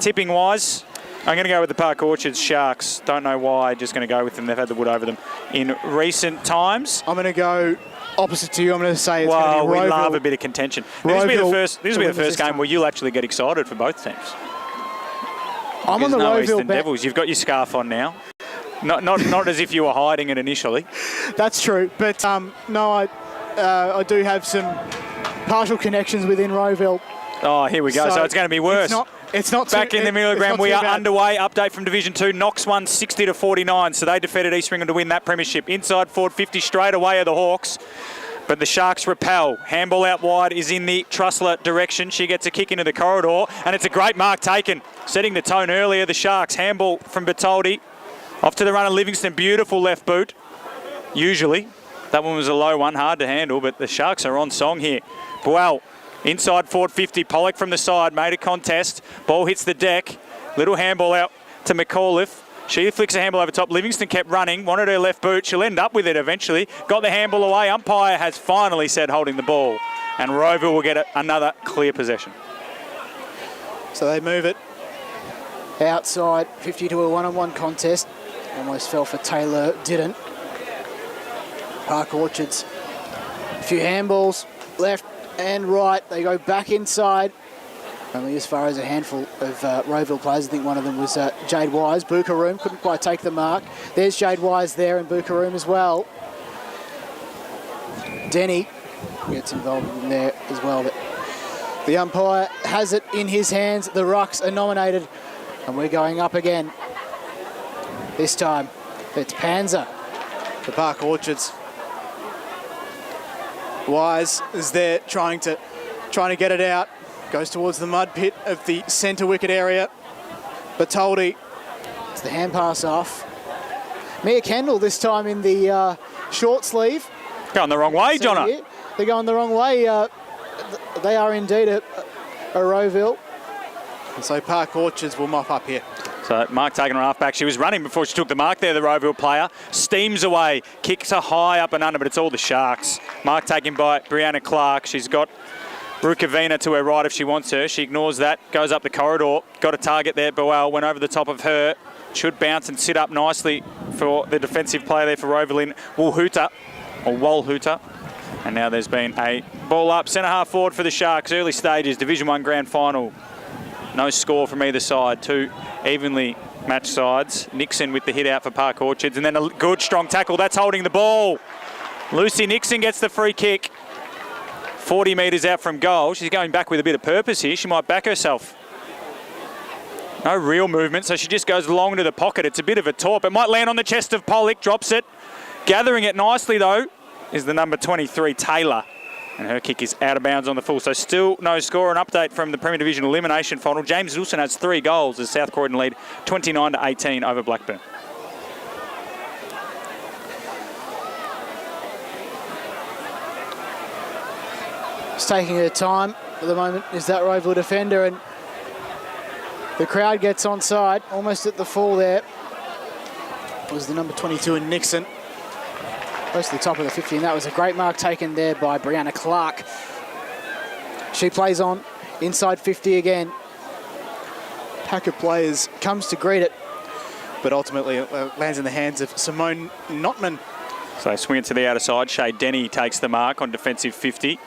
Tipping-wise, I'm going to go with the Park Orchards Sharks. Don't know why, just going to go with them. They've had the wood over them in recent times. I'm going to go opposite to you. I'm going to say it's going to be Rowville. We love a bit of contention. This will be the first game where you'll actually get excited for both teams. I'm on the no Rowville Eastern Devils. You've got your scarf on now. Not as if you were hiding it initially. That's true, but no, I do have some partial connections within Rowville. Oh, here we go. So it's going to be worse. It's not back in the middle of the ground. We are underway. Update from Division 2. Knox won 60-49, so they defeated East Ringwood to win that premiership. Inside forward 50 straight away are the Hawks. But the Sharks repel. Handball out wide is in the Trussler direction. She gets a kick into the corridor, and it's a great mark taken. Setting the tone earlier, the Sharks. Handball from Bertoldi. Off to the runner, Livingston. Beautiful left boot. Usually. That one was a low one, hard to handle, but the Sharks are on song here. Well, inside forward 50. Pollock from the side, made a contest. Ball hits the deck. Little handball out to McAuliffe. She flicks a handball over top. Livingston kept running, wanted her left boot. She'll end up with it eventually. Got the handball away. Umpire has finally said holding the ball. And Rowville will get another clear possession. So they move it Outside, 50 to a one-on-one contest. Almost fell for Taylor, didn't. Park Orchards, a few handballs, left and right. They go back inside. Only as far as a handful of Rowville players. I think one of them was Jade Wise. Bookaroom couldn't quite take the mark. There's Jade Wise there and Bookaroom as well. Denny gets involved in there as well. But the umpire has it in his hands. The Rucks are nominated and we're going up again. This time it's Panzer. The Park Orchards. Wise is there trying to get it out. Goes towards the mud pit of the centre wicket area. Bertoldi. It's the hand pass off. Mia Kendall this time in the short sleeve. Going the wrong way, Jono. They're going the wrong way. They are indeed a Rowville. And so Park Orchards will mop up here. So mark taken on half back. She was running before she took the mark there, the Rowville player. Steams away, kicks her high up and under, but it's all the Sharks. Mark taken by Brianna Clark. She's got Rukavina to her right if she wants her. She ignores that, goes up the corridor. Got a target there. Boel went over the top of her. Should bounce and sit up nicely for the defensive player there for Rowville in Walhooter. And now there's been a ball up. Centre half forward for the Sharks. Early stages, Division 1 Grand Final. No score from either side. Two evenly matched sides. Nixon with the hit out for Park Orchards. And then a good strong tackle. That's holding the ball. Lucy Nixon gets the free kick. 40 metres out from goal. She's going back with a bit of purpose here. She might back herself. No real movement, so she just goes long into the pocket. It's a bit of a torp. It might land on the chest of Pollock. Drops it. Gathering it nicely, though, is the number 23, Taylor. And her kick is out of bounds on the full. So still no score. An update from the Premier Division Elimination Final. James Wilson has 3 goals as South Croydon lead 29-18 over Blackburn. It's taking her time at the moment, is that Rowville defender, and the crowd gets onside, almost at the full there. It was the number 22 in Nixon. Close to the top of the 50, and that was a great mark taken there by Brianna Clark. She plays on, inside 50 again. Pack of players comes to greet it, but ultimately it lands in the hands of Simone Notman. So swing it to the outer side. Shay Denny takes the mark on defensive 50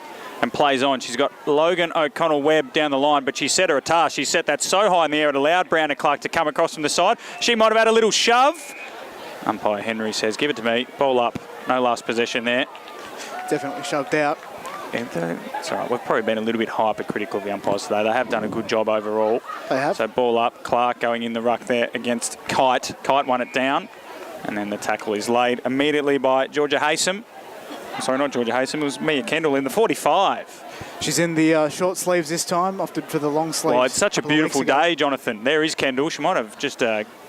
and plays on. She's got Logan O'Connell-Webb down the line, but she set her a task. She set that so high in the air it allowed Brianna Clark to come across from the side. She might have had a little shove. Umpire Henry says, give it to me. Ball up. No last possession there. Definitely shoved out. It's all right. We've probably been a little bit hypercritical of the umpires today. They have done a good job overall. They have. So ball up. Clark going in the ruck there against Kite. Kite won it down. And then the tackle is laid immediately by Georgia Haysom. Sorry, not Georgia Haysom. It was Mia Kendall in the 45. She's in the short sleeves this time, opted for the long sleeves. Well, it's such a beautiful day, Jonathan. There is Kendall. She might have just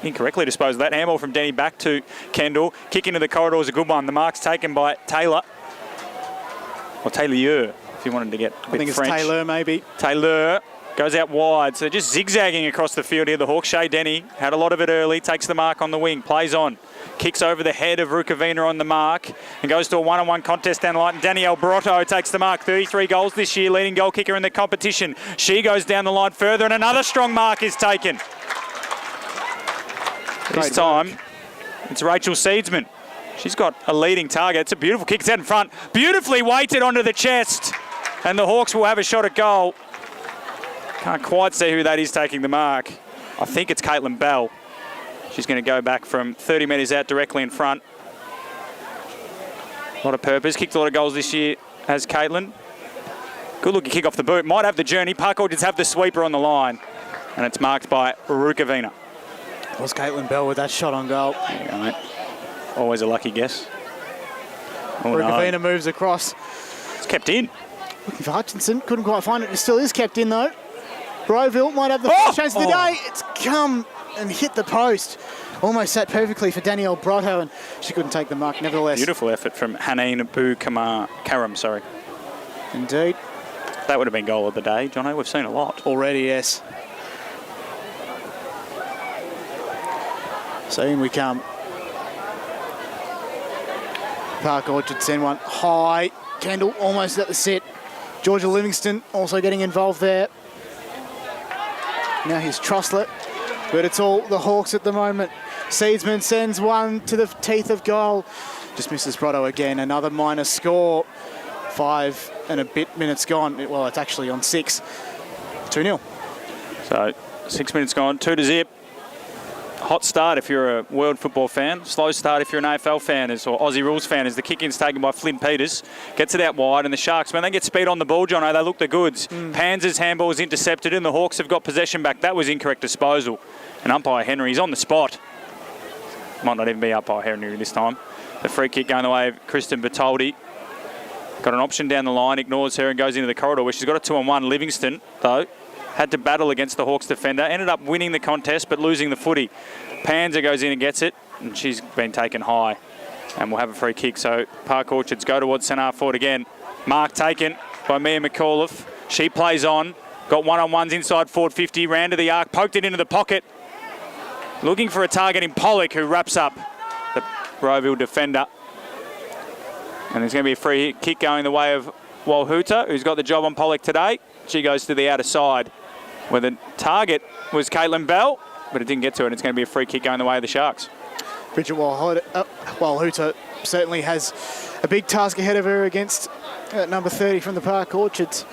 incorrectly disposed of that. Handball from Denny back to Kendall. Kick into the corridor is a good one. The mark's taken by Taylor. Or Taylor, if you wanted to get a bit I think it's French. Taylor, maybe. Taylor goes out wide. So just zigzagging across the field here. The Hawks. Shay Denny had a lot of it early. Takes the mark on the wing. Plays on. Kicks over the head of Rukavina on the mark and goes to a one-on-one contest down the line. Danielle Brotto takes the mark. 33 goals this year, leading goal kicker in the competition. She goes down the line further and another strong mark is taken. This time, it's Rachel Seedsman. She's got a leading target. It's a beautiful kick. It's out in front. Beautifully weighted onto the chest. And the Hawks will have a shot at goal. Can't quite see who that is taking the mark. I think it's Caitlin Bell. She's going to go back from 30 metres out directly in front. A lot of purpose. Kicked a lot of goals this year, has Caitlin. Good looking kick off the boot. Might have the journey. Park Orchards have the sweeper on the line. And it's marked by Rukavina. It was Caitlin Bell with that shot on goal. There you go, mate. Always a lucky guess. Oh, Rukavina no. moves across. It's kept in. Looking for Hutchinson. Couldn't quite find it. It still is kept in, though. Rowville might have the first chance of the day. It's come and hit the post. Almost sat perfectly for Danielle Brotto, and she couldn't take the mark nevertheless. Beautiful effort from Haneen Karam, sorry. Indeed. That would have been goal of the day, Jono. We've seen a lot. Already, yes. So in we come. Park Orchard send one high. Kendall almost at the set. Georgia Livingston also getting involved there. Now here's Trussler. But it's all the Hawks at the moment. Seedsman sends one to the teeth of goal. Just misses Brotto again. Another minus score. 5 and a bit minutes gone. Well, it's actually on 6. 2-0. So 6 minutes gone. 2-0. Hot start if you're a world football fan. Slow start if you're an AFL fan or Aussie rules fan as the kick-in's taken by Flynn Peters. Gets it out wide and the Sharks, when they get speed on the ball, Jono, they look the goods. Panzer's handball is intercepted and the Hawks have got possession back. That was incorrect disposal. And umpire Henry's on the spot. Might not even be umpire Henry this time. The free kick going the way of Kristen Bertoldi. Got an option down the line, ignores her and goes into the corridor where she's got a 2-on-1. Livingston, though, had to battle against the Hawks defender. Ended up winning the contest but losing the footy. Panzer goes in and gets it, and she's been taken high. And we'll have a free kick. So Park Orchards go towards centre half forward again. Mark taken by Mia McAuliffe. She plays on. Got one-on-ones inside forward 50. Ran to the arc, poked it into the pocket. Looking for a target in Pollock, who wraps up the Rowville defender. And there's going to be a free kick going the way of Walhuta, who's got the job on Pollock today. She goes to the outer side, where the target was Caitlin Bell, but it didn't get to it. It's going to be a free kick going the way of the Sharks. Bridget Walhuta certainly has a big task ahead of her against number 30 from the Park Orchards.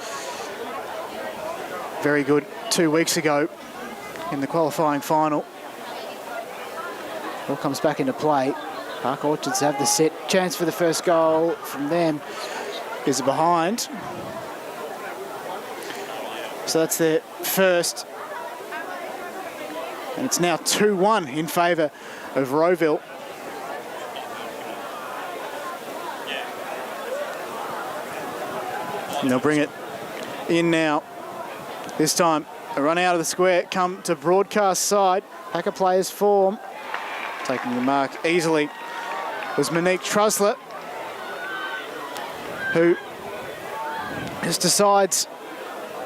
Very good 2 weeks ago in the qualifying final. All comes back into play. Park Orchards have the set. Chance for the first goal from them is behind. So that's their first. And it's now 2-1 in favour of Rowville. And they'll bring it in now. This time, a run out of the square, come to broadcast side. Packer players form. Taking the mark easily was Monique Trusler, who just decides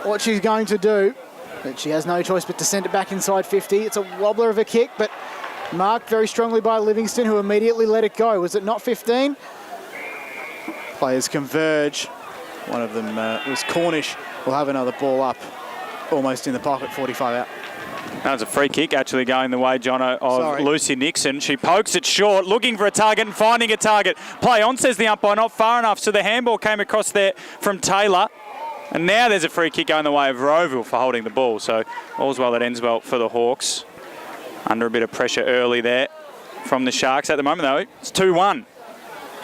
what she's going to do. But she has no choice but to send it back inside 50. It's a wobbler of a kick, but marked very strongly by Livingston, who immediately let it go. Was it not 15? Players converge. One of them was Cornish. Will have another ball up, almost in the pocket, 45 out. That was a free kick actually going the way, Jono, of Lucy Nixon. She pokes it short, looking for a target and finding a target. Play on, says the umpire, not far enough. So the handball came across there from Taylor. And now there's a free kick going the way of Rowville for holding the ball. So all's well that ends well for the Hawks. Under a bit of pressure early there from the Sharks. At the moment, though, it's 2-1.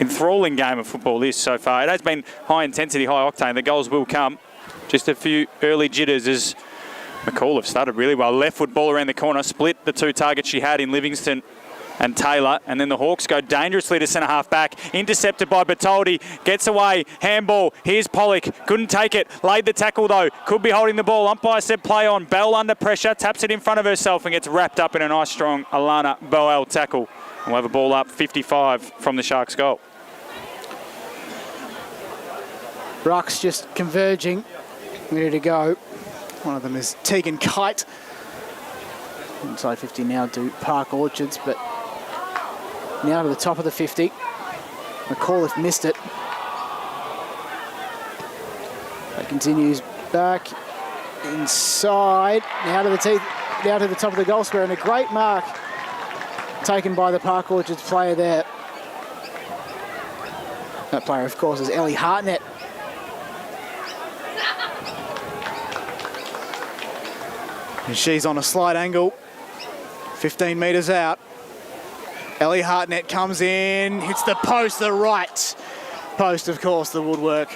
Enthralling game of football this so far. It has been high intensity, high octane. The goals will come. Just a few early jitters as McAuliffe started really well. Left foot ball around the corner, split the two targets she had in Livingston and Taylor, and then the Hawks go dangerously to centre half back, intercepted by Bertoldi, gets away, handball, here's Pollock, couldn't take it, laid the tackle though, could be holding the ball, umpire said play on, Bell under pressure, taps it in front of herself and gets wrapped up in a nice strong Alana Boel tackle. And we'll have a ball up 55 from the Sharks goal. Rucks just converging, ready to go. One of them is Tegan Kite. Inside 50 now to Park Orchards, but now to the top of the 50. McAuliffe missed it. That continues back inside. Now to the top of the goal square, and a great mark taken by the Park Orchards player there. That player, of course, is Ellie Hartnett. And she's on a slight angle, 15 metres out. Ellie Hartnett comes in, hits the post, the right post, of course, the woodwork.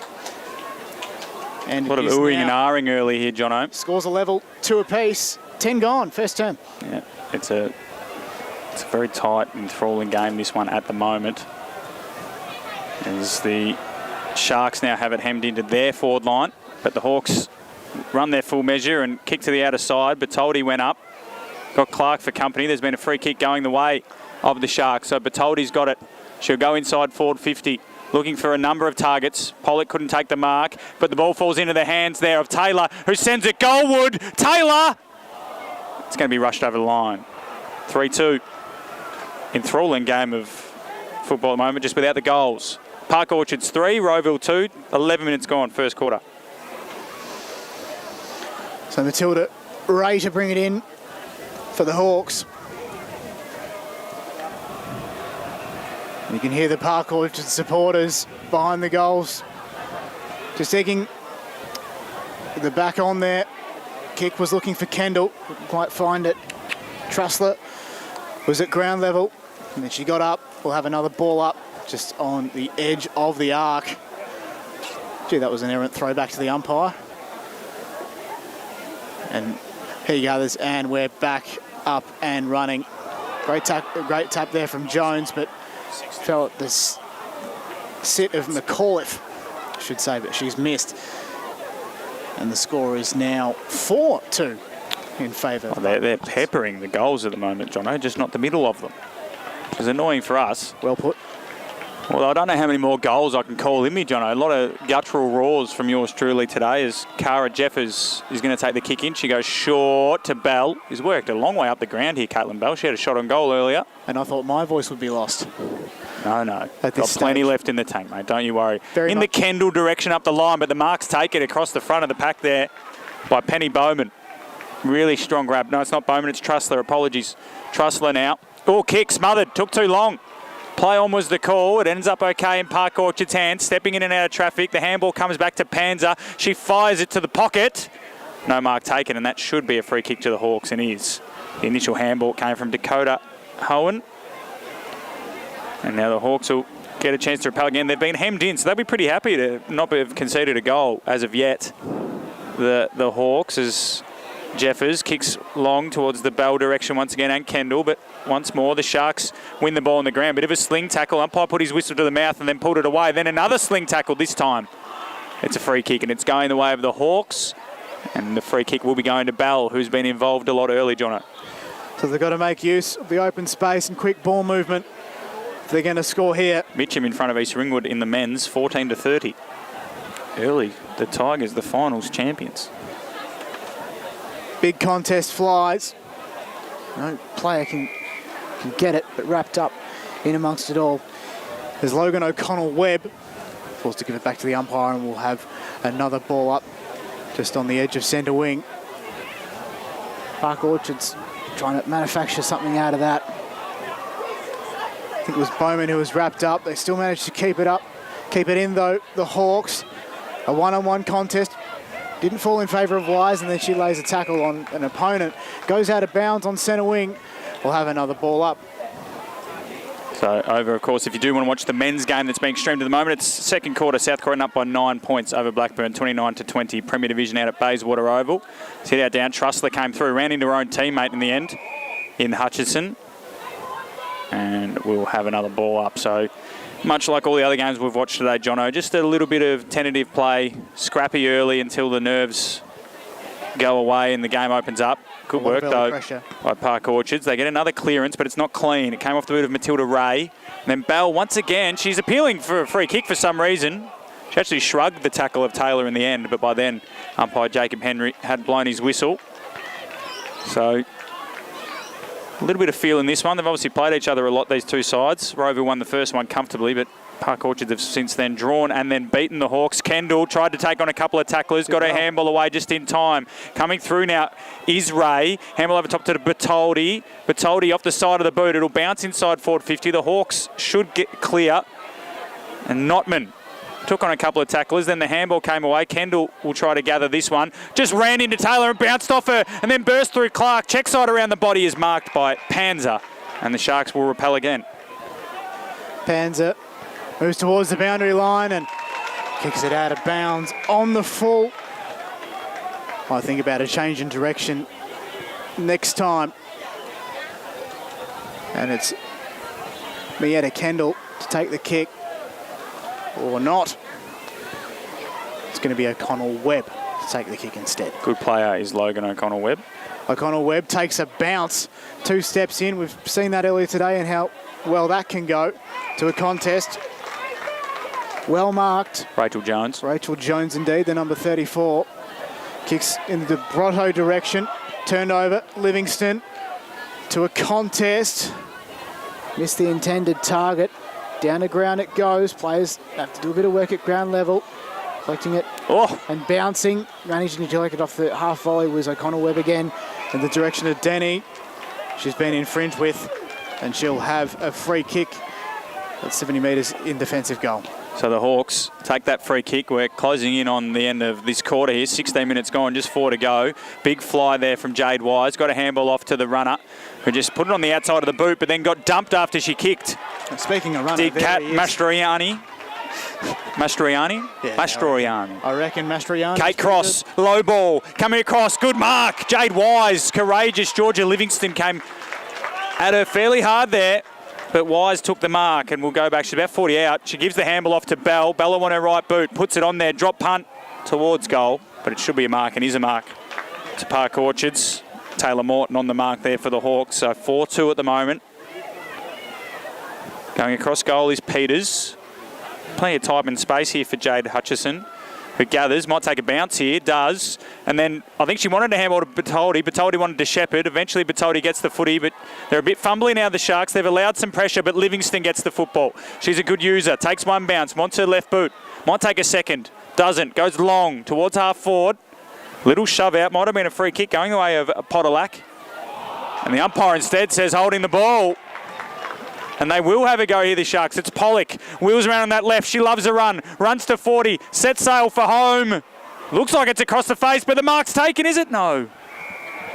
And a lot of oohing and ahhing early here, Jono. Scores a level, 2 apiece, 10 gone, first term. Yeah, it's a very tight, enthralling game, this one at the moment. As the Sharks now have it hemmed into their forward line, but the Hawks run their full measure and kick to the outer side. Bertoldi went up, got Clark for company. There's been a free kick going the way of the Sharks. So Bertoldi's got it. She'll go inside forward 50, looking for a number of targets. Pollock couldn't take the mark, but the ball falls into the hands there of Taylor, who sends it goalward. Taylor! It's going to be rushed over the line. 3-2. Enthralling game of football at the moment, just without the goals. Park Orchards 3, Rowville 2. 11 minutes gone, first quarter. So Matilda Ray to bring it in for the Hawks. And you can hear the Park Orchard supporters behind the goals. Just taking the back on there. Kick was looking for Kendall, couldn't quite find it. Trusler was at ground level, and then she got up. We'll have another ball up just on the edge of the arc. Gee, that was an errant throwback to the umpire. And here you go, and we're back up and running. Great tap there from Jones, but fell at this sit of McAuliffe, I should say, but she's missed. And the score is now 4-2 in favour. Oh, they're peppering the goals at the moment, Jono, just not the middle of them. Which is annoying for us. Well put. Well, I don't know how many more goals I can call in me, Jono. A lot of guttural roars from yours truly today as Cara Jeffers is going to take the kick in. She goes short to Bell. He's worked a long way up the ground here, Caitlin Bell. She had a shot on goal earlier. And I thought my voice would be lost. No. At Got this plenty stage. left in the tank, mate. Don't you worry. Very in the much. Kendall direction up the line, but the marks take it across the front of the pack there by Penny Bowman. Really strong grab. No, it's not Bowman, it's Trussler. Apologies. Trussler now. Oh, kick smothered. Took too long. Play on was the call. It ends up okay in Park Orchard's hands. Stepping in and out of traffic. The handball comes back to Panzer. She fires it to the pocket. No mark taken, and that should be a free kick to the Hawks, and is. The initial handball came from Dakota Hohen. And now the Hawks will get a chance to repel again. They've been hemmed in, so they'll be pretty happy to not have conceded a goal as of yet. The Hawks, as Jeffers kicks long towards the Bell direction once again, and Kendall, but once more the Sharks win the ball on the ground. Bit of a sling tackle. Umpire put his whistle to the mouth and then pulled it away. Then another sling tackle this time. It's a free kick, and it's going the way of the Hawks. And the free kick will be going to Bell, who's been involved a lot early, Jono. So they've got to make use of the open space and quick ball movement if they're going to score here. Mitcham in front of East Ringwood in the men's, 14-30. Early, the Tigers, the finals champions. Big contest flies. No player can get it, but wrapped up in amongst it all. There's Logan O'Connell-Webb, forced to give it back to the umpire, and we'll have another ball up just on the edge of centre wing. Park Orchard's trying to manufacture something out of that. I think it was Bowman who was wrapped up. They still managed to keep it up. Keep it in though, the Hawks. A one-on-one contest. Didn't fall in favour of Wise, and then she lays a tackle on an opponent. Goes out of bounds on centre wing. We'll have another ball up. So over, of course, if you do want to watch the men's game that's being streamed at the moment, it's second quarter, South Croydon up by 9 points over Blackburn, 29-20, Premier Division out at Bayswater Oval. See how down, Trussler came through, ran into her own teammate in the end, in Hutchison. And we'll have another ball up. So much like all the other games we've watched today, Jono, just a little bit of tentative play, scrappy early until the nerves go away and the game opens up. Good work, though, by Park Orchards. They get another clearance, but it's not clean. It came off the boot of Matilda Ray. And then Bell, once again, she's appealing for a free kick for some reason. She actually shrugged the tackle of Taylor in the end, but by then, umpire Jacob Henry had blown his whistle. So, a little bit of feel in this one. They've obviously played each other a lot, these two sides. Rowville won the first one comfortably, but Park Orchard have since then drawn and then beaten the Hawks. Kendall tried to take on a couple of tacklers, got her handball away just in time. Coming through now is Ray. Handball over top to Bertoldi. Bertoldi off the side of the boot. It'll bounce inside forward 50. The Hawks should get clear. And Notman took on a couple of tacklers. Then the handball came away. Kendall will try to gather this one. Just ran into Taylor and bounced off her and then burst through Clark. Check side around the body is marked by Panzer. And the Sharks will repel again. Panzer moves towards the boundary line and kicks it out of bounds on the full. I think about a change in direction next time. And it's Mietta Kendall to take the kick. Or not. It's going to be O'Connell-Webb to take the kick instead. Good player is Logan O'Connell-Webb. O'Connell-Webb takes a bounce. 2 steps in. We've seen that earlier today and how well that can go to a contest. Well marked. Rachel Jones. Rachel Jones indeed, the number 34. Kicks in the Brotto direction. Turned over. Livingston to a contest. Missed the intended target. Down the ground it goes. Players have to do a bit of work at ground level. Collecting it and bouncing. Managing to collect it off the half volley was O'Connell-Webb again in the direction of Denny. She's been infringed with and she'll have a free kick at 70 metres in defensive goal. So the Hawks take that free kick. We're closing in on the end of this quarter here. 16 minutes gone, just 4 to go. Big fly there from Jade Wise. Got a handball off to the runner, who just put it on the outside of the boot, but then got dumped after she kicked. And speaking of runner, Did Kat Mastroianni? Yeah, Mastroianni. I reckon Mastroianni. Kate Cross, low ball, coming across, good mark. Jade Wise, courageous. Georgia Livingston came at her fairly hard there. But Wise took the mark and will go back. She's about 40 out. She gives the handball off to Bell. Bella on her right boot, puts it on there, drop punt towards goal. But it should be a mark and is a mark to Park Orchards. Taylor Morton on the mark there for the Hawks. So 4-2 at the moment. Going across goal is Peters. Plenty of time and space here for Jade Hutchison. who gathers, might take a bounce here, does, and then I think she wanted to handball to Bertoldi. Bertoldi wanted to Shepherd. Eventually Bertoldi gets the footy, but they're a bit fumbly now, the Sharks. They've allowed some pressure, but Livingston gets the football. She's a good user, takes one bounce, wants her left boot, might take a second, doesn't, goes long towards half forward. Little shove out, might have been a free kick going the way of Podolak. And the umpire instead says holding the ball. And they will have a go here, the Sharks. It's Pollock. Wheels around on that left. She loves a run. Runs to 40. Sets sail for home. Looks like it's across the face, but the mark's taken, is it? No.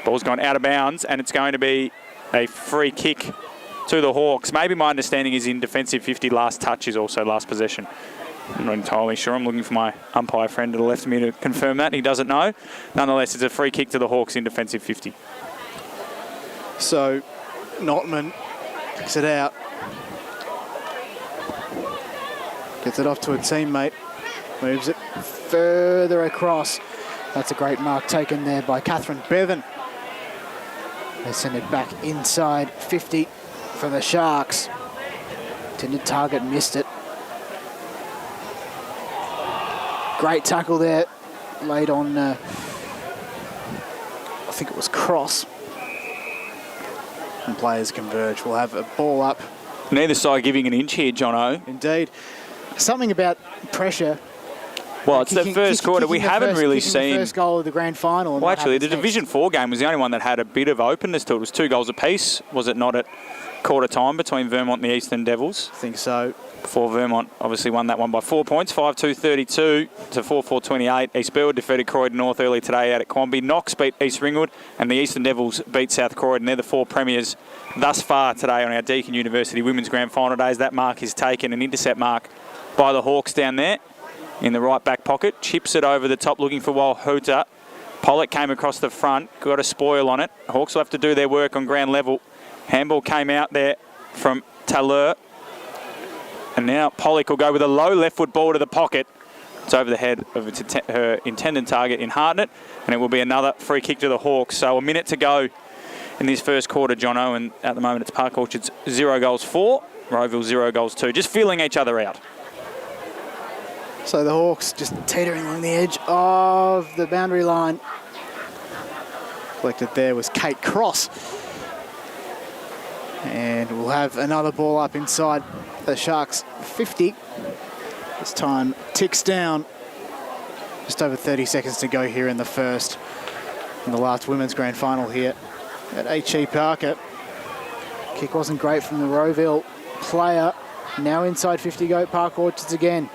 Ball's gone out of bounds, and it's going to be a free kick to the Hawks. Maybe my understanding is in defensive 50, last touch is also last possession. I'm not entirely sure. I'm looking for my umpire friend to the left of me to confirm that. He doesn't know. Nonetheless, it's a free kick to the Hawks in defensive 50. So, Notman kicks it out. Gets it off to a teammate. Moves it further across. That's a great mark taken there by Catherine Bevan. They send it back inside 50 for the Sharks. Intended target, missed it. Great tackle there. Laid on, I think it was Cross. And players converge. We'll have a ball up. Neither side giving an inch here, Jono. Indeed. Something about pressure. Well, it's the first quarter. We haven't really seen. The first goal of the grand final. Well, actually, the Division 4 game was the only one that had a bit of openness to it. It was 2 goals apiece, was it not, at quarter time between Vermont and the Eastern Devils? I think so. Before Vermont obviously won that one by 4 points, 5-2-32 to 4-4-28. East Burwood defeated Croydon North early today out at Quamby. Knox beat East Ringwood, and the Eastern Devils beat South Croydon. They're the 4 premiers thus far today on our Deakin University Women's Grand Final days. That mark is taken, an intercept mark by the Hawks down there in the right back pocket. Chips it over the top looking for Walhuta. Pollock came across the front, got a spoil on it. Hawks will have to do their work on ground level. Handball came out there from Talur. And now Pollock will go with a low left foot ball to the pocket. It's over the head of her intended target in Hartnett. And it will be another free kick to the Hawks. So a minute to go in this first quarter, Jono. And at the moment it's Park Orchards 0 goals 4, Rowville 0 goals 2. Just feeling each other out. So the Hawks just teetering along the edge of the boundary line. Collected there was Kate Cross. And we'll have another ball up inside the Sharks 50. This time ticks down. Just over 30 seconds to go here in the first. In the last women's grand final here at H.E Parker. Kick wasn't great from the Rowville player. Now inside 50 go Park Orchards again.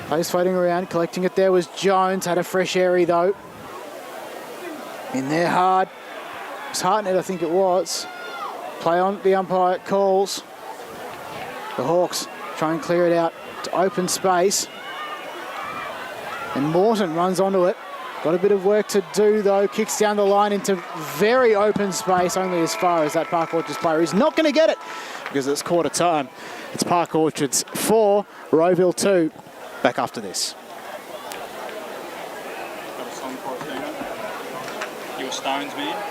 Plays floating around, collecting it there was Jones. Had a fresh airy though. In there hard. It was Hartnett, I think it was. Play on, the umpire calls. The Hawks try and clear it out to open space. And Morton runs onto it. Got a bit of work to do though. Kicks down the line into very open space, only as far as that Park Orchards player is not going to get it because it's quarter time. It's Park Orchards 4, Rowville 2. Back after this. Got a song for us, Dino? You a Stones man?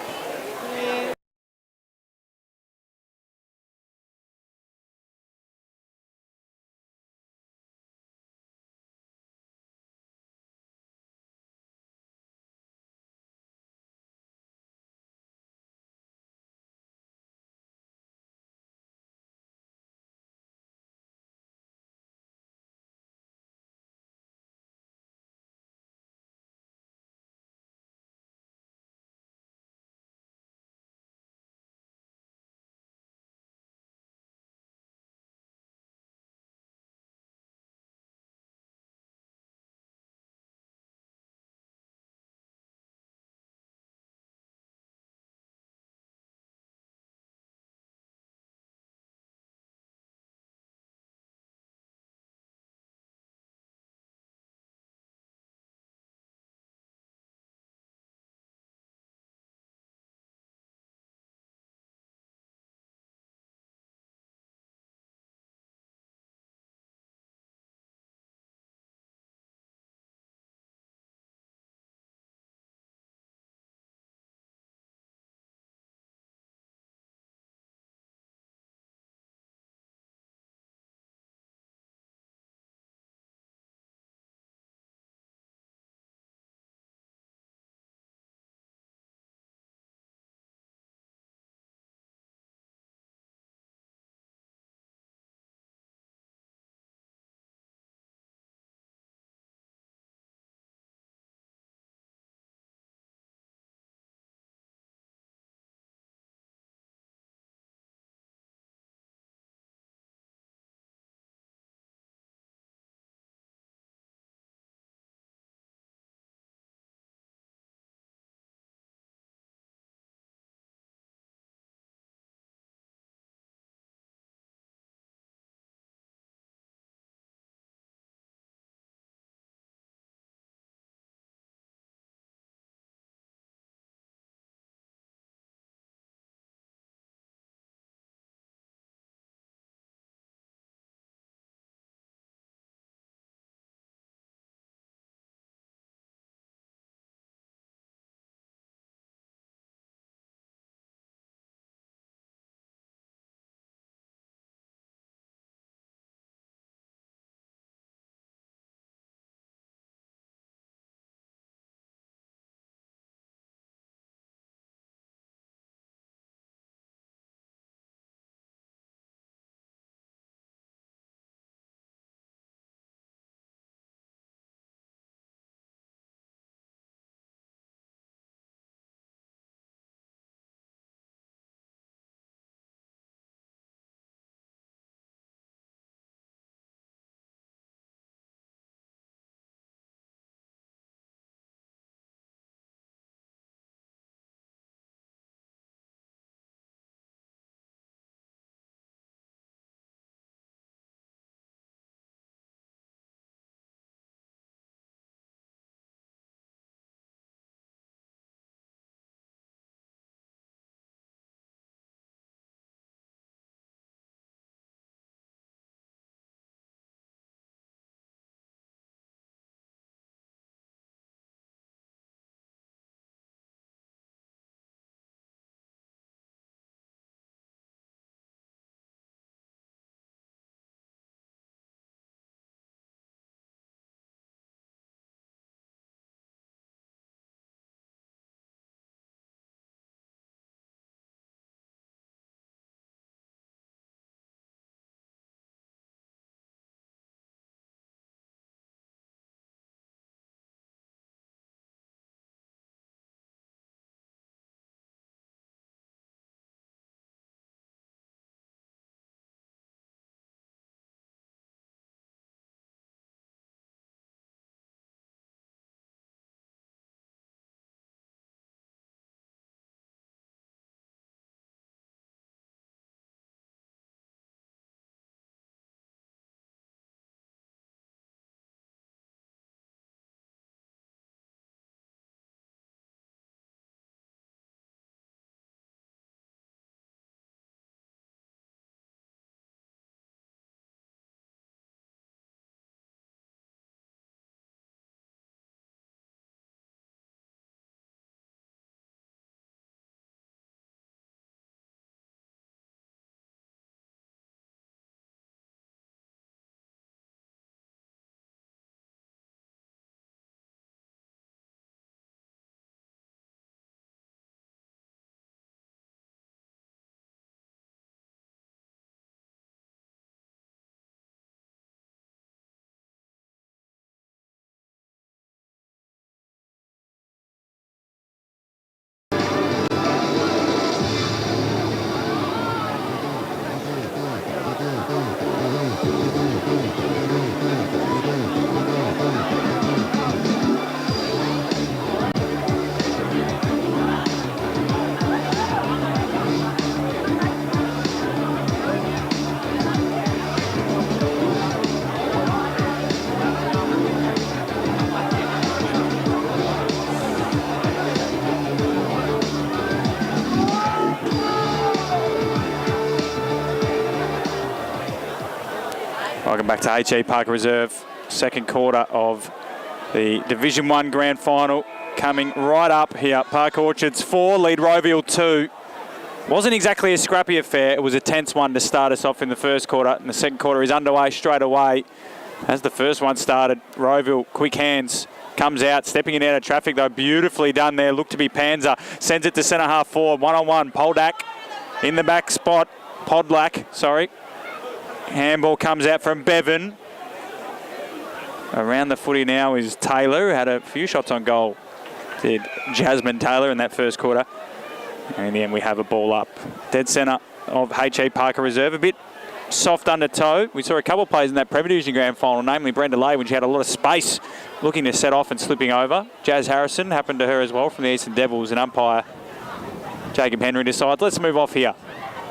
Welcome back to H.E Parker Reserve. Second quarter of the Division 1 Grand Final coming right up here. Park Orchards 4, lead Rowville 2. Wasn't exactly a scrappy affair. It was a tense one to start us off in the first quarter, and the second quarter is underway straight away. As the first one started, Rowville, quick hands, comes out, stepping in out of traffic though, beautifully done there. Looked to be Panzer, sends it to centre half forward, one-on-one. Poldak in the back spot, Handball comes out from Bevan. Around the footy now is Taylor, who had a few shots on goal. Did Jasmine Taylor in that first quarter. And in the end, we have a ball up. Dead centre of H.E Parker Reserve. A bit soft under toe. We saw a couple of players in that Premier Division Grand Final, namely Brenda Lay, when she had a lot of space looking to set off and slipping over. Jazz Harrison happened to her as well from the Eastern Devils, and umpire Jacob Henry decides, let's move off here.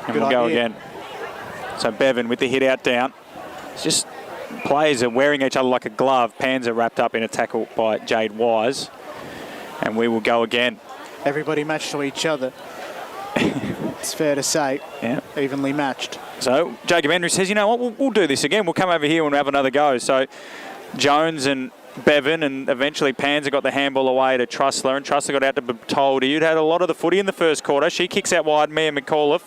And we'll go again. So Bevan with the hit out down. It's just players are wearing each other like a glove. Panzer wrapped up in a tackle by Jade Wise. And we will go again. Everybody matched to each other. It's fair to say. Yeah. Evenly matched. So Jacob Henry says, you know what, we'll do this again. We'll come over here and have another go. So Jones and Bevan, and eventually Panzer got the handball away to Trussler, and Trussler got out to Bertoldi, who'd had a lot of the footy in the first quarter. She kicks out wide. Mia McAuliffe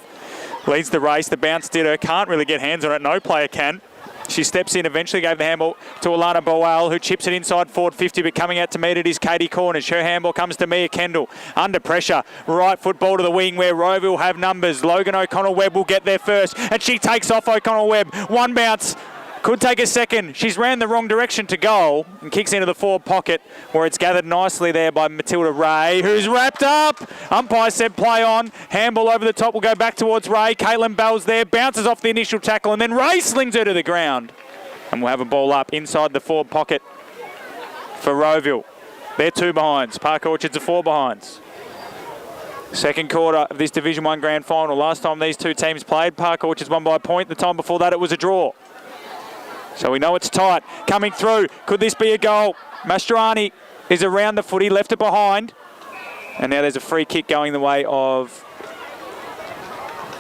leads the race. The bounce did her. Can't really get hands on it. No player can. She steps in, eventually gave the handball to Alana Boal, who chips it inside forward 50, but coming out to meet it is Katie Cornish. Her handball comes to Mia Kendall. Under pressure, right football to the wing where Rowville have numbers. Logan O'Connell-Webb will get there first, and she takes off O'Connell-Webb. One bounce. Could take a second. She's ran the wrong direction to goal and kicks into the forward pocket, where it's gathered nicely there by Matilda Ray, who's wrapped up. Umpire said play on. Handball over the top will go back towards Ray. Caitlin Bell's there, bounces off the initial tackle, and then Ray slings her to the ground. And we'll have a ball up inside the forward pocket for Rowville. They're 2 behinds. Park Orchards are 4 behinds. Second quarter of this Division 1 Grand Final. Last time these two teams played, Park Orchards won by a point. The time before that, it was a draw. So we know it's tight. Coming through. Could this be a goal? Mastrani is around the footy, left it behind. And now there's a free kick going the way of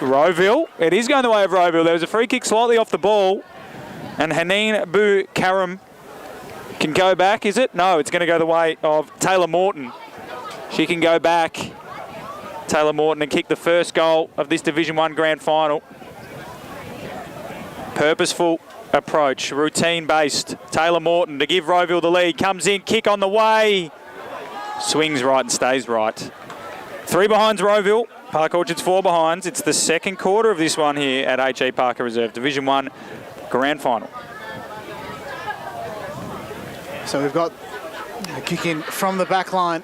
Rowville. It is going the way of Rowville. There was a free kick slightly off the ball. And Haneen Bu Karam can go back, is it? No, it's going to go the way of Taylor Morton. She can go back, Taylor Morton, and kick the first goal of this Division 1 Grand Final. Purposeful approach, routine-based. Taylor Morton to give Rowville the lead. Comes in, kick on the way. Swings right and stays right. 3 behinds Rowville. Park Orchards 4 behinds. It's the second quarter of this one here at H.E Parker Reserve, Division 1 Grand Final. So we've got a kick in from the back line.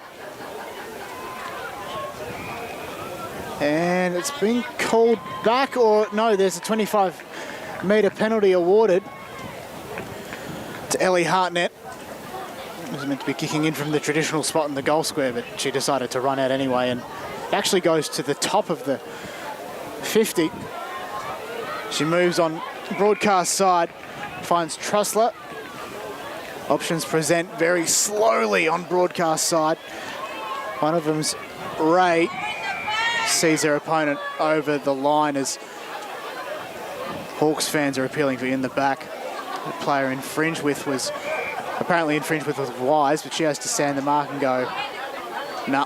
And it's been called back, or no, there's a 25-metre penalty awarded to Ellie Hartnett. It was meant to be kicking in from the traditional spot in the goal square, but she decided to run out anyway and actually goes to the top of the 50. She moves on broadcast side, finds Trussler. Options present very slowly on broadcast side. One of them's Ray. Sees their opponent over the line as Hawks fans are appealing for in the back. The player infringed with was apparently infringed with was Wise, but she has to stand the mark and go, nah,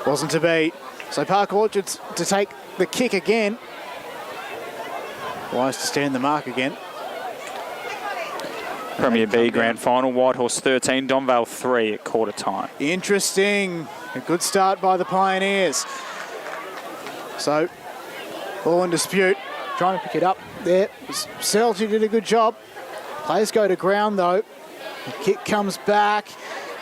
wasn't to be. So Park Orchards to take the kick again. Wise to stand the mark again. Premier B Grand Final, Whitehorse 13, Donvale 3 at quarter time. Interesting. A good start by the Pioneers. So, ball in dispute. Trying to pick it up there. Celtic did a good job. Players go to ground though. The kick comes back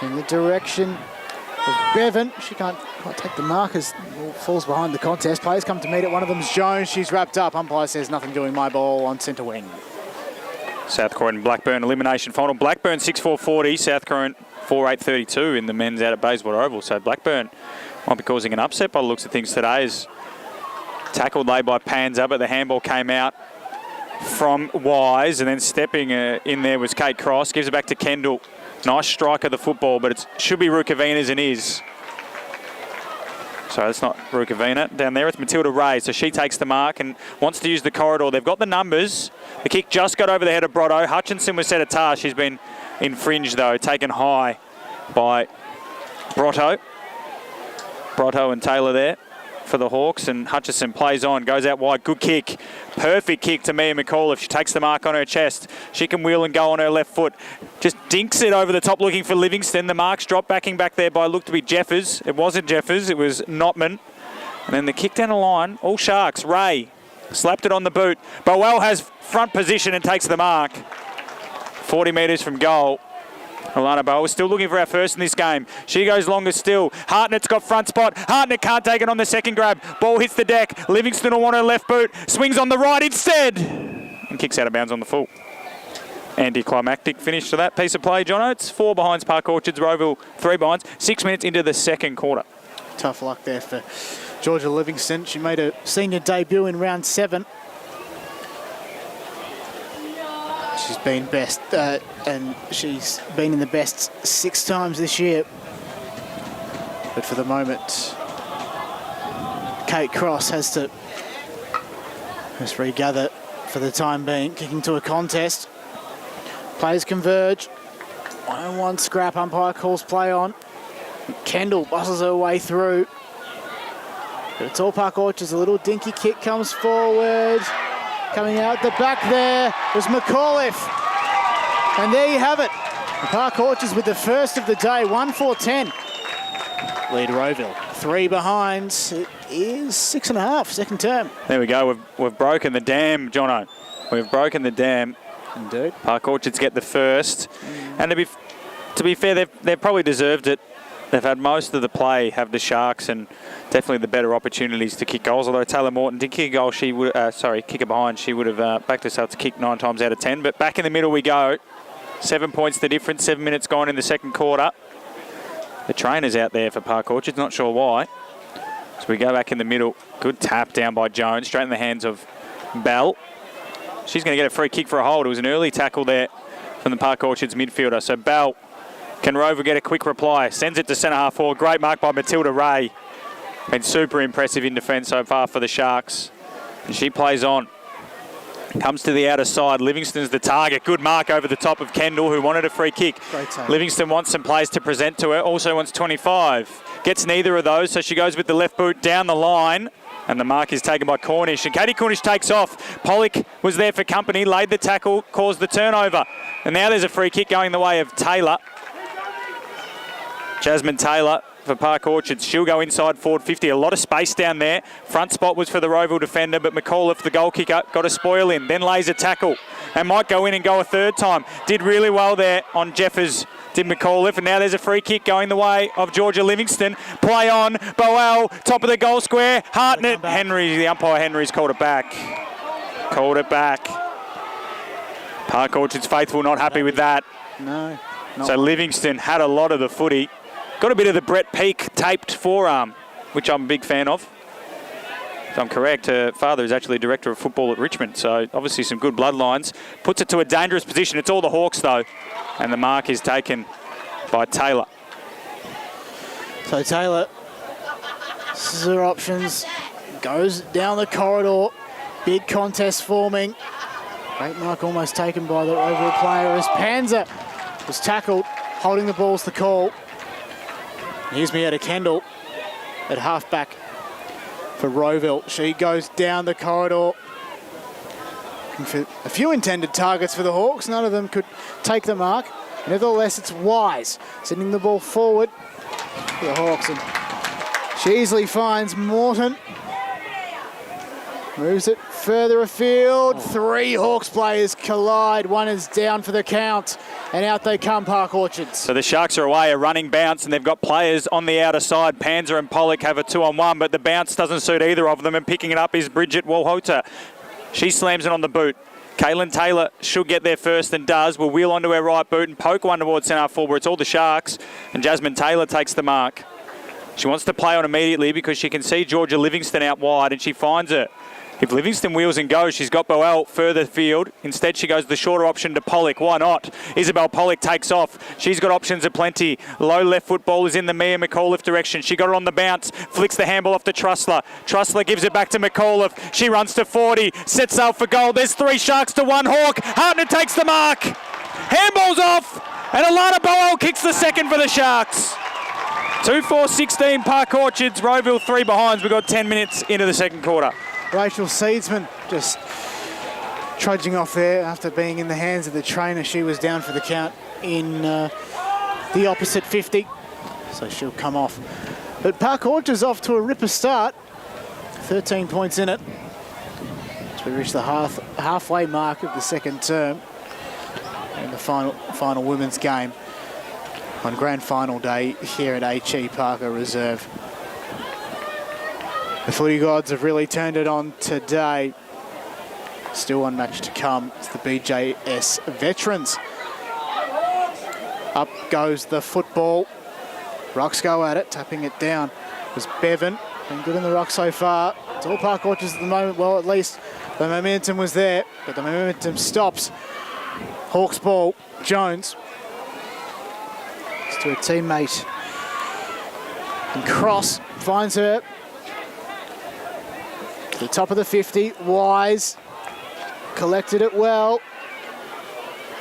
in the direction of Bevan. She can't quite take the mark as falls behind the contest. Players come to meet it. One of them's Jones. She's wrapped up. Umpire says nothing doing, my ball on centre wing. South Croydon Blackburn elimination final. Blackburn 6-4-40, South Croydon 4-8-32 in the men's out at Bayswater Oval. So Blackburn might be causing an upset by the looks of things today. As tackled late by Panzer, but the handball came out from Wise, and then stepping in there was Kate Cross. Gives it back to Kendall. Nice strike of the football, but it should be Rukavina's and is. So it's not Rukavina. Down there it's Matilda Ray. So she takes the mark and wants to use the corridor. They've got the numbers. The kick just got over the head of Brotto. Hutchinson was set a task. She's been infringed though, taken high by Brotto. Brotto and Taylor there for the Hawks, and Hutchison plays on, goes out wide, good kick. Perfect kick to Mia McCall. She takes the mark on her chest. She can wheel and go on her left foot. Just dinks it over the top looking for Livingston. The mark's dropped, backing back there by looked to be Jeffers. It wasn't Jeffers, it was Notman. And then the kick down the line, all Sharks. Ray slapped it on the boot. Boel has front position and takes the mark. 40 metres from goal. Alana Bowl was still looking for our first in this game. She goes longer still. Hartnett's got front spot. Hartnett can't take it on the second grab. Ball hits the deck. Livingston will want her left boot. Swings on the right instead. And kicks out of bounds on the full. Anticlimactic finish to that piece of play, John Oates. 4 behinds Park Orchards, Rowville 3 behinds. 6 minutes into the second quarter. Tough luck there for Georgia Livingston. She made a senior debut in round 7. She's been best, and she's been in the best 6 times this year. But for the moment, Kate Cross has to just regather for the time being. Kicking to a contest. Players converge. 1-on-1 scrap. Umpire calls play on. Kendall bustles her way through. But it's all Park Orchards. A little dinky kick comes forward. Coming out the back there was McAuliffe. And there you have it. The Park Orchards with the first of the day, 1-4-10. Lead Rowville. 3 behinds. It is 6.5, second term. There we go. We've broken the dam, Jono. We've broken the dam. Indeed. Park Orchards get the first. And to be fair, they've probably deserved it. They've had most of the play, have the Sharks, and definitely the better opportunities to kick goals. Although Taylor Morton did kick a goal, kick a behind, she would have backed herself to kick 9 times out of 10. But back in the middle we go. 7 points the difference, 7 minutes gone in the second quarter. The trainer's out there for Park Orchards, not sure why. So we go back in the middle. Good tap down by Jones, straight in the hands of Bell. She's going to get a free kick for a hold. It was an early tackle there from the Park Orchards midfielder. So Bell, can Rover get a quick reply? Sends it to centre half forward. Great mark by Matilda Ray. Been super impressive in defence so far for the Sharks. And she plays on. Comes to the outer side. Livingston's the target. Good mark over the top of Kendall, who wanted a free kick. Livingston wants some plays to present to her. Also wants 25. Gets neither of those, so she goes with the left boot down the line. And the mark is taken by Cornish. And Katie Cornish takes off. Pollock was there for company, laid the tackle, caused the turnover. And now there's a free kick going the way of Taylor. Jasmine Taylor for Park Orchards. She'll go inside forward 50. A lot of space down there. Front spot was for the Rowville defender, but McAuliffe, the goal kicker, got a spoil in. Then lays a tackle and might go in and go a third time. Did really well there on Jeffers, did McAuliffe. And now there's a free kick going the way of Georgia Livingston. Play on. Boel, top of the goal square. Hartnett. Henry, the umpire Henry's called it back. Called it back. Park Orchards faithful not happy with that. No. So Livingston had a lot of the footy. Got a bit of the Brett Peake taped forearm, which I'm a big fan of. If I'm correct, her father is actually director of football at Richmond, so obviously some good bloodlines. Puts it to a dangerous position. It's all the Hawks, though, and the mark is taken by Taylor. So Taylor, this is her options. Goes down the corridor. Big contest forming. Great mark almost taken by the Rowville player as Panzer was tackled. Holding the ball's the call. Here's Mietta Kendall at halfback for Rowville. She goes down the corridor. For a few intended targets for the Hawks. None of them could take the mark. Nevertheless, it's Wise sending the ball forward for the Hawks. And she easily finds Morton. Moves it further afield. 3 Hawks players collide. One is down for the count. And out they come, Park Orchards. So the Sharks are away, a running bounce, and they've got players on the outer side. Panzer and Pollock have a 2-on-1, but the bounce doesn't suit either of them, and picking it up is Bridget Walhota. She slams it on the boot. Kaylin Taylor should get there first and does. Will wheel onto her right boot and poke one towards centre forward. It's all the Sharks, and Jasmine Taylor takes the mark. She wants to play on immediately because she can see Georgia Livingston out wide, and she finds her. If Livingston wheels and goes, she's got Boel further field. Instead, she goes the shorter option to Pollock. Why not? Isabel Pollock takes off. She's got options aplenty. Low left foot ball is in the Mia McAuliffe direction. She got it on the bounce. Flicks the handball off to Trussler. Trussler gives it back to McAuliffe. She runs to 40. Sets sail for goal. There's 3 Sharks to 1 Hawk. Hartnett takes the mark. Handball's off. And Alana Boel kicks the second for the Sharks. 2-4-16 Park Orchards. Rowville 3 behinds. We've got 10 minutes into the second quarter. Rachel Seedsman just trudging off there after being in the hands of the trainer. She was down for the count in the opposite 50, so she'll come off. But Park Orchards off to a ripper start. 13 points in it as we reach the halfway mark of the second term in the final women's game on grand final day here at H.E Parker Reserve. The footy gods have really turned it on today. Still one match to come. It's the BJS veterans. Up goes the football. Rocks go at it, tapping it down. It was Bevan. Been good in the rock so far. It's all Park Orchards at the moment. Well, at least the momentum was there, but the momentum stops. Hawks ball. Jones. It's to a teammate. And Cross finds her. To the top of the 50, Wise collected it well.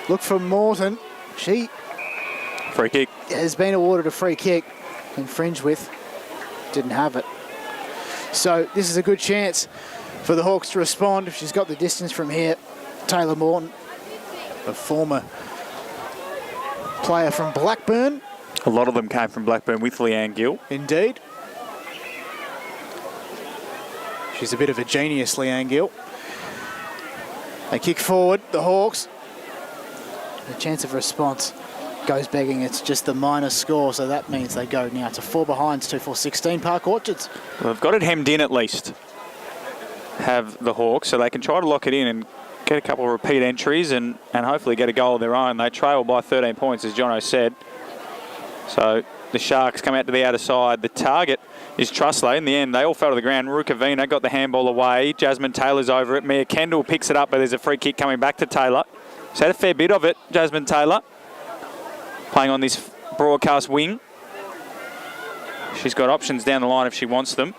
Look for Morton. She Free kick. has been awarded a free kick. Infringed with. Didn't have it. So this is a good chance for the Hawks to respond if she's got the distance from here. Taylor Morton, a former player from Blackburn. A lot of them came from Blackburn with Leanne Gill. Indeed. She's a bit of a genius, Leanne Gill. They kick forward, the Hawks. The chance of response goes begging. It's just the minus score, so that means they go now to 4 behinds, 2-4-16 Park Orchards. Well, they've got it hemmed in at least, have the Hawks, so they can try to lock it in and get a couple of repeat entries and hopefully get a goal of their own. They trail by 13 points, as Jono said. So the Sharks come out to the outer side. The target is Trussler. In the end, they all fell to the ground. Rukavina got the handball away. Jasmine Taylor's over it. Mia Kendall picks it up, but there's a free kick coming back to Taylor. She's had a fair bit of it, Jasmine Taylor, playing on this broadcast wing. She's got options down the line if she wants them.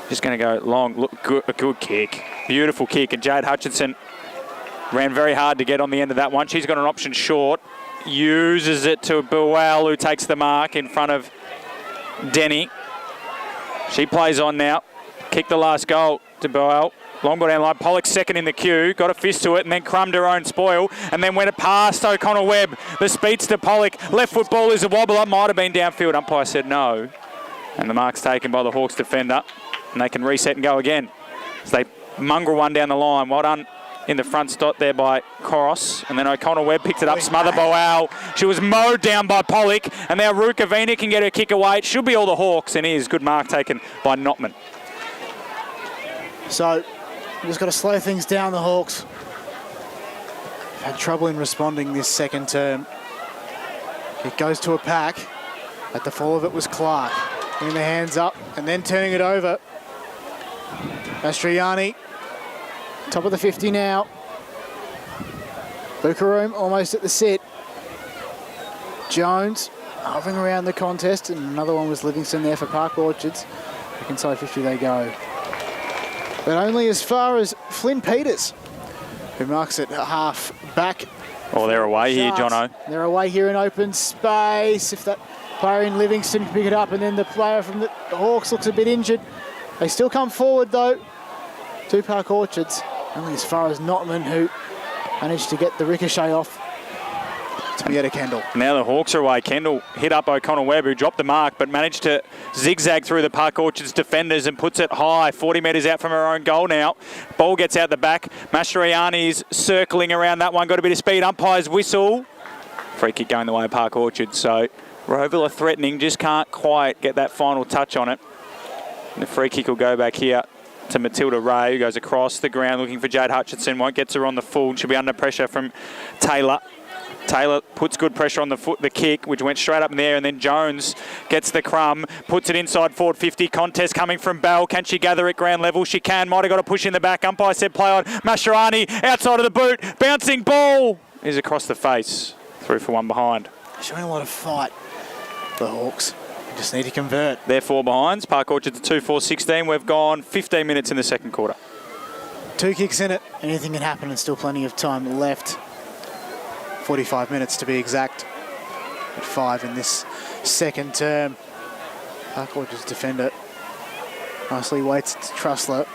Just going to go long. Look, a good kick. Beautiful kick. And Jade Hutchinson ran very hard to get on the end of that one. She's got an option short. Uses it to Boel, who takes the mark in front of Denny. She plays on now. Kick the last goal to Boel. Long ball down the line. Pollock second in the queue. Got a fist to it and then crumbed her own spoil. And then went past O'Connor Webb. The speedster Pollock. Left foot ball is a wobbler. Might have been downfield. Umpire said no. And the mark's taken by the Hawks defender. And they can reset and go again. So they mongrel one down the line. Well done in the front stop there by Cross. And then O'Connor Webb picked it up. Smother Boal. She was mowed down by Pollock. And now Rukavina can get her kick away. It should be all the Hawks. And here's good mark taken by Notman. So just got to slow things down, the Hawks. Had trouble in responding this second term. It goes to a pack. At the fall of it was Clark. Putting the hands up and then turning it over. Mastriani. Top of the 50 now. Bukaroom almost at the sit. Jones hovering around the contest, and another one was Livingston there for Park Orchards. Back inside 50 they go. But only as far as Flynn Peters, who marks it half back. Oh, they're away here, Jono. They're away here in open space. If that player in Livingston can pick it up, and then the player from the Hawks looks a bit injured. They still come forward though to Park Orchards. Only as far as Notman, who managed to get the ricochet off to Mietta Kendall. Now the Hawks are away. Kendall hit up O'Connor Webb, who dropped the mark, but managed to zigzag through the Park Orchards defenders and puts it high, 40 metres out from her own goal now. Ball gets out the back. Mastroianni's circling around that one. Got a bit of speed. Umpire's whistle. Free kick going the way of Park Orchards. So Rowville are threatening, just can't quite get that final touch on it. And the free kick will go back here to Matilda Ray, who goes across the ground looking for Jade Hutchinson. Won't get her on the full. She'll be under pressure from Taylor. Taylor puts good pressure on the kick, which went straight up in the air, and then Jones gets the crumb, puts it inside forward 50. Contest coming from Bell. Can she gather at ground level? She can. Might have got a push in the back. Umpire said play on. Mascherani outside of the boot. Bouncing ball is across the face. 3 for 1 behind. Showing a lot of fight, the Hawks. Just need to convert. They're 4 behinds. Park Orchard's 2-4-16. We've gone 15 minutes in the second quarter. 2 kicks in it. Anything can happen and still plenty of time left. 45 minutes to be exact. At 5 in this second term. Park Orchard's defender nicely waits to Trussler.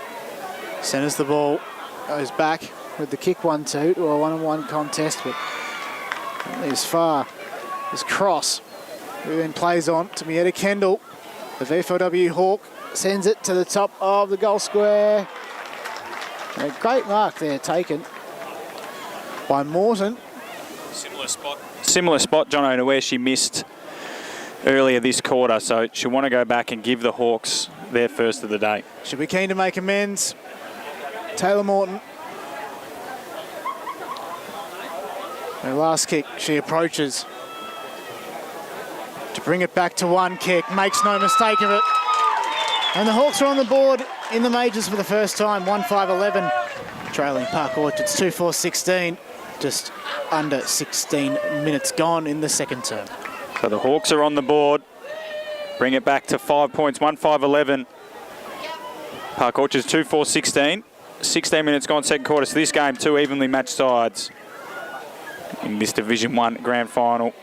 Centres the ball. Goes back with the kick 1-2 to a 1-on-1 contest, but only as far as Cross, who then plays on to Mietta Kendall. The V4W Hawk sends it to the top of the goal square. And a great mark there taken by Morton. Similar spot, Jono, to where she missed earlier this quarter. So she'll want to go back and give the Hawks their first of the day. She'll be keen to make amends. Taylor Morton. Her last kick, she approaches to bring it back to 1 kick. Makes no mistake of it. And the Hawks are on the board in the majors for the first time. 1-5-11. Trailing Park Orchards 2-4-16. Just under 16 minutes gone in the second term. So the Hawks are on the board. Bring it back to 5 points. 1-5-11. Park Orchards 2-4-16. 16 minutes gone second quarter. So this game, 2 evenly matched sides in this Division 1 grand final.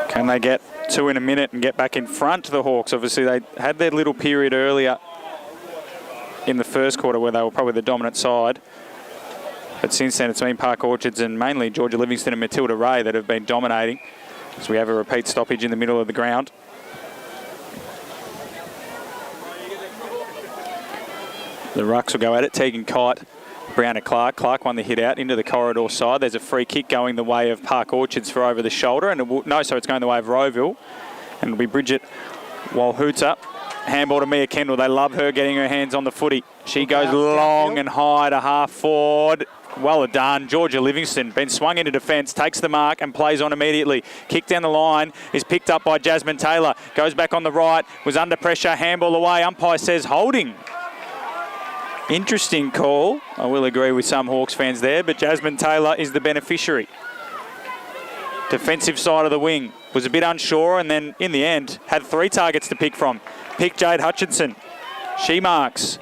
Can they get 2 in a minute and get back in front of the Hawks? Obviously, they had their little period earlier in the first quarter where they were probably the dominant side. But since then, it's been Park Orchards and mainly Georgia Livingston and Matilda Ray that have been dominating. So we have a repeat stoppage in the middle of the ground. The Rucks will go at it. Tegan Kite, Brown and Clark. Clark won the hit out into the corridor side. There's a free kick going the way of Park Orchards for over the shoulder. And it's going the way of Rowville. And it'll be Bridget Walhuta. Handball to Mia Kendall. They love her getting her hands on the footy. She goes long and high to half forward. Well done. Georgia Livingston been swung into defence, takes the mark and plays on immediately. Kick down the line is picked up by Jasmine Taylor. Goes back on the right, was under pressure, handball away. Umpire says holding. Interesting call. I will agree with some Hawks fans there, but Jasmine Taylor is the beneficiary. Defensive side of the wing. Was a bit unsure and then in the end had 3 targets to pick from. Pick Jade Hutchinson. She marks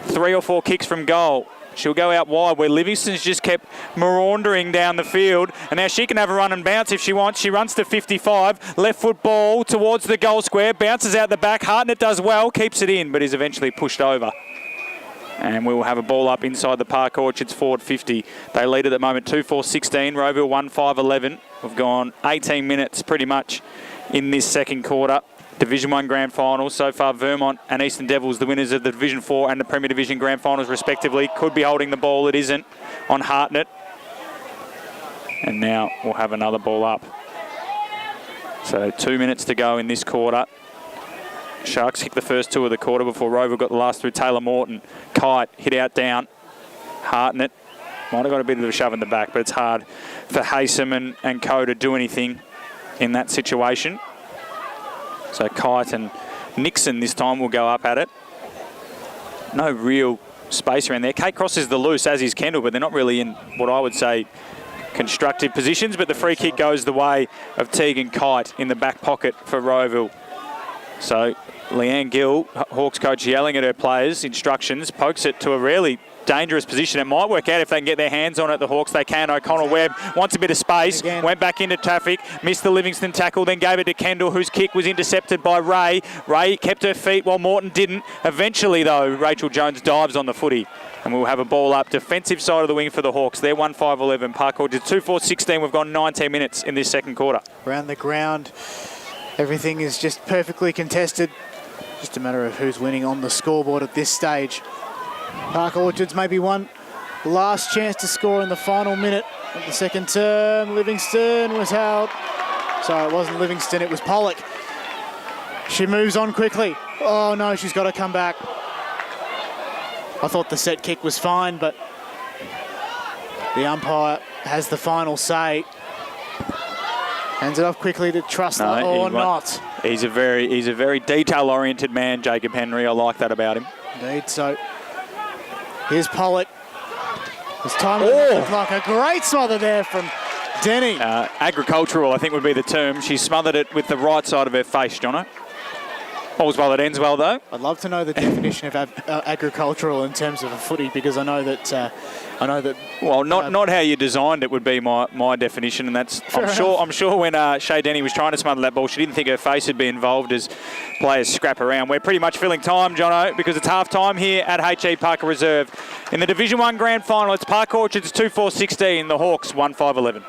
3 or 4 kicks from goal. She'll go out wide where Livingston's just kept maundering down the field. And now she can have a run and bounce if she wants. She runs to 55. Left foot ball towards the goal square. Bounces out the back. Hartnett does well. Keeps it in but is eventually pushed over. And we will have a ball up inside the Park Orchards forward 50. They lead at the moment 2-4-16. Rowville 1-5-11. We've gone 18 minutes pretty much in this second quarter. Division 1 Grand Finals. So far, Vermont and Eastern Devils, the winners of the Division 4 and the Premier Division Grand Finals, respectively. Could be holding the ball. It isn't on Hartnett. And now we'll have another ball up. So 2 minutes to go in this quarter. Sharks kicked the first 2 of the quarter before Rowville got the last through. Taylor Morton. Kite hit out down. Hartnett might have got a bit of a shove in the back, but it's hard for Haysom and co to do anything in that situation. So Kite and Nixon this time will go up at it. No real space around there. Kate Cross is the loose, as is Kendall, but they're not really in what I would say constructive positions. But the free kick goes the way of Tegan Kite in the back pocket for Rowville. So Leanne Gill, Hawks coach, yelling at her players, instructions, pokes it to a really dangerous position. It might work out if they can get their hands on it, the Hawks. They can. O'Connell Webb wants a bit of space, went back into traffic, missed the Livingston tackle, then gave it to Kendall, whose kick was intercepted by Ray. Ray kept her feet while Morton didn't. Eventually, though, Rachel Jones dives on the footy. And we'll have a ball up. Defensive side of the wing for the Hawks. They're 1-5-11. Park Orchard 2-4-16. We've gone 19 minutes in this second quarter. Around the ground, everything is just perfectly contested. Just a matter of who's winning on the scoreboard at this stage. Park Orchards maybe one last chance to score in the final minute of the second term. Livingston was held. Sorry, it wasn't Livingston, it was Pollock. She moves on quickly. Oh no, she's got to come back. I thought the set kick was fine, but The umpire has the final say. Hands it off quickly to Trustler or not. He's a very detail-oriented man, Jacob Henry. I like that about him. Indeed. So here's Pollock. His time looked like a great smother there from Denny. Agricultural, I think, would be the term. She smothered it with the right side of her face, Jono. All's well that ends well, though. I'd love to know the definition of agricultural in terms of a footy, because I know that. Well, not how you designed it would be my definition, and that's I'm sure when Shay Denny was trying to smother that ball, she didn't think her face would be involved as players scrap around. We're pretty much filling time, Jono, because it's half time here at H.E Parker Reserve in the Division 1 Grand Final. It's Park Orchards 2-4-16, the Hawks 1-5-11.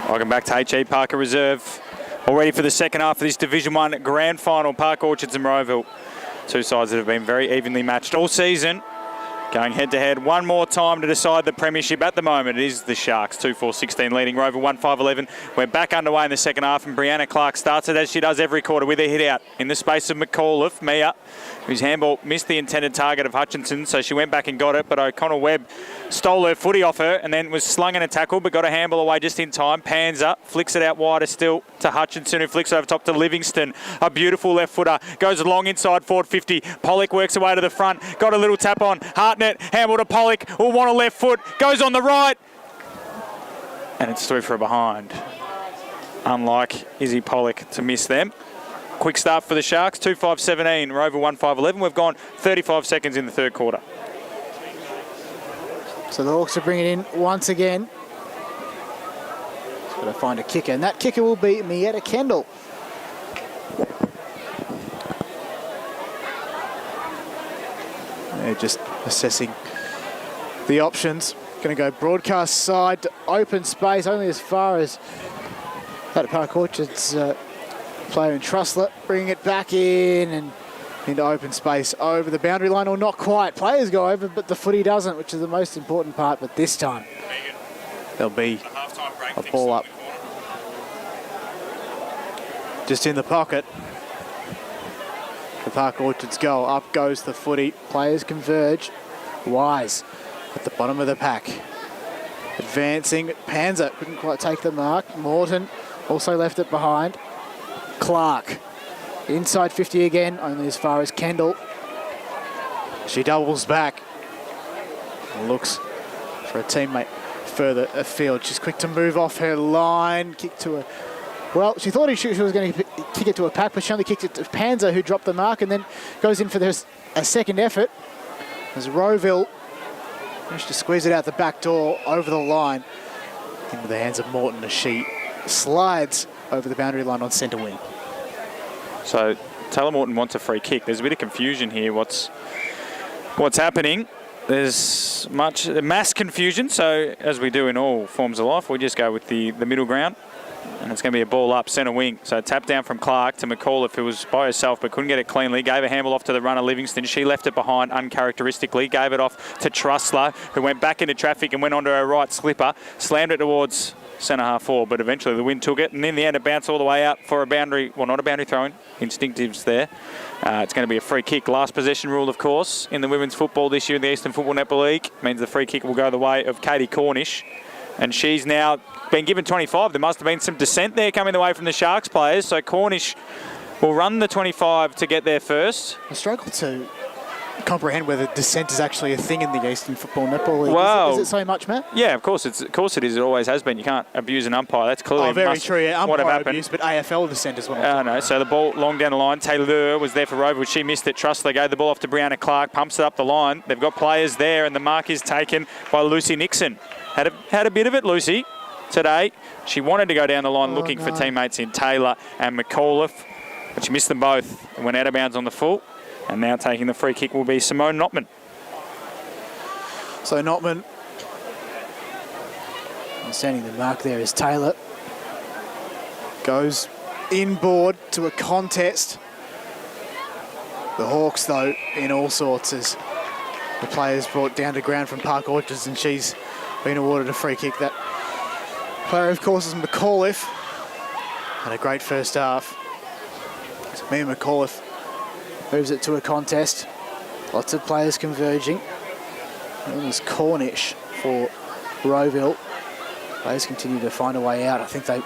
Welcome back to H.E Parker Reserve. All ready for the second half of this Division 1 Grand Final. Park Orchards and Rowville. Two sides that have been very evenly matched all season. Going head-to-head one more time to decide the premiership. At the moment, it is the Sharks, 2-4-16 leading Rowville 1-5-11. We're back underway in the second half, and Brianna Clark starts it as she does every quarter with a hit out in the space of McAuliffe. Mia, whose handball missed the intended target of Hutchinson, so she went back and got it, but O'Connell Webb stole her footy off her and then was slung in a tackle, but got a handball away just in time. Panzer flicks it out wider still to Hutchinson, who flicks over top to Livingston. A beautiful left footer, goes long inside forward 50. Pollock works away to the front, got a little tap on. Hartnett, handball to Pollock, will want a left foot, goes on the right, and it's through for a behind. Unlike Izzy Pollock to miss them. Quick start for the Sharks, 2-5-17, Rowville 1-5-11. We've gone 35 seconds in the third quarter. So the Hawks are bringing in once again. Just got to find a kicker, and that kicker will be Mietta Kendall. They're just assessing the options. Going to go broadcast side to open space, only as far as that Park Orchards player in Trussler, bringing it back in and into open space over the boundary line, or not quite. Players go over, but the footy doesn't, which is the most important part. But this time, there'll be a ball up. Just in the pocket. The Park Orchards goal. Up goes the footy. Players converge. Wise at the bottom of the pack. Advancing. Panzer couldn't quite take the mark. Morton also left it behind. Clark. Inside 50 again, only as far as Kendall. She doubles back. And looks for a teammate further afield. She's quick to move off her line. Kick to a... Well, she thought she was going to kick it to a pack, but she only kicked it to Panzer, who dropped the mark, and then goes in for a second effort. As Rowville managed to squeeze it out the back door over the line into the hands of Morton as she slides over the boundary line on centre wing. So Taylor Morton wants a free kick. There's a bit of confusion here. What's happening? There's mass confusion. So as we do in all forms of life, we just go with the middle ground. And it's going to be a ball up centre wing. So tap down from Clark to McAuliffe, who was by herself but couldn't get it cleanly. Gave a handball off to the runner, Livingston. She left it behind uncharacteristically. Gave it off to Trussler, who went back into traffic and went onto her right slipper. Slammed it towards centre half forward, but eventually the wind took it. And in the end, it bounced all the way out for a boundary. Well, not a boundary throw-in. Instinctives there. It's going to be a free kick. Last possession rule, of course, in the women's football this year in the Eastern Football Netball League. Means the free kick will go the way of Katie Cornish. And she's now been given 25. There must have been some dissent there coming the way from the Sharks players. So Cornish will run the 25 to get there first. I struggle to comprehend whether dissent is actually a thing in the Eastern Football Netball League. Well, is it so much, Matt? Yeah, of course it is. It always has been. You can't abuse an umpire. That's clearly very true. Yeah, what umpire happened. abuse, but AFL dissent is what I'm talking about. So the ball long down the line. Taylor was there for Rowville. She missed it. Trussler gave the ball off to Brianna Clark. Pumps it up the line. They've got players there, and the mark is taken by Lucy Nixon. Had a bit of it, Lucy, today. She wanted to go down the line looking for teammates in Taylor and McAuliffe, but she missed them both and went out of bounds on the full. And now taking the free kick will be Simone Notman. So Notman, Standing the mark there is Taylor. goes inboard to a contest. The Hawks, though, in all sorts as the players brought down to ground from Park Orchards, and she's been awarded a free kick. That player, of course, is McAuliffe. Had a great first half. So Mia McAuliffe moves it to a contest. Lots of players converging. And there's Cornish for Rowville. Players continue to find a way out. I think they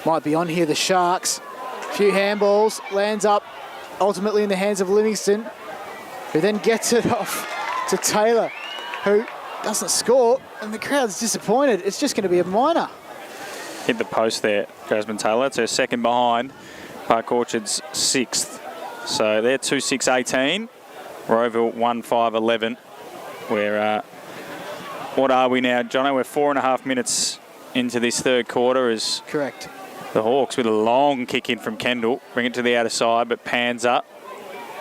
might be on here, the Sharks. A few handballs, lands up ultimately in the hands of Livingston. who then gets it off to Taylor, who doesn't score, and the crowd's disappointed. It's just going to be a minor. Hit the post there, Jasmine Taylor. It's her second behind. Park Orchard's 6th. So they're 2-6-18. Rowville 1-5-11. We're, what are we now, Jono? We're 4.5 minutes into this third quarter as Correct. the Hawks with a long kick in from Kendall. Bring it to the outer side, but Panzer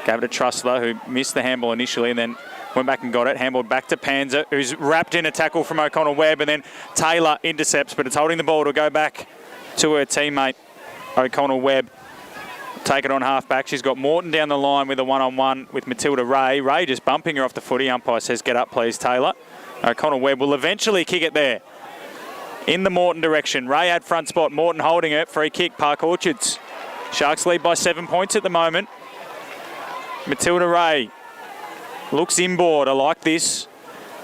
gave it to Trussler, who missed the handball initially and then went back and got it. Handballed back to Panzer, who's wrapped in a tackle from O'Connell-Webb, and then Taylor intercepts, but it's holding the ball to go back to her teammate, O'Connell-Webb. Take it on half-back. She's got Morton down the line with a one-on-one with Matilda Ray. Ray just bumping her off the footy. Umpire says, get up, please, Taylor. O'Connell-Webb will eventually kick it there. In the Morton direction. Ray had front spot. Morton holding it. Free kick, Park Orchards. Sharks lead by 7 points at the moment. Matilda Ray looks inboard. I like this.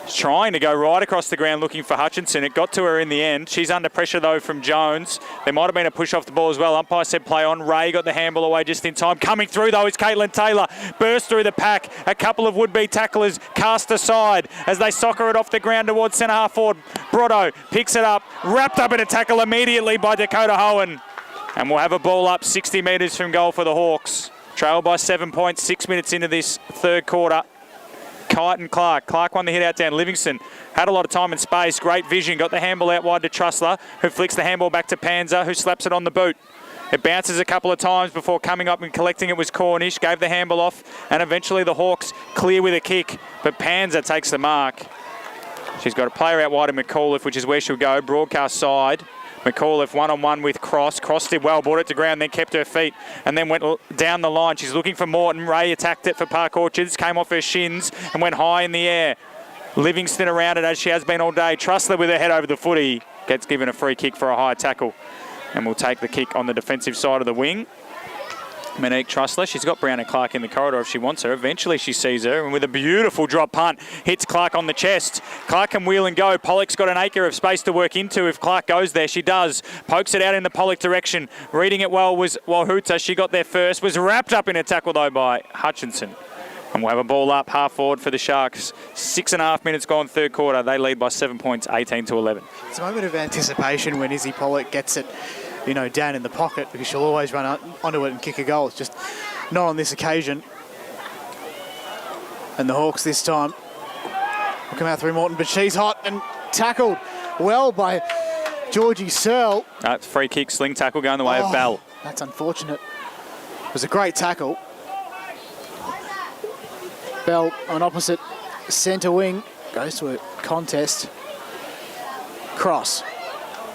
She's trying to go right across the ground looking for Hutchinson. It got to her in the end. She's under pressure, though, from Jones. There might have been a push off the ball as well. Umpire said play on. Ray got the handball away just in time. Coming through, though, is Caitlin Taylor. Burst through the pack. A couple of would-be tacklers cast aside as they soccer it off the ground towards centre-half forward. Brotto picks it up. Wrapped up in a tackle immediately by Dakota Hohen. And we'll have a ball up 60 metres from goal for the Hawks. Trail by 7 points, 6 minutes into this third quarter. Kite and Clark. Clark won the hit out down. Livingston had a lot of time and space. Great vision. Got the handball out wide to Trussler, who flicks the handball back to Panzer, who slaps it on the boot. It bounces a couple of times before coming up and collecting it was Cornish. Gave the handball off, and eventually the Hawks clear with a kick. But Panzer takes the mark. She's got a player out wide in McAuliffe, which is where she'll go. Broadcast side. McAuliffe one-on-one with Cross. Cross did well, brought it to ground, then kept her feet, and then went down the line. She's looking for Morton. Ray attacked it for Park Orchards, came off her shins and went high in the air. Livingston around it as she has been all day. Trussler with her head over the footy. Gets given a free kick for a high tackle. And will take the kick on the defensive side of the wing. Monique Trussler, she's got Brown and Clark in the corridor if she wants her. Eventually she sees her, and with a beautiful drop punt, hits Clark on the chest. Clark can wheel and go. Pollock's got an acre of space to work into if Clark goes there. She does. Pokes it out in the Pollock direction. Reading it well was Walhuta. She got there first. Was wrapped up in a tackle, though, by Hutchinson. And we'll have a ball up, half forward for the Sharks. 6.5 minutes gone, third quarter. They lead by 7 points, 18-11. It's a moment of anticipation when Izzy Pollock gets it, down in the pocket, because she'll always run onto it and kick a goal. It's just not on this occasion. And the Hawks this time will come out through Morton, but she's hot and tackled well by Georgie Searle. Free kick, sling tackle going the way of Bell. That's unfortunate. It was a great tackle. Bell on opposite centre wing goes to a contest. Cross.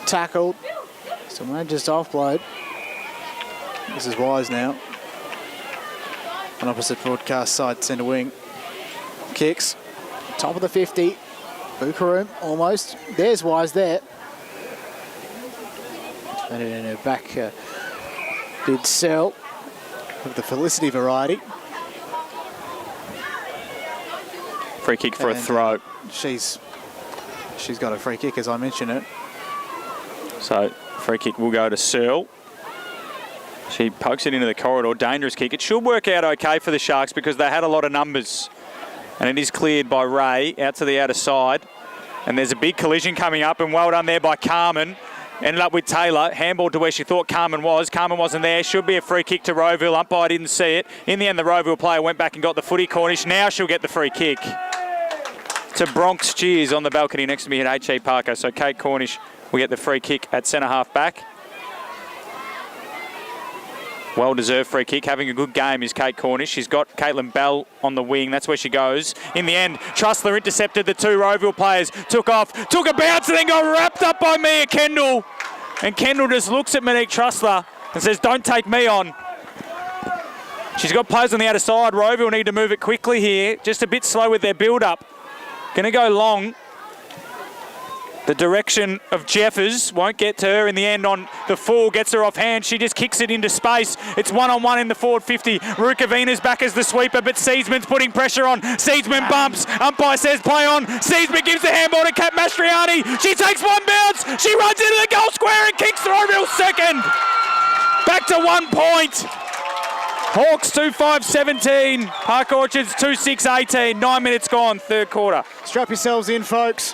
Tackled. So just offload. This is Wise now. On opposite broadcast side, centre wing. Kicks. Top of the 50. Bukaroom, almost. There's Wise there. And in her back did Searle of the Felicity variety. Free kick for a throw. She's got a free kick, as I mentioned it. So free kick will go to Searle. She pokes it into the corridor. Dangerous kick. It should work out okay for the Sharks because they had a lot of numbers. And it is cleared by Ray out to the outer side. And there's a big collision coming up, and well done there by Carmen. Ended up with Taylor. Handball to where she thought Carmen was. Carmen wasn't there. Should be a free kick to Rowville. Umpire didn't see it. In the end, the Rowville player went back and got the footy. Cornish. Now she'll get the free kick. To Bronx cheers on the balcony next to me at H.E Parker. So Kate Cornish will get the free kick at centre half back. Well-deserved free kick. Having a good game is Kate Cornish. She's got Caitlin Bell on the wing. That's where she goes. In the end, Trussler intercepted the two Rowville players. Took off, took a bounce, and then got wrapped up by Mia Kendall. And Kendall just looks at Monique Trussler and says, don't take me on. She's got players on the outer side. Rowville need to move it quickly here. Just a bit slow with their build-up. Going to go long. The direction of Jeffers won't get to her in the end on the full. Gets her off hand. She just kicks it into space. It's one-on-one in the forward 50. Rukavina's back as the sweeper, but Seedsman's putting pressure on. Seedsman bumps. Umpire says play on. Seedsman gives the handball to Kat Mastriani. She takes one bounce. She runs into the goal square and kicks Rowville second. Back to 1 point. Hawks 2-5-17. Park Orchards 2-6-18. 9 minutes gone, third quarter. Strap yourselves in, folks.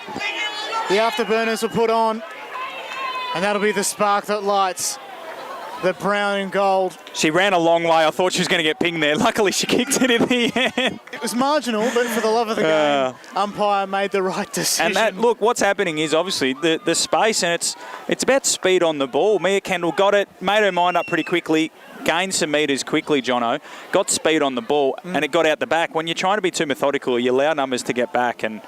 The afterburners will put on, and that'll be the spark that lights the brown and gold. She ran a long way. I thought she was going to get pinged there. Luckily, she kicked it in the end. It was marginal, but for the love of the game, umpire made the right decision. And look, what's happening is obviously the space, and it's about speed on the ball. Mia Kendall got it, made her mind up pretty quickly, gained some metres quickly, Jono, got speed on the ball, and it got out the back. When you're trying to be too methodical, you allow numbers to get back. And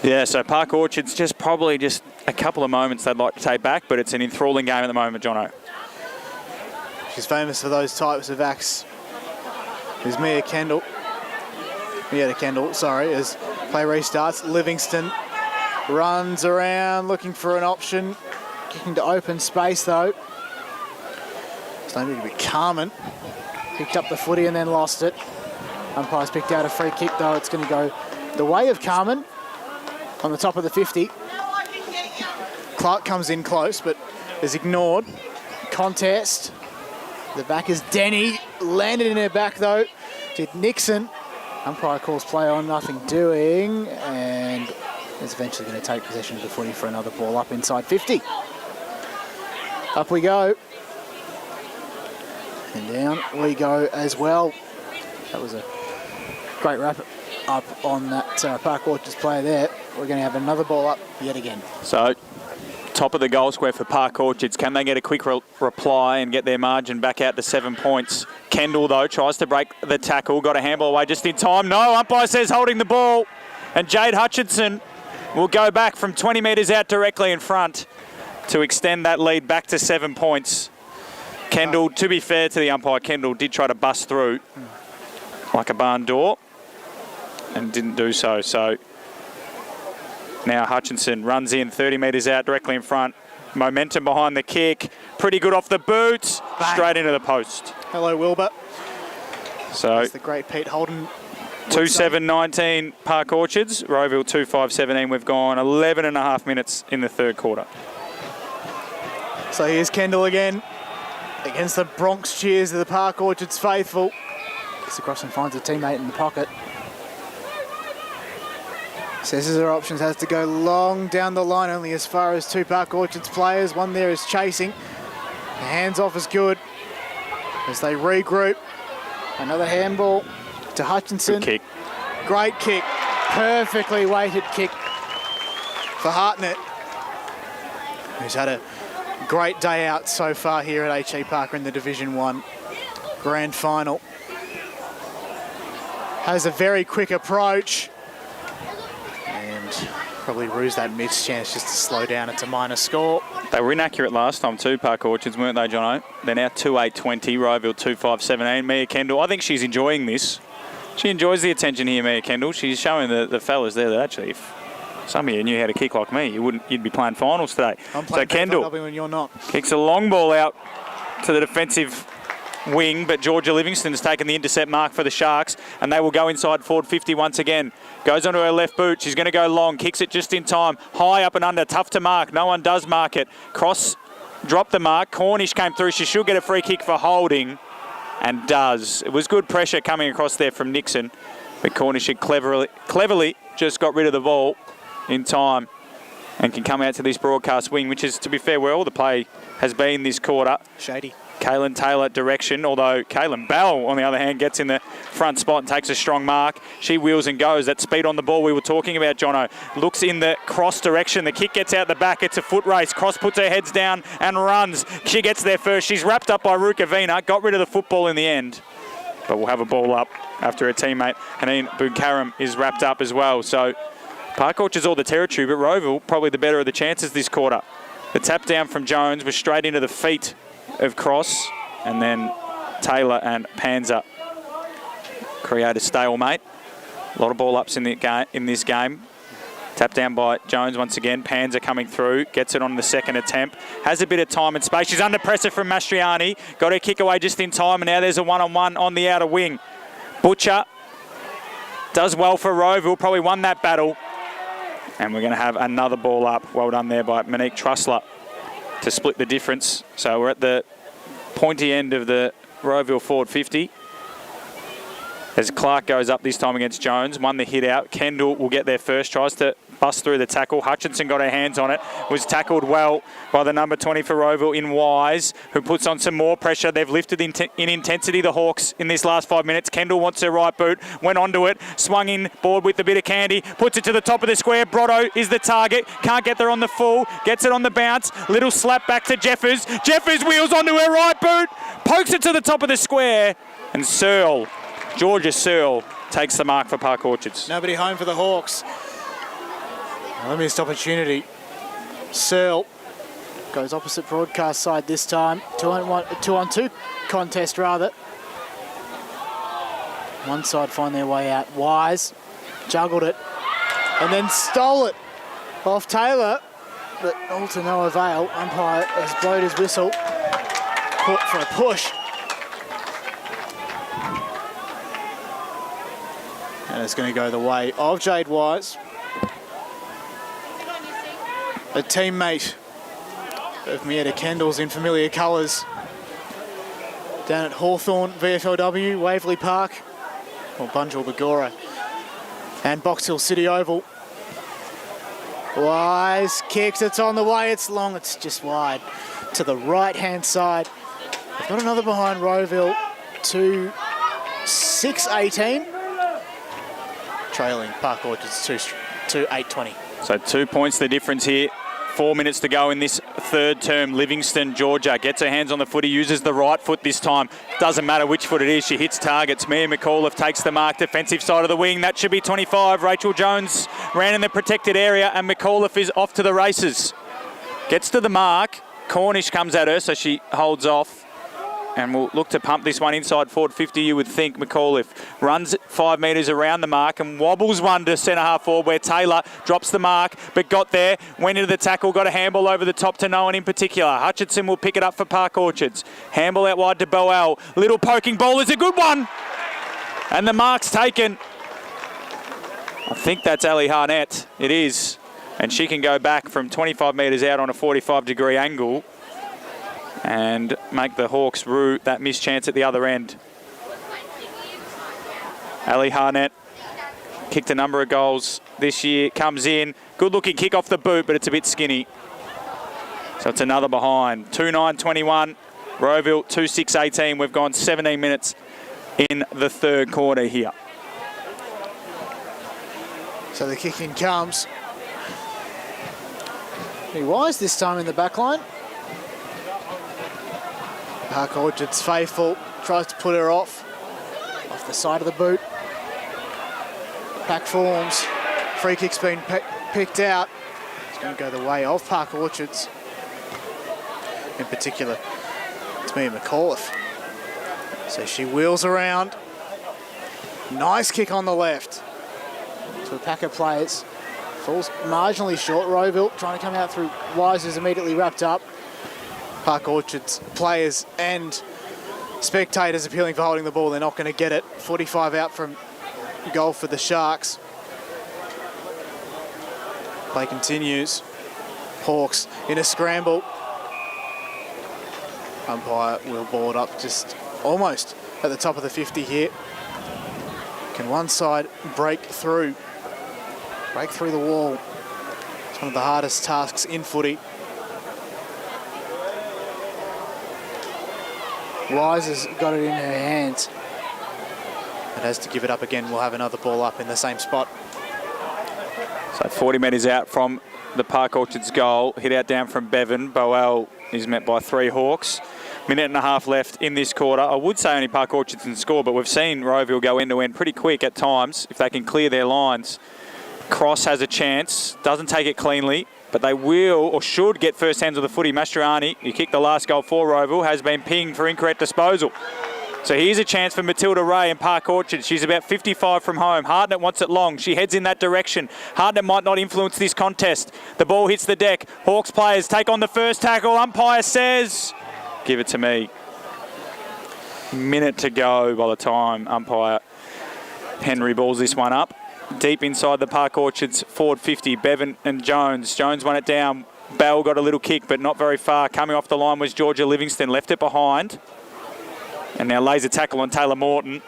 yeah, so Park Orchards probably just a couple of moments they'd like to take back, but it's an enthralling game at the moment, Jono. She's famous for those types of acts. There's Mieta Kendall, as play restarts. Livingston runs around looking for an option. Kicking to open space though. It's going to be Carmen. Picked up the footy and then lost it. Umpire's picked out a free kick though. It's going to go the way of Carmen on the top of the 50. Clark comes in close but is ignored. Contest. The back is Denny. Landed in her back though. Did Nixon. Umpire calls play on, nothing doing. And is eventually going to take possession of the footy for another ball up inside 50. Up we go. And down we go as well. That was a great wrap up on that Park Orchards player there. We're going to have another ball up yet again. So, top of the goal square for Park Orchards. Can they get a quick reply and get their margin back out to 7 points? Kendall, though, tries to break the tackle. Got a handball away just in time. No, umpire says holding the ball. And Jade Hutchinson will go back from 20 metres out directly in front to extend that lead back to 7 points. Kendall, to be fair to the umpire, Kendall did try to bust through like a barn door and didn't do so. So now Hutchinson runs in 30 metres out directly in front. Momentum behind the kick. Pretty good off the boots. Bang. Straight into the post. Hello, Wilbur. So that's the great Pete Holden. 2-7-19 Park Orchards. Rowville 2-5-17. We've gone 11 and a half minutes in the third quarter. So here's Kendall again. Against the Bronx cheers of the Park Orchards faithful. Gets across and finds a teammate in the pocket. Says her options, has to go long down the line, only as far as two Park Orchards players. One there is chasing. The hands off is good as they regroup. Another handball to Hutchinson. Good kick. Great kick. Perfectly weighted kick for Hartnett, who's had a great day out so far here at H.E Parker in the Division 1 Grand Final. Has a very quick approach. And probably ruse that missed chance just to slow down. It's a minor score. They were inaccurate last time too, Park Orchards, weren't they, Jono? They're now 2-8-20, Rowville 2-5-17. Mia Kendall, I think she's enjoying this. She enjoys the attention here, Mia Kendall. She's showing the fellas there that actually, if some of you knew how to kick like me, you'd be playing finals today. I'm playing so Kendall when you're not. Kicks a long ball out to the defensive wing, but Georgia Livingston's taken the intercept mark for the Sharks, and they will go inside forward 50 once again. Goes onto her left boot. She's going to go long. Kicks it just in time. High up and under. Tough to mark. No one does mark it. Cross dropped the mark. Cornish came through. She should get a free kick for holding, and does. It was good pressure coming across there from Nixon, but Cornish had cleverly just got rid of the ball in time and can come out to this broadcast wing, which is, to be fair, where all the play has been this quarter. Shady. Kaylin Taylor direction, although Kaylin Bell, on the other hand, gets in the front spot and takes a strong mark. She wheels and goes. That speed on the ball we were talking about, Jono. Looks in the cross direction. The kick gets out the back. It's a foot race. Cross puts her heads down and runs. She gets there first. She's wrapped up by Rukavina. Got rid of the football in the end. But we'll have a ball up after her teammate, Haneen Bunkaram, is wrapped up as well. So Park Orchards all the territory, but Rowville probably the better of the chances this quarter. The tap down from Jones was straight into the feet of Cross, and then Taylor and Panzer create a stalemate. A lot of ball ups in this game. Tap down by Jones once again. Panzer coming through, gets it on the second attempt. Has a bit of time and space. She's under pressure from Mastriani. Got her kick away just in time, and now there's a one-on-one on the outer wing. Butcher does well for Rowville, probably won that battle. And we're going to have another ball up. Well done there by Monique Trussler to split the difference. So we're at the pointy end of the Rowville forward 50. As Clark goes up this time against Jones, won the hit out. Kendall will get there first, tries to bust through the tackle. Hutchinson got her hands on it, was tackled well by the number 20 for Rowville in Wise, who puts on some more pressure. They've lifted in intensity, the Hawks, in this last 5 minutes. Kendall wants her right boot, went onto it, swung in board with a bit of candy, puts it to the top of the square. Brotto is the target, can't get there on the full, gets it on the bounce. Little slap back to Jeffers. Jeffers wheels onto her right boot, pokes it to the top of the square, and Georgia Searle takes the mark for Park Orchards. Nobody home for the Hawks. Well, missed opportunity. Searle goes opposite broadcast side this time. 2-on-2 contest rather. One side find their way out. Wise juggled it and then stole it off Taylor, but all to no avail. Umpire has blown his whistle for a push. And it's going to go the way of Jade Wise. A teammate of Mietta Kendall's in familiar colours down at Hawthorn, VFLW, Waverley Park, or Bunjil Bagora, and Box Hill City Oval. Wise kicks, it's on the way, it's long, it's just wide to the right-hand side. They've got another behind Rowville to 6-18. Trailing Park Orchards to 8-20. So 2 points the difference here. 4 minutes to go in this third term. Livingston, Georgia, gets her hands on the footy, uses the right foot this time. Doesn't matter which foot it is, she hits targets. Mia McAuliffe takes the mark, defensive side of the wing. That should be 25. Rachel Jones ran in the protected area and McAuliffe is off to the races. Gets to the mark. Cornish comes at her, so she holds off. And we'll look to pump this one inside forward 50, you would think. McAuliffe runs 5 metres around the mark and wobbles one to centre half forward where Taylor drops the mark, but got there, went into the tackle, got a handball over the top to no one in particular. Hutchinson will pick it up for Park Orchards. Handball out wide to Boel. Little poking ball is a good one. And the mark's taken. I think that's Ali Harnett. It is. And she can go back from 25 metres out on a 45-degree angle and make the Hawks rue that missed chance at the other end. Ali Harnett kicked a number of goals this year, comes in. Good looking kick off the boot, but it's a bit skinny. So it's another behind. 2-9-21, Rowville 2-6-18. We've gone 17 minutes in the third quarter here. So the kick in comes. Wise this time in the back line. Park Orchard's faithful, tries to put her off the side of the boot. Back forms, free kick's been picked out. It's going to go the way of Park Orchards. In particular, it's Mia McAuliffe. So she wheels around. Nice kick on the left to a pack of players. Falls marginally short. Rowville trying to come out through Wise, is immediately wrapped up. Park Orchards players and spectators appealing for holding the ball. They're not going to get it. 45 out from goal for the Sharks. Play continues. Hawks in a scramble. Umpire will board up just almost at the top of the 50 here. Can one side break through the wall? It's one of the hardest tasks in footy. Wise has got it in her hands. It has to give it up again. We'll have another ball up in the same spot. So 40 metres out from the Park Orchards goal. Hit out down from Bevan. Boel is met by 3 Hawks. Minute and a half left in this quarter. I would say only Park Orchards can score, but we've seen Rowville go end to end pretty quick at times if they can clear their lines. Cross has a chance. Doesn't take it cleanly, but they will or should get first hands of the footy. Mastriani, who kicked the last goal for Rowville, has been pinged for incorrect disposal. So here's a chance for Matilda Ray in Park Orchard. She's about 55 from home. Hartnett wants it long. She heads in that direction. Hartnett might not influence this contest. The ball hits the deck. Hawks players take on the first tackle. Umpire says, give it to me. Minute to go by the time umpire Henry balls this one up. Deep inside the Park Orchards forward 50, Bevan and Jones. Jones won it down. Bell got a little kick, but not very far. Coming off the line was Georgia Livingston. Left it behind. And now lays a tackle on Taylor Morton.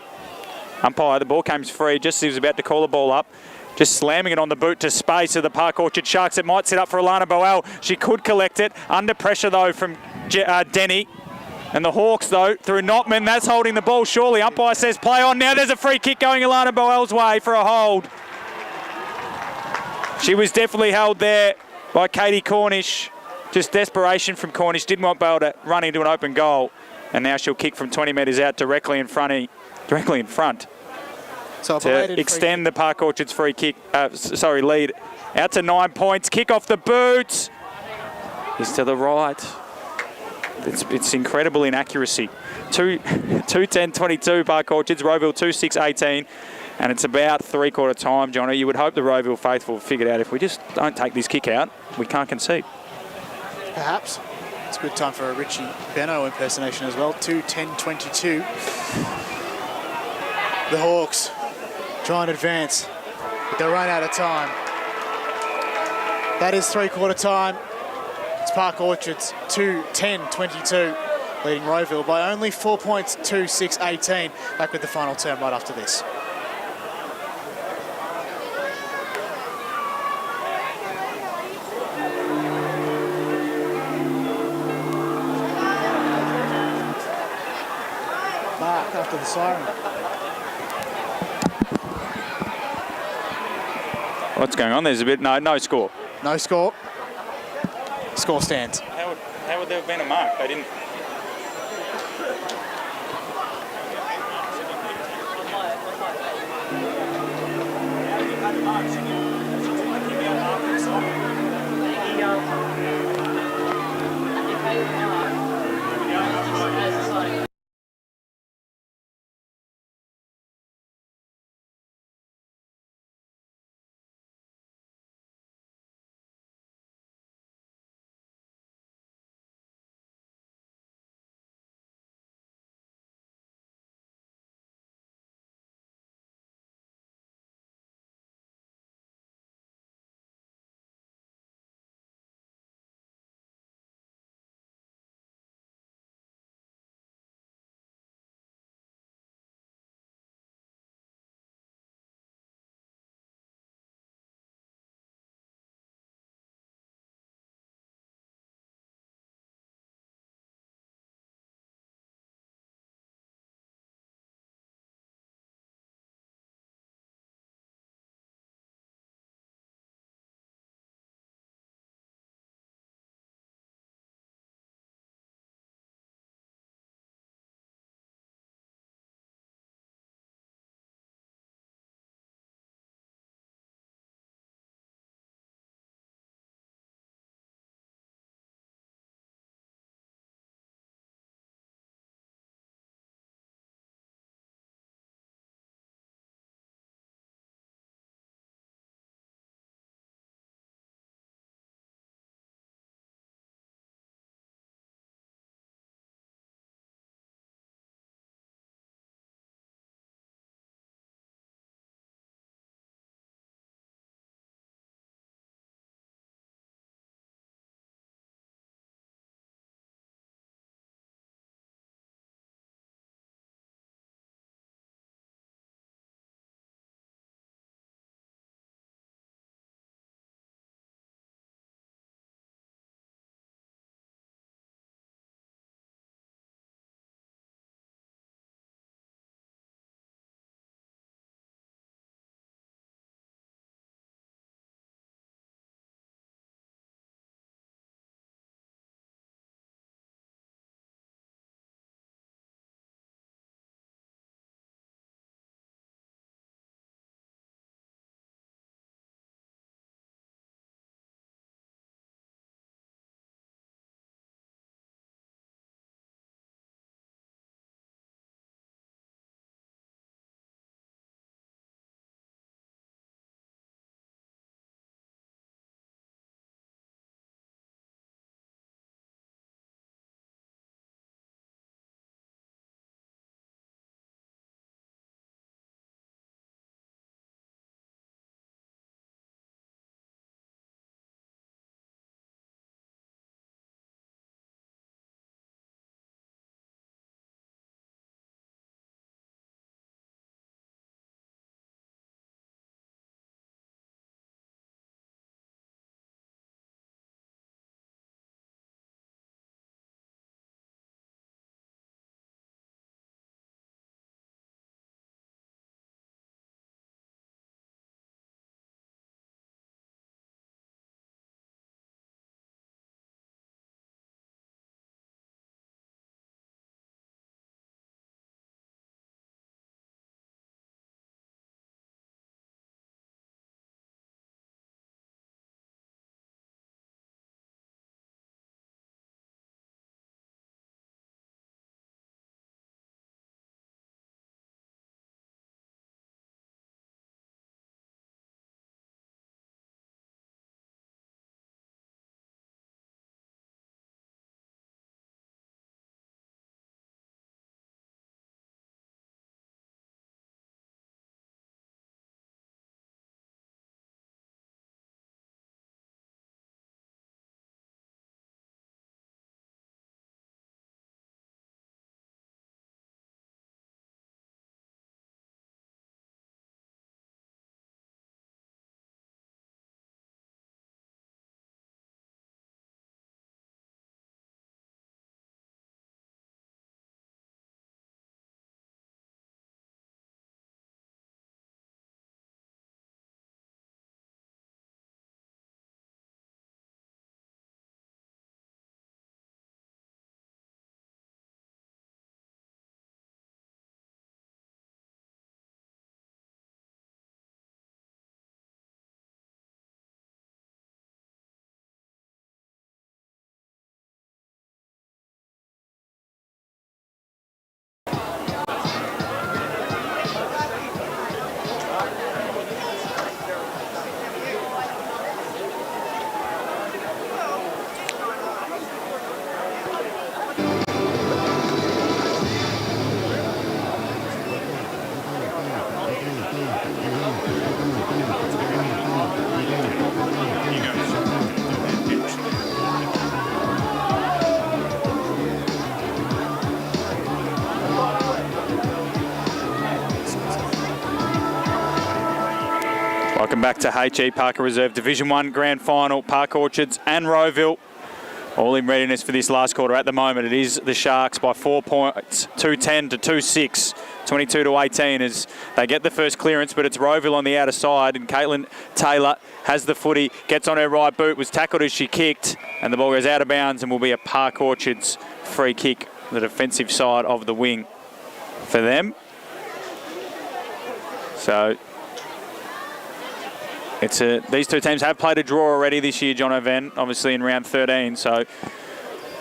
Umpire, the ball came free just as he was about to call the ball up. Just slamming it on the boot to space of the Park Orchard Sharks. It might set up for Alana Boel. She could collect it. Under pressure, though, from Denny. And the Hawks, though, through Notman. That's holding the ball, surely. Umpire says play on. Now there's a free kick going Alana Boel's way for a hold. She was definitely held there by Katie Cornish. Just desperation from Cornish. Didn't want Boel to run into an open goal. And now she'll kick from 20 metres out directly in front. So To extend the Park Orchards free kick, lead out to 9 points. Kick off the boot. Is to the right. It's incredible inaccuracy. 2:10:22 Park Orchards, Rowville 2:6:18, and it's about three-quarter time, Johnny. You would hope the Rowville faithful figured out if we just don't take this kick out, we can't concede. Perhaps. It's a good time for a Richie Benno impersonation as well. 2:10:22. The Hawks try and advance, but they'll run out of time. That is three-quarter time. It's Park Orchards 2:10:22, leading Rowville by only 4 points, 2:6:18. Back with the final term right after this. Back after the siren. What's going on? There's a bit, no score. No score. Score stands. How would there have been a mark? They didn't. back to H.E Parker Reserve Division 1 Grand Final. Park Orchards and Rowville all in readiness for this last quarter. At the moment, it is the Sharks by 4 points, 2-10 to 2-6, 22 to 18 as they get the first clearance, but it's Rowville on the outer side, and Caitlin Taylor has the footy, gets on her right boot, was tackled as she kicked, and the ball goes out of bounds and will be a Park Orchards free kick, the defensive side of the wing for them. So these two teams have played a draw already this year, John O'Ven, obviously in round 13. So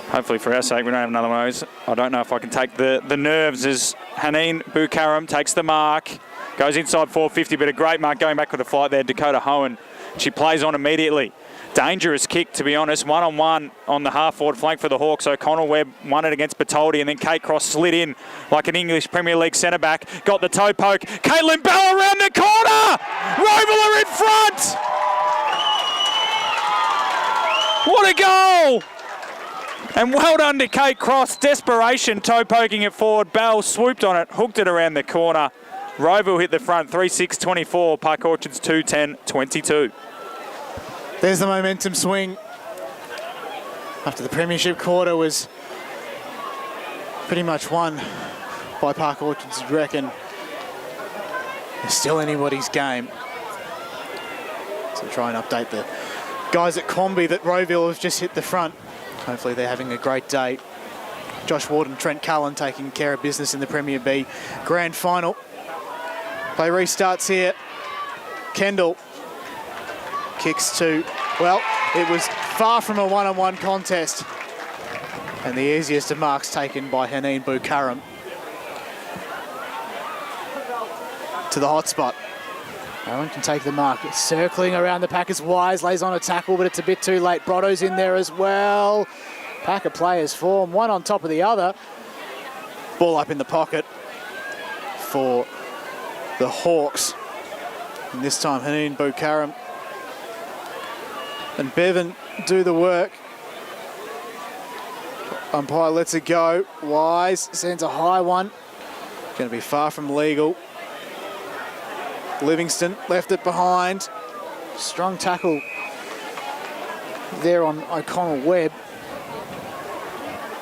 hopefully for our sake, we don't have another one of those. I don't know if I can take the nerves as Haneen Bukaram takes the mark, goes inside 450, but a great mark going back with a flight there. Dakota Hohen, she plays on immediately. Dangerous kick, to be honest. One-on-one on the half-forward flank for the Hawks. O'Connell Webb won it against Batoldi, and then Kate Cross slid in like an English Premier League centre-back. Got the toe poke. Caitlin Bell around the corner! Rowville are in front! What a goal! And well done to Kate Cross. Desperation, toe poking it forward. Bell swooped on it, hooked it around the corner. Rowville hit the front, 3-6-24. Park Orchards 2-10-22. There's the momentum swing. After the premiership quarter was pretty much won by Park Orchards, you reckon it's still anybody's game. So try and update the guys at Combi that Rowville have just hit the front. Hopefully they're having a great day. Josh Ward and Trent Cullen taking care of business in the Premier B Grand Final. Play restarts here. Kendall kicks to, well, it was far from a one-on-one contest. And the easiest of marks taken by Haneen Bukaram. To the hot spot. Owen can take the mark. It's circling around the Packers. Wise lays on a tackle, but it's a bit too late. Brotto's in there as well. Packer players form, one on top of the other. Ball up in the pocket for the Hawks. And this time Haneen Bukaram and Bevan do the work. Umpire lets it go. Wise sends a high one. Going to be far from legal. Livingston left it behind. Strong tackle there on O'Connell Webb.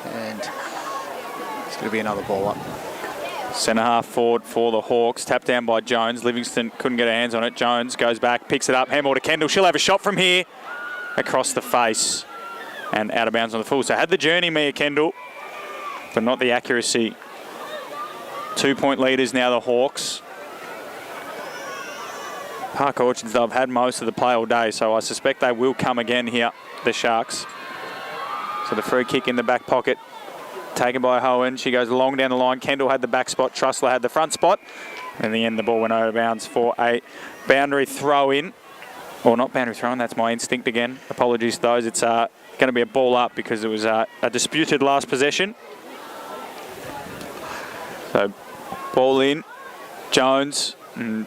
And it's going to be another ball up. Centre half forward for the Hawks. Tapped down by Jones. Livingston couldn't get her hands on it. Jones goes back, picks it up. Handball to Kendall. She'll have a shot from here. Across the face and out of bounds on the full. So had the journey, Mia Kendall, but not the accuracy. 2 point leaders now, the Hawks. Park Orchards, they've had most of the play all day, so I suspect they will come again here, the Sharks. So the free kick in the back pocket, taken by Hohen. She goes long down the line. Kendall had the back spot. Trussler had the front spot. In the end, the ball went out of bounds for a boundary throw-in. Or not boundary throw-in, that's my instinct again. Apologies to those. It's going to be a ball up because it was a disputed last possession. So ball in. Jones and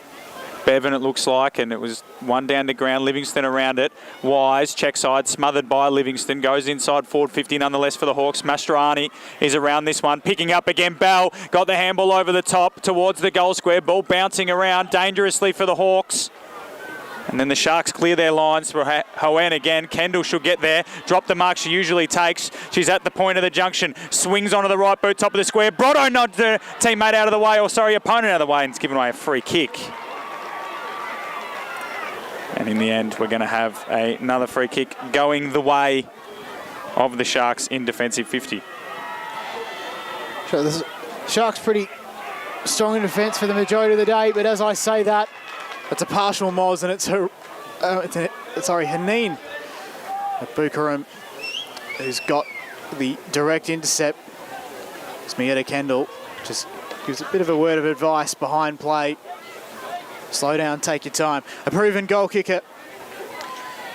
Bevan, it looks like, and it was one down to ground. Livingston around it. Wise, check side, smothered by Livingston. Goes inside forward 50 nonetheless for the Hawks. Mastrani is around this one. Picking up again. Bell got the handball over the top towards the goal square. Ball bouncing around dangerously for the Hawks. And then the Sharks clear their lines for Hoen again. Kendall should get there. Drop the mark she usually takes. She's at the point of the junction. Swings onto the right boot, top of the square. Brotto nods her teammate out of the way, or sorry, opponent out of the way, and it's given away a free kick. And in the end, we're going to have another free kick going the way of the Sharks in defensive 50. So the Sharks pretty strong in defence for the majority of the day, but as I say that, it's a partial Moz, and it's Haneen Bukaram who's got the direct intercept. It's Mietta Kendall, just gives a bit of a word of advice behind play. Slow down, take your time. A proven goal kicker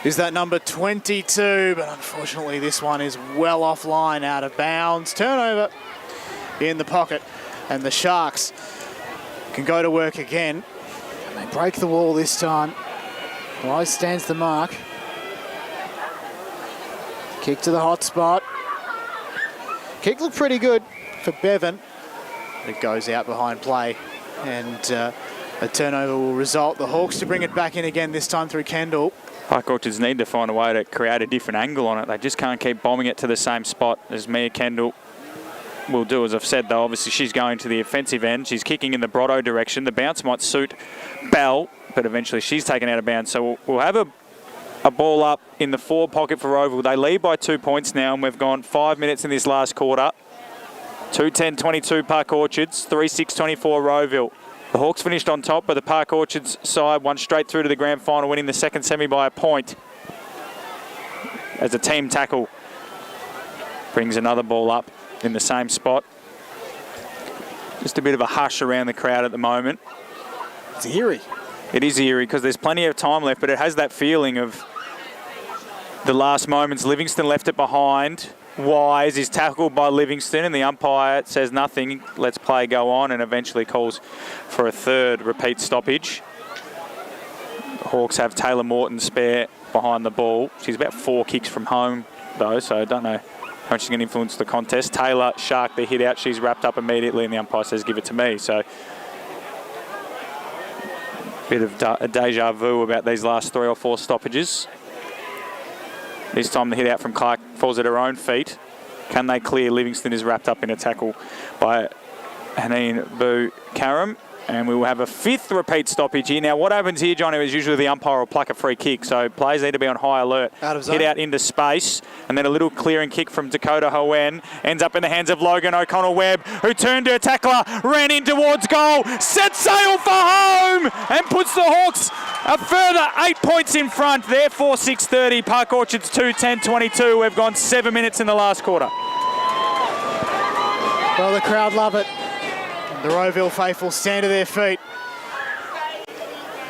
is that number 22, but unfortunately this one is well offline, out of bounds. Turnover in the pocket, and the Sharks can go to work again. They break the wall this time. Wise stands the mark. Kick to the hot spot. Kick looked pretty good for Bevan. It goes out behind play, and A turnover will result. The Hawks to bring it back in again, this time through Kendall. Park Orchards need to find a way to create a different angle on it. They just can't keep bombing it to the same spot as Mia Kendall will do. As I've said, though, obviously she's going to the offensive end. She's kicking in the Brotto direction. The bounce might suit Bell, but eventually she's taken out of bounds. So we'll have a ball up in the forward pocket for Rowville. They lead by 2 points now, and we've gone 5 minutes in this last quarter. 2:10-22 Park Orchards, 3:6-24 Rowville. The Hawks finished on top, but the Park Orchards side won straight through to the grand final, winning the second semi by a point. As a team tackle brings another ball up in the same spot. Just a bit of a hush around the crowd at the moment. It's eerie. It is eerie because there's plenty of time left, but it has that feeling of the last moments. Livingston left it behind. Wise is tackled by Livingston, and the umpire says nothing, lets play go on, and eventually calls for a third repeat stoppage. The Hawks have Taylor Morton spare behind the ball. She's about 4 kicks from home, though, so I don't know how much she's going to influence the contest. Taylor sharked the hit out. She's wrapped up immediately, and the umpire says, give it to me. So bit of a deja vu about these last 3 or 4 stoppages. This time the hit out from Clark falls at her own feet. Can they clear? Livingston is wrapped up in a tackle by Haneen Boo-Karam. And we will have a 5th repeat stoppage here. Now, what happens here, Johnny, is usually the umpire will pluck a free kick. So players need to be on high alert. Out of zone. Hit out into space. And then a little clearing kick from Dakota Hoen. Ends up in the hands of Logan O'Connell-Webb, who turned her tackler, ran in towards goal, set sail for home, and puts the Hawks a further 8 points in front. Therefore, 6:30. Park Orchards 2:10-22. We've gone 7 minutes in the last quarter. Well, the crowd love it. The Rowville faithful stand to their feet.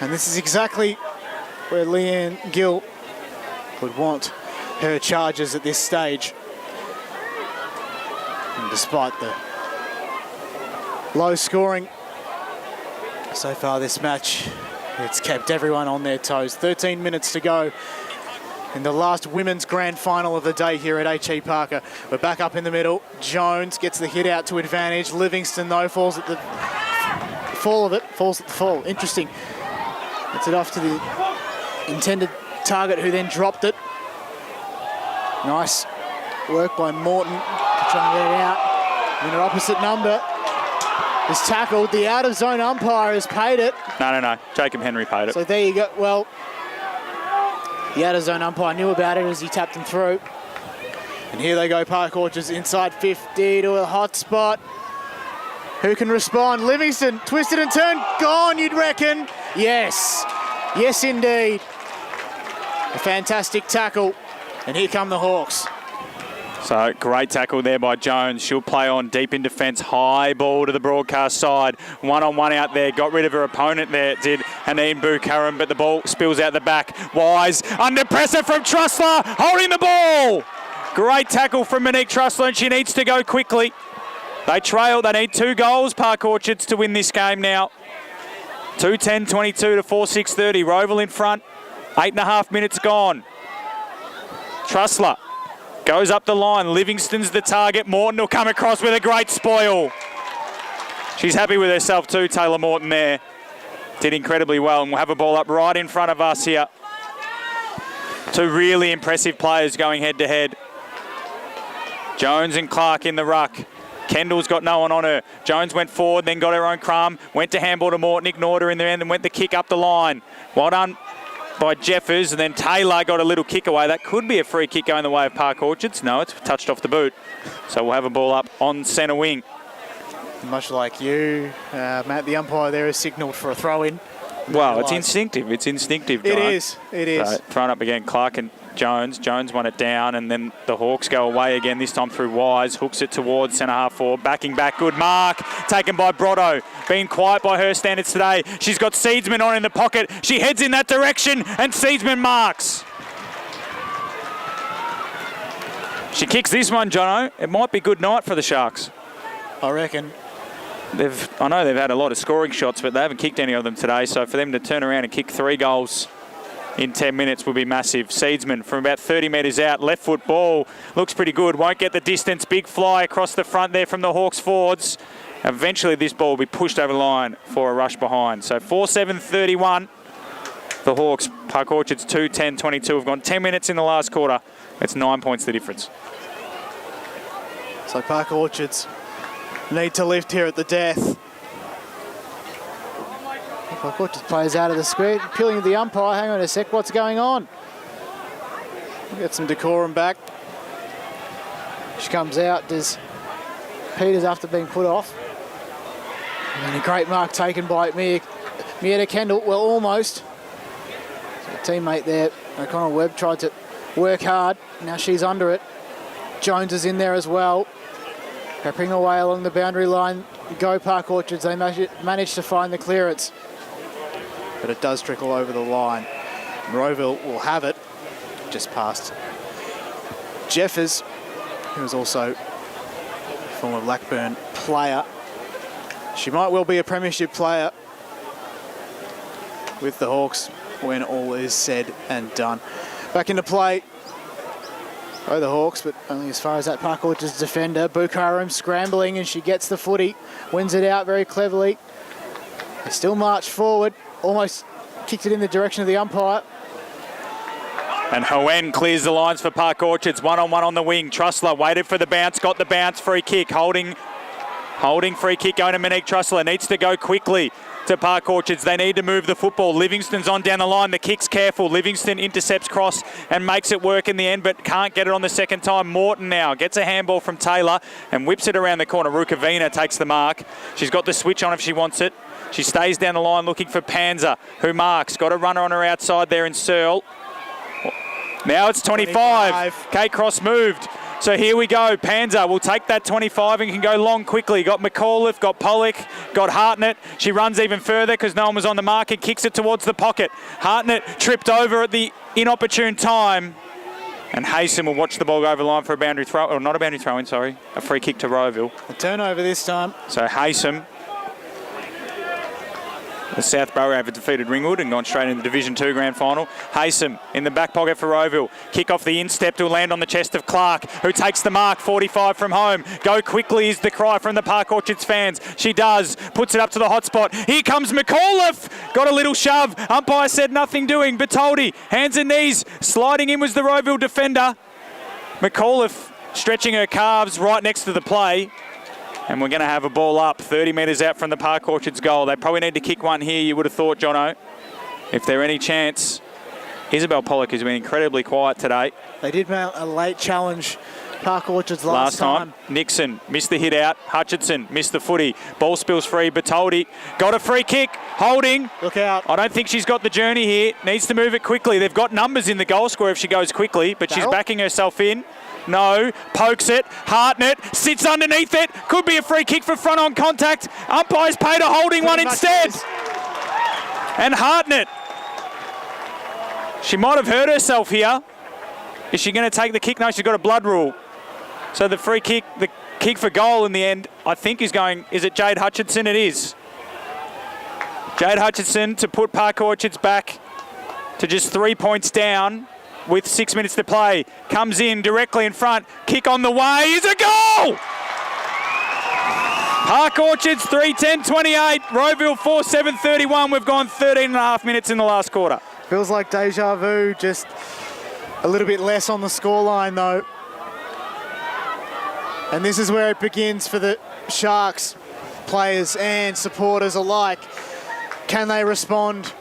And this is exactly where Leanne Gill would want her charges at this stage. And despite the low scoring so far this match, it's kept everyone on their toes. 13 minutes to go in the last women's grand final of the day here at H.E Parker. We're back up in the middle. Jones gets the hit out to advantage. Livingston, though, falls at the fall. Interesting. Gets it off to the intended target, who then dropped it. Nice work by Morton to try and get it out. And her opposite number is tackled. The out-of-zone umpire has paid it. No. Jacob Henry paid it. So there you go. Well, the out-of-zone umpire knew about it as he tapped them through. And here they go, Park Orchards inside 50 to a hot spot. Who can respond? Livingston, twisted and turned, gone, you'd reckon. Yes. Yes, indeed. A fantastic tackle. And here come the Hawks. So great tackle there by Jones. She'll play on deep in defence. High ball to the broadcast side. 1-on-1 out there. Got rid of her opponent there, did Haneen Boo-Karam, but the ball spills out the back. Wise under pressure from Trussler, holding the ball. Great tackle from Monique Trussler, and she needs to go quickly. They trail. They need 2 goals, Park Orchards, to win this game now. 2:10-22 to 4:6:30. Rowville in front. 8.5 minutes gone. Trussler goes up the line. Livingston's the target. Morton will come across with a great spoil. She's happy with herself too, Taylor Morton there. Did incredibly well, and we'll have a ball up right in front of us here. 2 really impressive players going head to head. Jones and Clark in the ruck. Kendall's got no one on her. Jones went forward, then got her own crumb. Went to handball to Morton, ignored her in the end, and went the kick up the line. Well done by Jeffers, and then Taylor got a little kick away. That could be a free kick going the way of Park Orchards. No, it's touched off the boot. So we'll have a ball up on centre wing. Much like you, Matt, the umpire there has signalled for a throw-in. Well, it's instinctive. It's instinctive, It Guy. is. It is. So, thrown up again, Clark and Jones. Jones won it down, and then the Hawks go away again, this time through Wise. Hooks it towards centre half forward. Backing back, good mark. Taken by Brotto. Being quiet by her standards today. She's got Seedsman on in the pocket. She heads in that direction, and Seedsman marks. She kicks this one, Jono. It might be good night for the Sharks. I reckon. I know they've had a lot of scoring shots, but they haven't kicked any of them today. So for them to turn around and kick 3 goals in 10 minutes will be massive. Seedsman from about 30 metres out. Left foot ball. Looks pretty good. Won't get the distance. Big fly across the front there from the Hawks forwards. Eventually this ball will be pushed over the line for a rush behind. So 4-7-31. The Hawks, Park Orchards 2-10-22. We've gone 10 minutes in the last quarter. It's 9 points the difference. So Park Orchards need to lift here at the death. Park Orchards plays out of the square, appealing to the umpire. Hang on a sec, what's going on? Get some decorum back. She comes out, does Peters after being put off. And a great mark taken by Mietta Kendall, well, almost. So a teammate there, O'Connell Webb, tried to work hard. Now she's under it. Jones is in there as well. Peppering away along the boundary line. Go Park Orchards, they managed to find the clearance. But it does trickle over the line. And Rowville will have it just past Jeffers, who is also a former Blackburn player. She might well be a premiership player with the Hawks when all is said and done. Back into play. Oh, the Hawks, but only as far as that Park Orchards defender. Bukaram scrambling, and she gets the footy, wins it out very cleverly. They still march forward, almost kicked it in the direction of the umpire. And Hoen clears the lines for Park Orchards. One-on-one on the wing. Trussler waited for the bounce, got the bounce, free kick. Holding free kick going to Monique Trussler. Needs to go quickly to Park Orchards. They need to move the football. Livingston's on down the line. The kick's careful. Livingston intercepts cross and makes it work in the end, but can't get it on the second time. Morton now gets a handball from Taylor and whips it around the corner. Rukavina takes the mark. She's got the switch on if she wants it. She stays down the line looking for Panzer, who marks. Got a runner on her outside there in Searle. Now it's 25. Kate Cross moved. So here we go. Panzer will take that 25 and can go long quickly. Got McAuliffe, got Pollock, got Hartnett. She runs even further because no one was on the mark and kicks it towards the pocket. Hartnett tripped over at the inopportune time. And Haysom will watch the ball go over the line for a boundary throw, or not a boundary throw in, sorry. A free kick to Rowville. A turnover this time. So Haysom. The South Borough have defeated Ringwood and gone straight into the Division 2 Grand Final. Haysom in the back pocket for Rowville. Kick off the instep to land on the chest of Clark, who takes the mark, 45 from home. Go quickly is the cry from the Park Orchards fans. She does. Puts it up to the hot spot. Here comes McAuliffe. Got a little shove. Umpire said nothing doing. Bertoldi, hands and knees. Sliding in was the Rowville defender. McAuliffe stretching her calves right next to the play. And we're going to have a ball up 30 metres out from the Park Orchards goal. They probably need to kick one here, you would have thought, Jono, if there any chance. Isabel Pollock has been incredibly quiet today. They did mount a late challenge, Park Orchards last time. Nixon missed the hit out. Hutchinson missed the footy. Ball spills free. Bertoldi got a free kick. Holding. Look out. I don't think she's got the journey here. Needs to move it quickly. They've got numbers in the goal square if she goes quickly, but she's backing herself in. No, pokes it. Hartnett sits underneath it. Could be a free kick for front on contact. Umpire's paid a holding one instead. And Hartnett. She might have hurt herself here. Is she going to take the kick? No, she's got a blood rule. So the free kick, the kick for goal in the end, I think is going, is it Jade Hutchinson? It is. Jade Hutchinson to put Park Orchards back to just 3 points down. With 6 minutes to play, comes in directly in front, kick on the way, is a goal! Park Orchards 3-10-28, Rowville 4-7-31. We've gone 13 and a half minutes in the last quarter. Feels like deja vu, just a little bit less on the scoreline though. And this is where it begins for the Sharks, players and supporters alike. Can they respond?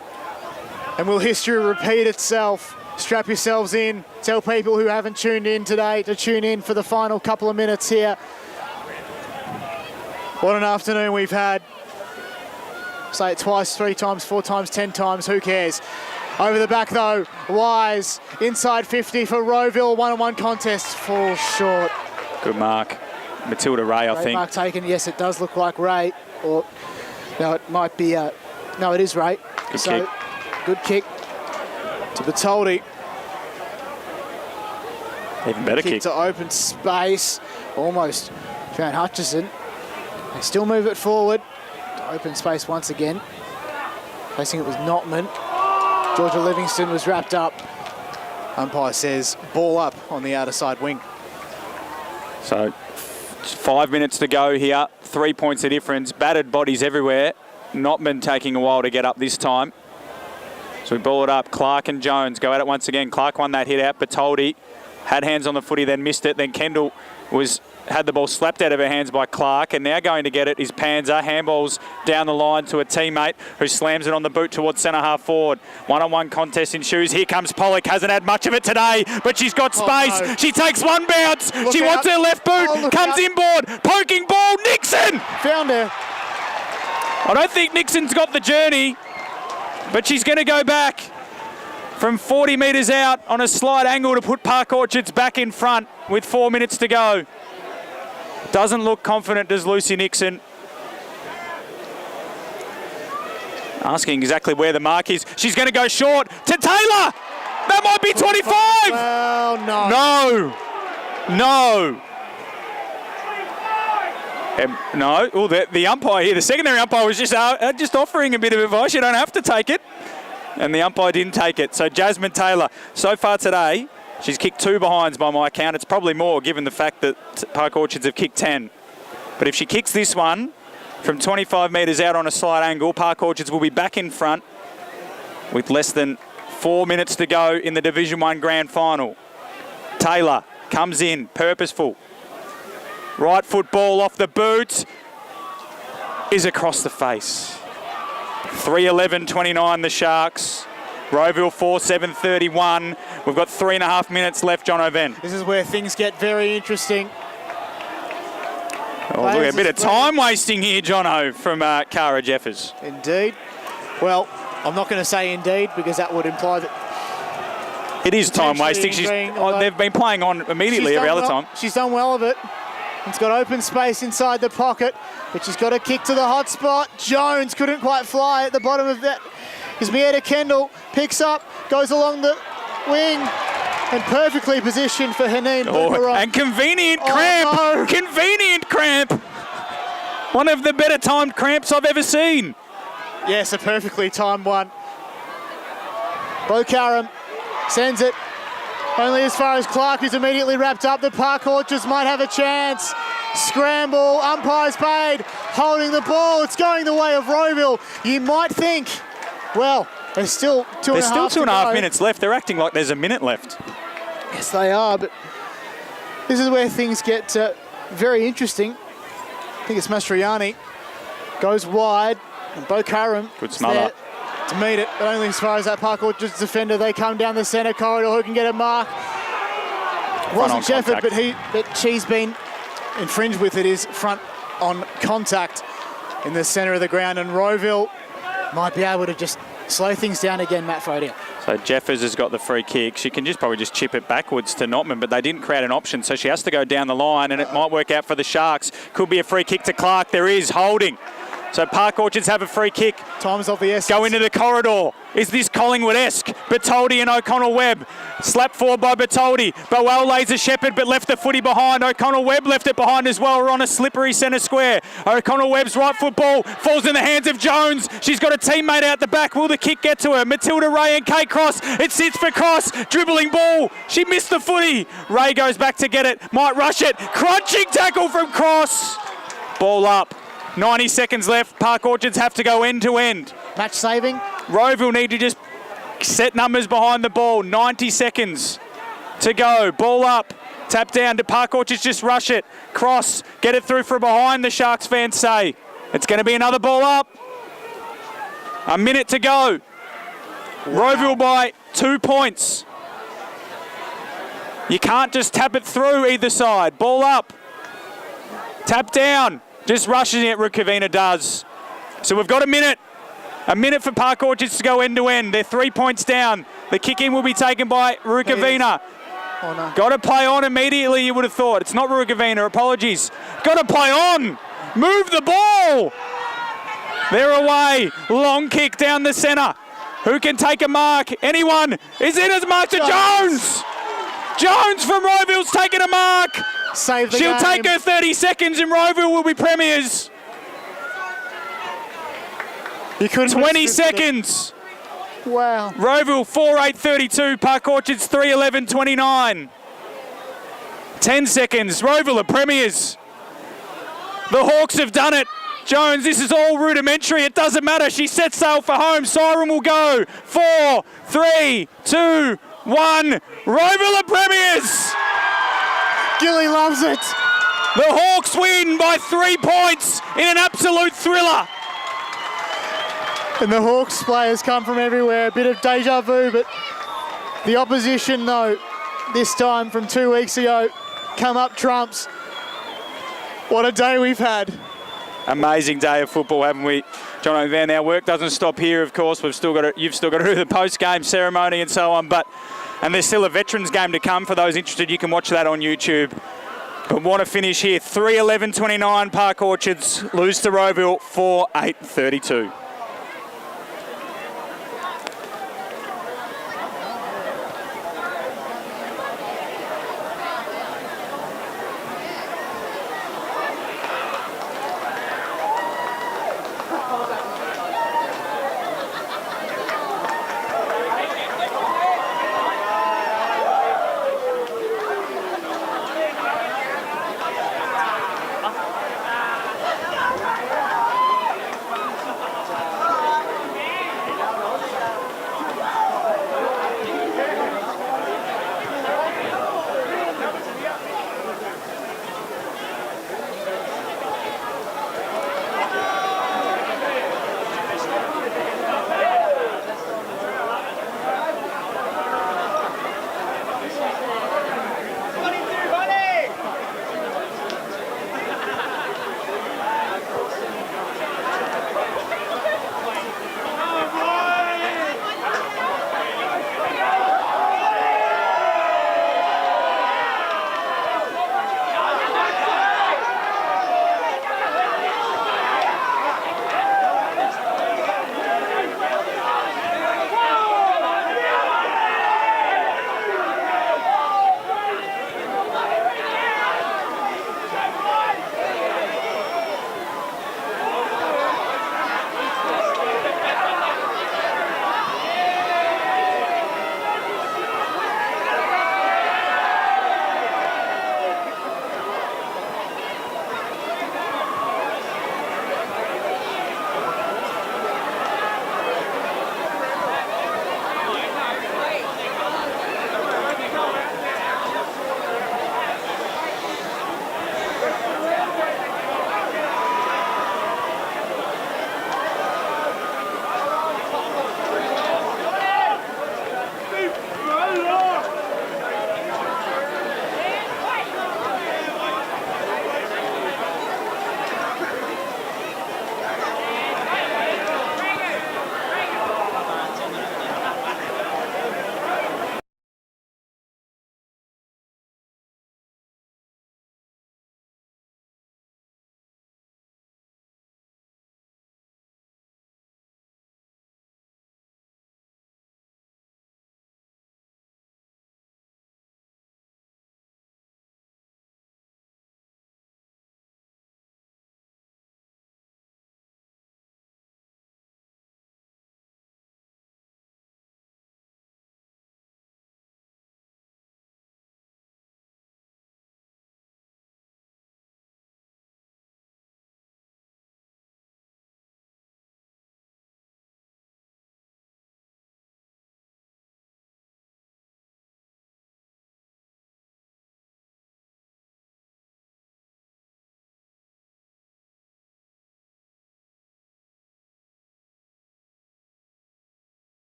And will history repeat itself? Strap yourselves in. Tell people who haven't tuned in today to tune in for the final couple of minutes here. What an afternoon we've had. Say it twice, 3 times, 4 times, 10 times, who cares? Over the back though, Wise, inside 50 for Rowville, one-on-one contest, falls short. Good mark. Matilda Ray, I think. Mark taken, yes, it does look like Ray. Or, no, it might be, no, it is Ray. Good kick. Good kick. To Bertoldi. Even better kick. To open space. Almost found Hutchison. They still move it forward. To open space once again. Facing it was Notman. Georgia Livingston was wrapped up. Umpire says ball up on the outer side wing. So 5 minutes to go here. 3 points of difference. Battered bodies everywhere. Notman taking a while to get up this time. So we ball it up. Clark and Jones go at it once again. Clark won that hit out. Bertoldi had hands on the footy, then missed it. Then Kendall had the ball slapped out of her hands by Clark, and now going to get it is Panzer. Handballs down the line to a teammate who slams it on the boot towards centre half forward. One-on-one contest ensues. Here comes Pollock. Hasn't had much of it today, but she's got space. No. She takes one bounce. She wants her left boot. Comes inboard. Poking ball. Nixon! Found her. I don't think Nixon's got the journey, but she's going to go back from 40 metres out on a slight angle to put Park Orchards back in front with 4 minutes to go. Doesn't look confident, does Lucy Nixon. Asking exactly where the mark is. She's going to go short to Taylor. That might be 25. Well, no. No. No. Oh, the umpire here, the secondary umpire was just offering a bit of advice. You don't have to take it. And the umpire didn't take it. So Jasmine Taylor, so far today, she's kicked 2 behinds by my count. It's probably more given the fact that Park Orchards have kicked 10. But if she kicks this one from 25 metres out on a slight angle, Park Orchards will be back in front with less than 4 minutes to go in the Division 1 Grand Final. Taylor comes in, purposeful. Right foot ball off the boot is across the face. 3:11:29 the Sharks. Rowville 4:7:31. We've got 3.5 minutes left, John O'Ven. This is where things get very interesting. Oh, look, a bit of time wasting here, Jono, from Cara Jeffers. Indeed. Well, I'm not going to say indeed because that would imply that it is time wasting. They've been playing on immediately every other time. She's done well of it. It's got open space inside the pocket, but she's got a kick to the hot spot. Jones couldn't quite fly at the bottom of that. Ismieta Kendall picks up, goes along the wing, and perfectly positioned for Haneen. And convenient cramp. No. Convenient cramp. One of the better timed cramps I've ever seen. Yes, a perfectly timed one. Bo Karam sends it only as far as Clark, who's immediately wrapped up. The Park Orchards might have a chance. Scramble, umpires paid, holding the ball. It's going the way of Rowville. You might think, well, there's still two and a half minutes left. They're acting like there's a minute left. Yes, they are, but this is where things get very interesting. I think it's Mastroianni. Goes wide, and Bo Karam good smother to meet it, but only as far as that Park Orchards defender. They come down the centre corridor. Who can get a mark? Wasn't Shefford, but she's been infringed with. It is front on contact in the centre of the ground, and Rowville might be able to just slow things down again, Matt Fodier. So Jeffers has got the free kick. She can probably just chip it backwards to Notman, but they didn't create an option, so she has to go down the line, and it might work out for the Sharks. Could be a free kick to Clark. There is holding. So Park Orchards have a free kick. Time's of the essence. Go into the corridor. Is this Collingwood-esque? Bertoldi and O'Connell-Webb. Slap forward by Bertoldi. Boel lays a Shepherd but left the footy behind. O'Connell-Webb left it behind as well. We're on a slippery centre square. O'Connell-Webb's right foot ball falls in the hands of Jones. She's got a teammate out the back. Will the kick get to her? Matilda Ray and Kate Cross. It sits for Cross. Dribbling ball. She missed the footy. Ray goes back to get it. Might rush it. Crunching tackle from Cross. Ball up. 90 seconds left. Park Orchards have to go end to end. Match saving. Rowville need to just set numbers behind the ball. 90 seconds to go. Ball up. Tap down to Park Orchards. Just rush it. Cross. Get it through from behind, the Sharks fans say. It's going to be another ball up. A minute to go. Wow. Rowville by 2 points. You can't just tap it through either side. Ball up. Tap down. Just rushing it, Rukavina does. So we've got a minute. A minute for Park Orchards to go end to end. They're 3 points down. The kick-in will be taken by Rukavina. Oh, no. Got to play on immediately, you would have thought. It's not Rukavina, apologies. Got to play on. Move the ball. They're away. Long kick down the centre. Who can take a mark? Anyone? Is it as mark to Jones? Jones from Rowville's taking a mark. Save the She'll game. take her 30 seconds and Rowville will be premiers. 20 seconds. Wow. Rowville 4:8:32. Park Orchards 3:11:29. 10 seconds. Rowville are premiers. The Hawks have done it. Jones, this is all rudimentary. It doesn't matter. She sets sail for home. Siren will go. 4, 3, 2, 1. Rowville are premiers. Gilly loves it. The Hawks win by 3 points in an absolute thriller. And the Hawks players come from everywhere. A bit of deja vu, but the opposition, though, this time from 2 weeks ago, come up trumps. What a day we've had. Amazing day of football, haven't we, John O'Van? Our work doesn't stop here, of course. You've still got to do the post-game ceremony and so on. And there's still a veterans game to come. For those interested, you can watch that on YouTube. But want to finish here. 3-11-29, Park Orchards lose to Rowville 4-8-32.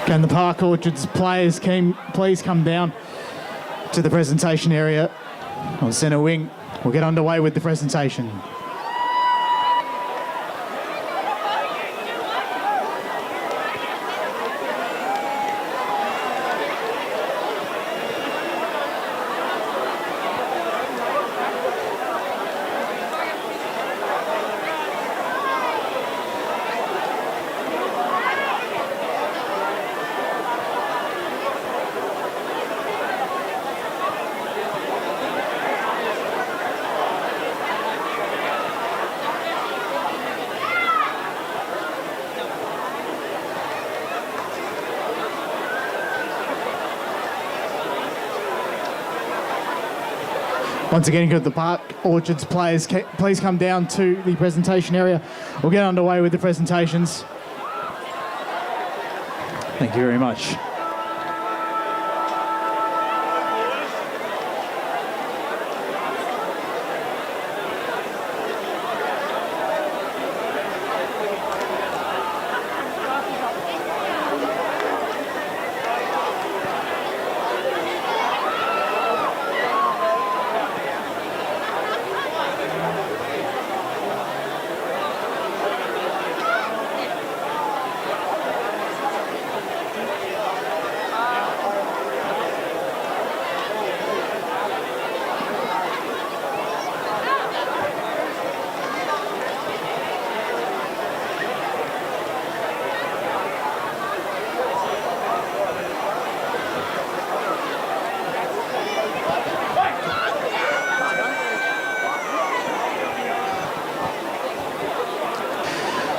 Can the Park Orchards players please come down to the presentation area on centre wing? We'll get underway with the presentation. Once again, could the Park Orchards players please come down to the presentation area? We'll get underway with the presentations. Thank you very much.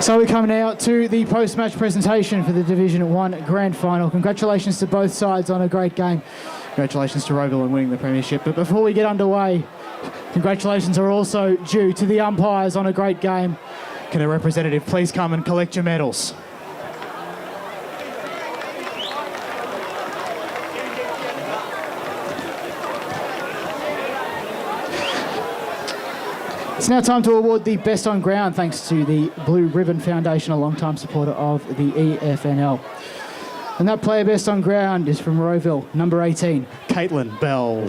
So we're coming out to the post-match presentation for the Division 1 Grand Final. Congratulations to both sides on a great game. Congratulations to Rowville on winning the premiership. But before we get underway, congratulations are also due to the umpires on a great game. Can a representative please come and collect your medals? It's now time to award the Best on Ground, thanks to the Blue Ribbon Foundation, a long-time supporter of the EFNL. And that player Best on Ground is from Rowville, number 18, Caitlin Bell.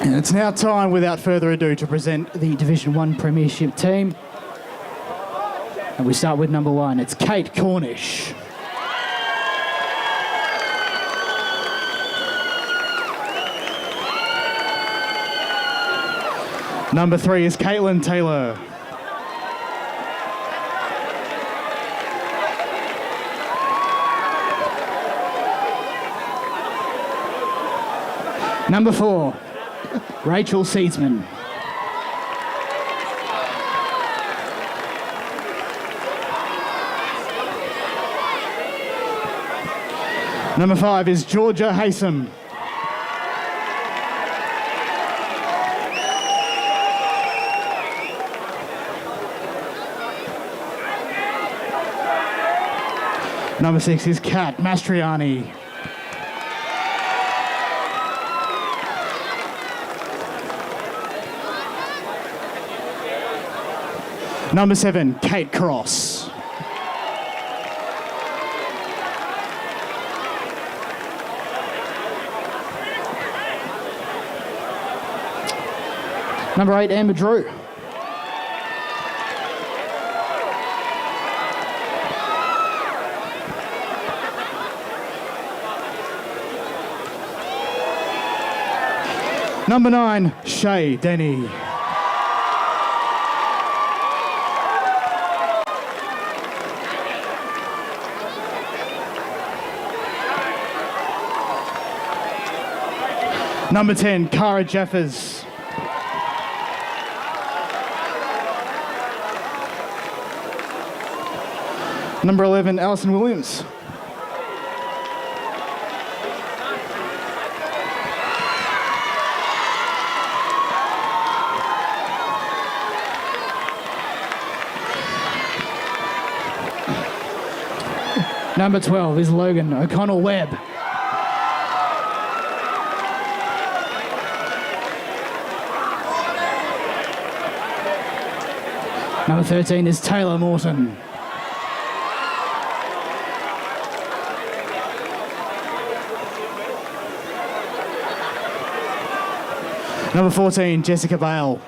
And it's now time, without further ado, to present the Division 1 Premiership team. And we start with number 1. It's Kate Cornish. Number 3 is Caitlin Taylor. Number 4, Rachel Seedsman. Number 5 is Georgia Haysom. Number 6 is Kat Mastriani. Number 7, Kate Cross. Number 8, Amber Drew. Number 9, Shay Denny. Number 10, Cara Jeffers. Number 11, Alison Williams. Number 12 is Logan O'Connell-Webb. Number 13 is Taylor Morton. Number 14, Jessica Bale.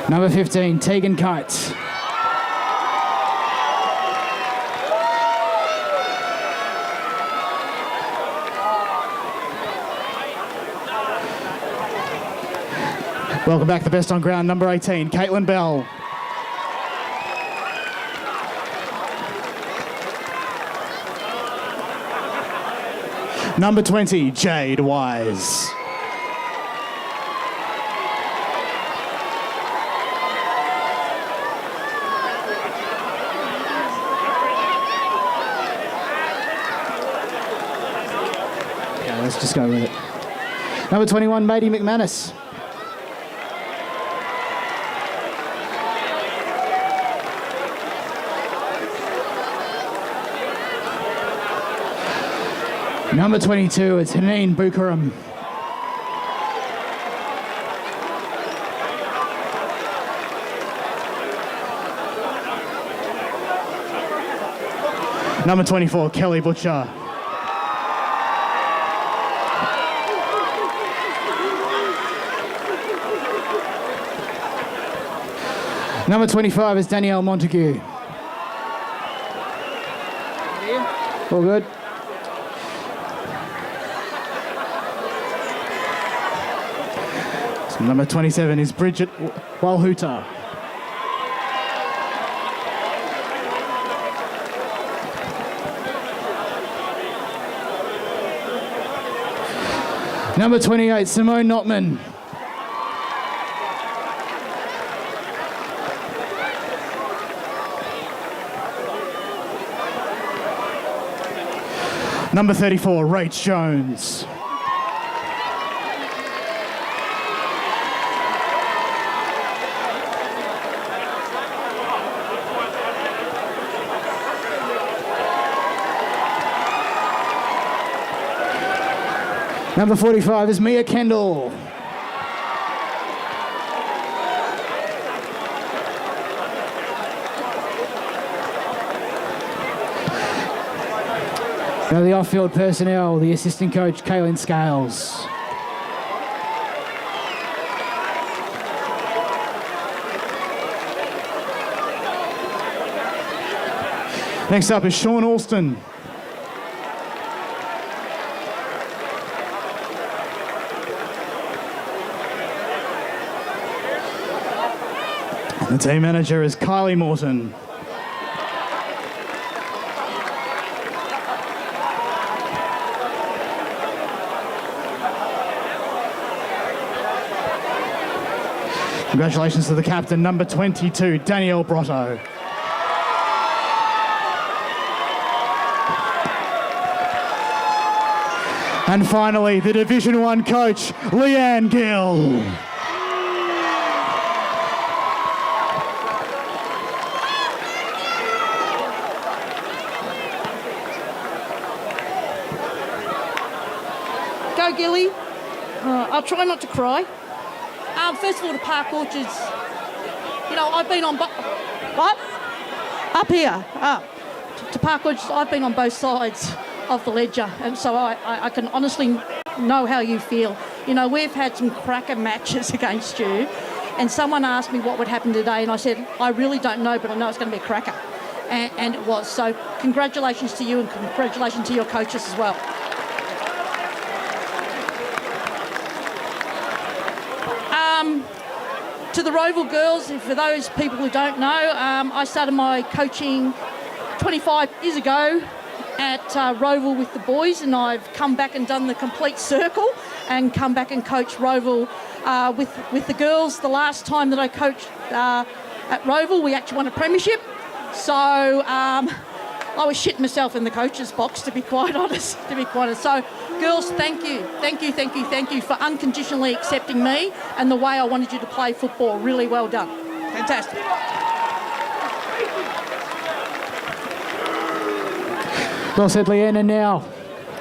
Number 15, Tegan Kites. Welcome back, the best on ground, number 18, Caitlin Bell. Number 20, Jade Wise. Yeah, let's just go with it. Number 21, Maddie McManus. Number 22, it's Haneen Bukaram. Number 24, Kelly Butcher. Number 25 is Danielle Montague. All good. So number 27 is Bridget Walhuta. Number 28, Simone Notman. Number 34, Rach Jones. Number 45 is Mia Kendall. Now the off-field personnel, the assistant coach, Kaylin Scales. Next up is Sean Alston. The team manager is Kylie Morton. Congratulations to the captain, number 22, Danielle Brotto. And finally, the Division 1 coach, Leanne Gill. Go, Gilly. I'll try not to cry. First of all, to Park Orchards, you know, I've been on... What? Up here. To Park Orchards, I've been on both sides of the ledger, and so I can honestly know how you feel. You know, we've had some cracker matches against you, and someone asked me what would happen today, and I said, I really don't know, but I know it's going to be a cracker. And it was. So congratulations to you, and congratulations to your coaches as well. To the Rowville girls, for those people who don't know, I started my coaching 25 years ago at Rowville with the boys, and I've come back and done the complete circle and come back and coached Rowville with the girls. The last time that I coached at Rowville, we actually won a premiership. So I was shitting myself in the coach's box, to be quite honest. So, girls, thank you for unconditionally accepting me and the way I wanted you to play football. Really well done. Fantastic. Well said, Leanne. And now,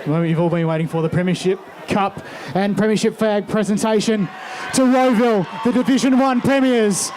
the moment you've all been waiting for, the Premiership Cup and Premiership flag presentation to Rowville, the Division 1 Premiers.